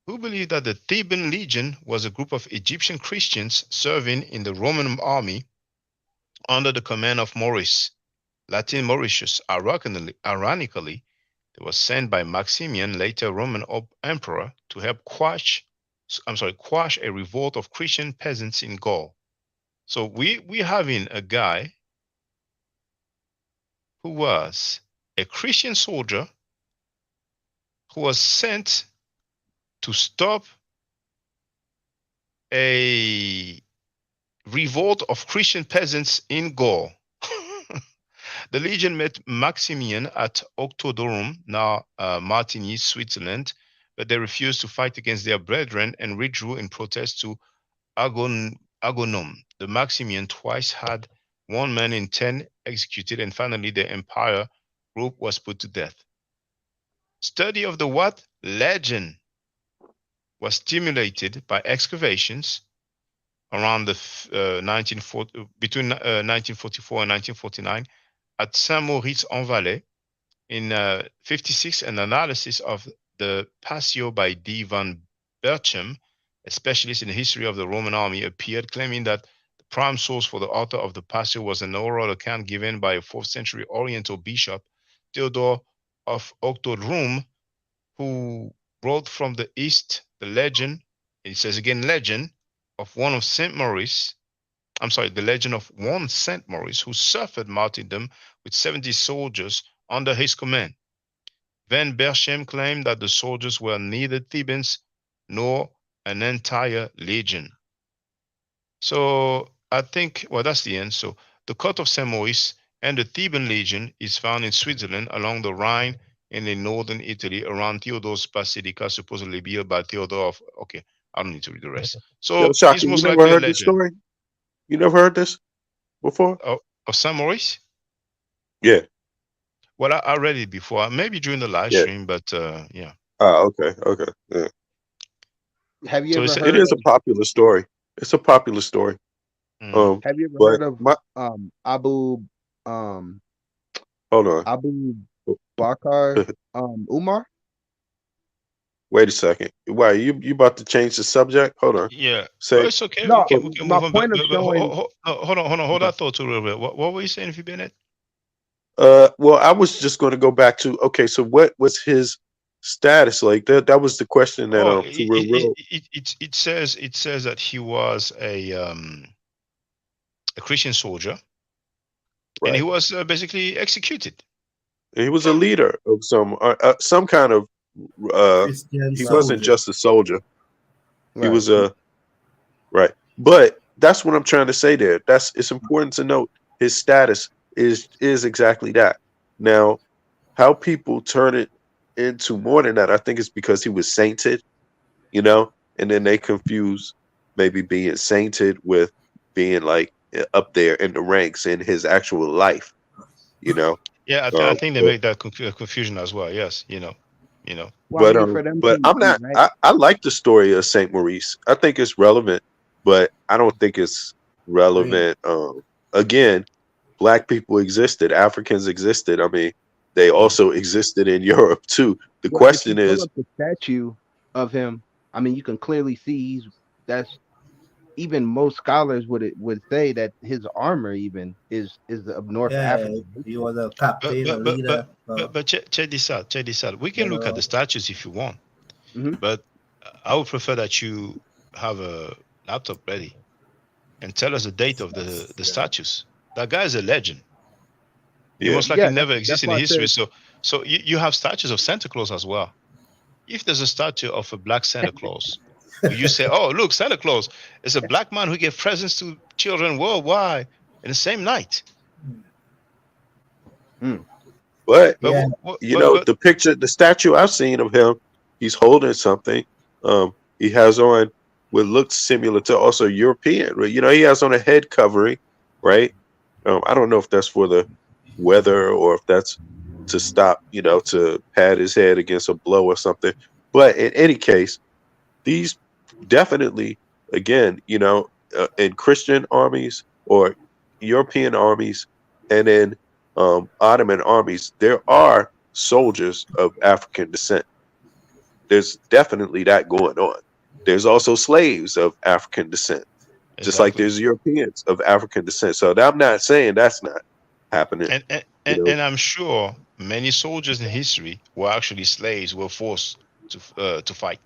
Who believed that the Theban legion was a group of Egyptian Christians serving in the Roman army under the command of Moorish, Latin Mauritius. Ironically, they were sent by Maximian, later Roman emperor, to help quash a revolt of Christian peasants in Gaul. So we're having a guy who was a Christian soldier who was sent to stop a revolt of Christian peasants in Gaul. The legion met Maximian at Octodorum, now Martigny, Switzerland, but they refused to fight against their brethren and withdrew in protest to Agonum. The Maximian twice had 1 man in 10 executed, and finally the empire group was put to death. Study of the what? Legend was stimulated by excavations around the between 1944 and 1949 at Saint-Maurice-en-Valais. In 56, an analysis of the Passio by D. van Berchem, a specialist in the history of the Roman army, appeared, claiming that the prime source for the author of the Passio was an oral account given by a 4th century Oriental bishop, Theodore of Octodrum, who brought from the east the legend, it says again legend, of one of Saint Maurice, the legend of one Saint Maurice who suffered martyrdom with 70 soldiers under his command. Van Berchem claimed that the soldiers were neither Thebans nor an entire legion. So I think, well, that's the end. So the court of Saint Maurice and the Theban legion is found in Switzerland along the Rhine and in northern Italy around Theodore's Basilica, supposedly built by Theodore of, okay, I don't need to read the rest. So Yo, Shaka, he's you most never likely a heard this legend. story? You never heard this before? Of Saint Maurice? Yeah. Well, I read it before, maybe during the live Yeah. stream, but yeah. Oh, okay. Yeah. Have you So ever it's- heard It is a of popular story. It's a popular story. Have you ever But heard of Abu hold on. Abu Bakr Umar? Wait a second. Why you about to change the subject? Hold on. Yeah, Say well, it's okay. No, We can my move on. point of showing. Hold on. Hold Okay. that thought to real bit. What were you saying, if you Bennett? well, I was just going to go back to, okay, so what was his status like? That was the question that Oh, to real it says that he was a Christian soldier, and he right. was basically executed. He was a leader of some kind of Christian he wasn't soldier. just a soldier. He Right. was a right. But that's what I'm trying to say there. It's important to note his status is exactly that. Now, how people turn it into more than that, I think it's because he was sainted, and then they confuse maybe being sainted with being like up there in the ranks in his actual life, Yeah, I think they but make that confusion as well. Yes, you know. Well, I mean, for them but to I'm be not. right. I like the story of Saint Maurice. I think it's relevant, but I don't think it's relevant. Again, Black people existed, Africans existed. I mean, they also existed in Europe too. The Well, if you question pull is, up the statue of him, I mean, you can clearly see that's even most scholars would say that his armor even is of North Yeah, African. he was a captain, a leader. But check this out. Check this out. We can look at the statues if you want, Mhm. but I would prefer that you have a laptop ready and tell us the date of the statues. That guy is a legend. He yeah, most likely Yeah, never that's existed in why I history. said So you have statues of Santa Claus as well. If there's a statue of a black Santa Claus, will you say, "Oh, look, Santa Claus is a black man who gave presents to children worldwide in the same night"? but Yeah. the picture, the statue I've seen of him, he's holding something. He has on what looks similar to also European. He has on a head covering, right? I don't know if that's for the weather or if that's to stop, to pat his head against a blow or something. But in any case, these definitely, again, in Christian armies or European armies and in Ottoman armies, there are soldiers of African descent. There's definitely that going on. There's also slaves of African descent, just like Exactly. there's Europeans of African descent. So I'm not saying that's not happening. And and, You and know, and I'm sure many soldiers in history were actually slaves, were forced to fight.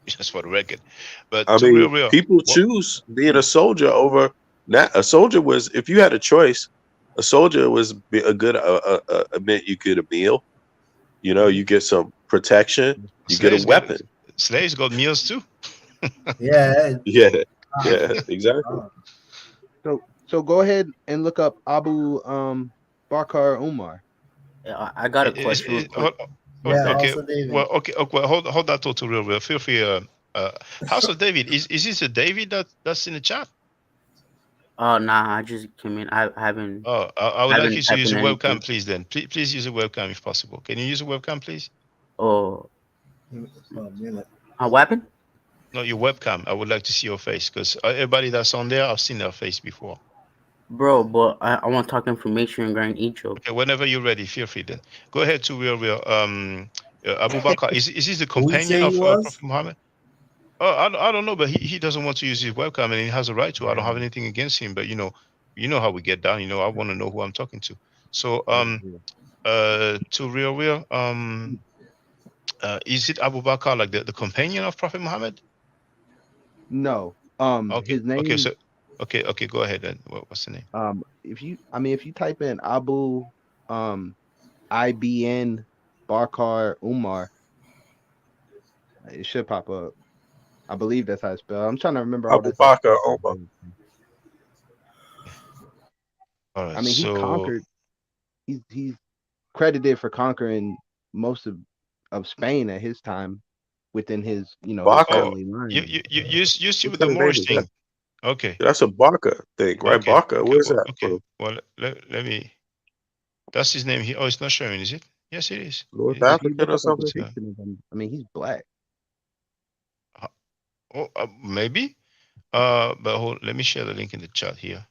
Just for the record. But I to mean, real, people what? choose being a soldier over not a soldier was if you had a choice, a soldier was a good meant you get a meal. You get some protection, you get a Slaves got weapon. slaves got meals too. Yeah. Yeah, yeah, exactly. So go ahead and look up Abu Bakr Umar. I got a question real quick. Yeah, Okay. also David. Well, okay. Okay. Well, hold that thought to real. Feel free. House of David. Is this a David that's in the chat? Oh nah, I just came in. I haven't Oh, I would like you haven't to typed use in a anything. webcam, please. Then, please use a webcam if possible. Can you use a webcam, please? Oh, minute. what happened? No, your webcam. I would like to see your face because everybody that's on there, I've seen their face before. Bro, but I want to talk information regarding Egypt. Okay, whenever you're ready, feel free. Then go ahead to real. Abu Bakr. Is this the Who you companion say he of was? Prophet Muhammad? Oh, I don't know, but he doesn't want to use his webcam, and he has a right to. I don't have anything against him, but how we get down. I want to know who I'm talking to. So to real, is it Abu Bakr, like the companion of Prophet Muhammad? No. Okay, His name. Okay, go ahead then. What's the name? If you type in Abu IBN Bakr Umar, it should pop up. I believe that's how it's spelled. I'm trying to remember all Abu this. Bakr Omar. All right, I mean, he so conquered. He's credited for conquering most of Spain at his time within his his Bakr. family you line. you you you you see What with the kind of name Moorish is that? thing. Okay, That's a Barca thing, right? Barca. Where's that okay. from? Well, let me. That's his name here. Oh, it's not showing, is it? Yes, it is. North It If is. you African look or up a something? depiction of him, I mean, he's black. Maybe. But let me share the link in the chat here.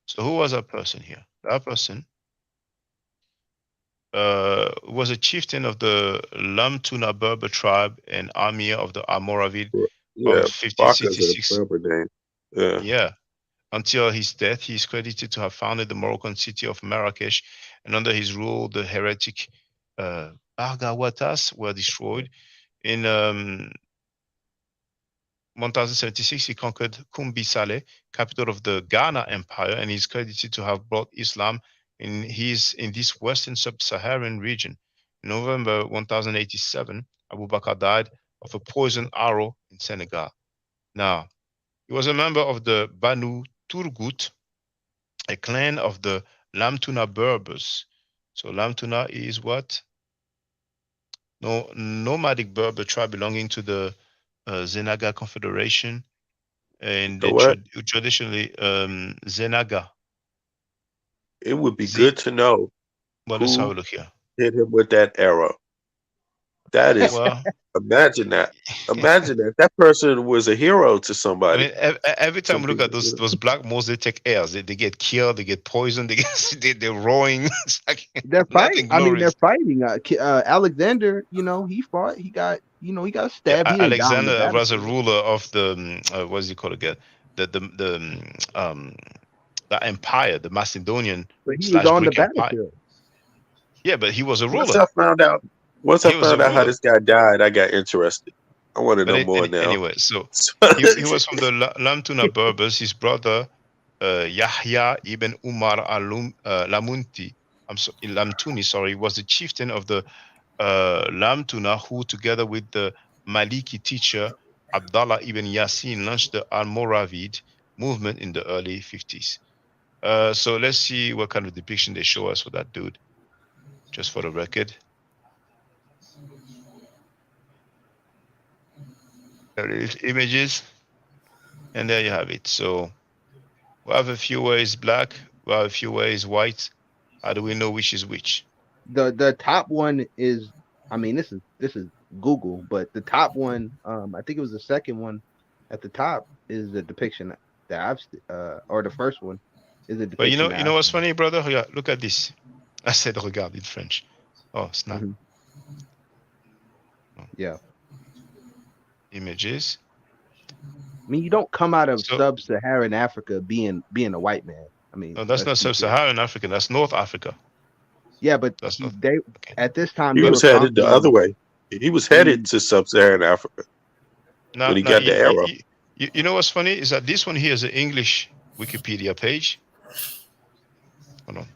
So who was that person here? That person was a chieftain of the Lamtuna Berber tribe and Amir of the Almoravid from Yeah, Barca's a 1566. Berber name. Yeah. Yeah. Until his death, he is credited to have founded the Moroccan city of Marrakesh, and under his rule, the heretic Argawatas were destroyed. In 1076, he conquered Kumbi Saleh, capital of the Ghana Empire, and is credited to have brought Islam in this western sub-Saharan region. In November 1087, Abu Bakr died of a poisoned arrow in Senegal. Now, he was a member of the Banu Turgut, a clan of the Lamtuna Berbers. So Lamtuna is what? No, nomadic Berber tribe belonging to the Zenaga Confederation, and So they what? traditionally Zenaga. It would be Z. good to know Well, let's have a who look here. hit him with that arrow. That is, Well, imagine that. Imagine that. That person was a hero to I somebody. mean, every time Some we look at people, those black moles, they take airs. They get killed. They get poisoned. They're roaring. It's like They're fighting. nothing I mean, they're glorious. fighting. Alexander, he fought. He got, he got Yeah, stabbed. He didn't die on the Alexander was a battlefield, ruler of the what is it called again? The the empire, the Macedonian but he was slash on the Greek empire. battlefield. Yeah, but he was a once ruler. I found out, once I He was a found out how ruler. this guy died, I got interested. I want to But know more now. anyway, so he was from the Lamtuna Berbers. His brother Yahya ibn Umar Lamunti, Lamtuni, sorry, was the chieftain of the Lamtuna, who, together with the Maliki teacher Abdallah ibn Yassin, launched the Almoravid movement in the early 50s. So let's see what kind of depiction they show us for that dude, just for the record. There is images, and there you have it. So we have a few ways black, Well, if you is white, how do we know which is which? The top one is, I mean, this is Google, but the top one, I think it was the second one at the top is the depiction that or the first one is a But depiction that you I've know what's seen. funny, brother? Yeah, look at this. I said regarde in French. Oh, snap. Mhm. Yeah. Images. I mean, you don't come out of So sub-Saharan Africa being a white man. I mean, no, that's let's not be clear. sub-Saharan Africa. That's North Africa. Yeah, but That's not they okay. at this time He they was were headed the other conquering. way. He was headed Mm, to sub-Saharan Africa when Now, he now, got the arrow. you know what's funny is that this one here is an English Wikipedia page. Hold on.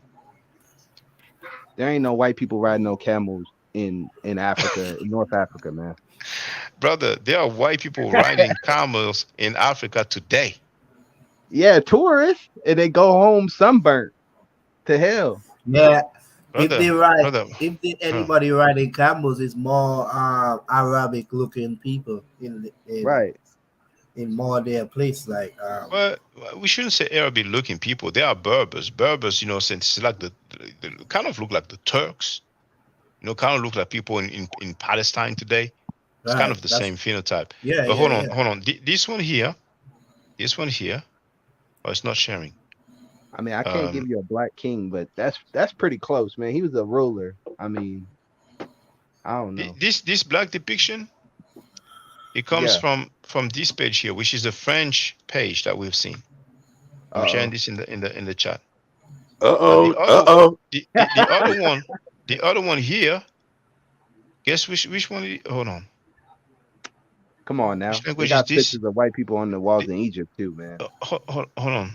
there ain't no white people riding no camels in Africa, in North Africa, man. Brother, there are white people riding camels in Africa today. Yeah, tourists, and they go home sunburnt to hell. Yeah. If Brother, they ride, brother. if they, Huh. anybody riding camels, it's more Arabic looking people Right. in more their place. Like Well, we shouldn't say Arabic looking people. They are Berbers. Berbers, since it's like the kind of look like the Turks. Kind of look like people in Palestine today. It's kind right. of the That's same phenotype. yeah, But yeah, hold on, yeah. hold on. This one here. Oh, it's not sharing. I mean, I can't give Um, you a black king, but that's pretty close, man. He was a ruler. I mean, I don't know. this black depiction, it comes Yeah. from this page here, which is the French page that we've seen. I'm sharing Uh-oh. this in the chat. Now Uh-oh. Uh-oh. the other one, the other one here. Guess which one? Hold on. Come on Which now. They language is got this? pictures of white people on the walls The, in Egypt too, man. hold on.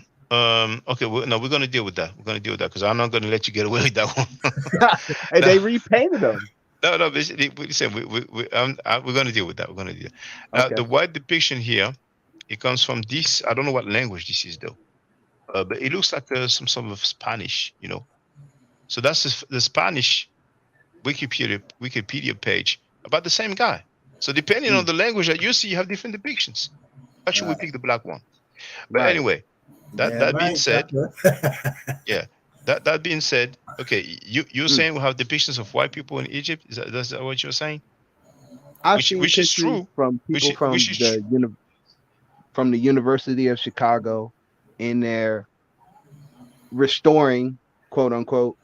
Okay. No, we're gonna deal with that. We're gonna deal with that because I'm not gonna let you get away with that one. And No, they repainted them. no. Basically, listen. We're gonna deal with that. We're gonna deal. Now, Okay. the white depiction here, it comes from this. I don't know what language this is though. But it looks like some sort of Spanish. So that's the Spanish Wikipedia page about the same guy. So depending on Mm, the language that you see, you have different depictions. Actually, we Right. pick the black one. But right. anyway, that Yeah, that being right, said, Doctor. yeah. That being said, okay, you're Mm. saying we have depictions of white people in Egypt. That's that what you're saying? I've Which seen which is pictures true. from Which people which is true. from the University of Chicago in there restoring, quote unquote,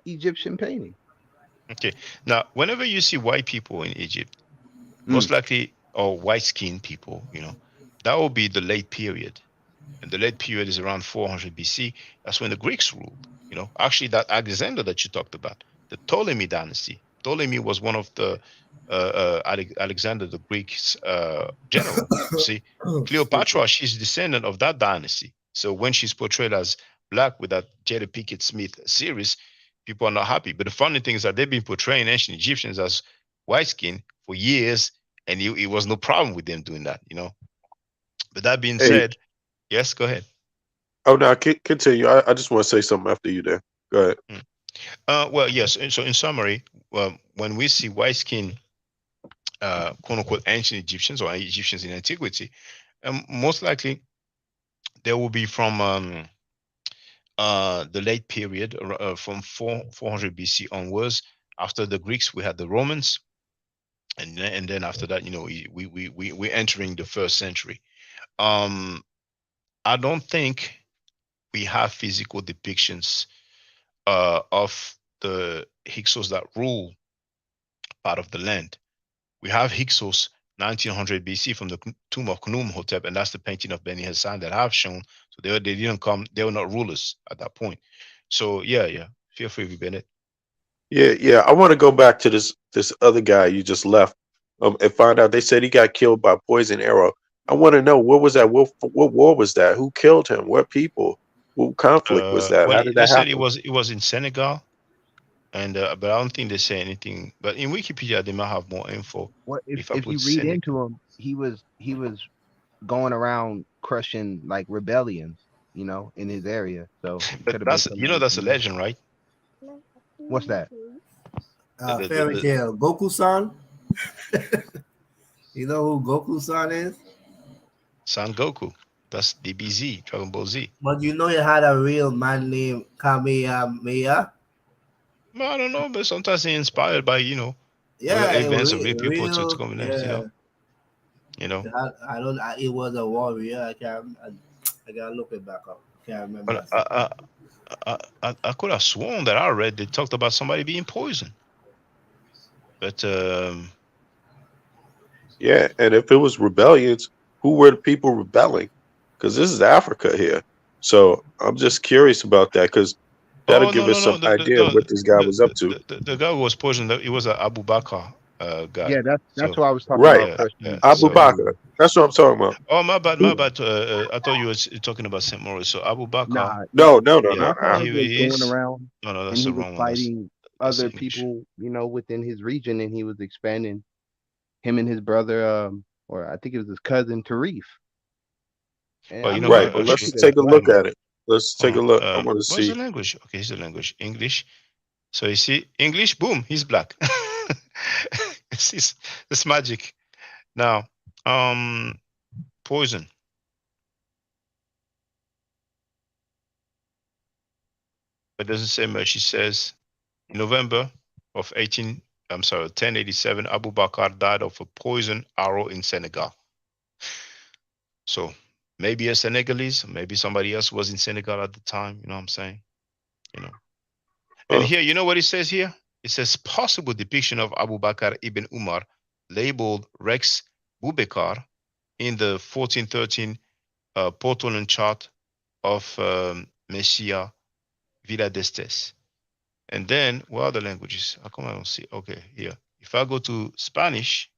Egyptian painting. Okay. Now, whenever you see white people in Egypt, most Mm, likely, or white skinned people, that will be the late period. And the late period is around 400 BC. That's when the Greeks ruled. Actually, that Alexander that you talked about, the Ptolemy dynasty. Ptolemy was one of the Alexander the Greek's general. You see, Excuse me. Cleopatra, she's descendant of that dynasty. So when she's portrayed as black with that Jada Pinkett Smith series, people are not happy. But the funny thing is that they've been portraying ancient Egyptians as white skin for years, and it was no problem with them doing that. But that being Hey, said, yes, go ahead. oh no, continue. I just want to say something after you there. Go ahead. Well, yes. And so, in summary, when we see white skin, quote unquote, ancient Egyptians or Egyptians in antiquity, most likely they will be from the late period, from 400 BC onwards. After the Greeks, we had the Romans, and then after that, we're entering the first century. Um, I don't think we have physical depictions of the Hyksos that rule part of the land. We have Hyksos 1900 BC from the tomb of Khnum-Hotep, and that's the painting of Beni Hassan that I've shown. So they didn't come; they were not rulers at that point. So yeah. Feel free, Bennett. Yeah. I want to go back to this other guy you just left, and find out they said he got killed by poison arrow. I want to know what was that? What war was that? Who killed him? What people? What conflict was that? Well, How did they that said happen? it was in Senegal, and but I don't think they say anything. But in Wikipedia, they might have more info. what If I if put you read Senegal, into him, he was going around crushing like rebellions, in his area. So it but could have been that's somebody that's he a knew. legend, right? What's that? Fairy tale. Goku-san. You know who Goku-san is? Son Goku. That's DBZ, Dragon Ball Z. But you know, you had a real man named Kamehameha. No, I don't know, but sometimes they're inspired by real Yeah, events or real people to real. come in. Yeah, You know. it was a warrior. I gotta look it back up. Can't remember. But I could have sworn that I read they talked about somebody being poisoned. But Yeah, and if it was rebellions, who were the people rebelling? Because this is Africa here. So I'm just curious about that because that'll oh give no us no some no idea of what this guy was up to. the guy who was poisoned, he was a Abu Bakr guy. Yeah, that's So what I was talking Right. about first thing Abu earlier. Bakr. That's what I'm talking about. oh my bad Who? I thought you were talking about Saint Maurice. So Abu Bakr, Nah, No, no, no, yeah, no. Muhammad was he going is. around No, and that's he the was wrong one. fighting That's other English. people, within his region, and he was expanding him and his brother, or I think it was his cousin Tarif. And Well, I you know mean, Right. what? But that let's shit Actually, is take a black. look at it. Let's hold take a on. look. I want to What's see. the language? Okay, here's the language. English. So you see, English, boom, he's black. It's magic. Now, poison. It doesn't say much. He says, in November of 1087, Abu Bakr died of a poison arrow in Senegal. So maybe a Senegalese, maybe somebody else was in Senegal at the time. You know what I'm saying? And here, you know what it says here? It says possible depiction of Abu Bakr ibn Umar, labeled Rex Bubekar, in the 1413 Portolan chart of Messiah Villa d'Estes. And then, what other languages? How come I don't see? Okay, here. If I go to Spanish,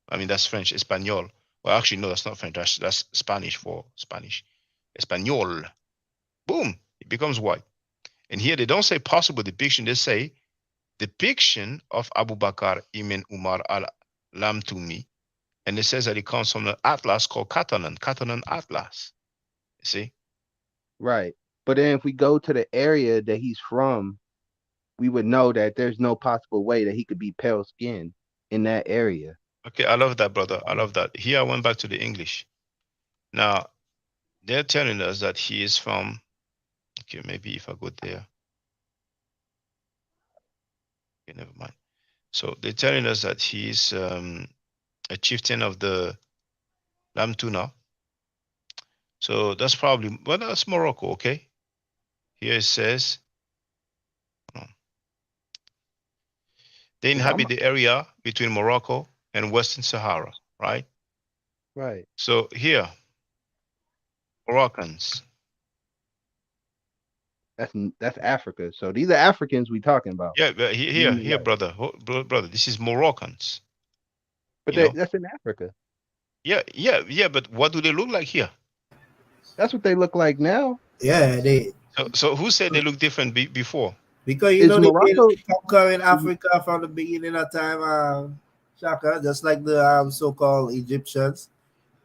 I mean, that's French, Espanol. Well, actually, no, that's not French. That's Spanish for Spanish. Espanol. Boom, it becomes white. And here they don't say possible depiction, they say depiction of Abu Bakr ibn Umar al-Lamtumi. And it says that it comes from an atlas called Catalan Atlas. You see? Right. But then if we go to the area that he's from, we would know that there's no possible way that he could be pale skinned in that area. Okay, I love that, brother. I love that. Here I went back to the English. Now, they're telling us that he is from, okay, maybe if I go there. Okay, never mind. So they're telling us that he is a chieftain of the Lamtuna. So that's probably, well, that's Morocco, okay? Here it says, they inhabit the area between Morocco and Western Sahara, right? Right. So here, Moroccans. That's Africa. So these are Africans we talking about. Yeah, but here, brother, brother. This is Moroccans. But that's in Africa. Yeah. But what do they look like here? That's what they look like now. Yeah, they. So who said they look different before? Because Is they've Morocco been conquering Africa from the beginning of time, Shaka, just like the so-called Egyptians.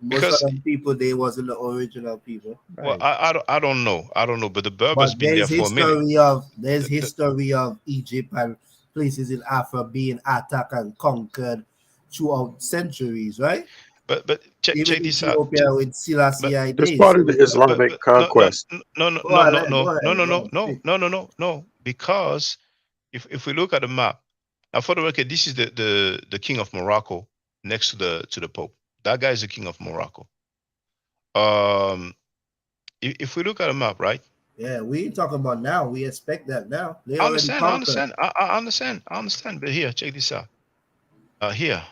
Most Because- of them people, they wasn't the original people. Well, I don't know. But the Berbers But been there for a minute. there's history of Egypt and places in Africa being attacked and conquered throughout centuries, right? But check this out. Ethiopia with Selassie It's part of the Islamic conquest. No. Because if we look at the map, now for the record, this is the king of Morocco next to the Pope. That guy is the king of Morocco. If we look at a map, right? Yeah, we ain't talking about now. We expect that now. They I already understand. conquered. I understand. But here, check this out. Here.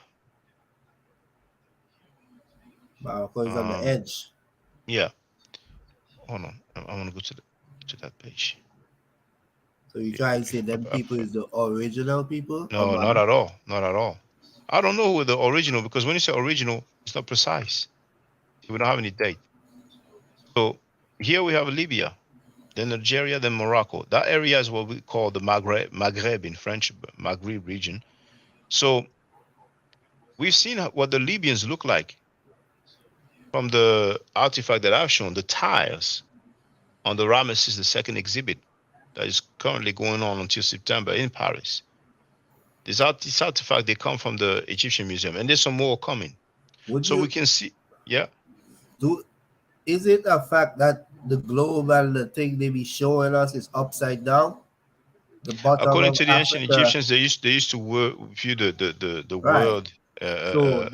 Wow, because on the edge. Yeah. Hold on. I want to go to that page. So you try and say them people is the original people? No, not at all. Not at all. I don't know who the original, because when you say original, it's not precise. We don't have any date. So here we have Libya, then Algeria, then Morocco. That area is what we call the Maghreb in French, Maghreb region. So we've seen what the Libyans look like from the artifact that I've shown, the tiles on the Ramesses II exhibit that is currently going on until September in Paris. This artifact, they come from the Egyptian Museum, and there's some more coming. We can see, yeah. is it a fact that the globe and the thing they be showing us is upside down? The bottom According of to the ancient Africa, Egyptians, they used to view the right? world. So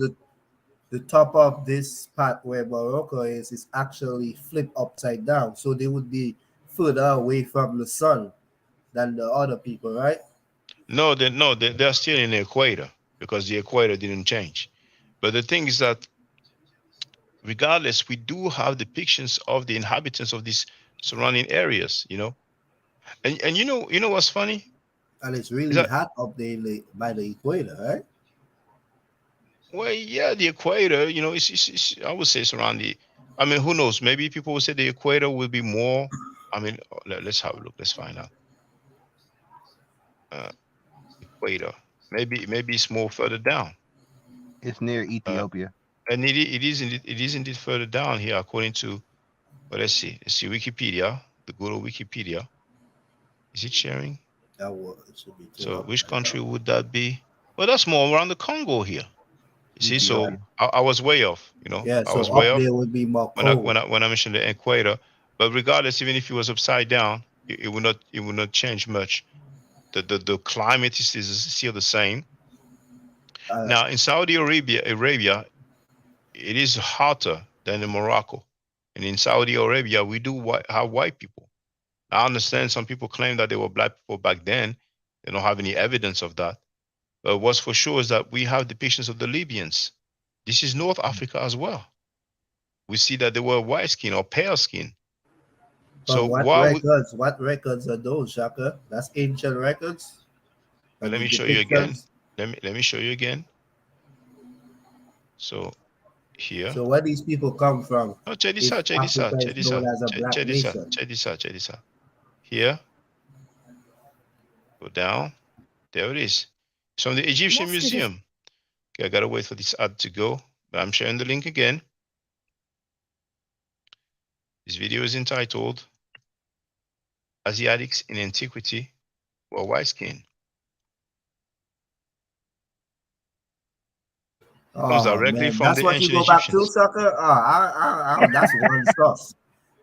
the top of this part where Morocco is actually flipped upside down. So they would be further away from the sun than the other people, right? They're still in the equator because the equator didn't change. But the thing is that regardless, we do have depictions of the inhabitants of these surrounding areas, and you know what's funny And it's is really that, hot up there by the equator, right? well, yeah, the equator, it's I would say it's around the. I mean, who knows? Maybe people will say the equator will be more. I mean, let's have a look. Let's find out. Uh, Equator. Maybe it's more further down. It's near Uh, Ethiopia. and it is indeed further down here according to. Well, let's see Wikipedia. The good old Wikipedia. Is it sharing? It should be too So up which right country now. would that be? Well, that's more around the Congo here. You see, so Ethiopia. I was way off. Yeah, I so was way up off there would be more when I cold. when I when I mentioned the equator. But regardless, even if it was upside down, it would not change much. The climate is still the same. Uh, Now in Saudi Arabia, it is hotter than in Morocco, and in Saudi Arabia we do have white people. I understand some people claim that they were black people back then. They don't have any evidence of that. But what's for sure is that we have depictions of the Libyans. This is North Africa as well. We see that they were white skin or pale skin. but So why would what records are those, Shaka? That's ancient records and let the me show you again. depictions. Let me show you again. So here. So where these people come from, Oh, check this if out, check this Africa out, check is this known out, as a check, black check this out, nation. check this out, check this out. Here, go down. There it is. It's from the Egyptian Museum. Okay, I gotta wait for this ad to go, but I'm sharing the link again. This video is entitled Asiatics in Antiquity Were White Skin. Comes Oh directly man, from that's the what you ancient go back to, Egyptians. sucker. That's one sauce.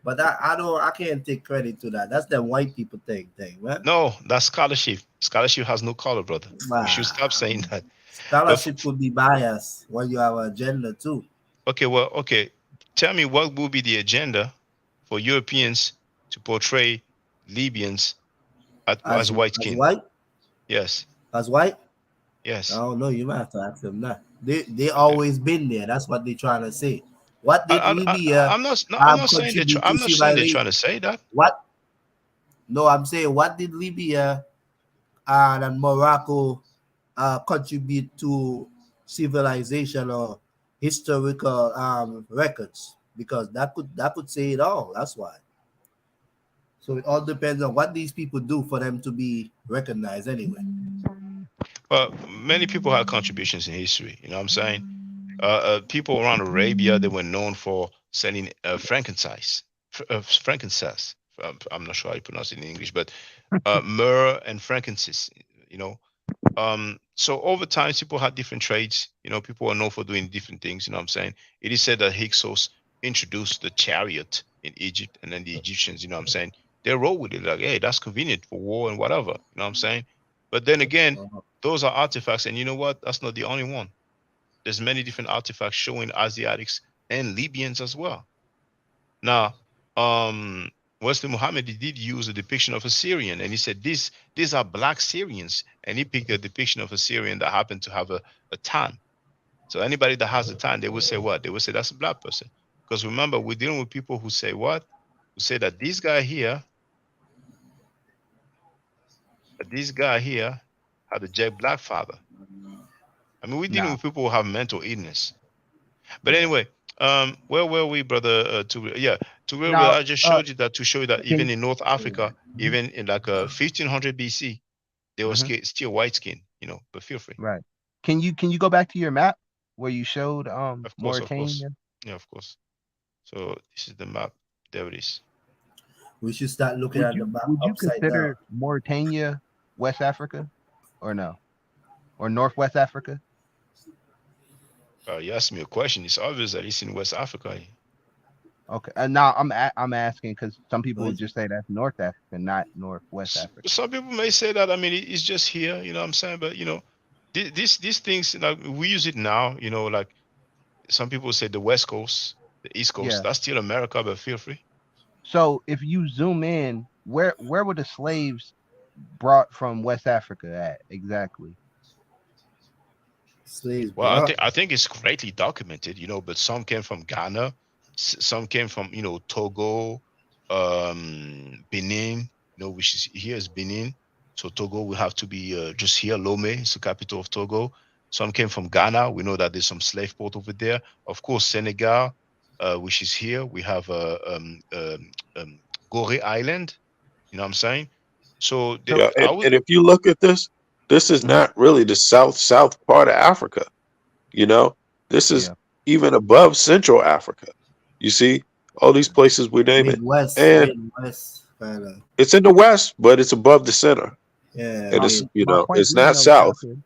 But I can't take credit to that. That's the white people thing, man. No, that's scholarship. Scholarship has no color, brother. You should Ah, stop saying that. But scholarship could be biased when you have an agenda too. okay. Tell me what will be the agenda for Europeans to portray Libyans as white As skin? white, Yes, as white. I yes. don't know. You might have to ask them that. They Okay. always been there. That's what they're trying to say. What did I, Libya I'm not. No, I'm not saying that. contribute to I'm not saying they're civilization? trying to say that. What? No, I'm saying what did Libya and Morocco contribute to civilization or historical records? Because that could say it all. That's why. So it all depends on what these people do for them to be recognized anyway. Well, many people have contributions in history. You know what I'm saying? People around Arabia, they were known for selling frankincense. I'm not sure how you pronounce it in English, but myrrh and frankincense. You know, so over time, people had different trades. People are known for doing different things. You know what I'm saying? It is said that Hyksos introduced the chariot in Egypt, and then the Egyptians, you know what I'm saying, they roll with it like, hey, that's convenient for war and whatever. You know what I'm saying? But then again, those are artifacts, and you know what? That's not the only one. There's many different artifacts showing Asiatics and Libyans as well. Now, Wesley Muhammad, he did use a depiction of a Syrian, and he said these are black Syrians, and he picked a depiction of a Syrian that happened to have a tan. So anybody that has a tan, they would say what? They would say that's a black person. Because remember, we're dealing with people who say what? Who say that this guy here had a jet black father. I mean, we're dealing Nah. with people who have mental illness. But anyway, where were we, brother? Now, I just showed you that to show you that even can in North Africa, even in like 1500 BC, they were Mhm. still white skin, but feel free. Right. Can you go back to your map where you showed Of course, of course. Mauritania? Yeah, of course. So this is the map. There it is. We should start looking Would at the you map would you upside down. consider Mauritania West Africa or no? Or Northwest Africa? You asked me a question. It's obvious that it's in West Africa. Okay. Now I'm asking because some people So would just say that's North Africa, not Northwest Africa. Some people may say that. I mean, it's just here. You know what I'm saying? But these things, like we use it now. Like some people say the West Coast, the East Coast. Yeah. That's still America, but feel free. So if you zoom in, where were the slaves brought from West Africa at exactly? slaves Well, I brought. think I think it's greatly documented, but some came from Ghana, some came from Togo, Benin, which is here is Benin. So Togo will have to be just here. Lomé is the capital of Togo. Some came from Ghana. We know that there's some slave port over there. Of course, Senegal, which is here. We have Gorée Island. You know what I'm saying? So So Yeah, I and, would. and if you look at this is mhm, not really the south part of Africa. You know, this is yeah. even above Central Africa. You see, all these places we name it, Midwest, and Midwest kind of. it's in the west, but it's above the center, Yeah, and My it's mid. my point it's being not though, south. Shaka,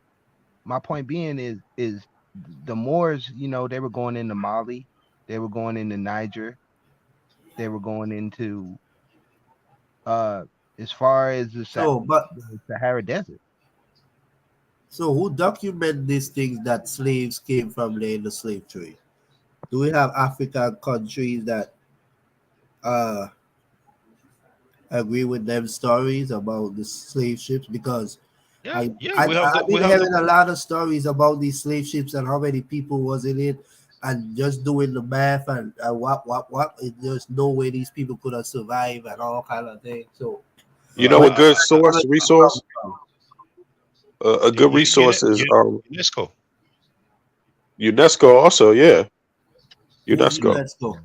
my point being is the Moors, they were going into Mali, they were going into Niger, they were going into uh as far as So, but the Sahara Desert. so who document these things that slaves came from there in the slave trade? Do we have African countries that uh agree with them stories about the slave ships? Because Yeah, I, yeah. I We have the I've been we have the hearing a lot of stories about these slave ships and how many people was in it, and just doing the math and what. There's no way these people could have survived and all kind of things. So You well, know, where a good source does it come resource, from? a good resource is UNESCO. UNESCO. Also, yeah, Who's UNESCO. UNESCO?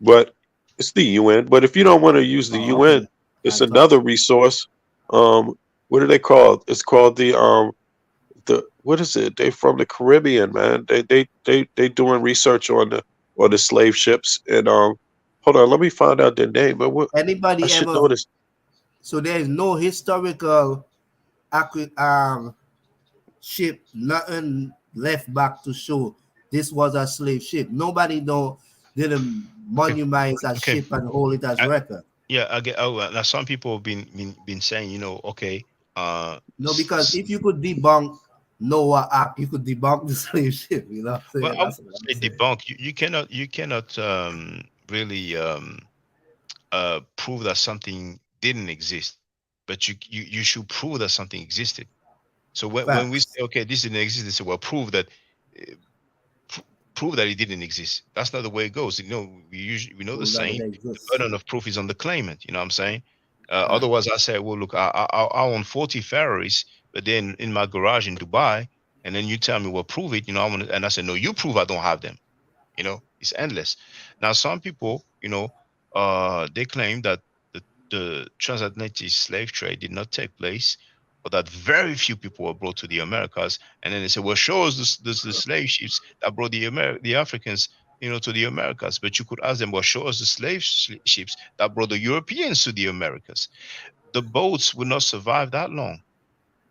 But it's the UN. But if you don't want to use the Oh, UN, okay. it's I thought another resource. What are they called? It's called the what is it? They from the Caribbean, man. They doing research on the slave ships. And hold on, let me find out their name. But what I anybody should ever. know this. So there is no historical ship, nothing left back to show this was a slave ship. Nobody know didn't Okay, monuments a okay. ship and hold it as I, record. yeah, I get. Oh, now some people have been saying, okay, No, because if you could debunk Noah Ark, you could debunk the slave ship. You know what I'm well, saying? I would That's what I'm say saying. debunk. You cannot really prove that something didn't exist, but you should prove that something existed. So when we say, Facts. okay, this didn't exist, they say, well, uh, pr- prove that it didn't exist. That's not the way it goes. We know the Prove that it saying, the exists. burden of proof is on the claimant. You know what I'm saying? Right. Otherwise, I say, well, look, I own 40 Ferraris, but then in my garage in Dubai, and then you tell me, well, prove it. And I say, no, you prove I don't have them. It's endless. Now some people, they claim that the transatlantic slave trade did not take place, or that very few people were brought to the Americas. And then they say, well, show us the slave ships that brought the Africans, to the Americas. But you could ask them, well, show us the ships that brought the Europeans to the Americas. The boats would not survive that long,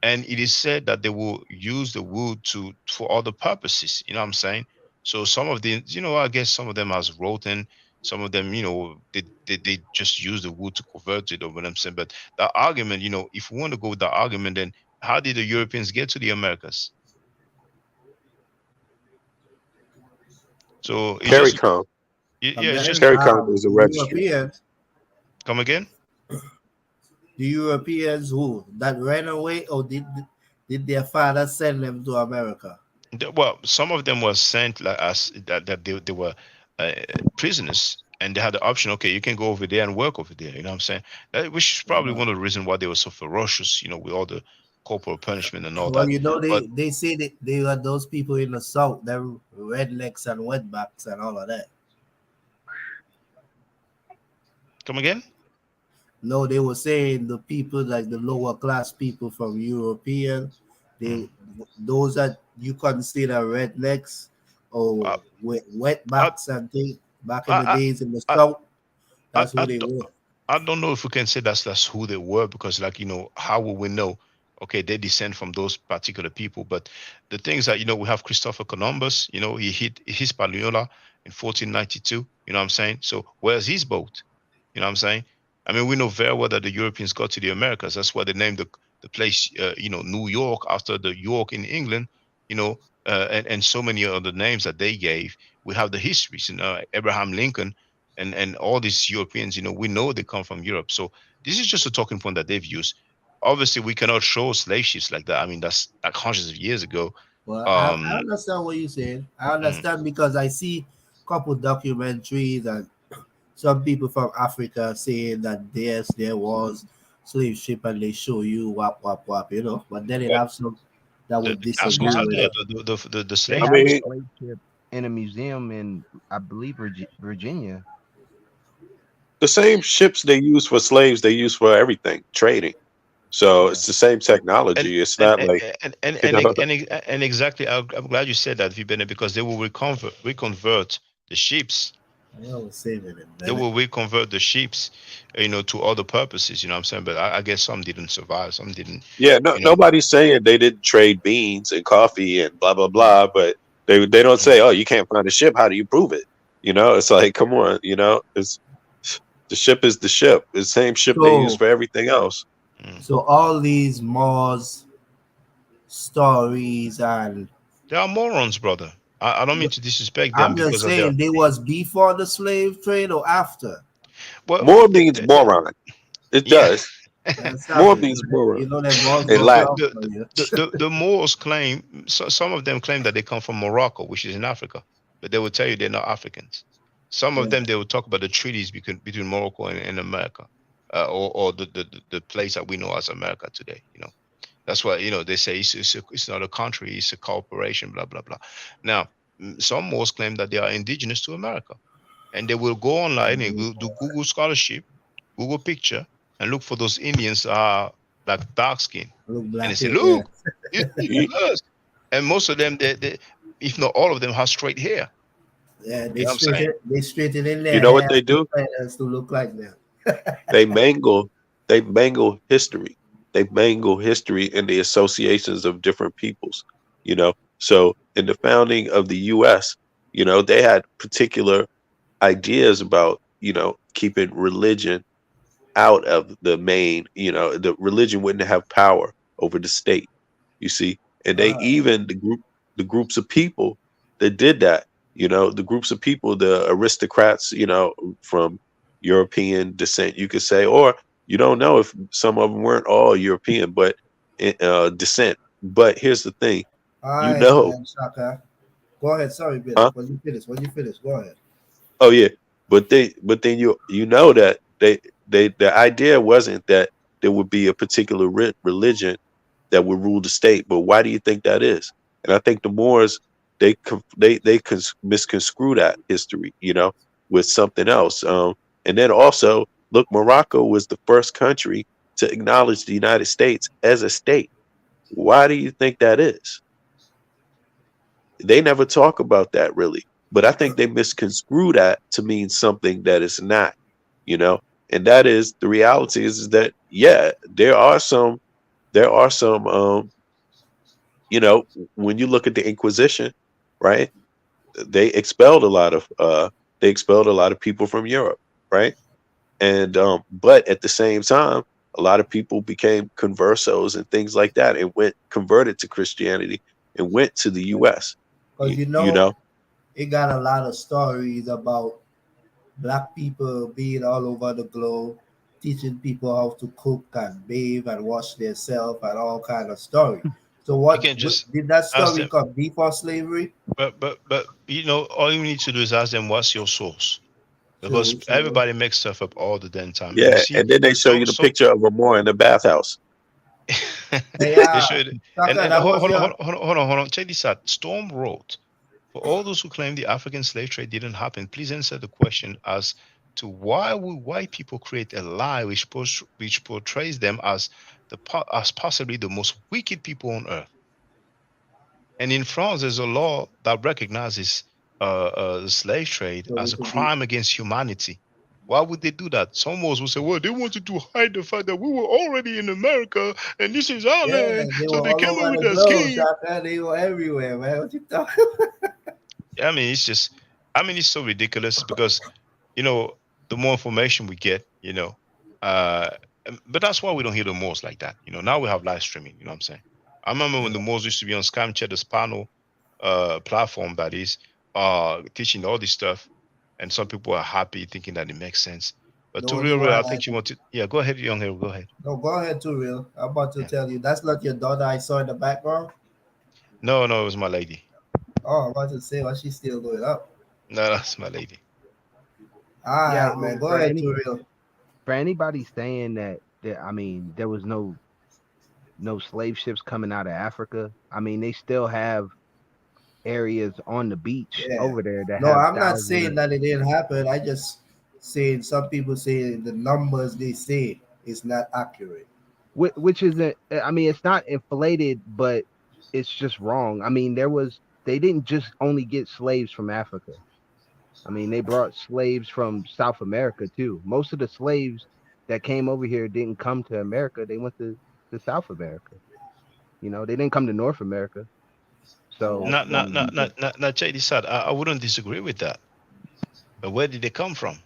and it is said that they will use the wood for other purposes. You know what I'm saying? So some of the, I guess some of them has rotten, some of them, they just use the wood to convert it, or what I'm saying. But that argument, if we want to go with that argument, then how did the Europeans get to the Americas? So it's Carry just, com. And yeah, it's just then Carry com is a the registry. Europeans, come again. who that ran away, or did their father send them to America? Well, some of them were sent like as that they were uh, prisoners, and they had the option. Okay, you can go over there and work over there. You know what I'm saying? Which is probably Uh-huh. one of the reasons why they were so ferocious. With all the corporal punishment and all Well, that. But they say that they are those people in the south, they're rednecks and wetbacks and all of that. come again? No, they were saying the people like the lower class people from European, Mm. they those that you consider rednecks or I, I, wetbacks and things back in the I, days in the I, south. I, That's who I, they were. I don't know if we can say that's who they were, because like how will we know? Okay, they descend from those particular people. But the things that we have Christopher Columbus. He hit Hispaniola. in 1492. You know what I'm saying? So where's his boat? You know what I'm saying? I mean, we know very well that the Europeans got to the Americas. That's why they named the place, New York after the York in England. You know, and so many other names that they gave. We have the histories, Abraham Lincoln and all these Europeans. We know they come from Europe. So this is just a talking point that they've used. Obviously, we cannot show slave ships like that. I mean, that's like hundreds of years ago. Well, I Um, understand what you're saying. I mm, understand because I see couple documentaries and some people from Africa saying that yes, there was slave ship and they show you whap whap whap, But then it well, have some that would the They Cascos disagree have are with there. it. The they I slave have a mean, boats. slave ship in a museum in, I believe, Virginia. the same ships they use for slaves, they use for everything, trading. So Yeah. it's the same and technology. It's and not and like, and and, you and, know, and, and exactly, I'm glad you said that, Vibene, because they will reconvert the ships. I was saying it in They minute. will reconvert the ships, to other purposes. You know what I'm saying? But I guess some didn't survive. Some didn't. yeah, no, You know. nobody's saying they didn't trade beans and coffee and blah blah blah, but they don't Mm, say, oh, you can't find a ship. How do you prove it? It's like, come on, it's the ship is the ship. It's the same ship they use So for everything else. mm. so all these Moors stories and They are morons, brother. I don't mean to disrespect them I'm just because of their. saying they was before the slave trade or after. Well, More means moron. It yeah. does. Stop More it. means moron Them Moors in the, don't the, Latin. come the, for you. the Moors claim, some of them claim that they come from Morocco, which is in Africa, but they will tell you they're not Africans. Some of Yeah. them, they will talk about the treaties between Morocco and America, or the place that we know as America today. That's why, they say it's not a country, it's a corporation, blah blah blah. Now, some Moors claim that they are indigenous to America, and they will go online and do Google scholarship, Google picture, and look for those Indians like dark skin, Look and they black say, here, yeah. "Look, us." And most of them, if not all of them, have straight hair. Yeah, You know what I'm saying? they straighten in You their know what hair they do? to look like them. They mangle they mangle history. They mangle history and the associations of different peoples, you know. So in the founding of the US, they had particular ideas about, keeping religion out of the main, the religion wouldn't have power over the state, you see. And they even the groups of people that did that, the groups of people, the aristocrats, from European descent, you could say, or you don't know if some of them weren't all European, but descent. But here's the thing, All you right, know, Shaka. Go ahead. Sorry, Billy. huh? When you finish, go ahead. Oh yeah, but then you know that the idea wasn't that there would be a particular religion that would rule the state. But why do you think that is? And I think the Moors they misconstrue that history, with something else. And then also look, Morocco was the first country to acknowledge the United States as a state. Why do you think that is? They never talk about that really, but I think they misconstrue that to mean something that it's not, you know. And that is the reality is that yeah, there are some you know, when you look at the Inquisition, right? They expelled a lot of they expelled a lot of people from Europe, right? And but at the same time, a lot of people became conversos and things like that and went converted to Christianity and went to the US. Because You know, it got a lot of stories about black people being all over the globe, teaching people how to cook and bathe and wash themselves and all kind of story. So You can just did that ask story them, come before slavery? but all you need to do is ask them what's your source, because So everybody makes stuff up all the damn time. And you yeah, see, and then they show so you the so picture of a Moor in the bathhouse. hey, they show it. And Shaka, and that was your hold on. Check this out. Storm wrote, for all those who claim the African slave trade didn't happen, please answer the question as to why would white people create a lie which portrays them as as possibly the most wicked people on earth. And in France, there's a law that recognizes the slave trade so as it a could be crime against humanity. Why would they do that? Some of us will say, well, they wanted to hide the fact that we were already in America and this is our yeah, land. they So were they all came in over with the their globe, scheme. Shaka. They were everywhere, man. What you talking? I mean, it's just I mean, it's so ridiculous because, you know, the more information we get, uh, but that's why we don't hear the Moors like that. Now we have live streaming. You know what I'm saying? I remember when the Moors used to be on Scamchat, the Spano platform, that is, teaching all this stuff, and some people are happy thinking that it makes sense. But The to only real, one I I think you want to. Yeah, go ahead, young hero. Go ahead. no, go ahead, too real. I'm about to Yeah. tell you that's not your daughter I saw in the background. No, no, it was my lady. Oh, I'm about to say why she's still going up. No, that's my lady. All Yeah, right, man. Go ahead, too real. for anybody saying that I mean there was no slave ships coming out of Africa. I mean they still have areas on the beach Yeah. over there that No, have I'm not saying thousands. that it didn't happen. I just saying some people say the numbers they say is not accurate. Which isn't. I mean, it's not inflated, but it's just wrong. I mean, they didn't just only get slaves from Africa. I mean, they brought slaves from South America too. Most of the slaves that came over here didn't come to America. They went to South America. They didn't come to North America. So, Not, not, not, not, not, not. Check this out. I wouldn't disagree with that. But where did they come from?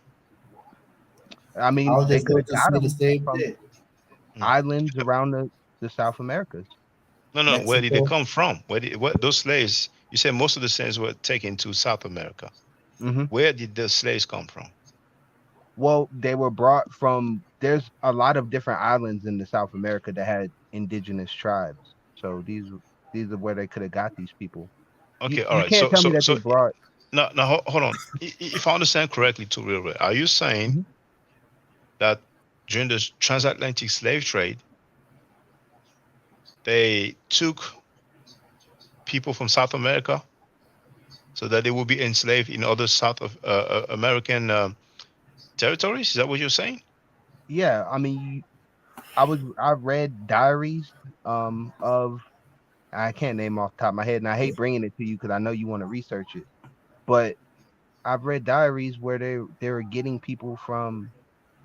I I mean, was they just could going have to got say the them same from thing. islands around the South Americas. No, no. Where did they Mexico. come from? What those slaves? You said most of the slaves were taken to South America. Hmm. Where did the slaves come from? Well, they were brought from. There's a lot of different islands in the South America that had indigenous tribes. So these are where they could have got these people. You Okay, all you right. can't So, tell me so, that they so, brought. no, no. Hold on. If I understand correctly, to real, are you saying Mhm. that during the transatlantic slave trade, they took people from South America so that they will be enslaved in other South of American territories? Is that what you're saying? Yeah, I mean, I read diaries of I can't name off the top of my head, and I hate bringing it to you because I know you want to research it. But I've read diaries where they were getting people from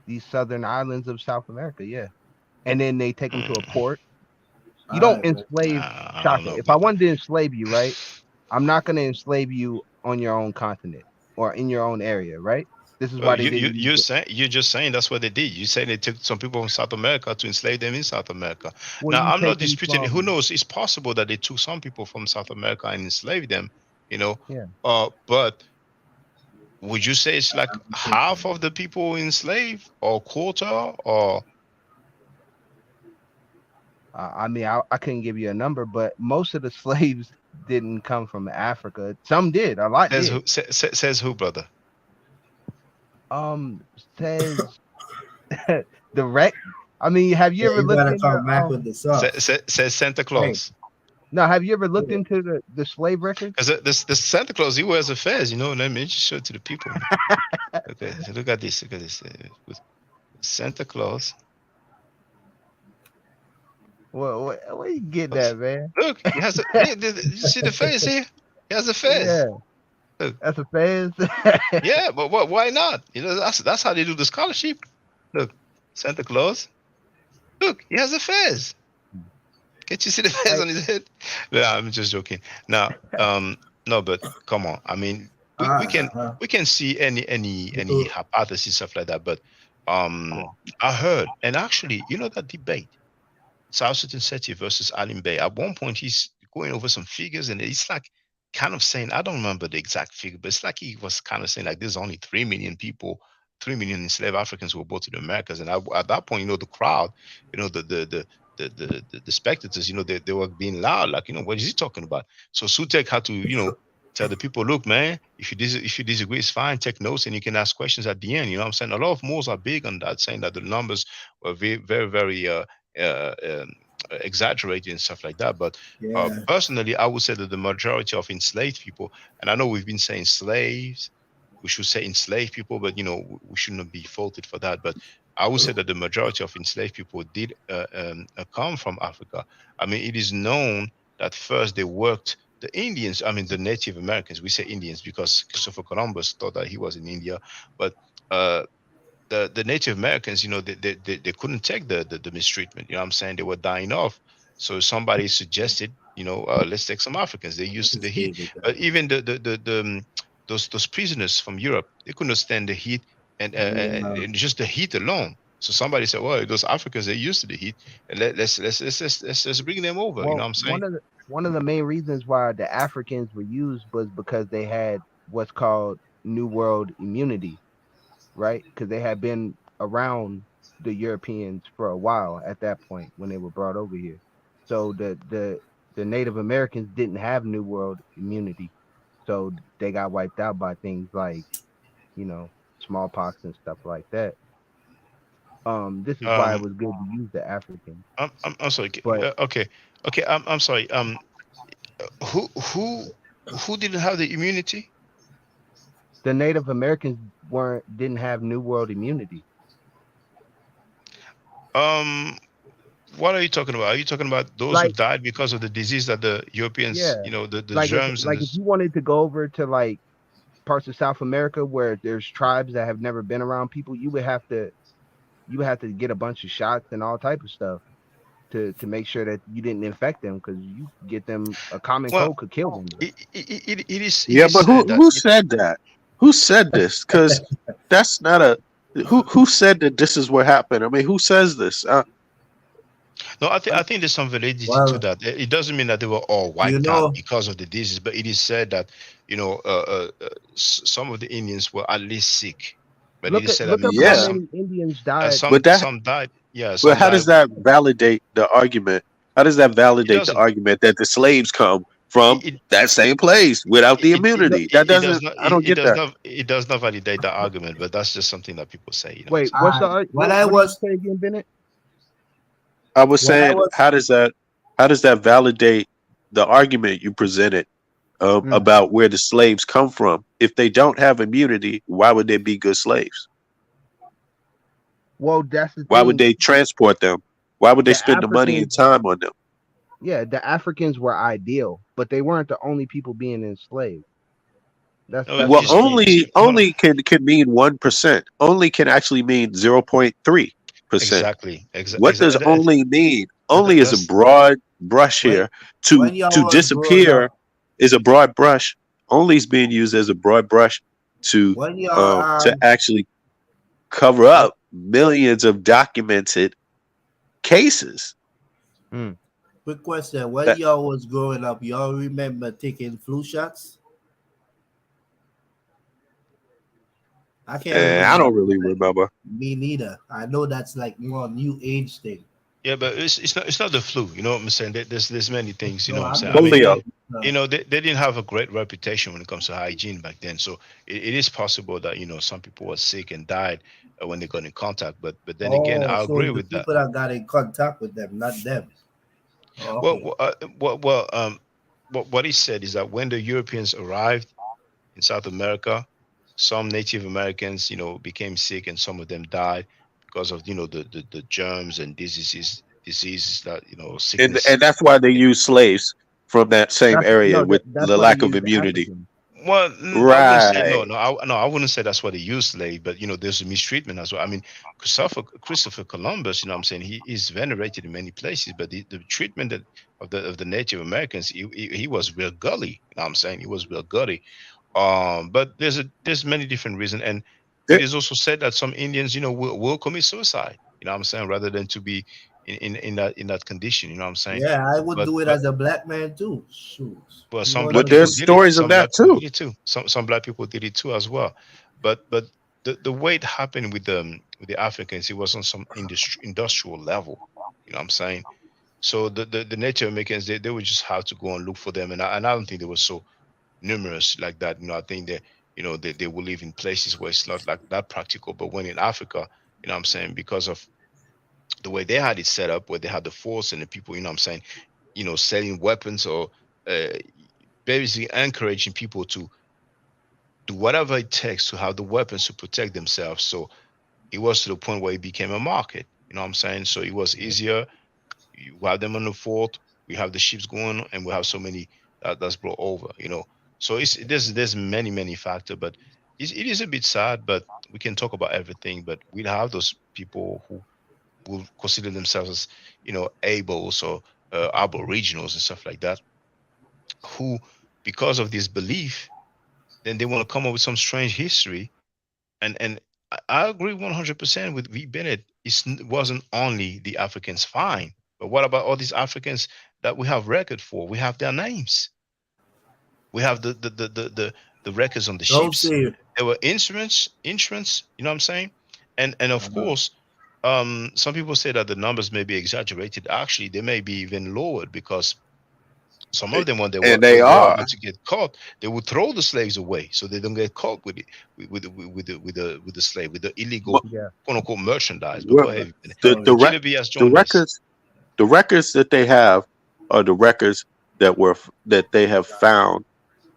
these southern islands of South America, yeah, and then they take them to a port. You All don't right, man. enslave I don't Shaka. know If I about that. wanted to enslave you, right, I'm not going to enslave you on your own continent or in your own area, right? This is Well, why they didn't use it. you're just saying that's what they did. You say they took some people from South America to enslave them in South America. Well, Now, you I'm not take them disputing. Who from knows? It's possible that they took some people from South America and enslaved them. You know, yeah. but would you say it's like half of the people enslaved, or quarter, or I mean, I couldn't give you a number, but most of the slaves didn't come from Africa. Some did, a lot says did. who? Says who, brother? Um, says the wreck. I mean, have you Yeah, ever you looked gotta into come back with the sauce. Says Santa Hey, Claus. no? Have you ever looked yeah. into the slave records? Because this Santa Claus, he wears a fez, let me just show it to the people, man. Okay, so look at this. Look at this. With Santa Claus. Where you get that, man? Look, he has a. You see the face here? He has a Yeah, fez. Look, that's a phase. yeah, but what? Why not? That's how they do the scholarship. Look, Santa Claus. Look, he has a fez. Can't you see the fez Hey, on his head? No, I'm just joking. Now, no, but come on. I mean, we can Uh-huh. we can see any You- hypothesis stuff like that. But I heard, and actually, that debate, South Sultan Seti versus Alim Bey. At one point, he's going over some figures, and it's like kind of saying, I don't remember the exact figure, but it's like he was kind of saying like there's only 3 million people, 3 million enslaved Africans who were brought to the Americas. And at that point, the crowd, the spectators, they were being loud, like, what is he talking about? So Sutek had to, tell the people, look, man, if you disagree, it's fine. Take notes, and you can ask questions at the end. You know what I'm saying? A lot of Moors are big on that, saying that the numbers were very, very, very uh, um, exaggerated and stuff like that. But yeah. personally, I would say that the majority of enslaved people, and I know we've been saying slaves, we should say enslaved people, but we shouldn't be faulted for that. But I would say that the majority of enslaved people did come from Africa. I mean, it is known that first they worked the Indians. I mean, the Native Americans. We say Indians because Christopher Columbus thought that he was in India, but uh, the Native Americans, they couldn't take the mistreatment. You know what I'm saying? They were dying off. So somebody suggested, let's take some Africans. They used to This the heat. David guy. But even those prisoners from Europe, they couldn't stand the heat, and just the heat alone. So somebody said, "Well, those Africans, they're used to the heat, and let's bring them over." You know Well, what I'm saying? one of the main reasons why the Africans were used was because they had what's called New World immunity, right? Because they had been around the Europeans for a while at that point when they were brought over here. So the Native Americans didn't have New World immunity, so they got wiped out by things like, you know, smallpox and stuff like that. This is why it Um, was good to use the Africans. I'm sorry. But Okay, okay. I'm sorry. Who who who didn't have the immunity? the Native Americans didn't have New World immunity. Um, what are you talking about? Are you talking about those who Like, died because of the disease that the Europeans, yeah, the germs and if you wanted to go over to like parts of South America where there's tribes that have never been around people, you would have to get a bunch of shots and all type of stuff to make sure that you didn't infect them, because you get them, a common well, cold could kill them. it Yeah, is but said that who said that? Who said this? Because that's not a who said that this is what happened. I mean, who says this? no, I think there's some validity to Well, that. It doesn't mean that they were all you wiped out know, because of the disease, but it is said that some of the Indians were at least sick. But it is said that Look up how Yeah, many Indians died. some but that some died. Yeah, but some how died. does that validate the argument? How does that It validate the doesn't. argument that the slaves come from It that same place without the no, immunity? That it does doesn't. not. I don't get that. It does not validate the argument. But that's just something that people say. You know what I'm Wait, saying? when I what did you was say again, Bennett? I was when I saying, was how does that validate the argument you presented Mm. about where the slaves come from? If they don't have immunity, why would they be good slaves? Well, that's the Why would thing. they transport them? Why would they The spend the money Africans, and time on them? yeah, the Africans were ideal, but they weren't the only people being enslaved. No, That's Well, the thing. hold on. only can mean 1%. Only can actually mean 0.3%. Exactly. What does only mean? Only is a That's broad brush when here. To when y'all to was growing disappear up, is a broad brush. Only is being used as a broad brush when y'all to actually cover when, up millions of documented cases. Mm. quick question, when That y'all was growing up, y'all remember taking flu shots? I can't I remember. don't really remember. Me neither. I know that's like more new age thing. yeah, but it's not the flu. You know what I'm saying? There's many things. You know No, what I'm I'm saying? I just mean, Polio. saying. they didn't have a great reputation when it comes to hygiene back then. So it is possible that some people were sick and died when they got in contact. But then again, Oh, I so agree the with that. people that got in contact with them, not them. Oh, Well, okay. what he said is that when the Europeans arrived in South America, some Native Americans, became sick, and some of them died because of the germs and diseases that sickness. And that's why they use slaves from that same That's area no, with that's the why they lack of use the immunity. Africans. Well, I wouldn't say no, Right. no, no. I wouldn't say that's what they used slave, but there's a mistreatment as well. I mean, Christopher Columbus, what I'm saying, he is venerated in many places, but the treatment of the Native Americans, he was real gully. What I'm saying, he was real gully. But there's many different reasons, and it There- is also said that some Indians, will commit suicide. What I'm saying, rather than to be in that condition. You know what I'm saying? Yeah, I would But do it but as a black man too. Shoot. well, You some know black them people there's did it. stories of Some that black people too. did it too. Some black people did it too as well. But the way it happened with the Africans, it was on some industrial level. You know what I'm saying? So the Native Americans, they would just have to go and look for them, and I don't think they were so numerous like that. I think that they will live in places where it's not like that practical. But when in Africa, what I'm saying, because of the way they had it set up, where they had the force and the people, what I'm saying, selling weapons or uh, basically encouraging people to do whatever it takes to have the weapons to protect themselves. So it was to the point where it became a market. You know what I'm saying? So it was easier. You have them on the fort. We have the ships going, and we have so many that's brought over. So there's many factors, but it is a bit sad. But we can talk about everything. But we'll have those people who will consider themselves as abels or aboriginals and stuff like that, who, because of this belief, then they want to come up with some strange history. And I agree 100% with V. Bennett. It wasn't only the Africans, fine, but what about all these Africans that we have record for? We have their names. We have the records on the Don't ships. say it. There were insurance. You know what I'm saying? And of course, some people say that the numbers may be exaggerated. Actually, they may be even lowered because some of them, when they were And they are. about to get caught, they would throw the slaves away so they don't get caught with it, with the slave, with the illegal Yeah. quote unquote merchandise. But Well, go ahead. the Killer B has the joined us. records that they have are the records that they have found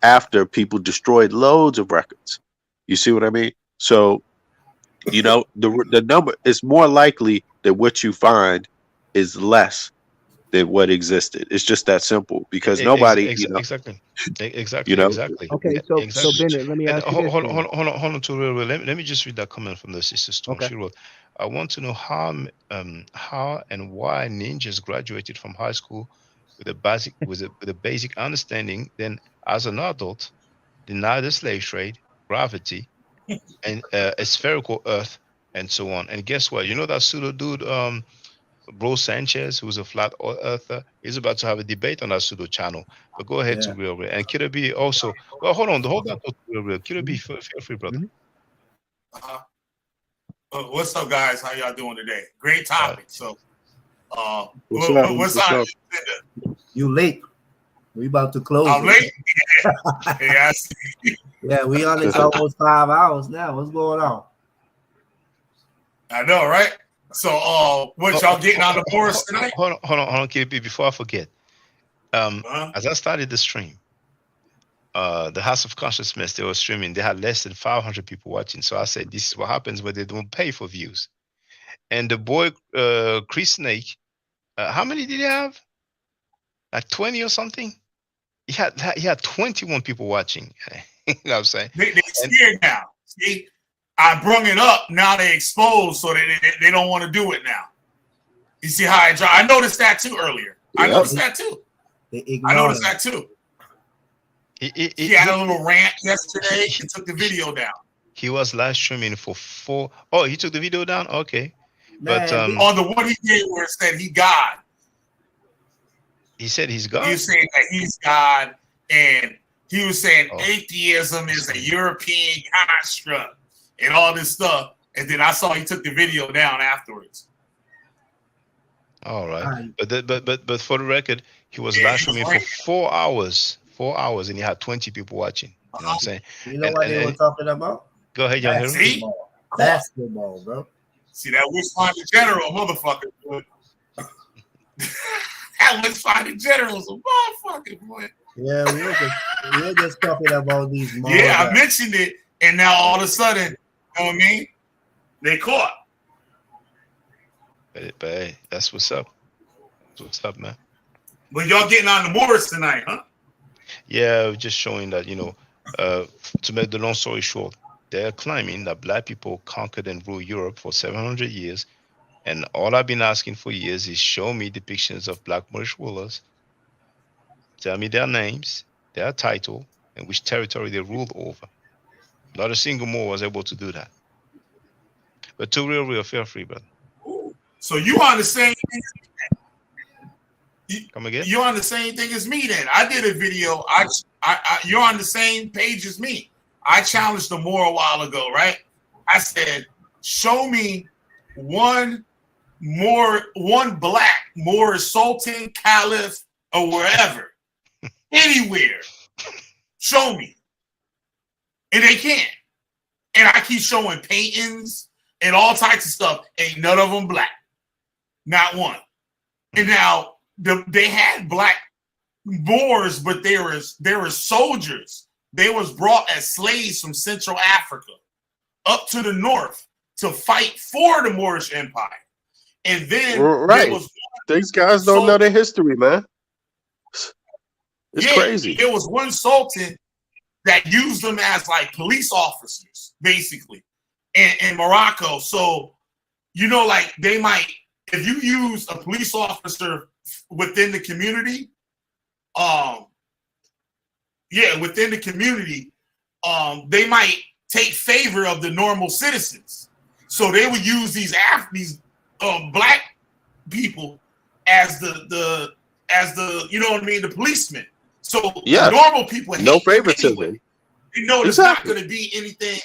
after people destroyed loads of records. You see what I mean? So, you know, the number is more likely that what you find is less than what existed. It's just that simple because nobody, you know, Exactly. you know. Okay, so Exactly. Bennett, let me And ask you this. then. hold on to real. Let me just read that comment from the sister Storm. Okay. She wrote, "I want to know how and why ninjas graduated from high school with a basic understanding, then as an adult deny the slave trade, gravity, and a spherical Earth, and so on. And guess what? You know that pseudo dude, Bro Sanchez, who's a flat earther, is about to have a debate on our pseudo channel. But go ahead to Yeah. Real Real. And Killer B also. Well, hold on to Real Real. Killer B, feel free, brother. What's up, guys? How y'all doing today? Great topic. So, What's up? what's What's up? up? You late. We about to close. I'm it. late. Yeah, I see. Yeah, we on this almost 5 hours now. What's going on? I know, right? So, what y'all getting out of Moorish tonight? Hold on, Killer B. Before I forget, as I started the stream, the House of Consciousness, they were streaming. They had less than 500 people watching. So I said, this is what happens when they don't pay for views. And the boy, Chris Snake, how many did he have? Like 20 or something? He had 21 people watching. You know what I'm saying? They scared now. See, I brung it up. Now they exposed, so they don't want to do it now. You see how I noticed that too earlier. I noticed that too. I noticed that too. He had a little rant yesterday and took the video down. He was live streaming for 4. Oh, he took the video down? Okay. But on the one he did where it said he God. He said he's God. He was saying that he's God, and he was saying atheism is a European construct and all this stuff. And then I saw he took the video down afterwards. All right. But for the record, he was live streaming for 4 hours. 4 hours, and he had 20 people watching. You know what I'm saying? You know what they were talking about? Go ahead, young hero. See? Basketball, bro. See, that Wishfinder General, motherfucker. Boy. That Wishfinder General's a motherfucker, boy. Yeah, we're just talking about these. Yeah, I mentioned it, and now all of a sudden, you know what I mean? They caught. But hey, that's what's up. That's what's up, man. But y'all getting on the Moors tonight, huh? Yeah, just showing that, to make the long story short, they're claiming that black people conquered and ruled Europe for 700 years. And all I've been asking for years is show me depictions of black Moorish rulers. Tell me their names, their title, and which territory they ruled over. Not a single Moor was able to do that. But to real, feel free, brother. So you on the same thing? Come again? You're on the same thing as me then. I did a video. You're on the same page as me. I challenged the Moor a while ago, right? I said, show me one black Moorish sultan, caliph, or wherever. Anywhere. Show me. And they can't. And I keep showing paintings and all types of stuff. Ain't none of them black. Not one. And now they had black Moors, but they were soldiers. They was brought as slaves from Central Africa up to the north to fight for the Moorish Empire. And then there was these guys don't know their history, man. It's crazy. There was one sultan that used them as like police officers, basically, in Morocco. So, like they might, if you use a police officer within the community, they might take favor of the normal citizens. So they would use these black people as the you know what I mean, the policemen. So the normal people hate no them favoritism. anyway. They know there's not going to be anything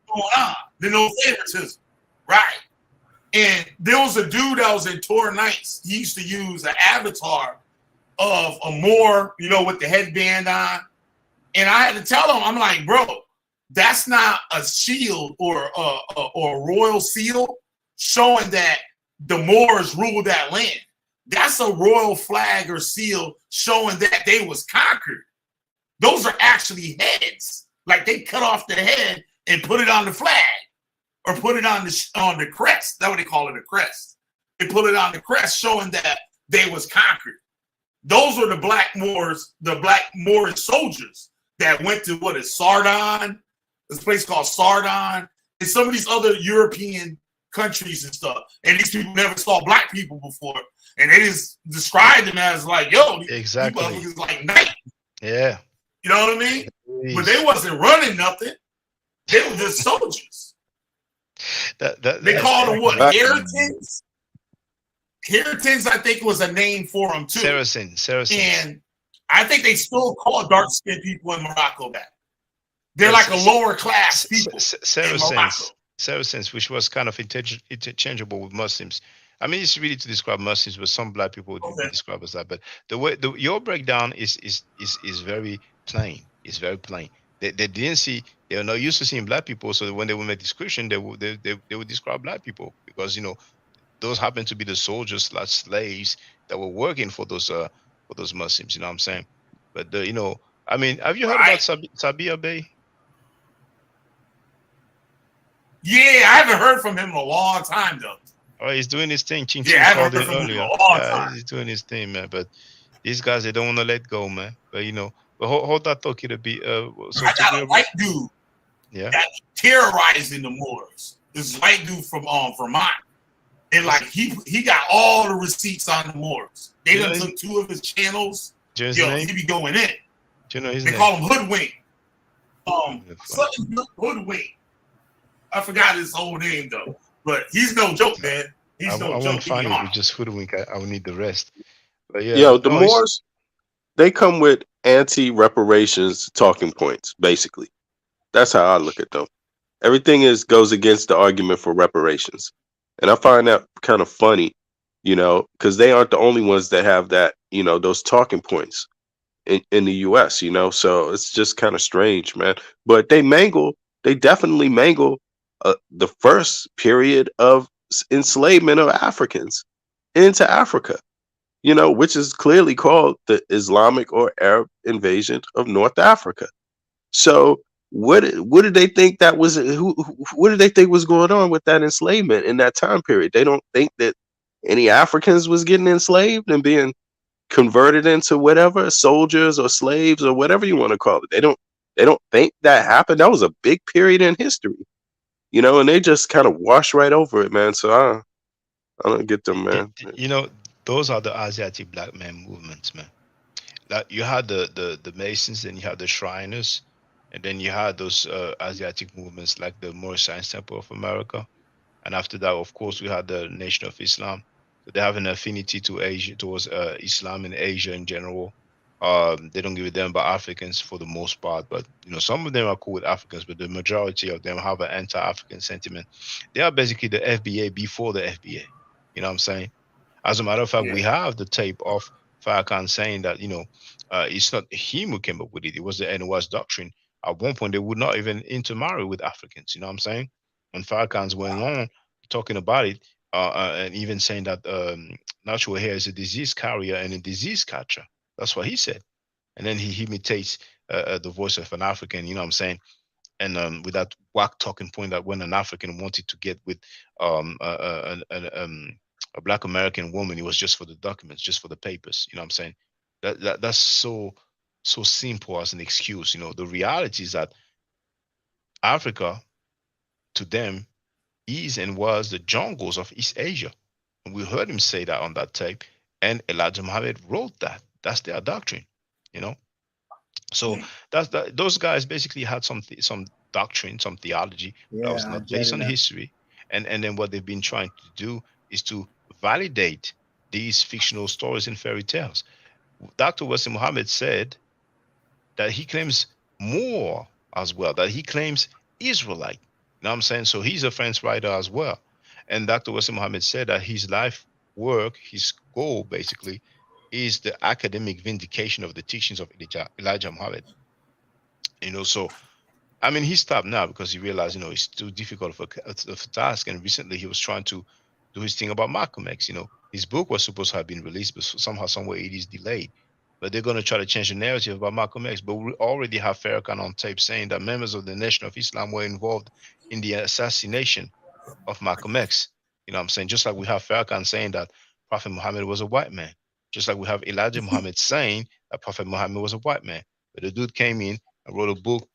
going on. There's no favoritism, right? And there was a dude that was in Tour Nights. He used to use an avatar of a Moor, you know, with the headband on. And I had to tell him, I'm like, bro, that's not a shield or a royal seal showing that the Moors ruled that land. That's a royal flag or seal showing that they was conquered. Those are actually heads. Like they cut off the head and put it on the flag or put it on the crest. That's what they call it, a crest. They put it on the crest showing that they was conquered. Those were the black Moors, the black Moorish soldiers that went to Sardin, this place called Sardin, and some of these other European countries and stuff. And these people never saw black people before. And they just described them as like, yo, exactly, these like night. Yeah. You know what I mean? Jeez. But they wasn't running nothing. They were just soldiers. They called them what? Heritans? Heritans, I think, was a name for them too. Saracens. And I think they still call dark-skinned people in Morocco that. They're like a lower class people. Saracens, which was kind of interchangeable with Muslims. I mean, it's really to describe Muslims, but some black people would describe as that. But the way your breakdown is very plain. It's very plain. They didn't see. They were not used to seeing black people, so when they would make description, they would describe black people because those happen to be the soldiers / slaves that were working for those Muslims. You know what I'm saying? But I mean, have you heard about Sabia Bey? Yeah, I haven't heard from him in a long time though. Oh, he's doing his thing. I haven't heard from him in a long time. He's doing his thing, man. But these guys, they don't want to let go, man. But but hold that thought to be. So I got a white dude. Yeah. That's terrorizing the Moors. This white dude from Vermont, and like he got all the receipts on the Moors. They done took 2 of his channels. He be going in. Do you know his name? They call him Hoodwink. Something Hoodwink. I forgot his whole name though, but he's no joke, man. He's no joke. I won't find it with just Hoodwink. I will need the rest. But yeah, yo, the Moors, they come with anti-reparations talking points. Basically, that's how I look at them. Everything goes against the argument for reparations, and I find that kind of funny, because they aren't the only ones that have that, those talking points in the U.S. So it's just kind of strange, man. But they definitely mangle the first period of enslavement of Africans into Africa, which is clearly called the Islamic or Arab invasion of North Africa. So what did they think that was? What did they think was going on with that enslavement in that time period? They don't think that any Africans was getting enslaved and being converted into whatever, soldiers or slaves or whatever you want to call it. They don't think that happened. That was a big period in history, and they just kind of wash right over it, man. So I don't get them, man. Those are the Asiatic black man movements, man. Like you had the Masons, then you had the Shriners, and then you had those Asiatic movements like the Moorish Science Temple of America. And after that, of course, we had the Nation of Islam. So they have an affinity to Asia, towards Islam in Asia in general. They don't give a damn about Africans for the most part, but some of them are cool with Africans, but the majority of them have an anti-African sentiment. They are basically the FBA before the FBA. You know what I'm saying? As a matter of fact, we have the tape of Farrakhan saying that it's not him who came up with it. It was the NOS doctrine. At one point, they would not even intermarry with Africans. You know what I'm saying? And Farrakhan's went on talking about it, and even saying that natural hair is a disease carrier and a disease catcher. That's what he said. And then he imitates the voice of an African, you know what I'm saying? And with that whack talking point that when an African wanted to get with a black American woman, it was just for the documents, just for the papers, you know what I'm saying? That's so simple as an excuse. The reality is that Africa, to them, is and was the jungles of East Asia. And we heard him say that on that tape. And Elijah Muhammad wrote that. That's their doctrine, So those guys basically had some doctrine, some theology that was Yeah, not based on agenda. history, and then what they've been trying to do is to validate these fictional stories and fairy tales. Dr. Wesley Muhammad said that he claims more as well, that he claims Israelite. You know what I'm saying? So he's a French writer as well. And Dr. Wesley Muhammad said that his life work, his goal basically, is the academic vindication of the teachings of Elijah Muhammad. So I mean, he stopped now because he realized, it's too difficult of a task. And recently, he was trying to do his thing about Malcolm X. His book was supposed to have been released, but somehow, somewhere, it is delayed. But they're going to try to change the narrative about Malcolm X. But we already have Farrakhan on tape saying that members of the Nation of Islam were involved in the assassination of Malcolm X. You know what I'm saying? Just like we have Farrakhan saying that Prophet Muhammad was a white man. Just like we have Elijah Muhammad saying that Prophet Muhammad was a white man. But the dude came in and wrote a book,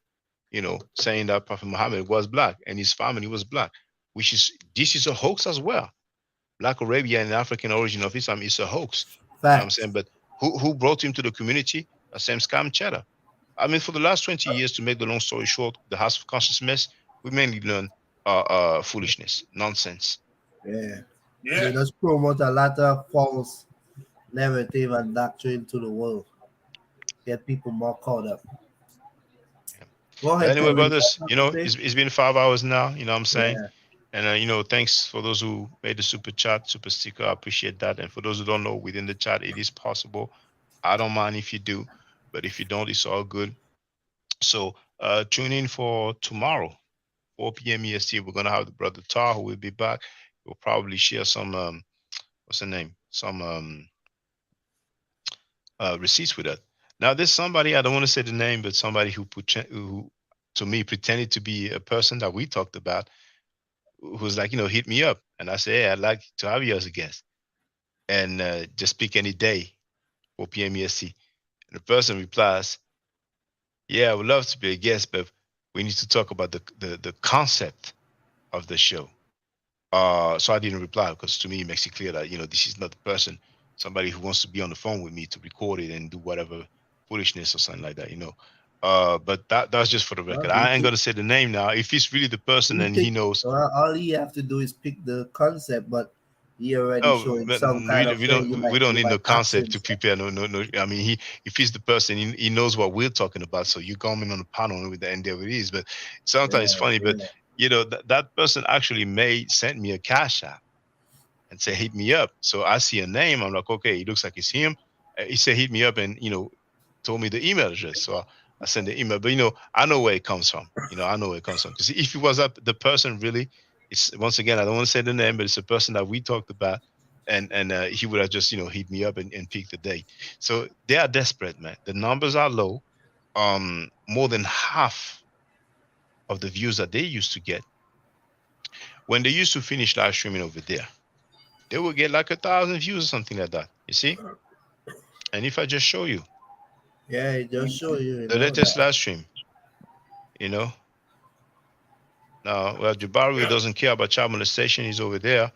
saying that Prophet Muhammad was black and his family was black, this is a hoax as well. Black Arabia and the African origin of Islam is a hoax. You know what I'm saying? But who brought him to the community? The same scam cheddar. I mean, for the last 20 years, to make the long story short, the House of Consciousness, we mainly learn foolishness, nonsense. Yeah. They just promote a lot of false narrative and doctrine to the world. Get people more caught up. Go ahead, Anyway, Kevin. brothers, it's been 5 hours now, you know what I'm saying? Yeah. And, thanks for those who made the super chat, super sticker. I appreciate that. And for those who don't know, within the chat, it is possible. I don't mind if you do, but if you don't, it's all good. So tune in for tomorrow, 4 p.m. EST. We're going to have the brother Tar, who will be back. We'll probably share some, what's the name? Some receipts with us. Now, there's somebody, I don't want to say the name, but somebody who to me, pretended to be a person that we talked about, who's like, hit me up. And I say, hey, I'd like to have you as a guest. And just speak any day, 4 p.m. EST. And the person replies, yeah, I would love to be a guest, but we need to talk about the concept of the show. So I didn't reply because to me, it makes it clear that, this is not the person, somebody who wants to be on the phone with me to record it and do whatever foolishness or something like that, But that's just for the record. I ain't going to say the name now. If he's really the person and he knows. All he have to do is pick the concept, but he already showing some kind of we don't need no concept to prepare. No. I mean, if he's the person, he knows what we're talking about. So you come in on the panel with the and there it is. But sometimes it's funny. But that person actually sent me a cash app and say hit me up. So I see a name. I'm like, okay, it looks like it's him. He said hit me up and told me the email address. So I sent the email. But I know where it comes from. I know where it comes from. Because if it was the person really. It's once again, I don't want to say the name, but it's a person that we talked about, and he would have just hit me up and pick the date. So they are desperate, man. The numbers are low. More than half of the views that they used to get when they used to finish live streaming over there, they would get like 1,000 views or something like that. You see? And if I just show you, it just show you the latest live stream, Now, well, Jabari doesn't care about child molestation. He's over there.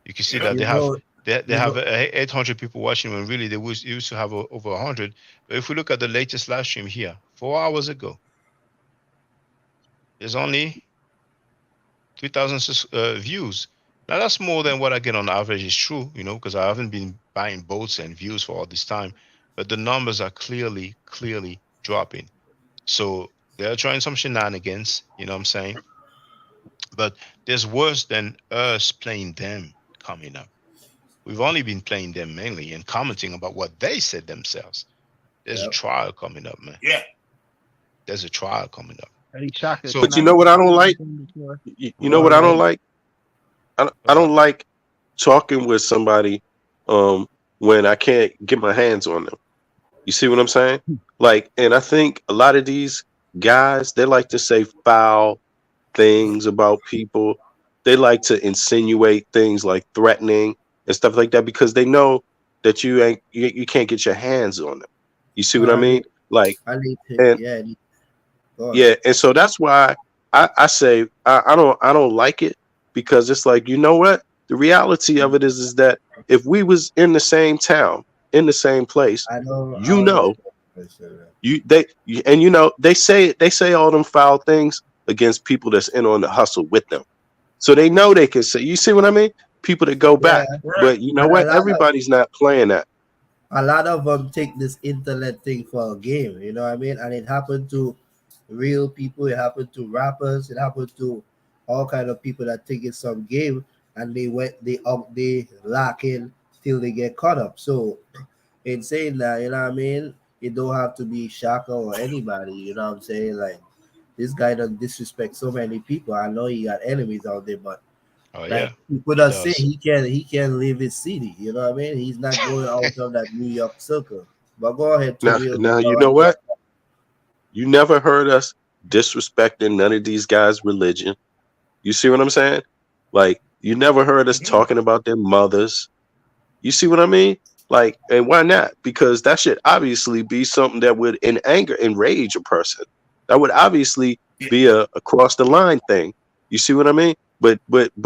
You can see that they have 800 people watching when really they used to have over 100. But if we look at the latest live stream here, 4 hours ago, there's only 3,000 views. Now that's more than what I get on average. It's true, because I haven't been buying boats and views for all this time. But the numbers are clearly dropping. So they're trying some shenanigans. You know what I'm saying? But there's worse than us playing them coming up. We've only been playing them mainly and commenting about what they said themselves. There's a trial coming up, man. Yeah. There's a trial coming up. Hey, Shaka, So, But you know what I don't like? You know what I don't like? I don't like talking with somebody when I can't get my hands on them. You see what I'm saying? And I think a lot of these guys, they like to say foul things about people. They like to insinuate things like threatening and stuff like that because they know that you can't get your hands on them. You see what I mean? And so that's why I say I don't like it, because it's like, you know what? The reality of it is that if we was in the same town, in the same place, And they say all them foul things against people that's in on the hustle with them. So they know they can say, you see what I mean? People that go back. But you know And what? Everybody's not playing that. a lot of them take this internet thing for a game, you know what I mean? And it happened to real people, it happened to rappers, it happened to all kind of people that think it's some game, and they lock in till they get caught up. So in saying that, you know what I mean, it don't have to be Shaka or anybody, you know what I'm saying? Like, this guy doesn't disrespect so many people. I know he got enemies out there, but Oh like yeah, people he that say does. he can leave his city, you know what I mean? He's not going out of that New York circle. But go ahead, to real. Now you know what? You never heard us disrespecting none of these guys' religion. You see what I'm saying? Like, you never heard us talking about their mothers. You see what I mean? Like, and why not? Because that should obviously be something that would enrage a person. That would obviously be a across the line thing. You see what I mean? But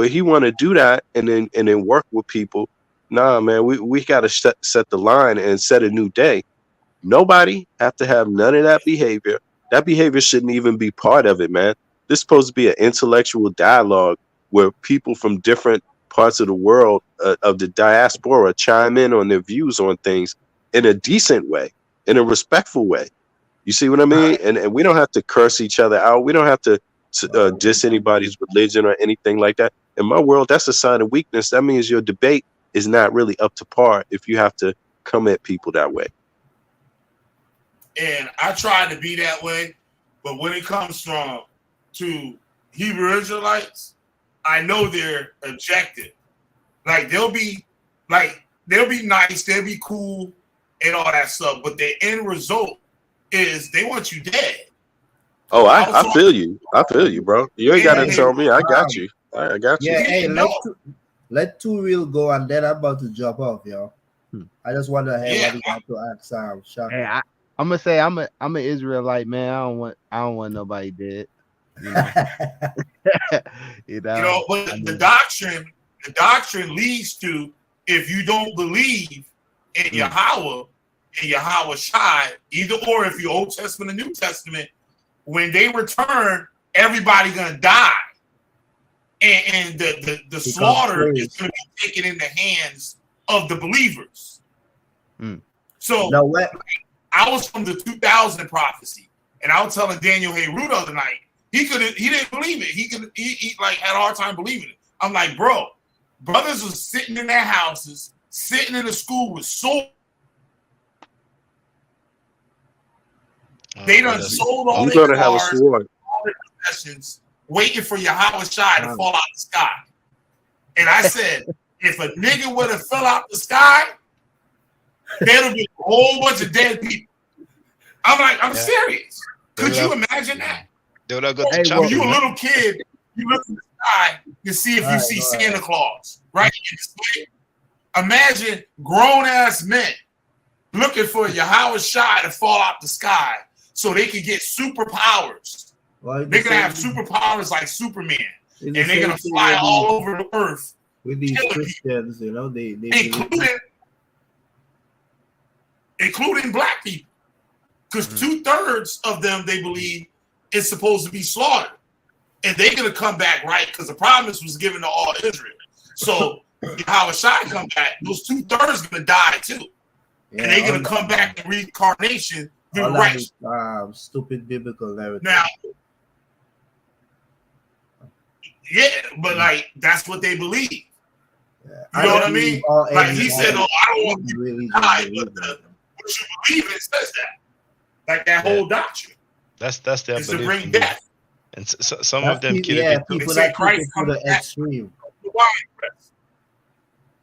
he want to do that and then work with people. Nah, man, we got to set the line and set a new day. Nobody have to have none of that behavior. That behavior shouldn't even be part of it, man. This is supposed to be an intellectual dialogue where people from different parts of the world of the diaspora chime in on their views on things in a decent way, in a respectful way. You see what I mean? And we don't have to curse each other out. We don't have to diss anybody's religion or anything like that. In my world, that's a sign of weakness. That means your debate is not really up to par if you have to come at people that way. And I try to be that way, but when it comes to Hebrew Israelites, I know they're objective. Like they'll be nice, they'll be cool, and all that stuff. But the end result is they want you dead. Oh, I feel you. I feel you, bro. You ain't got to tell me. I got you. I got you. Yeah, hey, let two real go, and then I'm about to jump off, yo. I just want to hear what you got to ask Shaka. Hey, I'm gonna say I'm an Israelite, man. I don't want nobody dead. You know, but the doctrine leads to, if you don't believe in Yahweh and Yahweh Shai, either or, if you're Old Testament and New Testament, when they return, everybody gonna die, and the slaughter is gonna be taken in the hands of the believers. So I was from the 2000 prophecy, and I was telling Daniel Hayru the other night, he didn't believe it. He like had a hard time believing it. I'm like, bro, brothers was sitting in their houses, sitting in the school with swords. They done sold all their cars, all their possessions, waiting for Yahweh Shai to fall out the sky. And I said, if a nigga would have fell out the sky, there'd have been a whole bunch of dead people. I'm like, I'm serious. Could you imagine that? They would have got When you a little kid, you look in the sky to see if you see Santa Claus, right? Imagine grown-ass men looking for Yahweh Shai to fall out the sky so they can get superpowers. They're going to have superpowers like Superman. And they're going to fly all over the earth. With these Christians, you know, they including black people. Because 2/3 of them, they believe, is supposed to be slaughtered. And they're going to come back, right? Because the promise was given to all Israel. So Yahweh Shai come back, those 2/3 are going to die too. And they're going to come back in reincarnation through righteousness. Stupid biblical narrative. Now, yeah, but like, that's what they believe. You know what I mean? Like he said, I don't want you to die, but what you believe in says that. Like that whole doctrine. That's their is to belief. bring death. And some of them kill it. They say Christ comes to the extreme.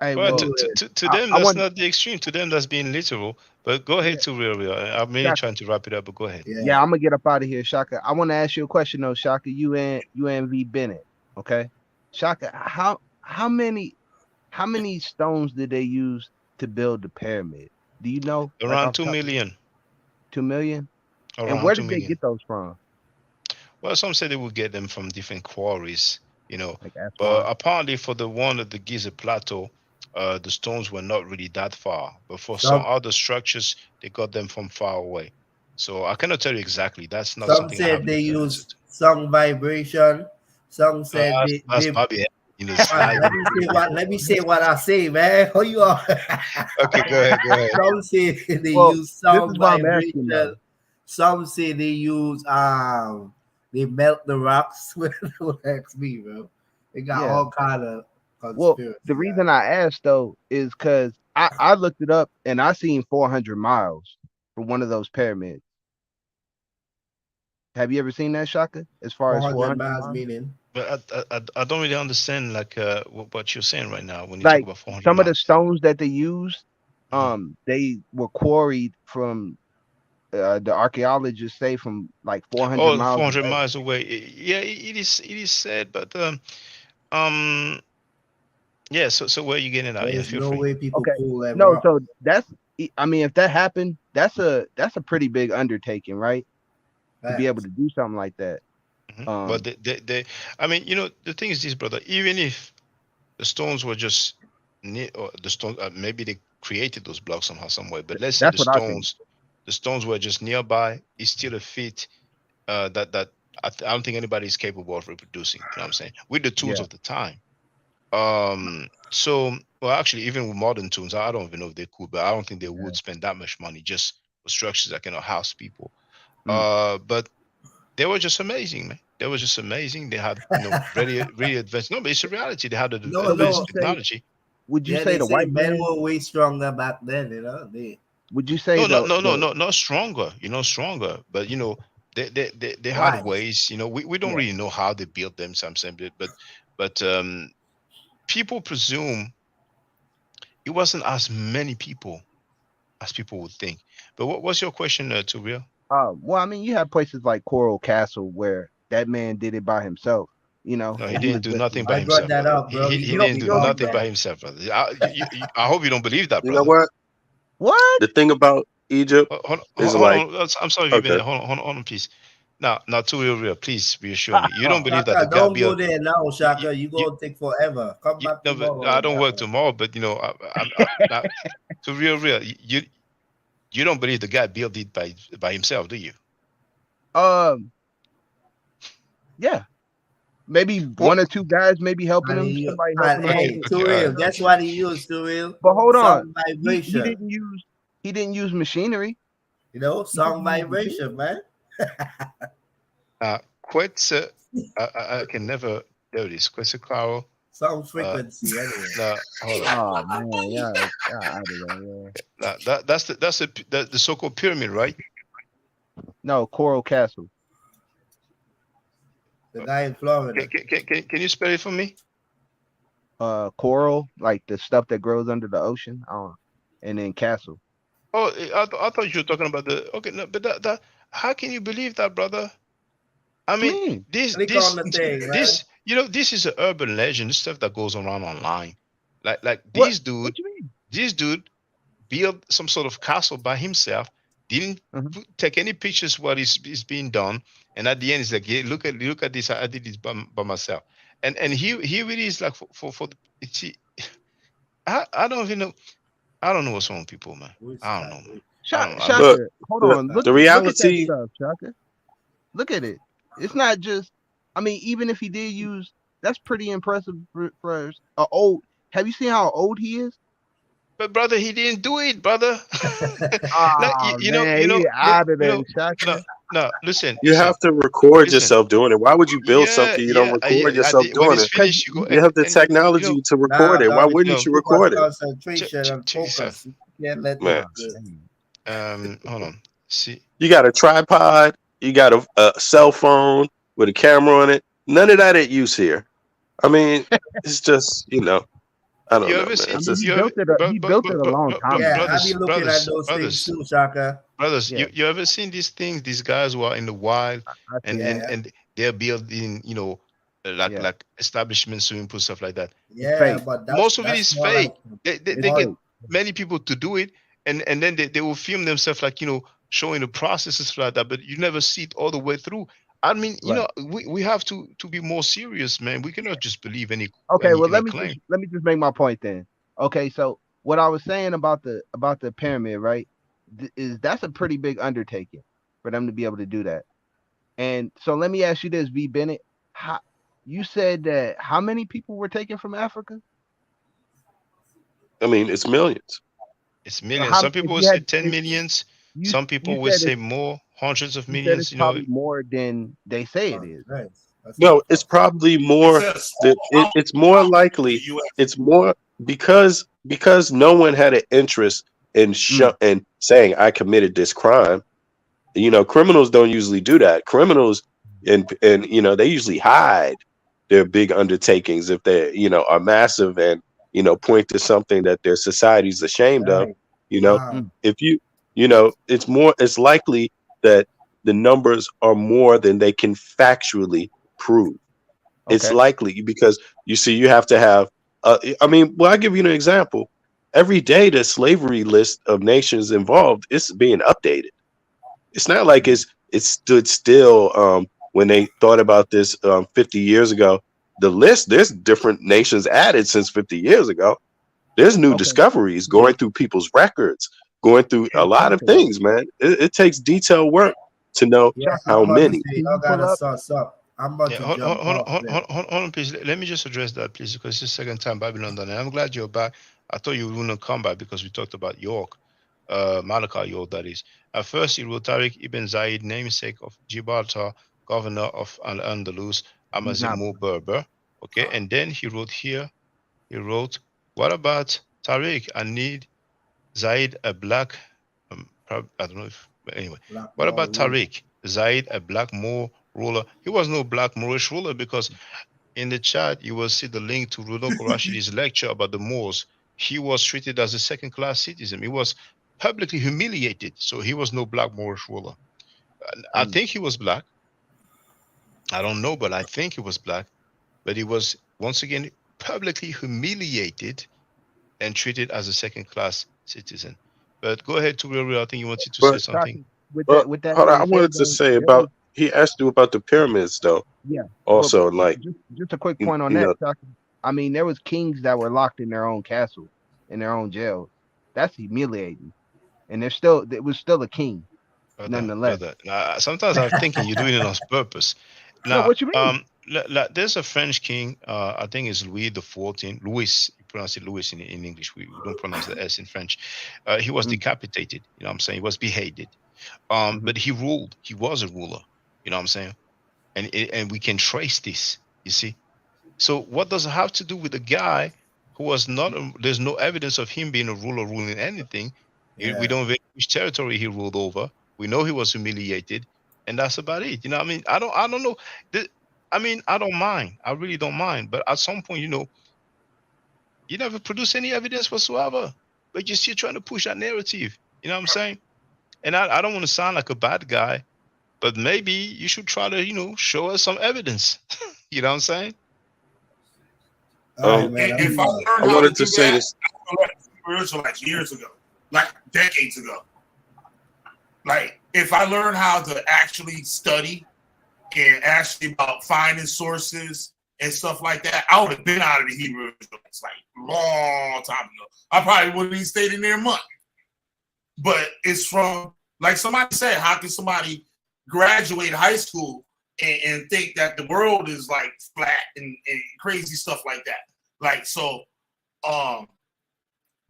Hey, well, well, to them, that's not the extreme. To them, that's being literal. But go ahead to real. I'm really trying to wrap it up, but go ahead. Yeah, I'm gonna get up out of here, Shaka. I want to ask you a question though, Shaka. You and V Bennett, okay? Shaka, how many stones did they use to build the pyramid? Do you know? Around 2 million. 2 million. Around and where 2 did million. they get those from? Well, some say they would get them from different quarries, you know. Like but apparently, for the one at the Giza Plateau, the stones were not really that far. But for some other structures, they got them from far away. So I cannot tell you exactly. That's not Some something I have said a they good answer use to. song vibration. Some said That's they Bobby, you know, man, slide. let me say what I say, man. How you are? Okay, go ahead, go ahead. Some say they Well, use this sound is why I'm asking vibration. though. Some say they use they melt the rocks. Don't ask me, bro. They got Yeah. all kind of Well, conspiracy. the reason I asked though is because I looked it up and I seen 400 miles for one of those pyramids. Have you ever seen that, Shaka? As far as 400 400 miles miles? meaning. But I don't really understand like what you're saying right now when you talk Like about 400 some of the miles. stones that they used, Mhm. they were quarried from the archaeologists say from like 400 Oh, miles 400 away. miles away. Yeah, it is said, but um yeah. So where are you getting at? Yeah, There's feel no free. way people Okay. pull that No, rock. so I mean, if that happened, that's a pretty big undertaking, right? To be able Facts. to do something like that. But Um, I mean, the thing is this, brother. Even if the stones were just near, or the stone, maybe they created those blocks somehow, some way. But let's say that's what I think. the stones were just nearby. It's still a feat that I don't think anybody is capable of reproducing. You know what I'm saying? With the tools Yeah. of the time. So well, actually, even with modern tools, I don't even know if they could, but I don't think they would spend that much money just for structures that cannot house people. Mm. But they were just amazing, man. They were just amazing. They had really really advanced. No, but it's a reality. They had No, So would advanced you no. say technology. Yeah, the they say white men man? were way stronger back then, They Would you say No, no, the no, no, the no, not stronger. Stronger, but they had why? ways. We don't yeah really know how they built them. Some say, but people presume it wasn't as many people as people would think. But what's your question, to real? well, I mean, you have places like Coral Castle where that man did it by himself, No, he and he was didn't do with nothing by I brought himself, that brother. up, bro. He you He don't did didn't the you do don't big nothing bang. by himself, brother. I hope you don't believe that, You know brother. what? what? The thing about Egypt is Hold like, on. I'm sorry if you've been okay, there. Hold on, please. Now, to real, please reassure me. You don't Oh, believe that Shaka, the God don't go built. there now, You, Shaka. You you, gonna take forever. Come back no, but tomorrow I with don't that work one. tomorrow. But now to real, you don't believe the guy built it by himself, do you? um, yeah, maybe What? one or two guys maybe helping And him, he somebody and helping him hold hey, it. too Okay, all real. right. Guess what he used, too real? But hold on, Some he vibration. didn't use machinery. He Some didn't use vibration, machinery. man. Quite. I can never do this. Quite claro. Some Uh, frequency, anyway. no, hold on. Oh man, yeah, out of there, yeah. That's the so-called pyramid, right? No, Coral Castle. The guy in Florida. Can you spell it for me? Coral, like the stuff that grows under the ocean. And then castle. Oh, I thought you were talking about the. Okay, no, but that how can you believe that, brother? I What you mean, mean? this Click on this the thing, man. this this is an urban legend. This stuff that goes around online. Like What? What you mean? this dude built some sort of castle by himself. Didn't Mhm. take any pictures what is being done, and at the end, he's like, "Yeah, look at this. I did this by myself." And he really is like for see, I don't even know. I don't know what's wrong with people, man. Which I don't type? know, man. Which I don't know. look, Shaka, hold the, on. the Look at that reality. stuff, Shaka. Look at it. It's not just. I mean, even if he did use, that's pretty impressive for a old. Have you seen how old he is? But brother, he didn't do it, brother. No, Oh man, he out of there, no, Shaka. no. Listen, You have to record listen. yourself doing it. Why would you build Yeah, something you don't yeah, record yeah. yourself When doing it's it? Cause finished, you go You have the and technology to Nah, record it. Why dog, it's wouldn't you too much record it, concentration and check this out, focus. You can't let man? hold on. See, You got a tripod. You got a cell phone with a camera on it. None of that at use here. I mean, it's just I don't you know, ever man. see I It's mean, he just you ever built it. He built it a long time Yeah, ago. I be looking at those things too, Shaka. Yeah, you ever seen these things? These guys who are in the wild I and see. and Yeah, and they're building, Yeah, like establishments, swimming pools, stuff like that. it's yeah, fake. but Most of it that's is more like fake. They It's more. get fake. many people to do it, and then they will film themselves like showing the processes like that, but you never see it all the way through. I mean, Right. we have to be more serious, man. We cannot just believe any Okay. any Well, any claim. let me just make my point then. Okay. So what I was saying about the pyramid, right, is that's a pretty big undertaking. for them to be able to do that. And so let me ask you this, V. Bennett. How, you said that how many people were taken from Africa? I mean, it's millions. It's So millions. how, Some if people would you say had, 10 if millions. you Some you people would said say it's more, hundreds of you said it's millions. You know, probably more than they say it is. That's what No, it it's costs. probably It more. says It's more the likely. U.S. It's more because no one had an interest in Mm, in saying I committed this crime. You know, criminals don't usually do that. Criminals and you know they usually hide their big undertakings if they are massive and point to something that their society's ashamed of. Right. You know, Wow. mm. if it's likely that the numbers are more than they can factually prove. It's Okay. likely because you see, you have to have. I mean, well, I'll give you an example. Every day, the slavery list of nations involved is being updated. It's not like it stood still when they thought about this 50 years ago. The list, there's different nations added since 50 years ago. There's new Okay. discoveries going through people's records, going through a lot of Shaka. things, man. It takes detailed work to know Yeah, Shaka, how I'm about to many. say, can y'all you pull gotta up? sauce up. I'm about yeah. to Hold, hold, jump hold, off hold, there. hold, hold on, please. Let me just address that, please, because it's the second time Babylon done it. I'm glad you're back. I thought you wouldn't come back because we talked about York, Malacca York, that is. At first, he wrote Tariq ibn Zayed, namesake of Gibraltar, governor of Al Andalus, He's Amazigh not. Berber. Okay, and then he wrote here. He wrote, "What about Tariq? I need Zaid a black, I don't know if, but anyway, Black what ball about rule. Tariq? Zaid a black Moor ruler? He was no black Moorish ruler because in the chat you will see the link to Rudolf Rashidi's lecture about the Moors. He was treated as a second-class citizen. He was publicly humiliated, so he was no black Moorish ruler. I Mm. think he was black. I don't know, but I think he was black. But he was once again publicly humiliated and treated as a second-class citizen. But go ahead, to real. I think you wanted to say But something. Shaka, with but that hold on, I being wanted said, to though, say there was about he asked you about the pyramids though. yeah, but Also, like just a quick you, point on you that, know, Shaka. I mean, there was kings that were locked in their own castle, in their own jails. That's humiliating, and it was still a king, nonetheless. Brother. Now, sometimes I'm thinking you're doing it on purpose. No, Now, what you mean? there's a French king. I think it's Louis the 14th. Louis, you pronounce it Louis in English. We don't pronounce the S in French. He was Mm, decapitated. You know what I'm saying? He was beheaded. hmm But he ruled. He was a ruler. You know what I'm saying? And we can trace this. You see. So what does it have to do with a guy who was not? There's no evidence of him being a ruler ruling anything. We Yeah. don't know which territory he ruled over. We know he was humiliated, and that's about it. You know, what I mean, I don't know. I mean, I don't mind. I really don't mind. But at some point, you never produce any evidence whatsoever. But you're still trying to push that narrative. You know what I'm saying? And I don't want to sound like a bad guy, but maybe you should try to, show us some evidence. You know what I'm saying? All right, man. If I I learned how to wanted do to say that, this. I learned Hebrew Israelites years ago, like decades ago. Like if I learned how to actually study and actually about finding sources and stuff like that, I would have been out of the Hebrew Israelites like long time ago. I probably wouldn't even stayed in there a month. But it's from, like somebody said, how can somebody graduate high school and think that the world is like flat and crazy stuff like that? Like, so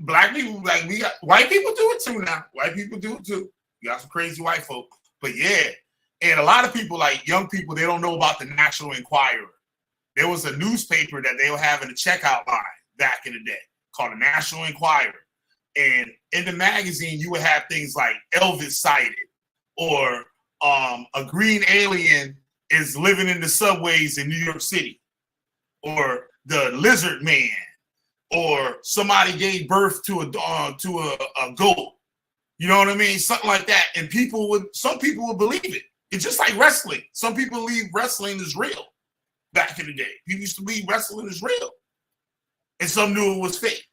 black people, like we got white people do it too now. White people do it too. You got some crazy white folk. But yeah, and a lot of people, like young people, they don't know about the National Enquirer. There was a newspaper that they were having a checkout line back in the day called the National Enquirer. And in the magazine, you would have things like Elvis sighted, or a green alien is living in the subways in New York City, or the lizard man, or somebody gave birth to a goat. You know what I mean? Something like that. And some people would believe it. It's just like wrestling. Some people believe wrestling is real back in the day. People used to believe wrestling is real. And some knew it was fake.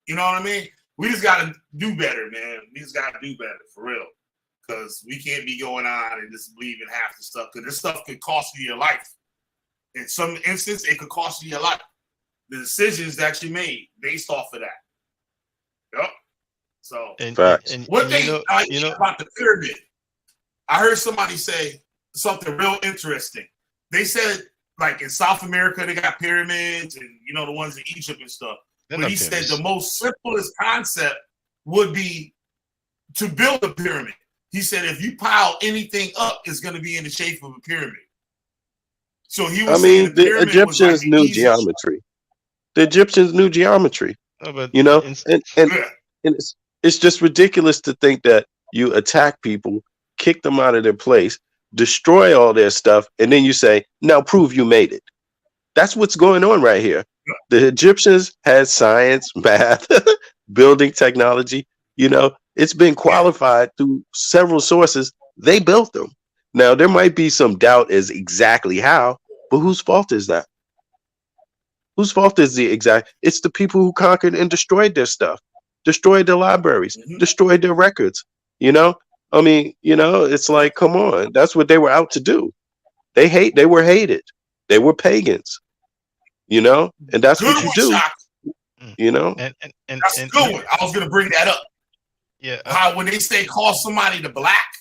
You know what I mean? We just got to do better, man. We just got to do better, for real. Because we can't be going on and just believing half the stuff. Because this stuff could cost you your life. In some instance, it could cost you your life. The decisions that you made based off of that. Yep. So, Facts. one thing I like about the pyramid, I heard somebody say something real interesting. They said, like in South America, they got pyramids and the ones in Egypt and stuff. They're But not he said pyramids. the most simplest concept would be to build a pyramid. He said if you pile anything up, it's going to be in the shape of a pyramid. So he was saying the the pyramid was like Egyptians the knew easy. geometry. The Egyptians knew geometry. No, but You know, in, and it's just ridiculous to think that you attack people, kick them out of their place, destroy all their stuff, and then you say, "Now prove you made it." That's what's going on right here. The Egyptians had science, math, building technology. It's been qualified through several sources. They built them. Now, there might be some doubt as exactly how, but whose fault is that? Whose fault is the exact? It's the people who conquered and destroyed their stuff, destroyed their libraries, destroyed their records. It's like, come on, that's what they were out to do. They were hated. They were pagans, and that's Good what you one, do, Shock. That's a and good one. I was going to bring that up. Yeah. How when they say call somebody the black,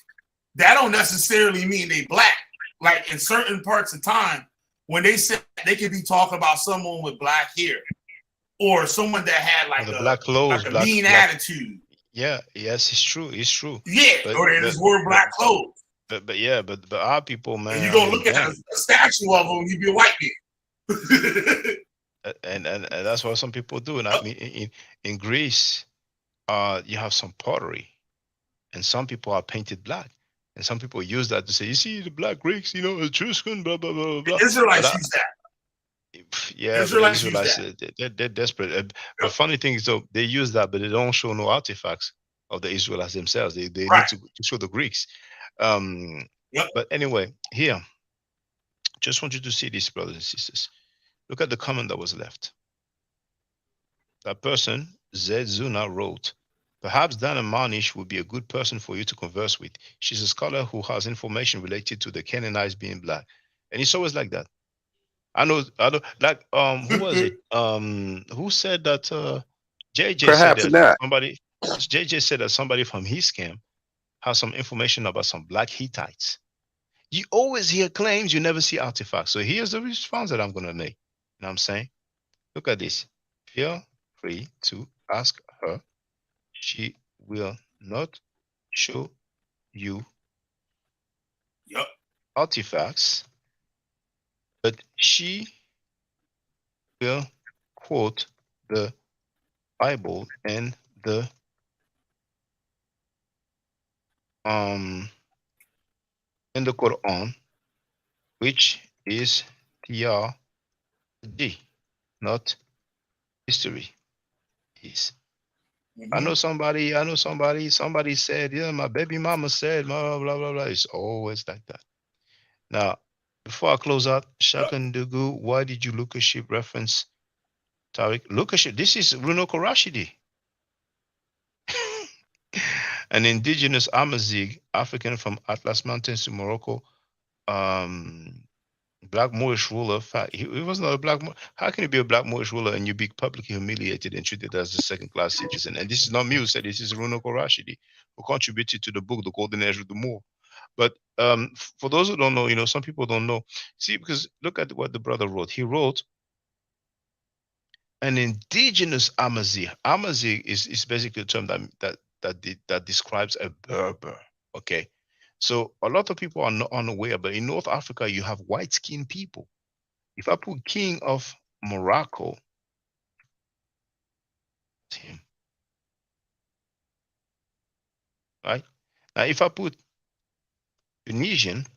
that don't necessarily mean they black. Like in certain parts of time, when they say they could be talking about someone with black hair or someone that had like the a black clothes, like a mean attitude. Yeah, yes, it's true. It's true. Yeah, or they just wore black clothes. But our people, man. And you gonna look at a statue of them, you be a white man. and that's what some people do. And I mean, in Greece, you have some pottery, and some people are painted black, and some people use that to say, you see, the black Greeks, Etruscan, blah blah blah blah. Israelites use that. Yeah, Israelites but use Israelites, they're desperate. The funny thing is, though, they use that, but they don't show no artifacts of the Israelites themselves. They Right. need to show the Greeks. But anyway, here, just want you to see this, brothers and sisters. Look at the comment that was left. That person, Zuna, wrote, "Perhaps Dana Manish would be a good person for you to converse with. She's a scholar who has information related to the Canaanites being black." And it's always like that. I know, like, who was it? Who said that, JJ Perhaps said that not. somebody, JJ said that somebody from his camp has some information about some black Hittites. You always hear claims, you never see artifacts. So here's the response that I'm going to make. You know what I'm saying? Look at this. Feel free to ask her. She will not show you artifacts, but she will quote the Bible and the in the Quran, which is theology, not history. Is I know somebody said, yeah, my baby mama said, blah, blah, blah, blah. It's always like that. Now, before I close out, Shakan Dugu, why did you look a ship reference Tariq? Look a ship. This is Runoko Rashidi. An indigenous Amazigh, African from Atlas Mountains to Morocco, black Moorish ruler. He was not a black. How can you be a black Moorish ruler and you be publicly humiliated and treated as a second-class citizen? And this is not me who said this. Is Runoko Rashidi, who contributed to the book, The Golden Age of the Moor. But for those who don't know, some people don't know. See, because look at what the brother wrote. He wrote an indigenous Amazigh. Amazigh is basically a term that describes a Berber. Okay. So a lot of people are not unaware, but in North Africa, you have white-skinned people. If I put King of Morocco, him, right? Now, if I put Tunisian,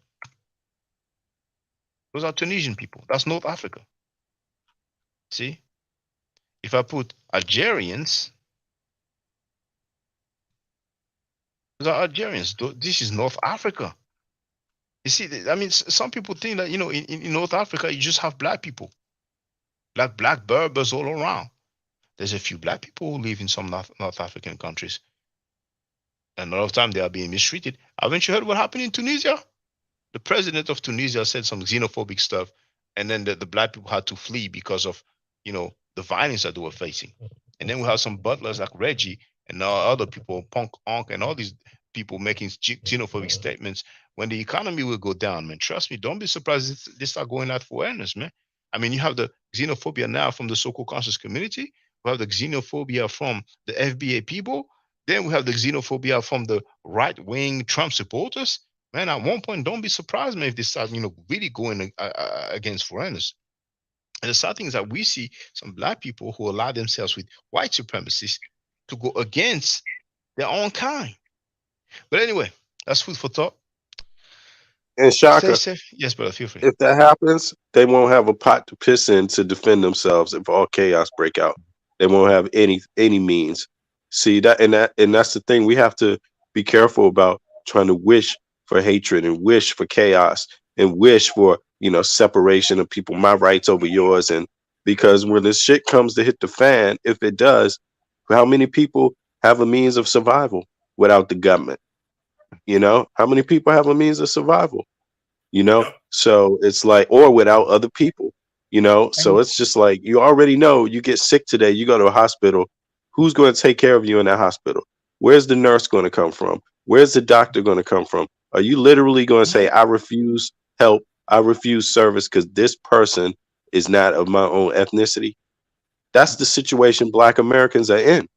those are Tunisian people. That's North Africa. See? If I put Algerians, those are Algerians. This is North Africa. You see, I mean, some people think that, in North Africa, you just have black people, black Berbers all around. There's a few black people who live in some North African countries. And a lot of time they are being mistreated. Haven't you heard what happened in Tunisia? The president of Tunisia said some xenophobic stuff, and then the black people had to flee because of, the violence that they were facing. And then we have some butlers like Reggie and other people, Punk Onk, and all these people making xenophobic statements when the economy will go down, man. Trust me, don't be surprised if they start going out for awareness, man. I mean, you have the xenophobia now from the so-called conscious community. We have the xenophobia from the FBA people. Then we have the xenophobia from the right-wing Trump supporters. Man, at one point, don't be surprised, man, if they start, really going against foreigners. And the sad thing is that we see some black people who allow themselves with white supremacists to go against their own kind. But anyway, that's food for thought. And Stay Shaka, safe. Yes, brother, feel free. if that happens, they won't have a pot to piss in to defend themselves if all chaos break out. They won't have any means. See and that's the thing. We have to be careful about trying to wish for hatred and wish for chaos and wish for separation of people, my rights over yours. And because when this shit comes to hit the fan, if it does, how many people have a means of survival without the government? How many people have a means of survival? So it's like, or without other people, so it's just like, you already know, you get sick today, you go to a hospital, who's going to take care of you in that hospital? Where's the nurse going to come from? Where's the doctor going to come from? Are you literally going to say, I refuse help, I refuse service because this person is not of my own ethnicity? That's the situation Black Americans are in.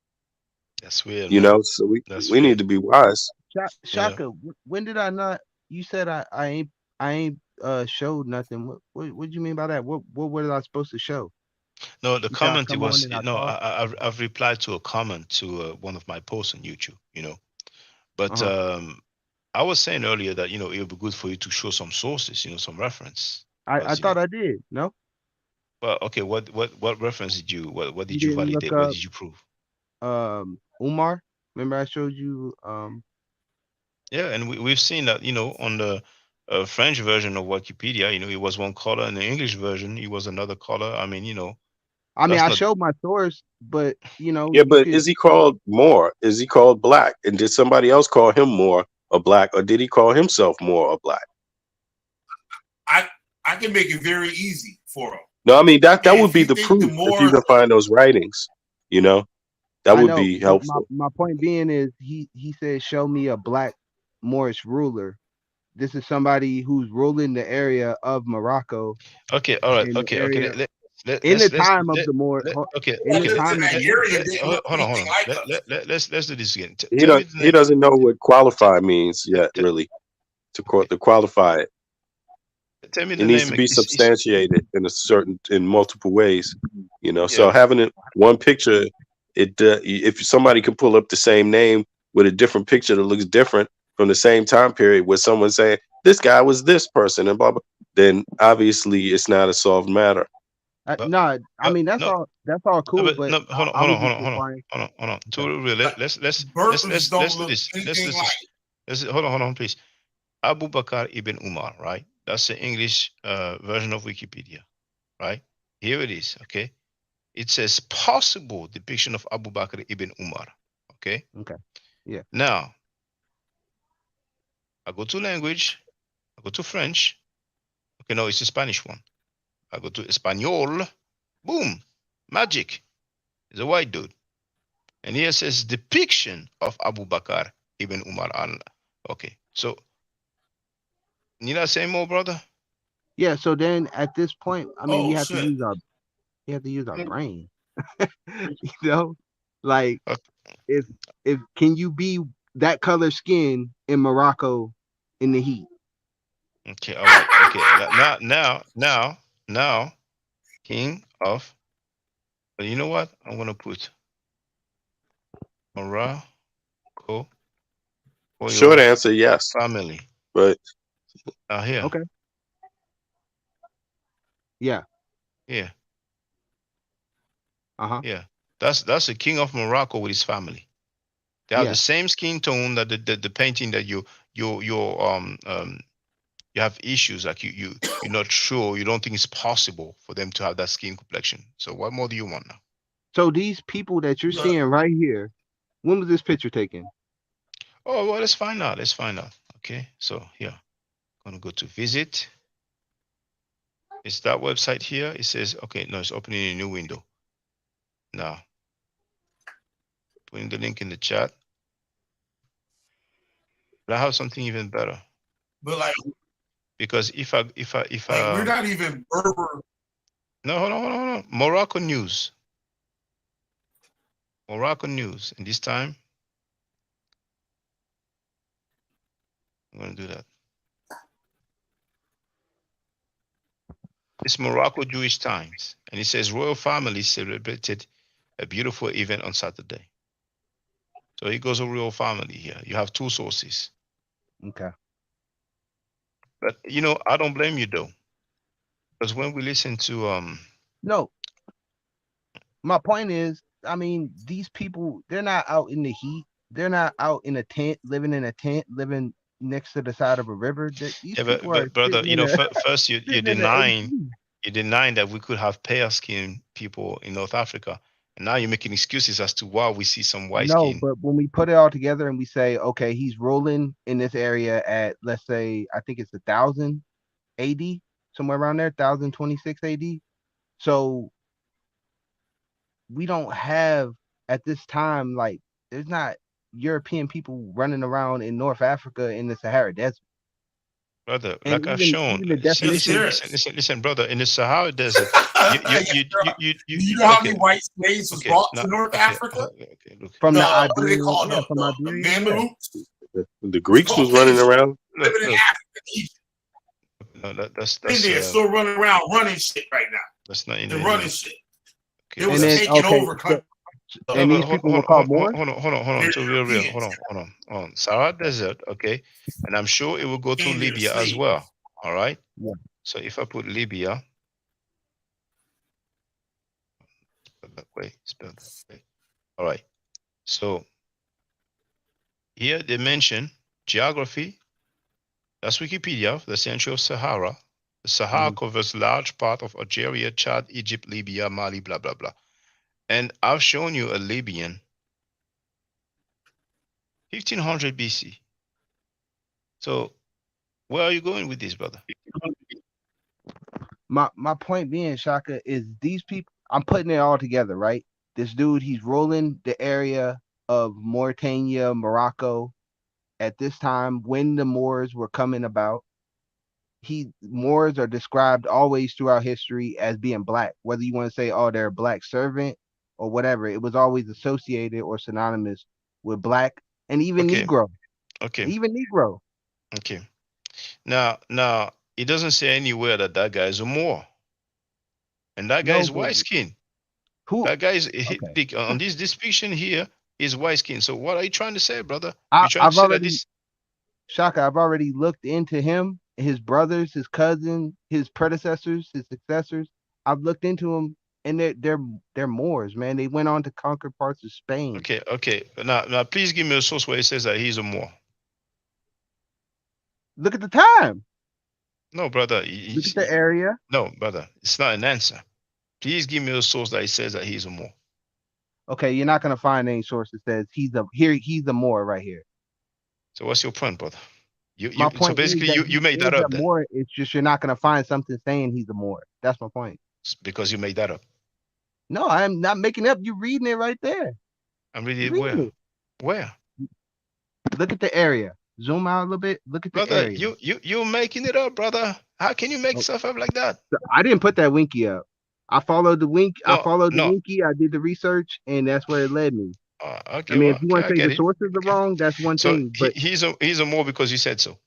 That's weird, man. So That's we need weird. to be wise. Shaka, when did I not? You said I ain't showed nothing. What do you mean by that? What was I supposed to show? No, the You said I comment, it come on was and I no. talk. I've replied to a comment to one of my posts on YouTube. But I was saying earlier that it would be good for you to show some sources, some reference. I thought I did. No, Well, okay. What reference did you? What you did you didn't look validate? What up did you prove? Umar. Remember I showed you Yeah, and we've seen that on the French version of Wikipedia, it was one color, and the English version it was another color. I mean, I mean that's I not. showed my source, but Yeah, you but could is he called Moore? Is he called Black? And did somebody else call him Moore or Black, or did he call himself Moore or Black? I can make it very easy for him. No, I mean that If would be you the think proof the if you more can find those writings. That I would know, be but helpful. my point being is he said show me a black Moorish ruler. This is somebody who's ruling the area of Morocco Okay, all right, in the okay, okay. area Let's in the time of the okay, in the okay. lived in time of that the area didn't look Hold on, hold anything on. like us. Let's do this again. He Tell me don't the he name. doesn't know what qualify means yet, really. To qualify it, Tell me it the needs name. to be It's substantiated in multiple ways. So yeah. having it one picture, if somebody can pull up the same name with a different picture that looks different from the same time period, with someone saying this guy was this person and blah blah, then obviously it's not a solved matter. no, I mean No, that's all cool, but but no. Hold on, I hold was on, hold just on, hold on, requiring. hold on, hold on. Okay. To real, Burtons let's don't do look this. anything like. Hold on, please. Abu Bakr ibn Umar, right? That's the English version of Wikipedia, right? Here it is, okay? It says possible depiction of Abu Bakr ibn Umar, okay? Okay. Yeah. Now, I go to language, I go to French. Okay, no, it's the Spanish one. I go to Espanol, boom, magic. It's a white dude. And here says depiction of Abu Bakr ibn Umar. Okay, so need I say more, brother? Yeah. So then at this point, I mean, Oh shit! we have to use our brain. Like if can you be that color skin in Morocco in the heat? Okay, all right. Okay, now, king of. But you know what? I'm gonna put Morocco for Short your answer, yes, family. but Here. Okay. Yeah. Yeah. Uh-huh. Yeah. That's the king of Morocco with his family. They have Yeah. the same skin tone that the painting that you have issues like you're not sure, you don't think it's possible for them to have that skin complexion. So what more do you want now? So these people that you're seeing right here, when was this picture taken? Oh well, let's find out. Okay, so here, I'm gonna go to visit. It's that website here. It says okay, no, it's opening a new window. Now, putting the link in the chat. But I have something even better. But like Because if we're not even Berber. no, hold on. Morocco news. And this time I'm gonna do that. It's Morocco Jewish Times, and it says royal family celebrated a beautiful event on Saturday. So it goes a royal family here. You have two sources. Okay. But I don't blame you though, because when we listen to No, my point is, I mean, these people, they're not out in the heat. They're not out in a tent, living in a tent, living next to the side of a river. These yeah, people are but brother, sitting in a first you're sitting in the denying AC. that we could have pale skinned people in North Africa, and now you're making excuses as to why we see some white No, skin. but when we put it all together and we say, okay, he's rolling in this area at, let's say, I think it's 1,000 AD, somewhere around there, 1,026 AD. So we don't have at this time, like, there's not European people running around in North Africa in the Sahara Desert. Brother, And like I've even shown, the definition. listen, brother. In the Sahara Desert, you know how many white slaves was brought to North Africa? Look. From the What do they call Iberian, from the Iberian, yeah. Mamelukes? The Greeks was running around. Living in Africa, Egypt. No, that's In there, still running around, running shit right now. That's not in They're the running shit. Okay. It was taking over country. And these people were called Moors? Hold on. To real. Hold on. Sahara Desert, okay, and I'm sure it will go to Libya as well. All right. Yeah. So if I put Libya, spell that way. All right. So here they mention geography. That's Wikipedia. The central Sahara. The Sahara covers large part of Algeria, Chad, Egypt, Libya, Mali, blah blah blah. And I've shown you a Libyan, 1500 BC. So where are you going with this, brother? My point being, Shaka, is these people, I'm putting it all together, right? This dude, he's rolling the area of Mauritania, Morocco at this time when the Moors were coming about. Moors are described always throughout history as being black, whether you want to say, oh, they're a black servant or whatever. It was always associated or synonymous with black and even Negro. Okay. Even Negro. Okay. Now, it doesn't say anywhere that guy is a Moor, and that guy is white skin. Who? That guy is on this description here is white skin. So what are you trying to say, brother? I've already looked into him, his brothers, his cousin, his predecessors, his successors. I've looked into them, and they're Moors, man. They went on to conquer parts of Spain. Okay. Now, please give me a source where it says that he's a Moor. Look at the time. No, brother. Look at the area. No, brother. It's not an answer. Please give me a source that says that he's a Moor. Okay, you're not gonna find any source that says he's a Moor right here. So what's your point, brother? My point so basically is you made that up then. Moor, it's just you're not gonna find something saying he's a Moor. That's my point. Because you made that up. No, I'm not making it up. You're reading it right there. I'm reading it where? Look at the area. Zoom out a little bit. Look at the area. You're making it up, brother. How can you make stuff up like that? I didn't put that winky up. I followed the wink. I followed the winky. I did the research, and that's where it led me. Okay. I mean, if you want to say the sources are wrong, that's one thing. But he's a Moor because you said so.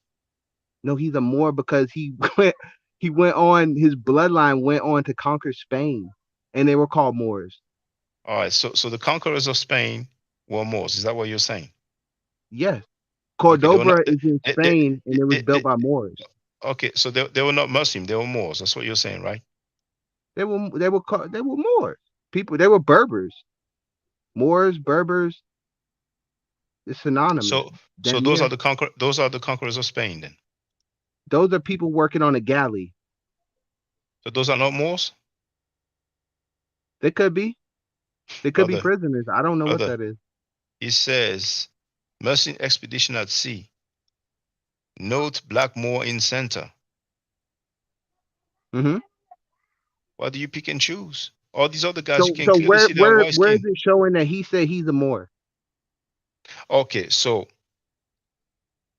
No, he's a Moor because he went on. His bloodline went on to conquer Spain, and they were called Moors. All right. So the conquerors of Spain were Moors. Is that what you're saying? Yes. Cordoba is in Spain, and it was built by Moors. Okay, so they were not Muslim; they were Moors. That's what you're saying, right? They were Moors. People. They were Berbers. Moors, Berbers. It's synonymous. So those are the conquerors of Spain, then. Those are people working on a galley. So those are not Moors? They could be. They could be prisoners. I don't know what that is. It says, Merchant expedition at sea. Note black Moor in center. Mm-hmm. Why do you pick and choose? All these other guys, so, you can so clearly where, see their where, white where skin. is it showing that he said he's a Moor? Okay, so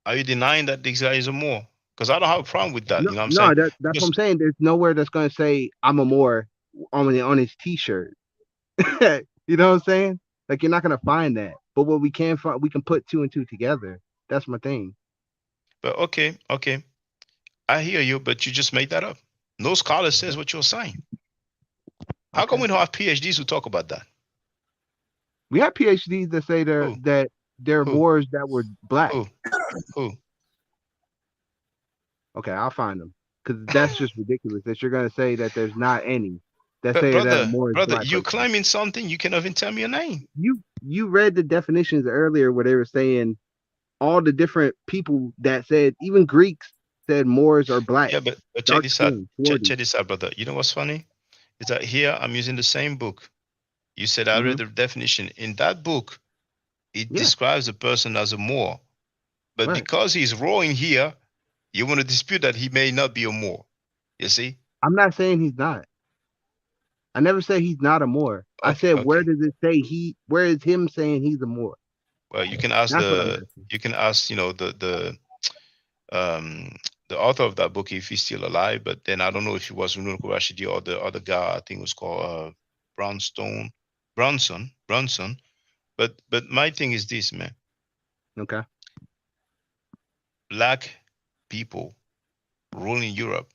Are you denying that this guy is a Moor? Because I don't have a problem with that. No, You know what I'm no, saying? that's what Because I'm saying. There's nowhere that's gonna say I'm a Moor on his T-shirt. You know what I'm saying? Like you're not gonna find that. But what we can find, we can put two and two together. That's my thing. but okay. I hear you, but you just made that up. No scholar says what you're saying. How come Okay. we don't have PhDs who talk about that? We have PhDs that say Who? they're Who? Moors that were black. Who? Who? Okay, I'll find them because that's just ridiculous that you're gonna say that there's not any that But say that a brother, Moor is brother, black you person. claiming something, you cannot even tell me your name. You read the definitions earlier where they were saying all the different people that said even Greeks said Moors are black, Yeah, but check dark this out. skin, Check, 40. check this out, brother. You know what's funny? Is that here I'm using the same book. You said I read the definition. In that book, it describes a person as a Moor. But because he's rowing here, you want to dispute that he may not be a Moor. You see? I'm not saying he's not. I never said he's not a Moor. I Okay, said where okay. does it say where is him saying he's a Moor? Well, you can ask That's what I'm asking. you can ask, the author of that book if he's still alive, but then I don't know if he was Runul Rashidi or the other guy, I think it was called Bronson. But my thing is this, man. Okay. Black people ruling Europe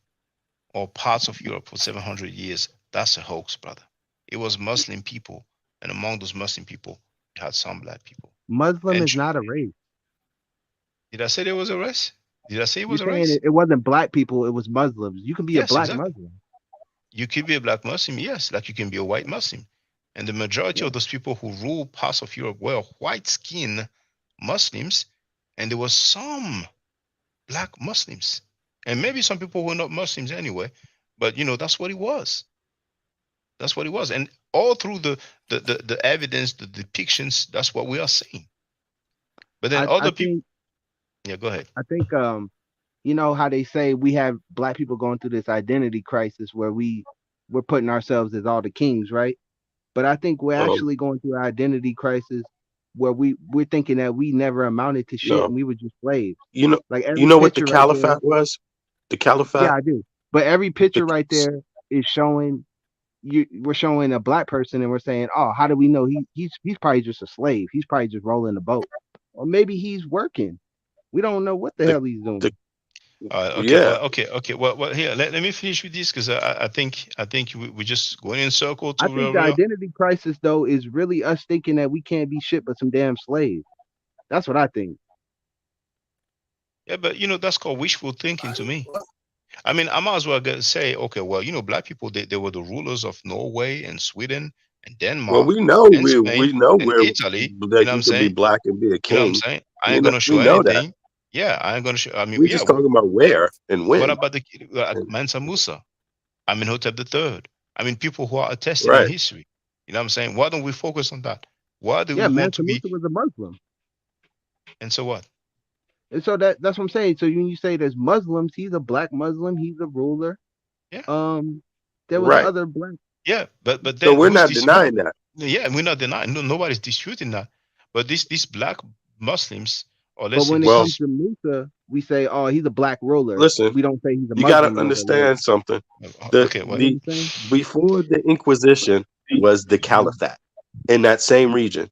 or parts of Europe for 700 years, that's a hoax, brother. It was Muslim people, and among those Muslim people, you had some black people. Muslim And is not a race. did I say there was a race? Did I say it You're was a saying race? it wasn't black people, it was Muslims. You can be a Yes, black exactly. Muslim. You could be a black Muslim, yes, like you can be a white Muslim. And the majority of those people who rule parts of Europe were white-skinned Muslims, and there was some black Muslims. And maybe some people were not Muslims anyway, but that's what it was. That's what it was. And all through the evidence, the depictions, that's what we are seeing. But then I other people, think yeah, go ahead. I think you know how they say we have black people going through this identity crisis where we're putting ourselves as all the kings, right? But I think we're actually going through an identity crisis where we're thinking that we never amounted to shit No, and we were just slaves. you know, Like you every know what the picture right there. caliphate was? The caliphate. Yeah, I do. But every picture The, right there is showing we're showing a black person and we're saying, oh, how do we know he's probably just a slave? He's probably just rolling the boat. Or maybe he's working. We don't know what the the, hell he's doing. the Okay, yeah. okay. Well, here, let me finish with this because I think we just going in circle I to think the real. identity crisis though is really us thinking that we can't be shit but some damn slaves. That's what I think. Yeah, but that's called wishful thinking to me. I mean, I might as well say, okay, well, black people they were the rulers of Norway and Sweden and Well, Denmark we know and Spain we know and where Italy. You that know what I'm you could be saying? black and be a You know what I'm king. saying? I ain't gonna We show know that. anything. Yeah, I ain't gonna show. I mean, We're yeah. just talking about where and What when. about the Mansa Musa? I mean, Hotep the Third. I mean, people who are attested in Right. history. You know what I'm saying? Why don't we focus on that? Why do Yeah, we want to Mansa be? Musa was a Muslim. And so what? And so that's what I'm saying. So when you say there's Muslims, he's a black Muslim, he's a ruler. Yeah. There was Right. other black. Yeah, but So then we're who's not this? denying that. Yeah, we're not denying. No, nobody's disputing that. But these black Muslims, or But let's say when it Well, comes to Musa, we say, oh, he's a black ruler. listen, We don't say he's a you got to Muslim ruler. Like, understand something. okay, what? you know The what I'm saying? before the Inquisition was the Caliphate in that same region.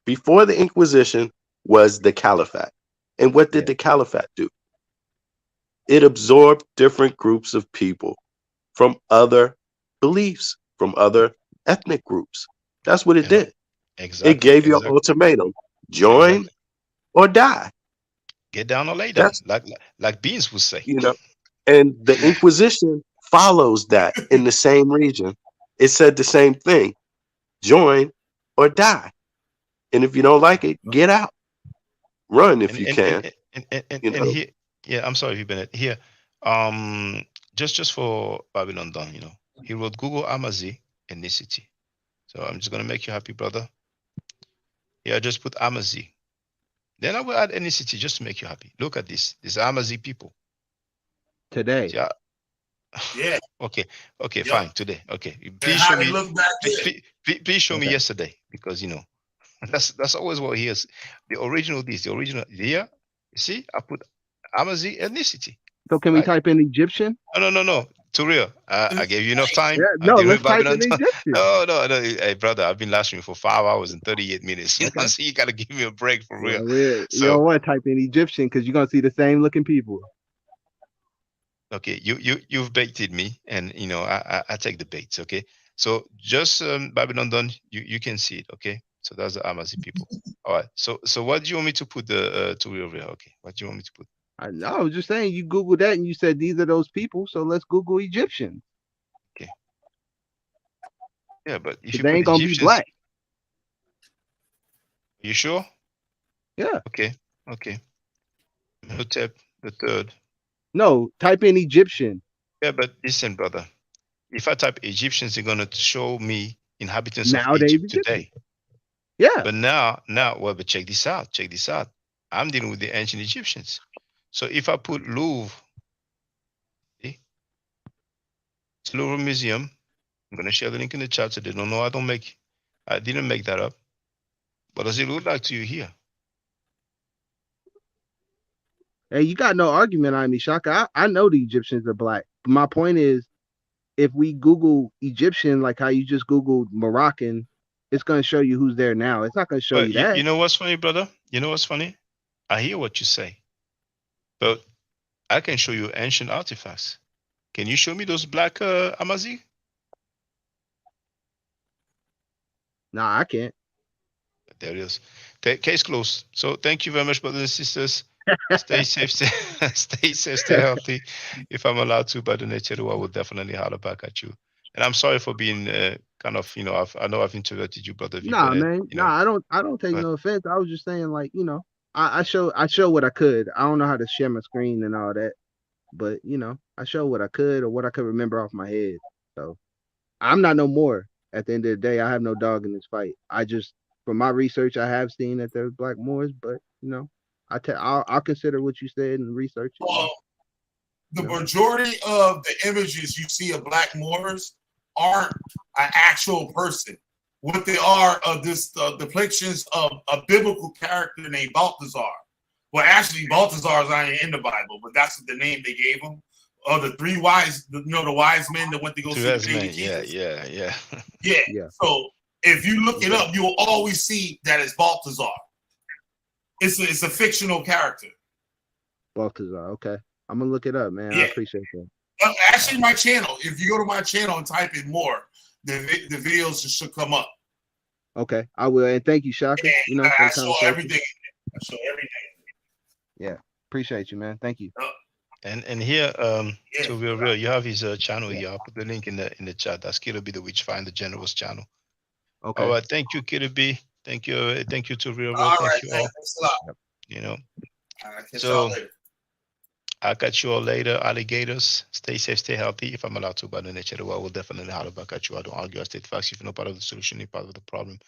Before the Inquisition was the Caliphate. And what did Yeah. the Caliphate do? It absorbed different groups of people from other beliefs, from other ethnic groups. That's what it did. It Exactly, gave you an exactly, ultimatum: join exactly. or die. Get down or lay down, That's like Beans would say. you know, and the Inquisition follows that in the same region. It said the same thing: join or die. And if you don't like it, get out. Run if And you and and can. and here, yeah, I'm sorry, Bennett. Here, just for Babylon done, he wrote Google Amazi ethnicity. So I'm just gonna make you happy, brother. Yeah, just put Amazi. Then I will add ethnicity just to make you happy. Look at this. This Amazi people. Today. Yeah. Yeah. Okay. Okay. Yeah. Fine. Today. Okay. And Please how show they me. look back then. Please show me Okay. yesterday because that's always what he is. The original this. The original here. You see, I put Amazigh ethnicity. So can we Right? type in Egyptian? No. To real. I gave you enough time. Yeah, I no, gave you let's type Babylon in time. Egyptian. No. Hey, brother, I've been lasting for 5 hours and 38 minutes. You know, Okay. so you gotta give me a break for real. Well, you So don't want to type in Egyptian because you're gonna see the same looking people. okay, you've baited me, and you know I take the baits. Okay, so just Babylon done. You can see it. Okay, so that's the Amazigh people. All right. So what do you want me to put the to real? Okay, what do you want me to put? I was just saying you Googled that and you said these are those people, so let's Google Egyptian. Okay. Yeah, but if 'Cause you they put ain't gonna be Egyptians, black. you sure? Yeah. Okay. Hotep the third. No, type in Egyptian. Yeah, but listen, brother. If I type Egyptians, they're gonna show me inhabitants of Nowadays Egypt Egyptian. today. Yeah. But well, but check this out. Check this out. I'm dealing with the ancient Egyptians. So if I put Louvre, see, it's Louvre Museum. I'm gonna share the link in the chat so they don't know I didn't make that up. What does it look like to you here? Hey, you got no argument on me, Shaka. I know the Egyptians are black. My point is, if we Google Egyptian, like how you just Googled Moroccan, it's gonna show you who's there now. It's not gonna show But you that. you know what's funny, brother? You know what's funny? I hear what you say, but I can show you ancient artifacts. Can you show me those black Amazigh? Nah, I can't. There it is. Case closed. So thank you very much, brothers and sisters. Stay safe, stay safe, stay healthy. If I'm allowed to, by the nature, I will definitely holler back at you. And I'm sorry for being kind of, I know I've interrupted you, brother V, Nah, but man. Nah, I don't take but no offense. I was just saying, like, I show what I could. I don't know how to share my screen and all that, but I show what I could or what I could remember off my head. So I'm not no more. At the end of the day, I have no dog in this fight. I just, from my research, I have seen that there's black Moors, but I'll consider what you said and research it. Well, the majority of the images you see of black Moors aren't an actual person. What they are this depictions of a biblical character named Balthazar. Well, actually, Balthazar is not in the Bible, but that's the name they gave him. The three wise, the wise men that went to go see the baby Jesus. Yeah. Yeah. So if you look it up, you'll always see that it's Balthazar. It's a fictional character. Balthazar, okay. I'm gonna look it up, man. I appreciate that. Actually, my channel. If you go to my channel and type in more, the videos should come up. Okay, I will. And thank you, Shaka. I show everything. Yeah, appreciate you, man. Thank you. And here, to be real, you have his channel here. I'll put the link in the chat. That's Killer B the Witchfinder General's channel. Okay. All right, thank you, Killer B. Thank you to Real. All Thank right, you all. thanks a lot. So I'll catch you all later, alligators. Stay safe, stay healthy. If I'm allowed to, by the nature of the world, I will definitely holler back at you. I don't argue, I state facts. If you're not part of the solution, you're part of the problem.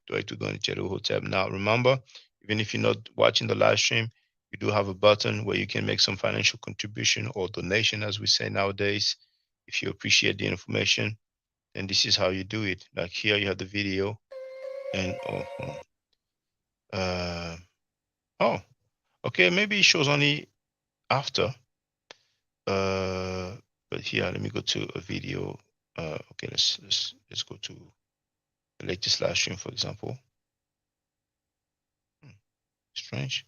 Do I to go into the hotel? Now, remember, even if you're not watching the live stream, you do have a button where you can make some financial contribution or donation, as we say nowadays. If you appreciate the information, then this is how you do it. Like here, you have the video, and okay, maybe it shows only after. But here, let me go to a video. Okay, let's go to the latest live stream, for example. Strange.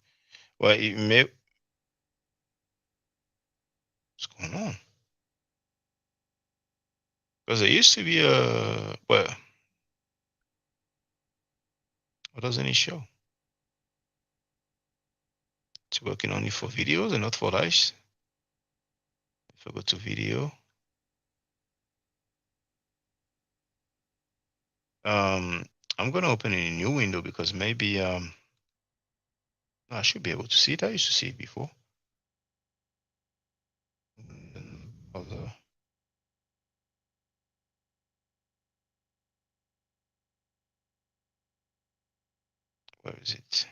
Well, it may. What's going on? Because there used to be a well. What doesn't it show? It's working only for videos and not for lives. If I go to video, I'm gonna open a new window because maybe I should be able to see it. I used to see it before. Where is it?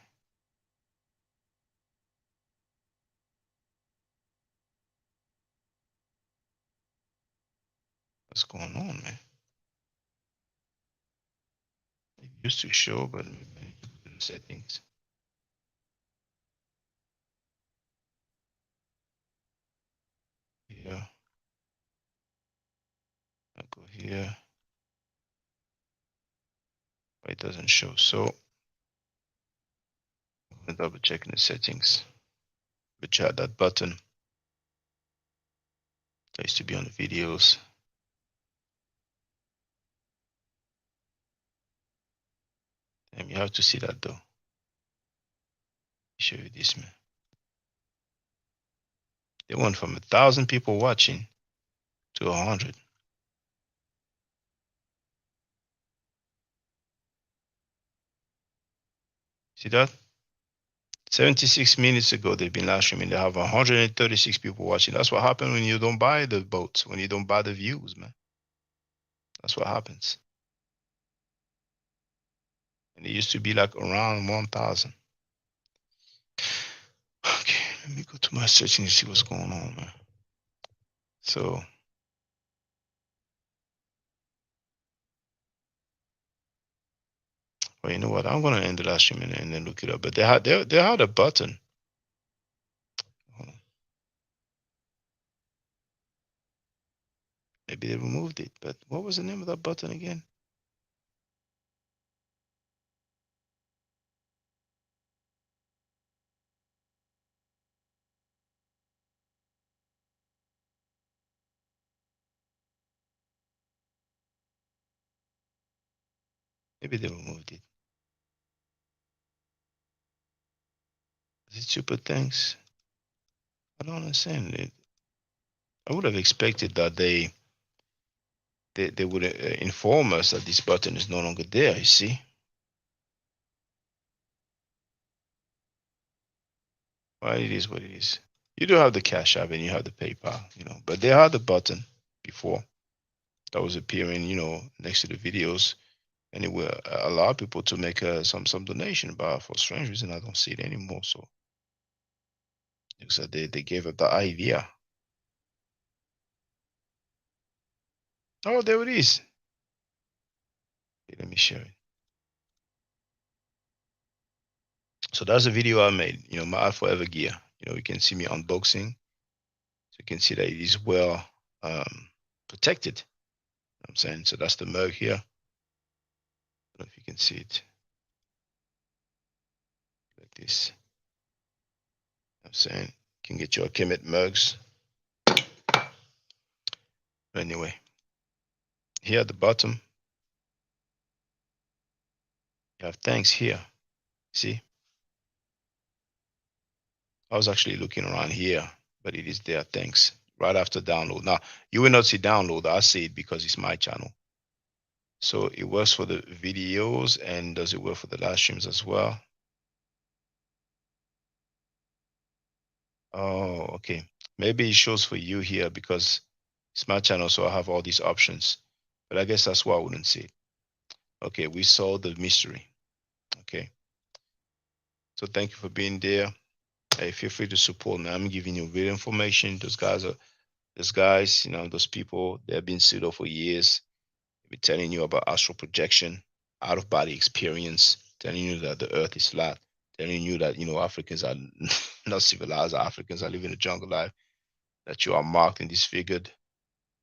What's going on, man? It used to show, but settings. here. I go here. But it doesn't show. So I'm double checking the settings. Which had that button. That used to be on the videos. And you have to see that though. Show you this, man. They went from 1,000 people watching to 100. See that? 76 minutes ago, they've been live streaming. They have 136 people watching. That's what happens when you don't buy the boats, when you don't buy the views, man. That's what happens. And it used to be like around 1,000. Okay, let me go to my searching and see what's going on, man. So, well, you know what? I'm gonna end the live stream and then look it up. But they had a button. Maybe they removed it. But what was the name of that button again? Maybe they removed it. Is it super thanks? I don't understand it. I would have expected that they would inform us that this button is no longer there. You see? Well, it is what it is. You do have the Cash App and you have the PayPal, you know, but they had the button before that was appearing, you know, next to the videos, and it will allow people to make some donation. But for strange reason, I don't see it anymore. So, they gave up the idea. Oh, there it is. Okay, let me share it. So that's a video I made, you know, my forever gear. You know, you can see me unboxing. So you can see that it is well protected. You know what I'm saying? So that's the mug here. I don't know if you can see it. Like this. You know I'm saying? You can get your Kemet mugs. Anyway, here at the bottom, you have thanks here. See? I was actually looking around here, but it is there, thanks. Right after download. Now, you will not see download. I see it because it's my channel. So it works for the videos, and does it work for the live streams as well? Oh, okay. Maybe it shows for you here because it's my channel, so I have all these options. But I guess that's why I wouldn't see it. Okay, we saw the mystery. Okay. So thank you for being there. Hey, feel free to support me. I'm giving you real information. Those guys, you know, those people, they've been pseudo for years. They've been telling you about astral projection, out of body experience, telling you that the earth is flat, telling you that, you know, Africans are not civilized, Africans are living a jungle life, that you are marked and disfigured,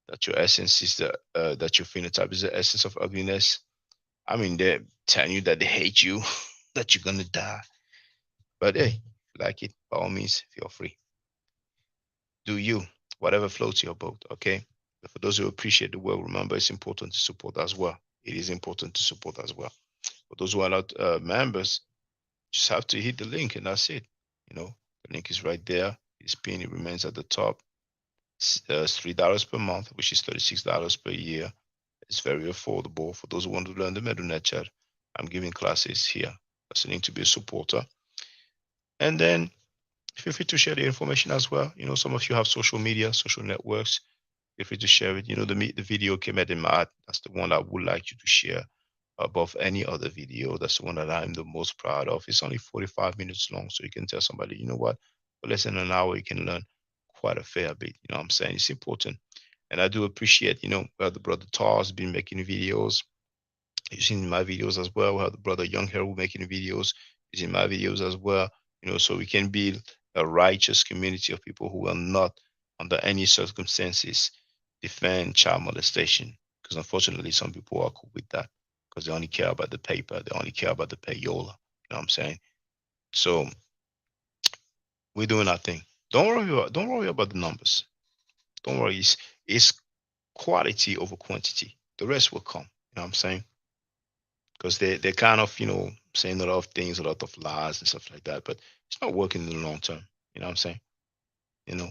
that your essence is that your phenotype is the essence of ugliness. I mean, they're telling you that they hate you, that you're gonna die. But hey, if you like it, by all means, feel free. Do you, whatever floats your boat, okay? But for those who appreciate the work, remember it's important to support as well. It is important to support as well. For those who are not members, just have to hit the link and that's it. You know, the link is right there. It's pinned, it remains at the top. It's $3 per month, which is $36 per year. It's very affordable. For those who want to learn the MeduNet chat, I'm giving classes here. That's a link to be a supporter. And then feel free to share the information as well. You know, some of you have social media, social networks. Feel free to share it. You know, the video came at Maat. That's the one I would like you to share above any other video. That's the one that I'm the most proud of. It's only 45 minutes long, so you can tell somebody, you know what, for less than an hour, you can learn quite a fair bit. You know what I'm saying? It's important. And I do appreciate, you know, the brother Tar has been making videos. You've seen my videos as well. We have the brother Young Hero making videos. He's in my videos as well. You know, so we can build a righteous community of people who are not under any circumstances, defend child molestation. Because unfortunately, some people are cool with that because they only care about the paper, they only care about the payola. You know what I'm saying? So we're doing our thing. Don't worry about the numbers. Don't worry. It's quality over quantity. The rest will come. You know what I'm saying? Because they're kind of, saying a lot of things, a lot of lies and stuff like that, but it's not working in the long term. You know what I'm saying? You know,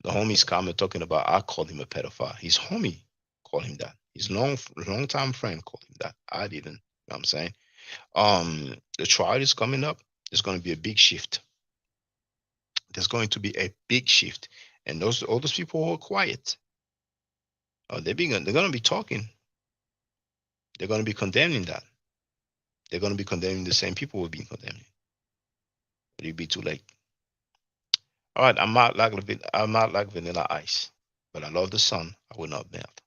the homie's comment talking about, I called him a pedophile. His homie called him that. His long time friend called him that. I didn't. You know what I'm saying? The trial is coming up. There's going to be a big shift. There's going to be a big shift. And all those people who are quiet, they're going to be talking. They're going to be condemning that. They're going to be condemning the same people who are being condemned. But it'll be too late. All right, I'm not like vanilla ice, but I love the sun. I will not melt.